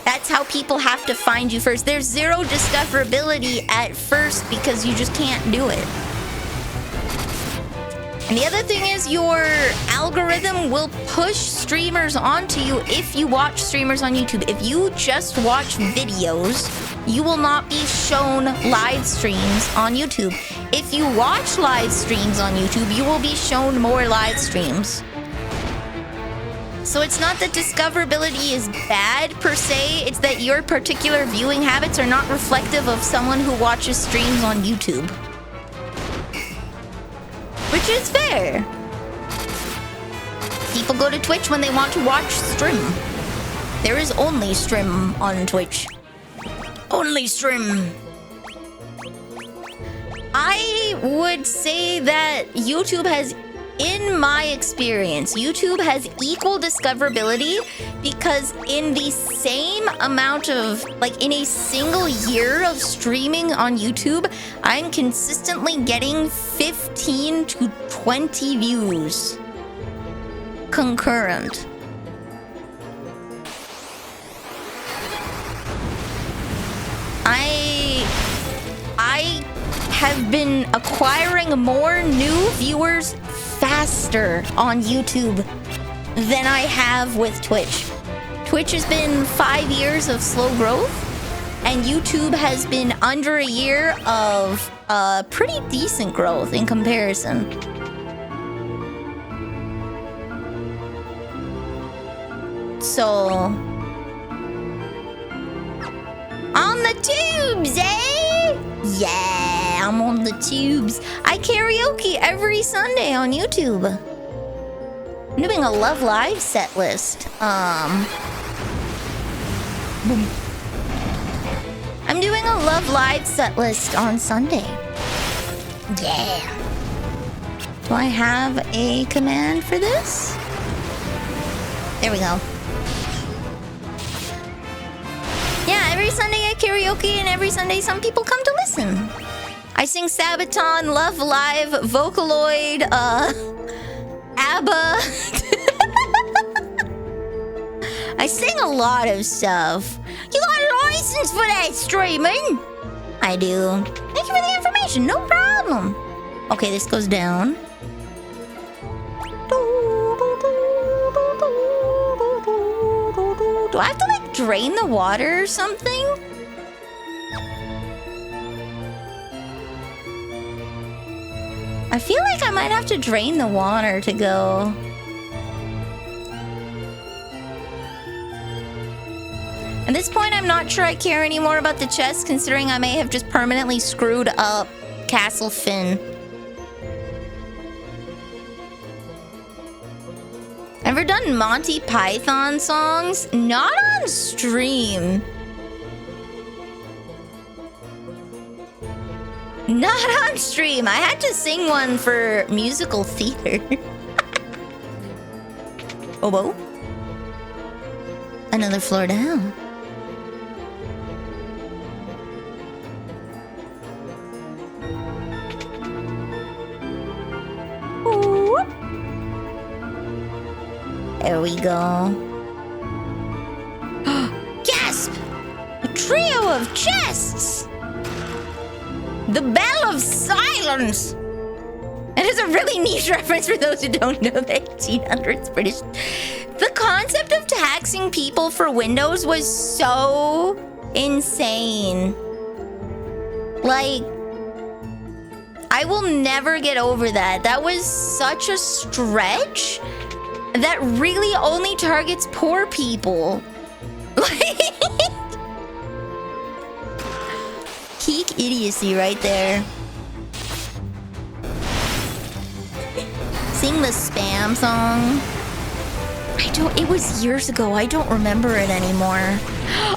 That's how people have to find you first. There's zero discoverability at first because you just can't do it. And the other thing is your algorithm will push streamers onto you if you watch streamers on YouTube. If you just watch videos, you will not be shown live streams on YouTube. If you watch live streams on YouTube, you will be shown more live streams. So it's not that discoverability is bad per se, it's that your particular viewing habits are not reflective of someone who watches streams on YouTube. Which is fair. People go to Twitch when they want to watch stream. There is only stream on Twitch. Only stream. I would say that YouTube has, in my experience, YouTube has equal discoverability because in the same amount of, like in a single year of streaming on YouTube, I'm consistently getting 15 to 20 views concurrent. I have been acquiring more new viewers faster on YouTube than I have with Twitch. Twitch has been 5 years of slow growth, and YouTube has been under a year of pretty decent growth in comparison. So, on the tubes, eh? Yeah, I'm on the tubes. I karaoke every Sunday on YouTube. I'm doing a Love Live set list. I'm doing a Love Live set list on Sunday. Yeah. Do I have a command for this? There we go. Yeah, every Sunday I karaoke, and every Sunday some people come to listen. I sing Sabaton, Love Live, Vocaloid, ABBA. I sing a lot of stuff. You got a license for that, streaming? I do. Thank you for the information. No problem. Okay, this goes down. Do I have to like drain the water or something? I feel like I might have to drain the water to go. At this point, I'm not sure I care anymore about the chest, considering I may have just permanently screwed up Castle Finn. Ever done Monty Python songs? Not on stream. Not on stream. I had to sing one for musical theater. Oh, whoa. Another floor down. Ooh. There we go. Gasp! A trio of chests! The Bell of Silence! It is a really niche reference for those who don't know the 1800s British. The concept of taxing people for windows was so insane. Like, I will never get over that. That was such a stretch that really only targets poor people. Like, peak idiocy right there. Sing the spam song. It was years ago. I don't remember it anymore.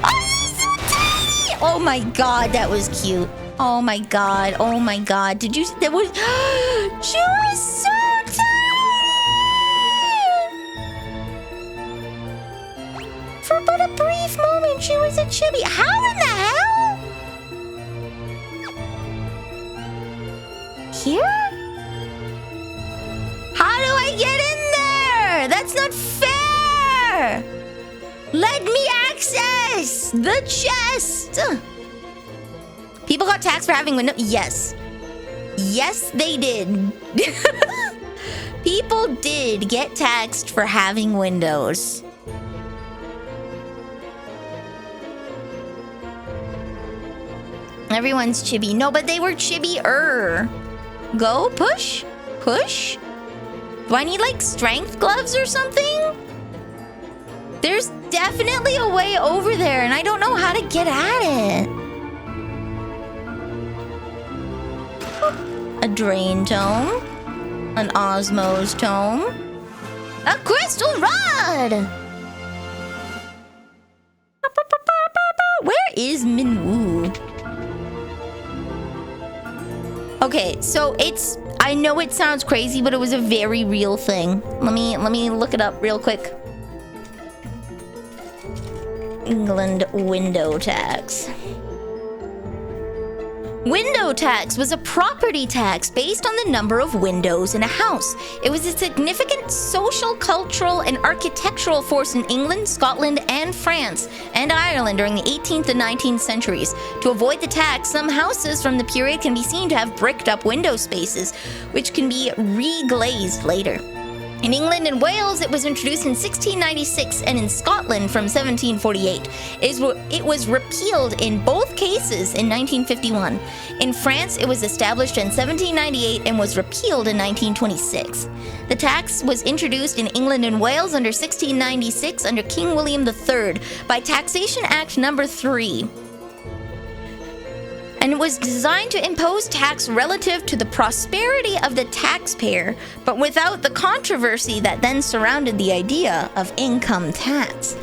Oh, so tiny! Oh my god, that was cute. Oh my god. Oh my god. Did you? That was. She was so tiny! For but a brief moment, she was a chibi. How in the hell? Here? How do I get in there? That's not fair! Let me access the chest! People got taxed for having windows? Yes. Yes, they did. People did get taxed for having windows. Everyone's chibi. No, but they were chibi-er. Go, push, push. Do I need like strength gloves or something? There's definitely a way over there and I don't know how to get at it. A drain tome. An osmose tome. A crystal rod! Where is Minwoo? Okay, so I know it sounds crazy, but it was a very real thing. Let me look it up real quick. England window tax. Window tax was a property tax based on the number of windows in a house. It was a significant social, cultural, and architectural force in England, Scotland, and France, and Ireland during the 18th and 19th centuries. To avoid the tax, some houses from the period can be seen to have bricked up window spaces, which can be reglazed later. In England and Wales, it was introduced in 1696, and in Scotland from 1748. It was repealed in both cases in 1951. In France, it was established in 1798 and was repealed in 1926. The tax was introduced in England and Wales under 1696 under King William III by Taxation Act No. 3. And it was designed to impose tax relative to the prosperity of the taxpayer, but without the controversy that then surrounded the idea of income tax.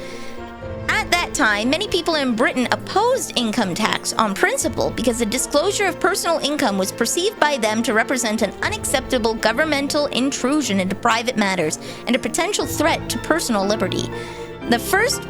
At that time, many people in Britain opposed income tax on principle because the disclosure of personal income was perceived by them to represent an unacceptable governmental intrusion into private matters and a potential threat to personal liberty. The first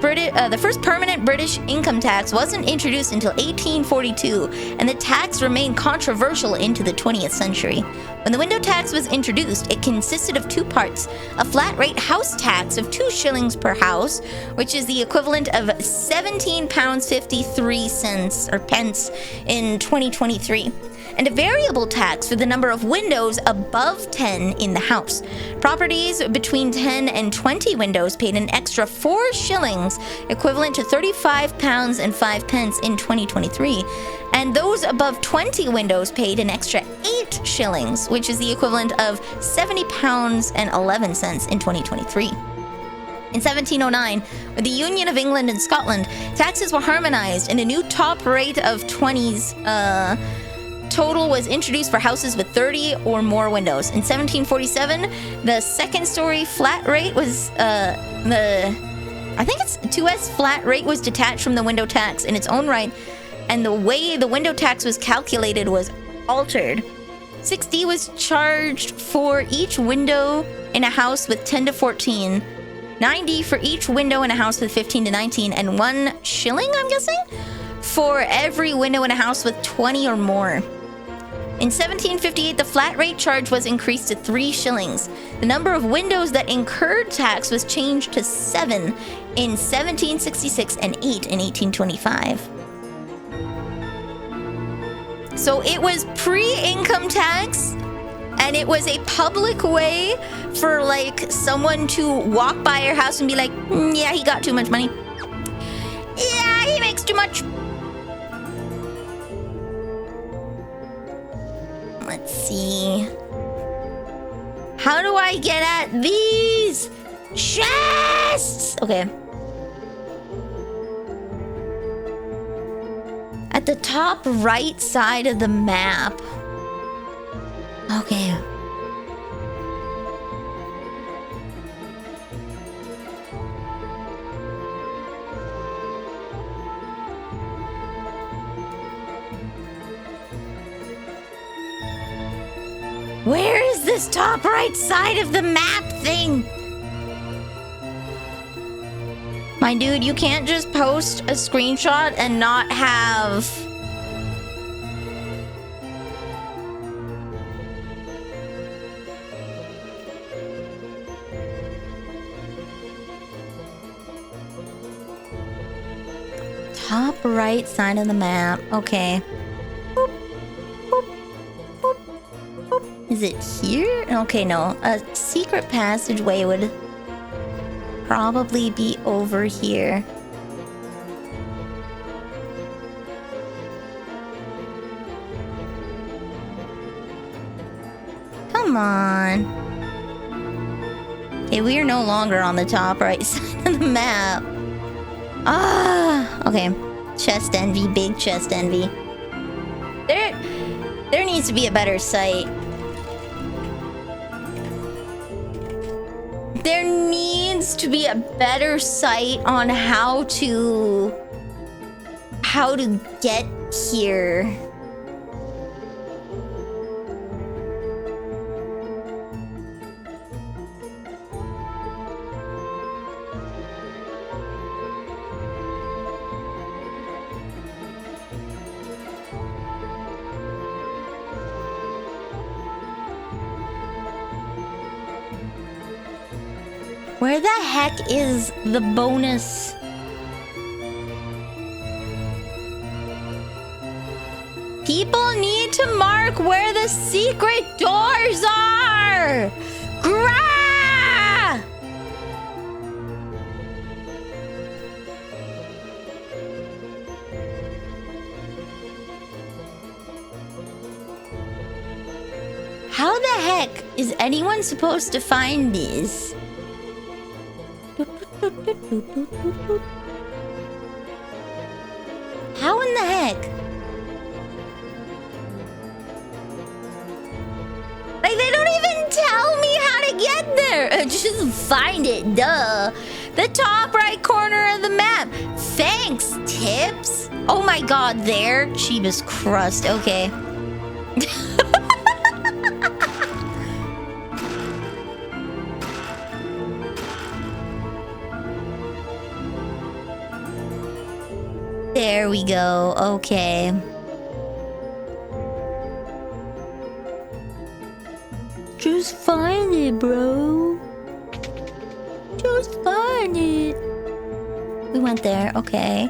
permanent British income tax wasn't introduced until 1842, and the tax remained controversial into the 20th century. When the window tax was introduced, it consisted of two parts: a flat rate house tax of 2 shillings per house, which is the equivalent of £17.53 or pence in 2023, and a variable tax for the number of windows above 10 in the house. Properties between 10 and 20 windows paid an extra 4 shillings, equivalent to £35 and 5 pence in 2023, and those above 20 windows paid an extra 8 shillings, which is the equivalent of £70 and 11 cents in 2023. In 1709, with the Union of England and Scotland, taxes were harmonized and a new top rate of 20s total was introduced for houses with 30 or more windows. In 1747, the second story flat rate was I think it's 2S flat rate was detached from the window tax in its own right, and the way the window tax was calculated was altered. 6D was charged for each window in a house with 10 to 14, 9D for each window in a house with 15 to 19, and 1 shilling, I'm guessing, for every window in a house with 20 or more. In 1758, the flat rate charge was increased to 3 shillings. The number of windows that incurred tax was changed to 7 in 1766 and 8 in 1825. So it was pre-income tax, and it was a public way for like someone to walk by your house and be like, yeah, he got too much money. Yeah, he makes too much. Let's see. How do I get at these chests? Okay. At the top right side of the map. Okay. Where is this top right side of the map thing? My dude, you can't just post a screenshot and not have... Top right side of the map. Okay. Is it here? Okay, no. A secret passageway would probably be over here. Come on. Okay, we are no longer on the top right side of the map. Ah, okay. Chest envy, big chest envy. There needs to be a better site. There needs to be a better site on how to get here. Where the heck is the bonus? People need to mark where the secret doors are! Grah! How the heck is anyone supposed to find these? How in the heck? Like, they don't even tell me how to get there. Just find it, duh. The top right corner of the map. Thanks, tips. Oh my god, there. Jeebus crust. Okay. There we go. Okay. Just find it, bro. Just find it. We went there. Okay.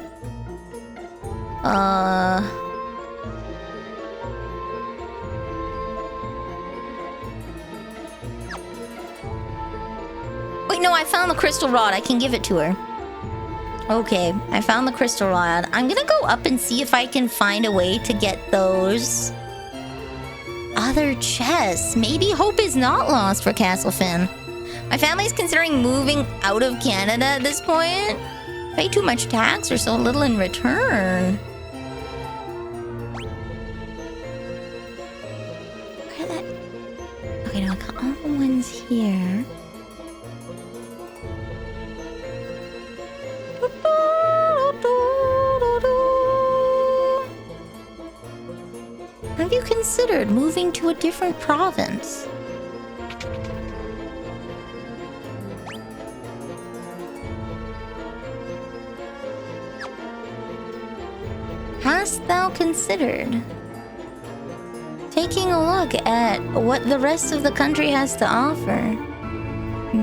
Wait, no, I found the crystal rod. I can give it to her. Okay, I found the crystal rod. I'm gonna go up and see if I can find a way to get those other chests. Maybe hope is not lost for Castlefin. My family's considering moving out of Canada at this point. Pay too much tax or so little in return. Where that? Okay, no, I got all the ones here. Have you considered moving to a different province? Hast thou considered taking a look at what the rest of the country has to offer?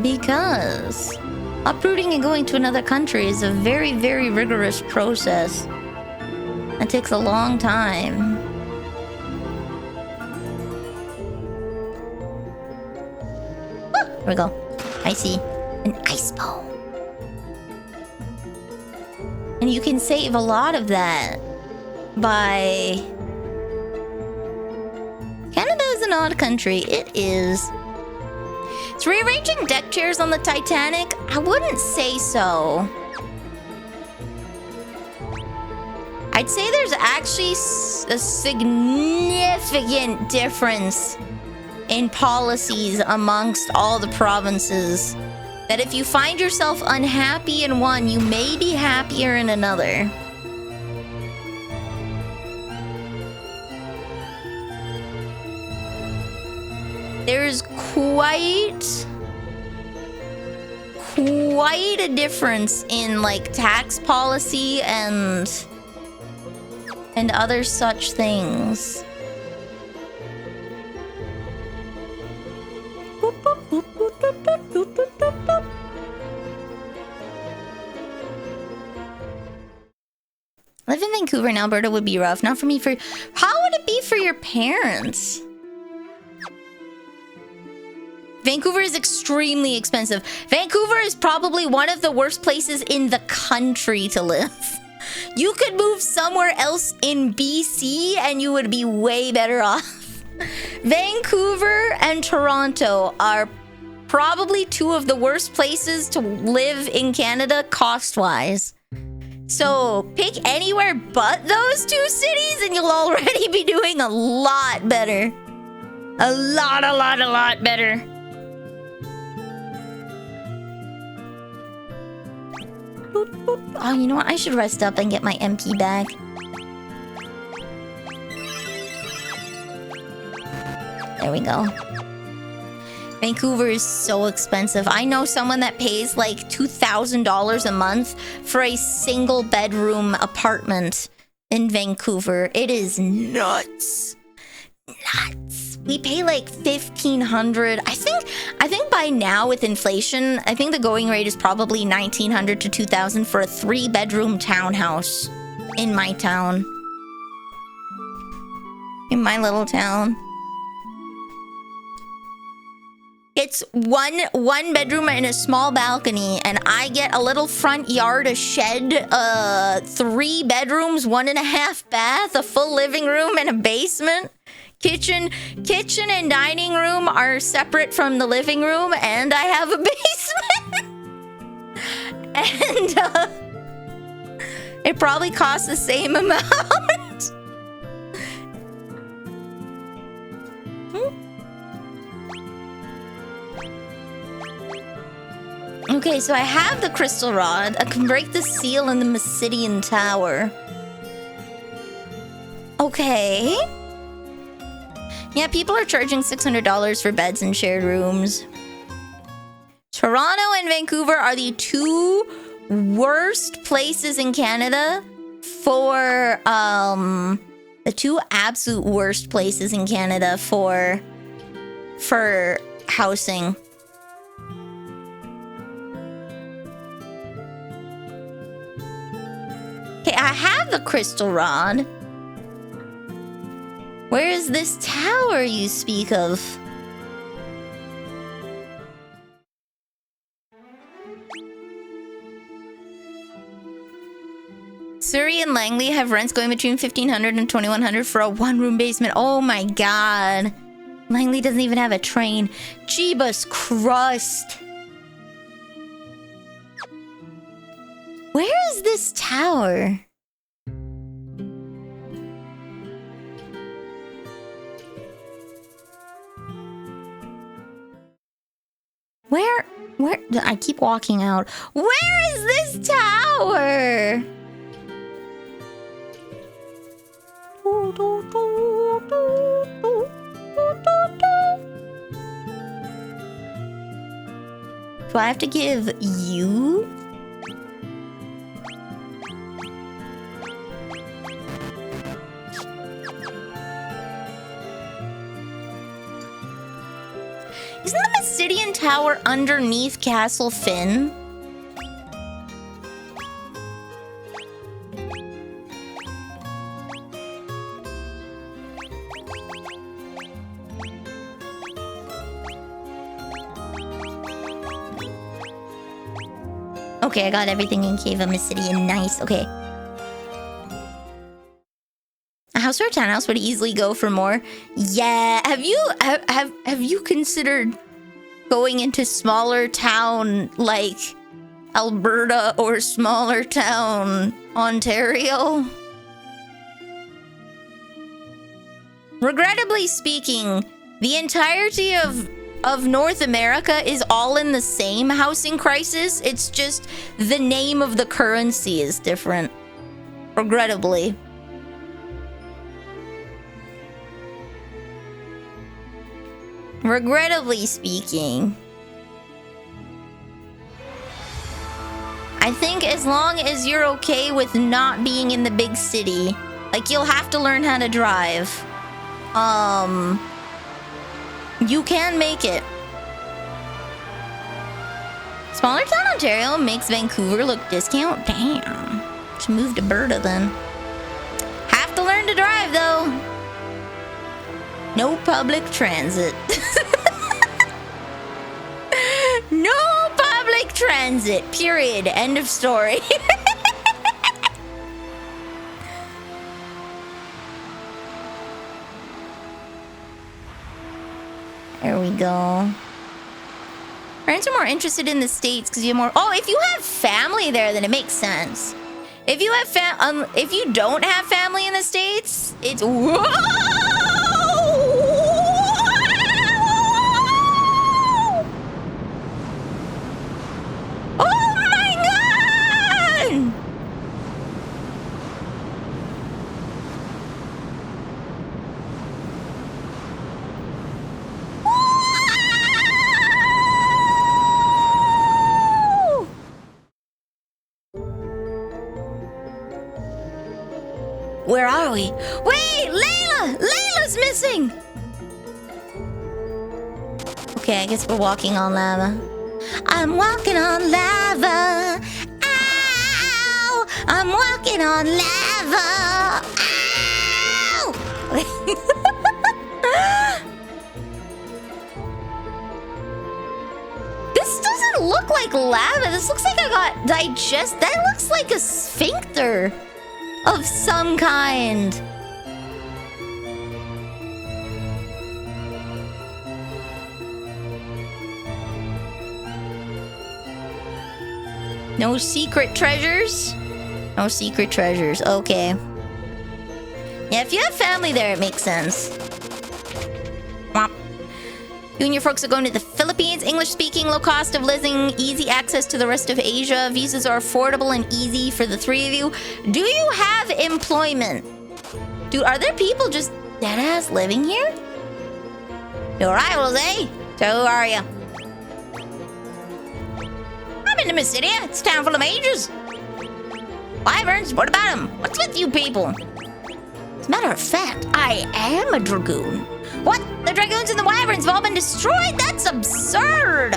Because uprooting and going to another country is a very, very rigorous process. It takes a long time. Here we go. I see an ice bow. And you can save a lot of that by... Canada is an odd country. It is. It's rearranging deck chairs on the Titanic? I wouldn't say so. I'd say there's actually a significant difference in policies amongst all the provinces. That if you find yourself unhappy in one, you may be happier in another. There's quite a difference in like tax policy and other such things. Live in Vancouver and Alberta would be rough. Not for me. How would it be for your parents? Vancouver is extremely expensive. Vancouver is probably one of the worst places in the country to live. You could move somewhere else in BC and you would be way better off. Vancouver and Toronto are probably two of the worst places to live in Canada cost-wise. So pick anywhere but those two cities and you'll already be doing a lot better. A lot better. Oh, you know what? I should rest up and get my MP back. There we go. Vancouver is so expensive. I know someone that pays like $2,000 a month for a single bedroom apartment in Vancouver. It is nuts. Nuts. We pay like $1,500. I think by now with inflation, I think the going rate is probably $1,900 to $2,000 for a 3-bedroom townhouse in my town. In my little town. It's one bedroom and a small balcony, and I get a little front yard, a shed, 3 bedrooms, 1.5 bath, a full living room, and a basement. Kitchen and dining room are separate from the living room, and I have a basement. And it probably costs the same amount. Okay, so I have the crystal rod. I can break the seal in the Mysidian Tower. Okay. Yeah, people are charging $600 for beds and shared rooms. Toronto and Vancouver are the 2 worst places in Canada for the two absolute worst places in Canada for housing. Okay, I have the crystal rod. Where is this tower you speak of? Surrey and Langley have rents going between 1,500 and 2,100 for a one-room basement. Oh my god. Langley doesn't even have a train. Jeebus crust. Where is this tower? Where? I keep walking out. Where is this tower? Do I have to give you? Isn't the Mystidian Tower underneath Castle Finn? Okay, I got everything in Cave of Mystidian. Nice. Okay. A house or a townhouse would easily go for more. Yeah. Have you considered going into smaller town like Alberta or smaller town Ontario? Regrettably speaking, the entirety of North America is all in the same housing crisis. It's just the name of the currency is different. Regrettably. Regrettably speaking. I think as long as you're okay with not being in the big city, like you'll have to learn how to drive. You can make it. Smaller town Ontario makes Vancouver look discount? Damn. Should move to Berta then. Have to learn to drive though. No public transit. No public transit. Period. End of story. There we go. Parents are more interested in the States because you have more. Oh, if you have family there, then it makes sense. If you have if you don't have family in the States, it's whoa! Oh my god! Where are we? Wait, Layla! Layla's missing! Okay, I guess we're walking on lava. I'm walking on lava. Ow! I'm walking on lava. Ow! This doesn't look like lava. This looks like I got digest. That looks like a sphincter of some kind. No secret treasures? No secret treasures. Okay. Yeah, if you have family there, it makes sense. Womp. You and your folks are going to the Philippines. English-speaking, low cost of living, easy access to the rest of Asia. Visas are affordable and easy for the three of you. Do you have employment? Dude, are there people just deadass living here? New arrivals, eh? So who are you? I'm in the Mystidia. It's a town full of mages. Wyverns, what about them? What's with you people? As a matter of fact, I am a dragoon. What? The dragoons and the wyverns have all been destroyed? That's absurd!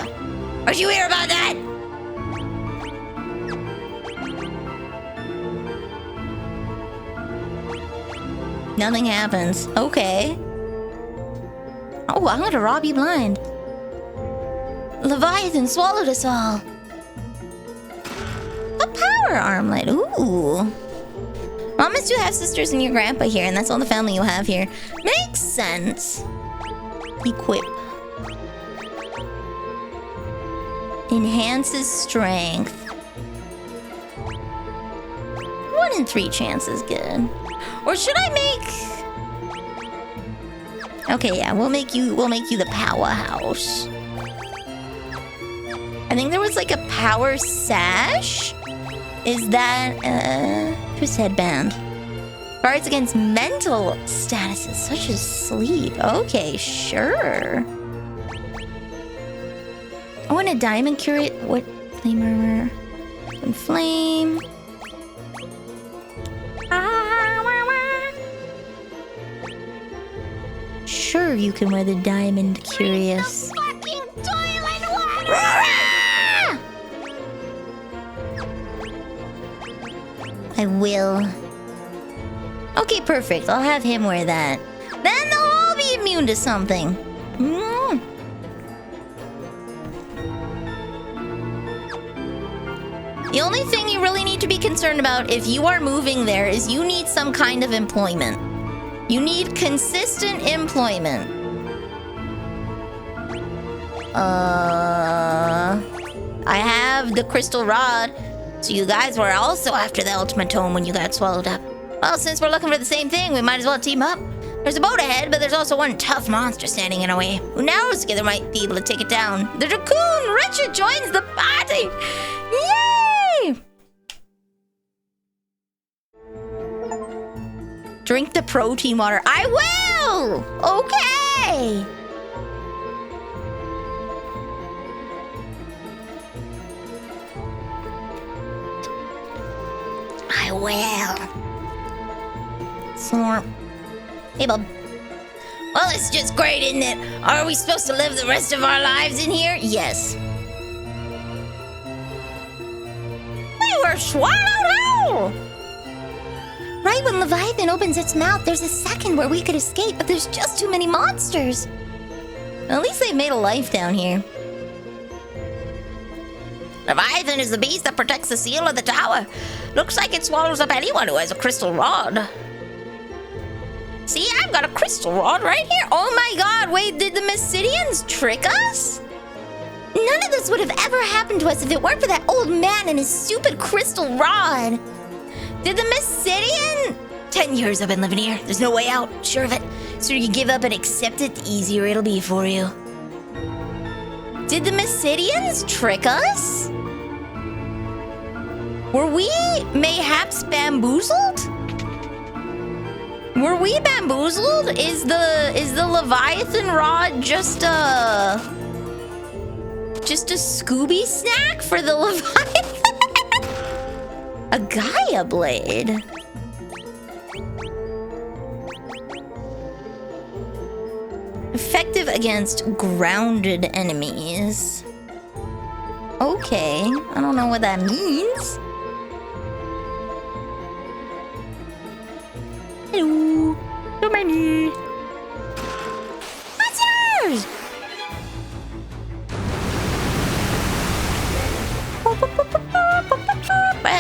Did you hear about that? Nothing happens. Okay. Oh, I'm gonna rob you blind. Leviathan swallowed us all. A power armlet. Ooh. Mom has 2 half-sisters and your grandpa here, and that's all the family you have here. Makes sense. Equip. Enhances strength. 1 in 3 chance is good. Or should I make... Okay, yeah, we'll make you the powerhouse. I think there was like a power sash. Is that whose headband? Guards against mental statuses such as sleep. Okay, sure. I want a diamond curate. What flame armor? And flame. Sure, you can wear the diamond curious. Fucking toilet water! I will. Okay, perfect. I'll have him wear that. Then they'll all be immune to something. The only thing you really need to be concerned about if you are moving there is you need some kind of employment. You need consistent employment. I have the crystal rod. So you guys were also after the ultimate tome when you got swallowed up. Well, since we're looking for the same thing, we might as well team up. There's a boat ahead, but there's also one tough monster standing in our way. Who knows? Together might be able to take it down. The Dracoon Richard joins the party! Yay! Drink the protein water. I will! Okay! I will. Slurp. Hey, bub. Well, it's just great, isn't it? Are we supposed to live the rest of our lives in here? Yes. We were swallowed whole! Right when Leviathan opens its mouth, there's a second where we could escape, but there's just too many monsters. At least they made a life down here. Leviathan is the beast that protects the seal of the tower. Looks like it swallows up anyone who has a crystal rod. See, I've got a crystal rod right here. Oh my god, wait, did the Mysidians trick us? None of this would have ever happened to us if it weren't for that old man and his stupid crystal rod. Did the Mysidian... 10 years I've been living here. There's no way out. Sure of it. The sooner you give up and accept it, the easier it'll be for you. Did the Mysidians trick us? Were we mayhaps bamboozled? Were we bamboozled? Is the Leviathan rod just a Scooby snack for the Leviathan? A Gaia blade. Effective against grounded enemies. Okay, I don't know what that means. Hello. Don't mind me. What's yours?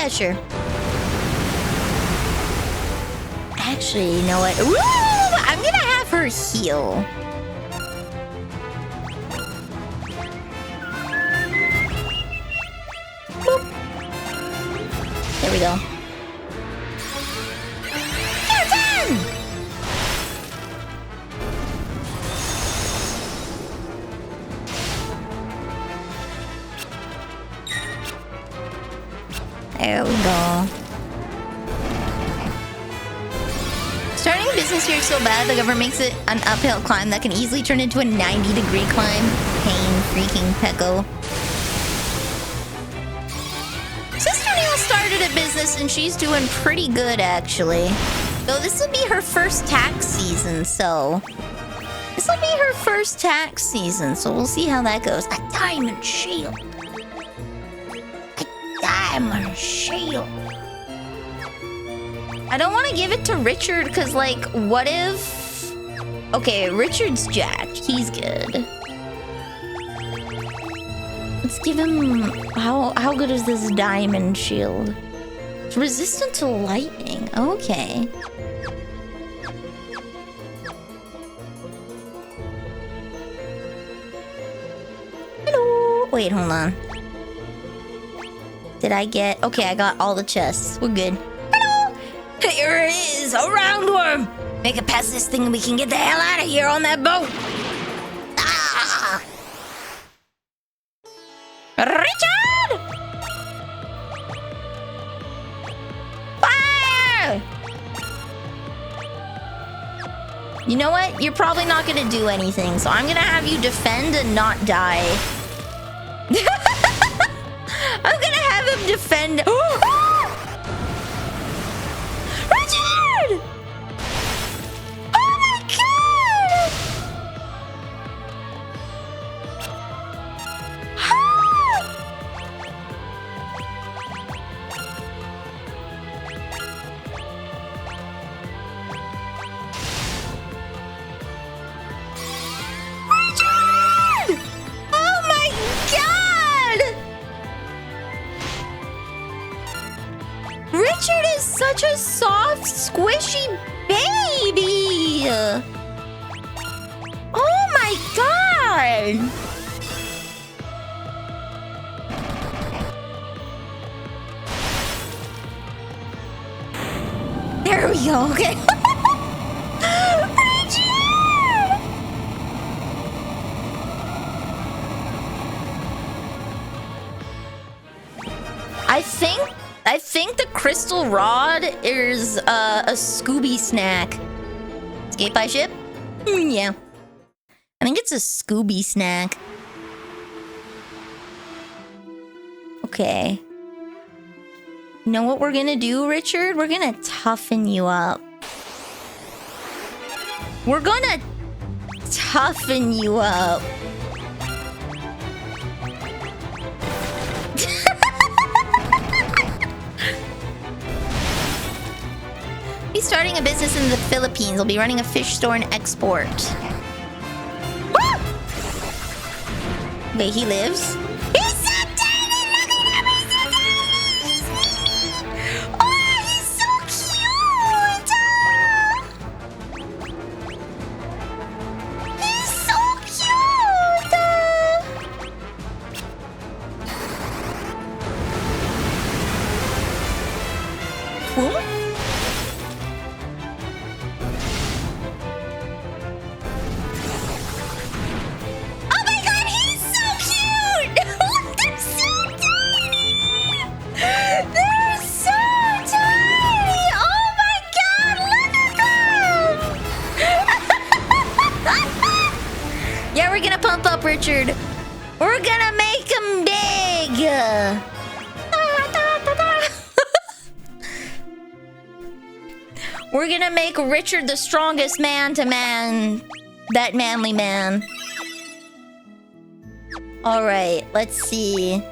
Sure. Actually, you know what? Ooh, I'm gonna have her heal. Boop. There we go. There we go. Starting a business here is so bad, the government makes it an uphill climb that can easily turn into a 90-degree climb. Pain freaking pecco. Sister Neil started started a business and she's doing pretty good, actually. Though this will be her first tax season, so... This will be her first tax season, so we'll see how that goes. A diamond shield. A diamond shield. I don't want to give it to Richard, because, like, what if... Okay, Richard's jacked. He's good. Let's give him... How good is this diamond shield? It's resistant to lightning. Okay. Hello. Wait, hold on. Did I get... Okay, I got all the chests. We're good. Hello. Here it is, a roundworm. Make it past this thing and we can get the hell out of here on that boat. Ah! Richard! Fire! You know what? You're probably not gonna do anything, so I'm gonna have you defend and not die. I'm gonna have him defend. Richard! Oh my god! Richard! Oh my god! Richard is such a soft, squishy baby! Oh my god! There we go, okay. Richard! I think the crystal rod is a Scooby snack. Escape by ship? Yeah. I think it's a Scooby snack. Okay. You know what we're gonna do, Richard? We're gonna toughen you up. We're gonna toughen you up. He's starting a business in the Philippines. He'll be running a fish store and export. Wait, he lives? He's so tiny! Look at him! He's so tiny! Oh, he's so cute! He's so cute! Boom. Oh my god, he's so cute! They're so tiny! They're so tiny! Oh my god, look at them! Yeah, we're gonna pump up Richard. We're gonna make him big! We're gonna make Richard the strongest man to man. That manly man. Alright, let's see.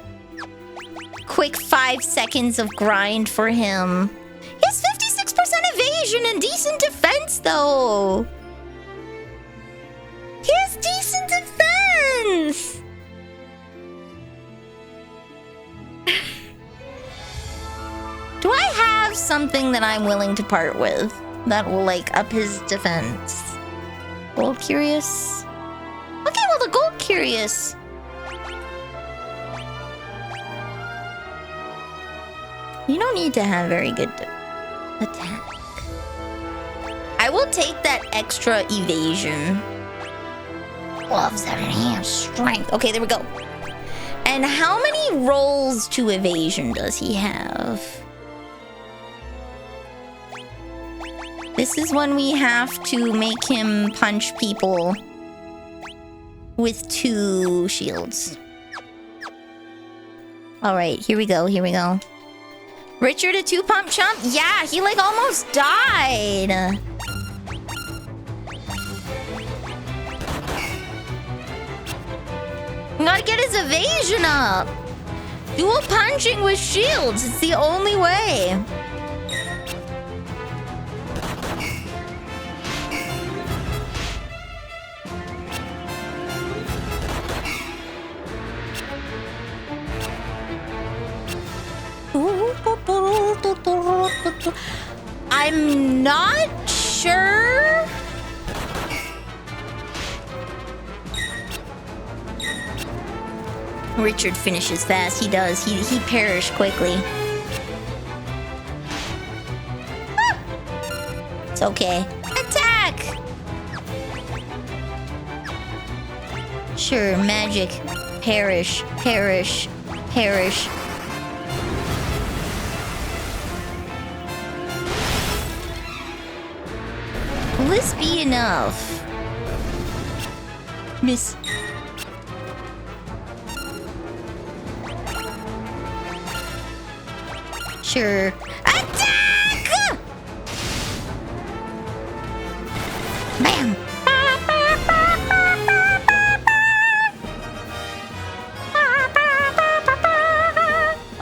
Quick 5 seconds of grind for him. He has 56% evasion and decent defense, though. He has decent defense. Do I have something that I'm willing to part with that will, like, up his defense? Gold Curious? Okay, well, the Gold Curious. You don't need to have very good attack. I will take that extra evasion. Gloves that enhance strength. Okay, there we go. And how many rolls to evasion does he have? This is when we have to make him punch people with 2 shields. Alright, here we go, here we go. Richard a 2-pump chump? Yeah, he like almost died. Gotta get his evasion up. Dual punching with shields. It's the only way. I'm not sure. Richard finishes fast. He does. He perished quickly. Ah! It's okay. Attack! Sure, magic. Perish, perish, perish. Will this be enough? Miss. Sure. Attack! Bam!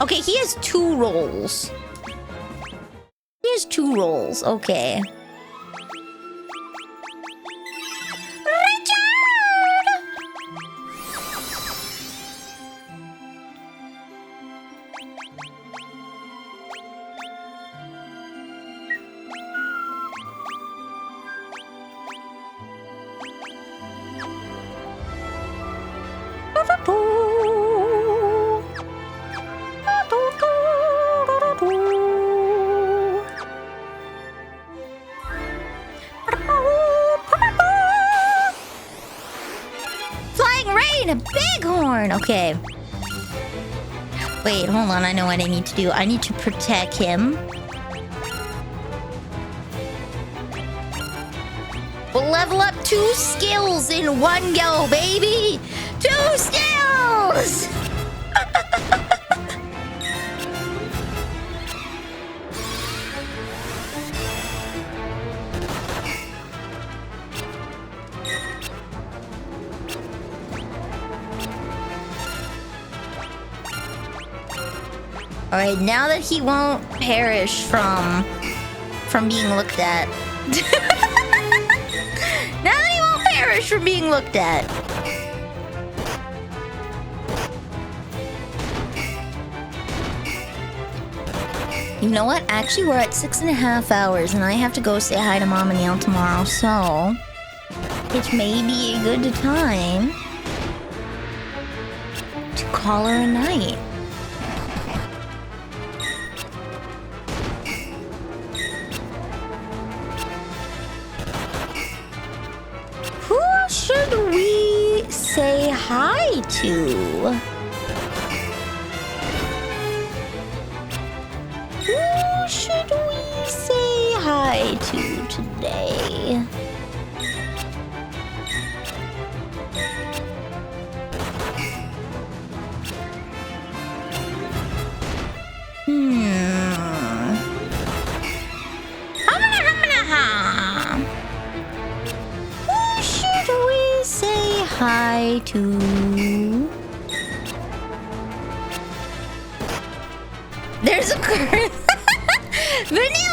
Okay, he has 2 rolls. He has 2 rolls. Okay. Okay. Wait, hold on. I know what I need to do. I need to protect him. We'll level up 2 skills in 1 go, baby! 2 skills! Alright, now that he won't perish from being looked at. Now that he won't perish from being looked at. You know what? Actually, we're at 6.5 hours, and I have to go say hi to Mom and Neil tomorrow, so it may be a good time to call her a night. Should we say hi to? Who should we say hi to today? Hi to there's a Vanille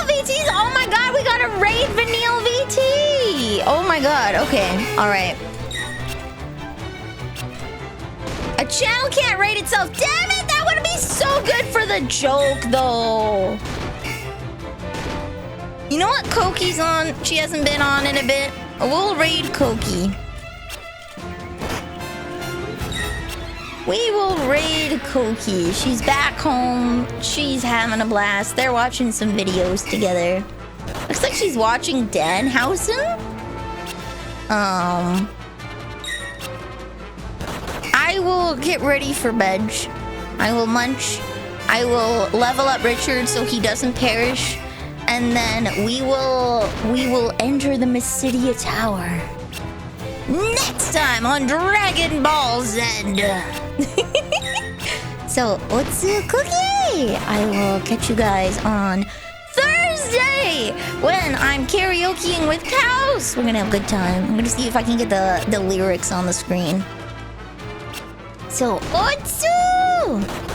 VTs. Oh my god, we gotta raid Vanille VT. Oh my god. Okay, all right. A channel can't raid itself. Damn it, that would be so good for the joke though. You know what Koki's on? She hasn't been on in a bit. We'll raid Koki. We will raid Koki. She's back home. She's having a blast. They're watching some videos together. Looks like she's watching Danhausen. I will get ready for bed. I will munch. I will level up Richard so he doesn't perish. And then we will enter the Mysidia Tower. Next time on Dragon Ball Z. So, what's cooking? Hey, I will catch you guys on Thursday when I'm karaokeing with cows. We're gonna have a good time. I'm gonna see if I can get the lyrics on the screen. So, Otsu!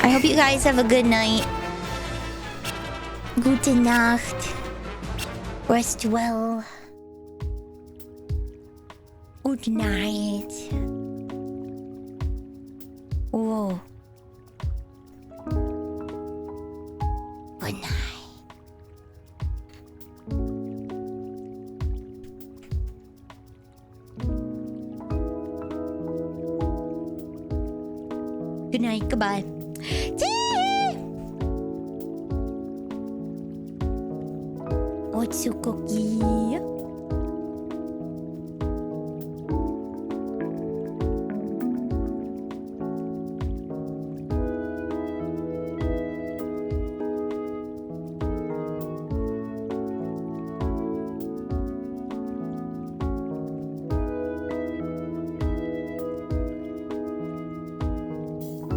I hope you guys have a good night. Gute Nacht. Rest well. Good night. Whoa. Good night. Good night. Goodbye. Otsu cookie.